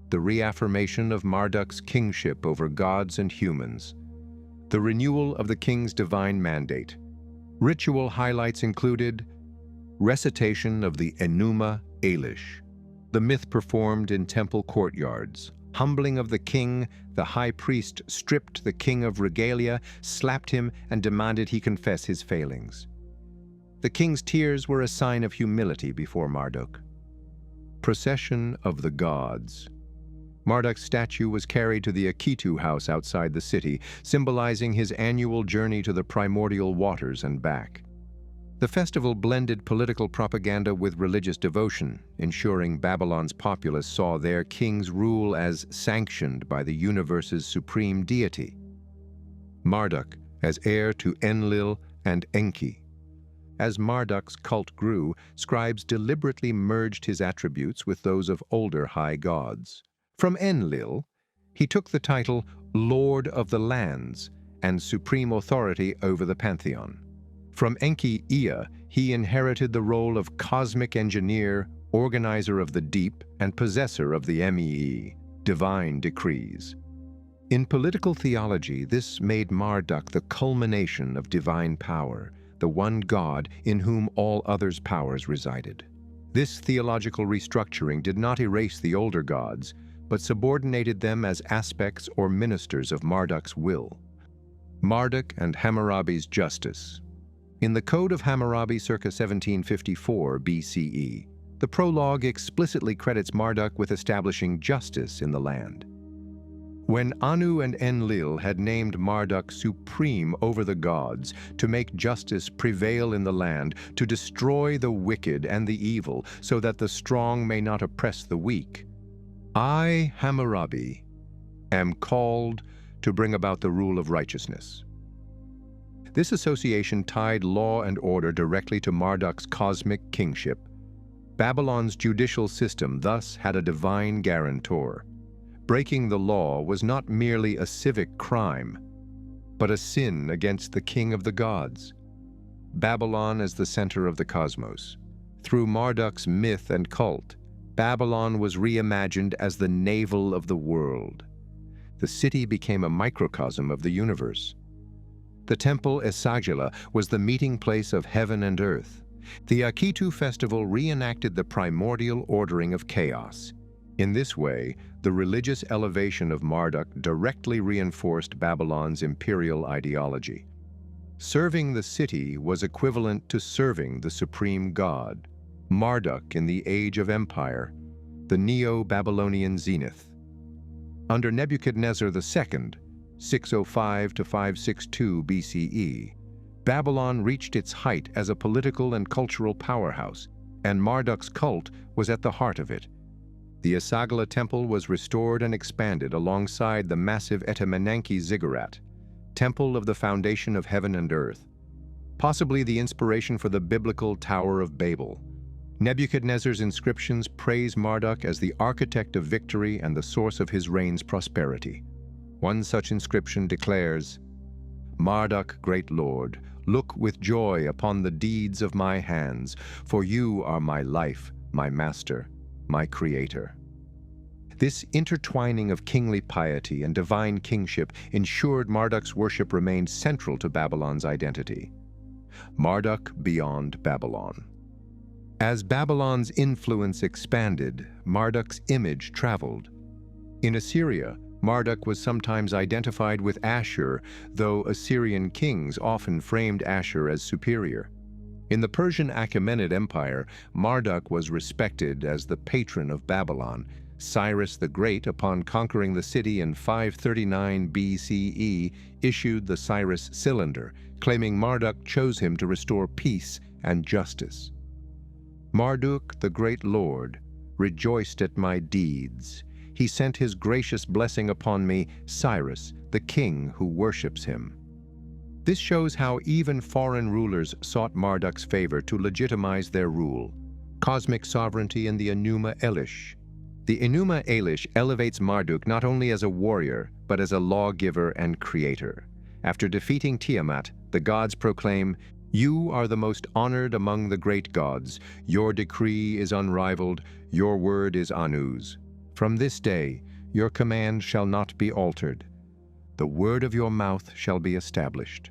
the reaffirmation of Marduk's kingship over gods and humans, the renewal of the king's divine mandate. Ritual highlights included recitation of the Enuma Elish, the myth performed in temple courtyards, humbling of the king. The high priest stripped the king of regalia, slapped him, and demanded he confess his failings. The king's tears were a sign of humility before Marduk. Procession of the gods. Marduk's statue was carried to the Akitu house outside the city, symbolizing his annual journey to the primordial waters and back. The festival blended political propaganda with religious devotion, ensuring Babylon's populace saw their king's rule as sanctioned by the universe's supreme deity. Marduk as heir to Enlil and Enki. As Marduk's cult grew, scribes deliberately merged his attributes with those of older high gods. From Enlil, he took the title Lord of the Lands and supreme authority over the pantheon. From Enki Ea, he inherited the role of cosmic engineer, organizer of the deep, and possessor of the Mee, divine decrees. In political theology, this made Marduk the culmination of divine power, the one God in whom all others' powers resided. This theological restructuring did not erase the older gods, but subordinated them as aspects or ministers of Marduk's will. Marduk and Hammurabi's justice. In the Code of Hammurabi circa 1754 BCE, the prologue explicitly credits Marduk with establishing justice in the land. When Anu and Enlil had named Marduk supreme over the gods, to make justice prevail in the land, to destroy the wicked and the evil, so that the strong may not oppress the weak, I, Hammurabi, am called to bring about the rule of righteousness. This association tied law and order directly to Marduk's cosmic kingship. Babylon's judicial system thus had a divine guarantor. Breaking the law was not merely a civic crime, but a sin against the king of the gods. Babylon as the center of the cosmos. Through Marduk's myth and cult, Babylon was reimagined as the navel of the world. The city became a microcosm of the universe. The temple Ereshkigal was the meeting place of heaven and earth. The Akitu festival reenacted the primordial ordering of chaos. In this way, the religious elevation of Marduk directly reinforced Babylon's imperial ideology. Serving the city was equivalent to serving the supreme god. Marduk in the Age of Empire, the Neo-Babylonian zenith. Under Nebuchadnezzar II, 605 to 562 BCE, Babylon reached its height as a political and cultural powerhouse, and Marduk's cult was at the heart of it. The Ereshkigal temple was restored and expanded alongside the massive Anunnaki Ziggurat, temple of the foundation of heaven and earth. possibly the inspiration for the biblical Tower of Babel. Nebuchadnezzar's inscriptions praise Marduk as the architect of victory and the source of his reign's prosperity. One such inscription declares, "Marduk, great Lord, look with joy upon the deeds of my hands, for you are my life, my master, my creator." This intertwining of kingly piety and divine kingship ensured Marduk's worship remained central to Babylon's identity. Marduk beyond Babylon. As Babylon's influence expanded, Marduk's image traveled. In Assyria, Marduk was sometimes identified with Ashur, though Assyrian kings often framed Ashur as superior. In the Persian Achaemenid Empire, Marduk was respected as the patron of Babylon. Cyrus the Great, upon conquering the city in 539 BCE, issued the Cyrus Cylinder, claiming Marduk chose him to restore peace and justice. Marduk, the great Lord, rejoiced at my deeds. He sent his gracious blessing upon me, Cyrus, the king who worships him. This shows how even foreign rulers sought Marduk's favor to legitimize their rule. Cosmic sovereignty in the Enuma Elish. The Enuma Elish elevates Marduk not only as a warrior, but as a lawgiver and creator. After defeating Tiamat, the gods proclaim, "You are the most honored among the great gods. Your decree is unrivaled. Your word is Anu's. From this day, your command shall not be altered. The word of your mouth shall be established."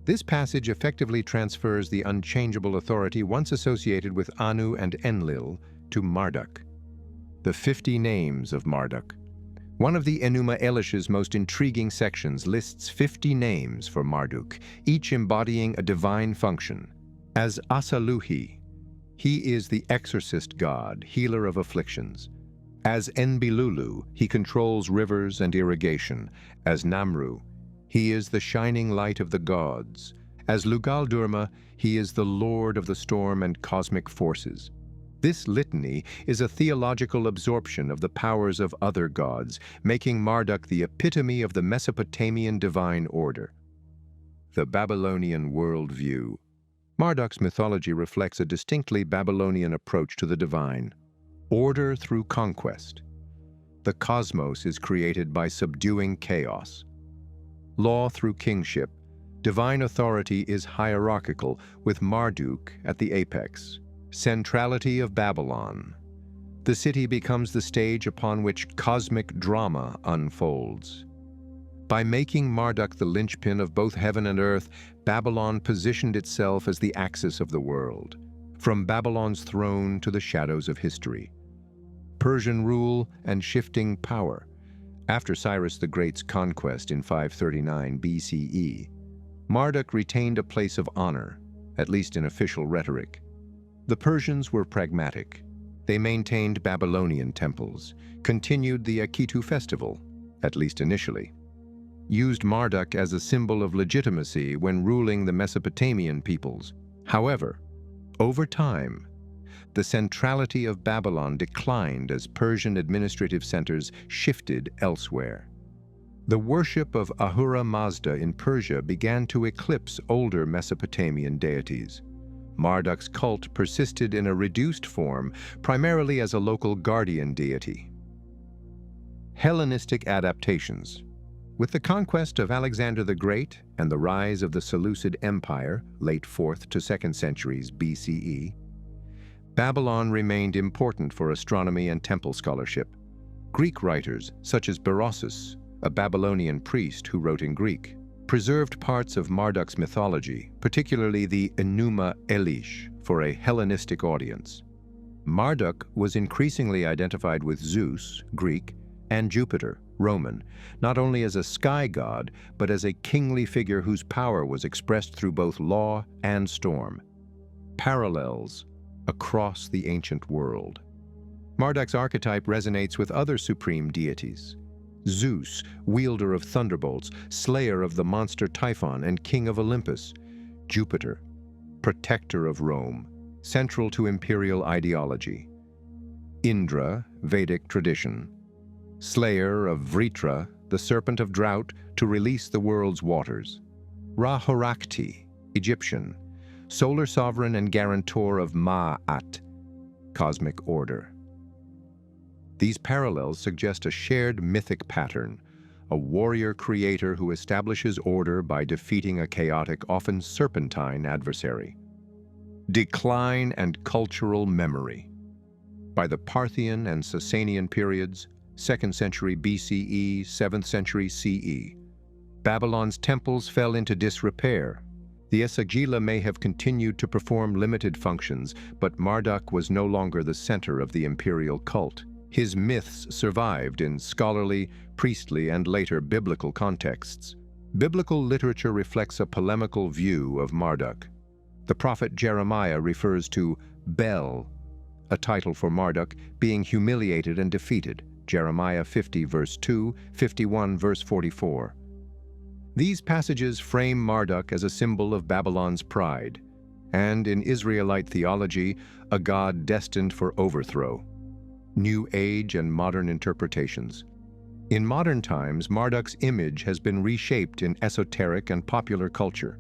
This passage effectively transfers the unchangeable authority once associated with Anu and Enlil to Marduk. The 50 names of Marduk. One of the Enuma Elish's most intriguing sections lists 50 names for Marduk, each embodying a divine function. As Asaluhi, he is the exorcist god, healer of afflictions. As Enbilulu, he controls rivers and irrigation. As Namru, he is the shining light of the gods. As Lugal-Durma, he is the lord of the storm and cosmic forces. This litany is a theological absorption of the powers of other gods, making Marduk the epitome of the Mesopotamian divine order. The Babylonian worldview. Marduk's mythology reflects a distinctly Babylonian approach to the divine. Order through conquest. The cosmos is created by subduing chaos. Law through kingship. Divine authority is hierarchical, with Marduk at the apex. Centrality of Babylon. The city becomes the stage upon which cosmic drama unfolds. By making Marduk the linchpin of both heaven and earth, Babylon positioned itself as the axis of the world, from Babylon's throne to the shadows of history. Persian rule and shifting power. After Cyrus the Great's conquest in 539 BCE, Marduk retained a place of honor, at least in official rhetoric. The Persians were pragmatic. They maintained Babylonian temples, continued the Akitu festival, at least initially, used Marduk as a symbol of legitimacy when ruling the Mesopotamian peoples. However, over time, the centrality of Babylon declined as Persian administrative centers shifted elsewhere. The worship of Ahura Mazda in Persia began to eclipse older Mesopotamian deities. Marduk's cult persisted in a reduced form, primarily as a local guardian deity. Hellenistic adaptations. With the conquest of Alexander the Great and the rise of the Seleucid Empire, late 4th to 2nd centuries BCE, Babylon remained important for astronomy and temple scholarship. Greek writers, such as Berossus, a Babylonian priest who wrote in Greek, preserved parts of Marduk's mythology, particularly the Enuma Elish, for a Hellenistic audience. Marduk was increasingly identified with Zeus, Greek, and Jupiter, Roman, not only as a sky god, but as a kingly figure whose power was expressed through both law and storm. Parallels across the ancient world. Marduk's archetype resonates with other supreme deities. Zeus, wielder of thunderbolts, slayer of the monster Typhon and king of Olympus. Jupiter, protector of Rome, central to imperial ideology. Indra, Vedic tradition, slayer of Vritra, the serpent of drought, to release the world's waters. Ra-Horakti, Egyptian, solar sovereign and guarantor of Ma'at, cosmic order. These parallels suggest a shared mythic pattern, a warrior creator who establishes order by defeating a chaotic, often serpentine adversary. Decline and cultural memory. By the Parthian and Sasanian periods, 2nd century BCE, 7th century CE, Babylon's temples fell into disrepair. The Ereshkigal may have continued to perform limited functions, but Marduk was no longer the center of the imperial cult. His myths survived in scholarly, priestly, and later biblical contexts. Biblical literature reflects a polemical view of Marduk. The prophet Jeremiah refers to Bel, a title for Marduk, being humiliated and defeated, Jeremiah 50 verse 2, 51 verse 44. These passages frame Marduk as a symbol of Babylon's pride, and in Israelite theology, a god destined for overthrow. New Age and modern interpretations. In modern times, Marduk's image has been reshaped in esoteric and popular culture.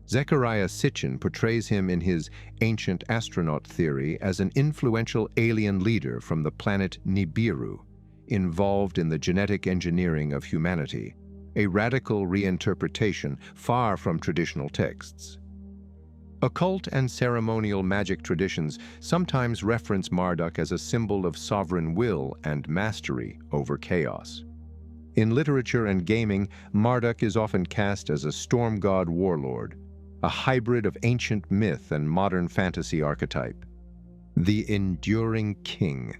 Zecharia Sitchin portrays him in his ancient astronaut theory as an influential alien leader from the planet Nibiru, involved in the genetic engineering of humanity, a radical reinterpretation far from traditional texts. Occult and ceremonial magic traditions sometimes reference Marduk as a symbol of sovereign will and mastery over chaos. In literature and gaming, Marduk is often cast as a storm god warlord, a hybrid of ancient myth and modern fantasy archetype. The enduring king.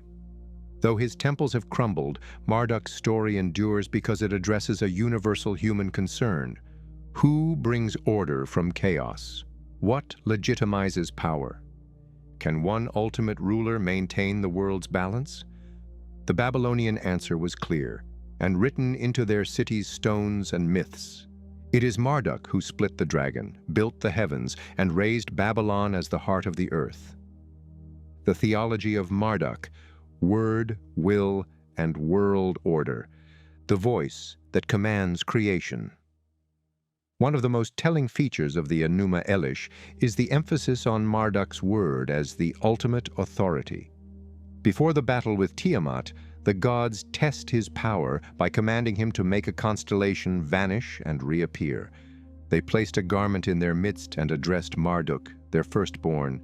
Though his temples have crumbled, Marduk's story endures because it addresses a universal human concern. Who brings order from chaos? What legitimizes power? Can one ultimate ruler maintain the world's balance? The Babylonian answer was clear, and written into their city's stones and myths. It is Marduk who split the dragon, built the heavens, and raised Babylon as the heart of the earth. The theology of Marduk, word, will, and world order, the voice that commands creation. One of the most telling features of the Enuma Elish is the emphasis on Marduk's word as the ultimate authority. Before the battle with Tiamat, the gods test his power by commanding him to make a constellation vanish and reappear. They placed a garment in their midst and addressed Marduk, their firstborn.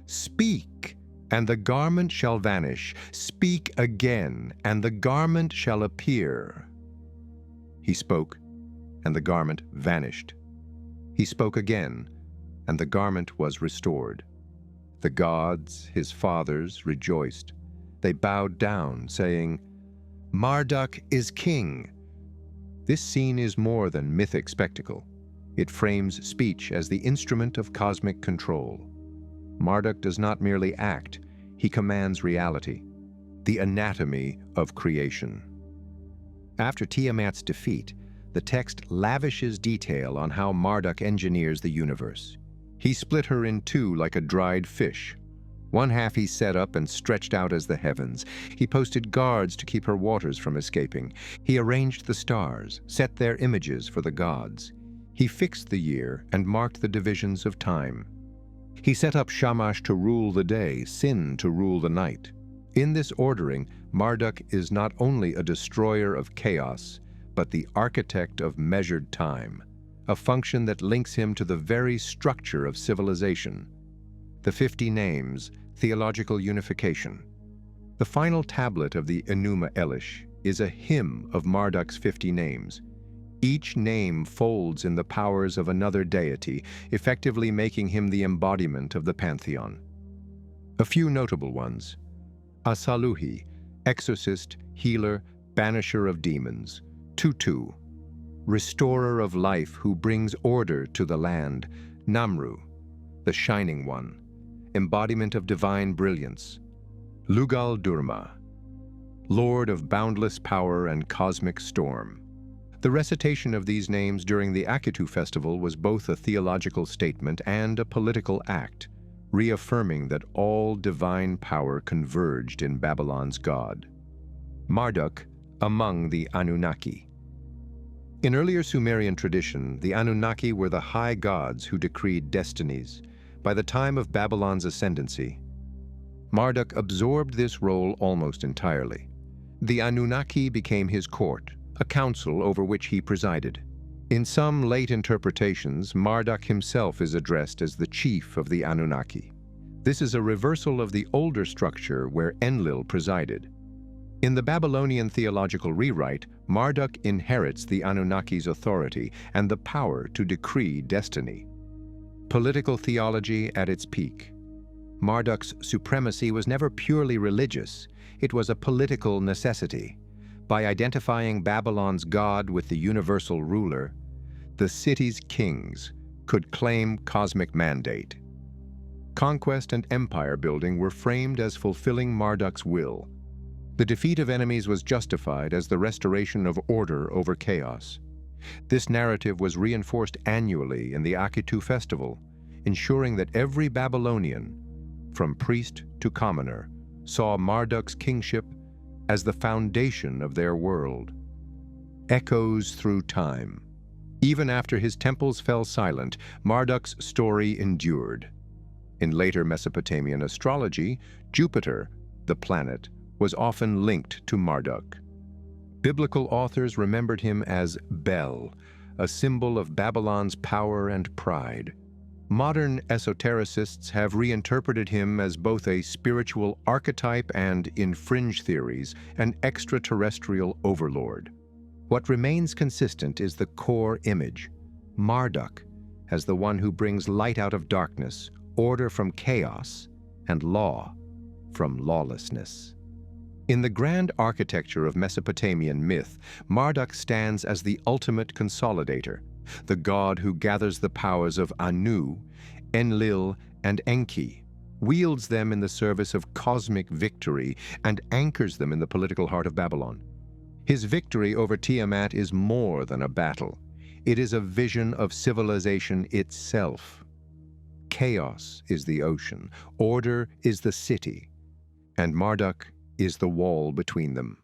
"Speak, and the garment shall vanish. Speak again, and the garment shall appear." He spoke, and the garment vanished. He spoke again, and the garment was restored. The gods, his fathers, rejoiced. They bowed down, saying, "Marduk is king." This scene is more than mythic spectacle. It frames speech as the instrument of cosmic control. Marduk does not merely act, he commands reality, the anatomy of creation. After Tiamat's defeat, the text lavishes detail on how Marduk engineers the universe. He split her in two like a dried fish. One half he set up and stretched out as the heavens. He posted guards to keep her waters from escaping. He arranged the stars, set their images for the gods. He fixed the year and marked the divisions of time. He set up Shamash to rule the day, Sin to rule the night. In this ordering, Marduk is not only a destroyer of chaos, but the architect of measured time, a function that links him to the very structure of civilization. The 50 names, theological unification. The final tablet of the Enuma Elish is a hymn of Marduk's 50 names. Each name folds in the powers of another deity, effectively making him the embodiment of the pantheon. A few notable ones. Asaluhi, exorcist, healer, banisher of demons. Tutu, restorer of life who brings order to the land. Namru, the shining one, embodiment of divine brilliance. Lugal Durma, lord of boundless power and cosmic storm. The recitation of these names during the Akitu festival was both a theological statement and a political act, reaffirming that all divine power converged in Babylon's god. Marduk among the Anunnaki. In earlier Sumerian tradition, the Anunnaki were the high gods who decreed destinies. By the time of Babylon's ascendancy, Marduk absorbed this role almost entirely. The Anunnaki became his court, a council over which he presided. In some late interpretations, Marduk himself is addressed as the chief of the Anunnaki. This is a reversal of the older structure where Enlil presided. In the Babylonian theological rewrite, Marduk inherits the Anunnaki's authority and the power to decree destiny. Political theology at its peak. Marduk's supremacy was never purely religious, it was a political necessity. By identifying Babylon's god with the universal ruler, the city's kings could claim cosmic mandate. Conquest and empire building were framed as fulfilling Marduk's will. The defeat of enemies was justified as the restoration of order over chaos. This narrative was reinforced annually in the Akitu festival, ensuring that every Babylonian, from priest to commoner, saw Marduk's kingship as the foundation of their world. Echoes through time. Even after his temples fell silent, Marduk's story endured. In later Mesopotamian astrology, Jupiter, the planet, was often linked to Marduk. Biblical authors remembered him as Bel, a symbol of Babylon's power and pride. Modern esotericists have reinterpreted him as both a spiritual archetype and, in fringe theories, an extraterrestrial overlord. What remains consistent is the core image, Marduk, as the one who brings light out of darkness, order from chaos, and law from lawlessness. In the grand architecture of Mesopotamian myth, Marduk stands as the ultimate consolidator, the god who gathers the powers of Anu, Enlil, and Enki, wields them in the service of cosmic victory, and anchors them in the political heart of Babylon. His victory over Tiamat is more than a battle. It is a vision of civilization itself. Chaos is the ocean, order is the city, and Marduk is the wall between them.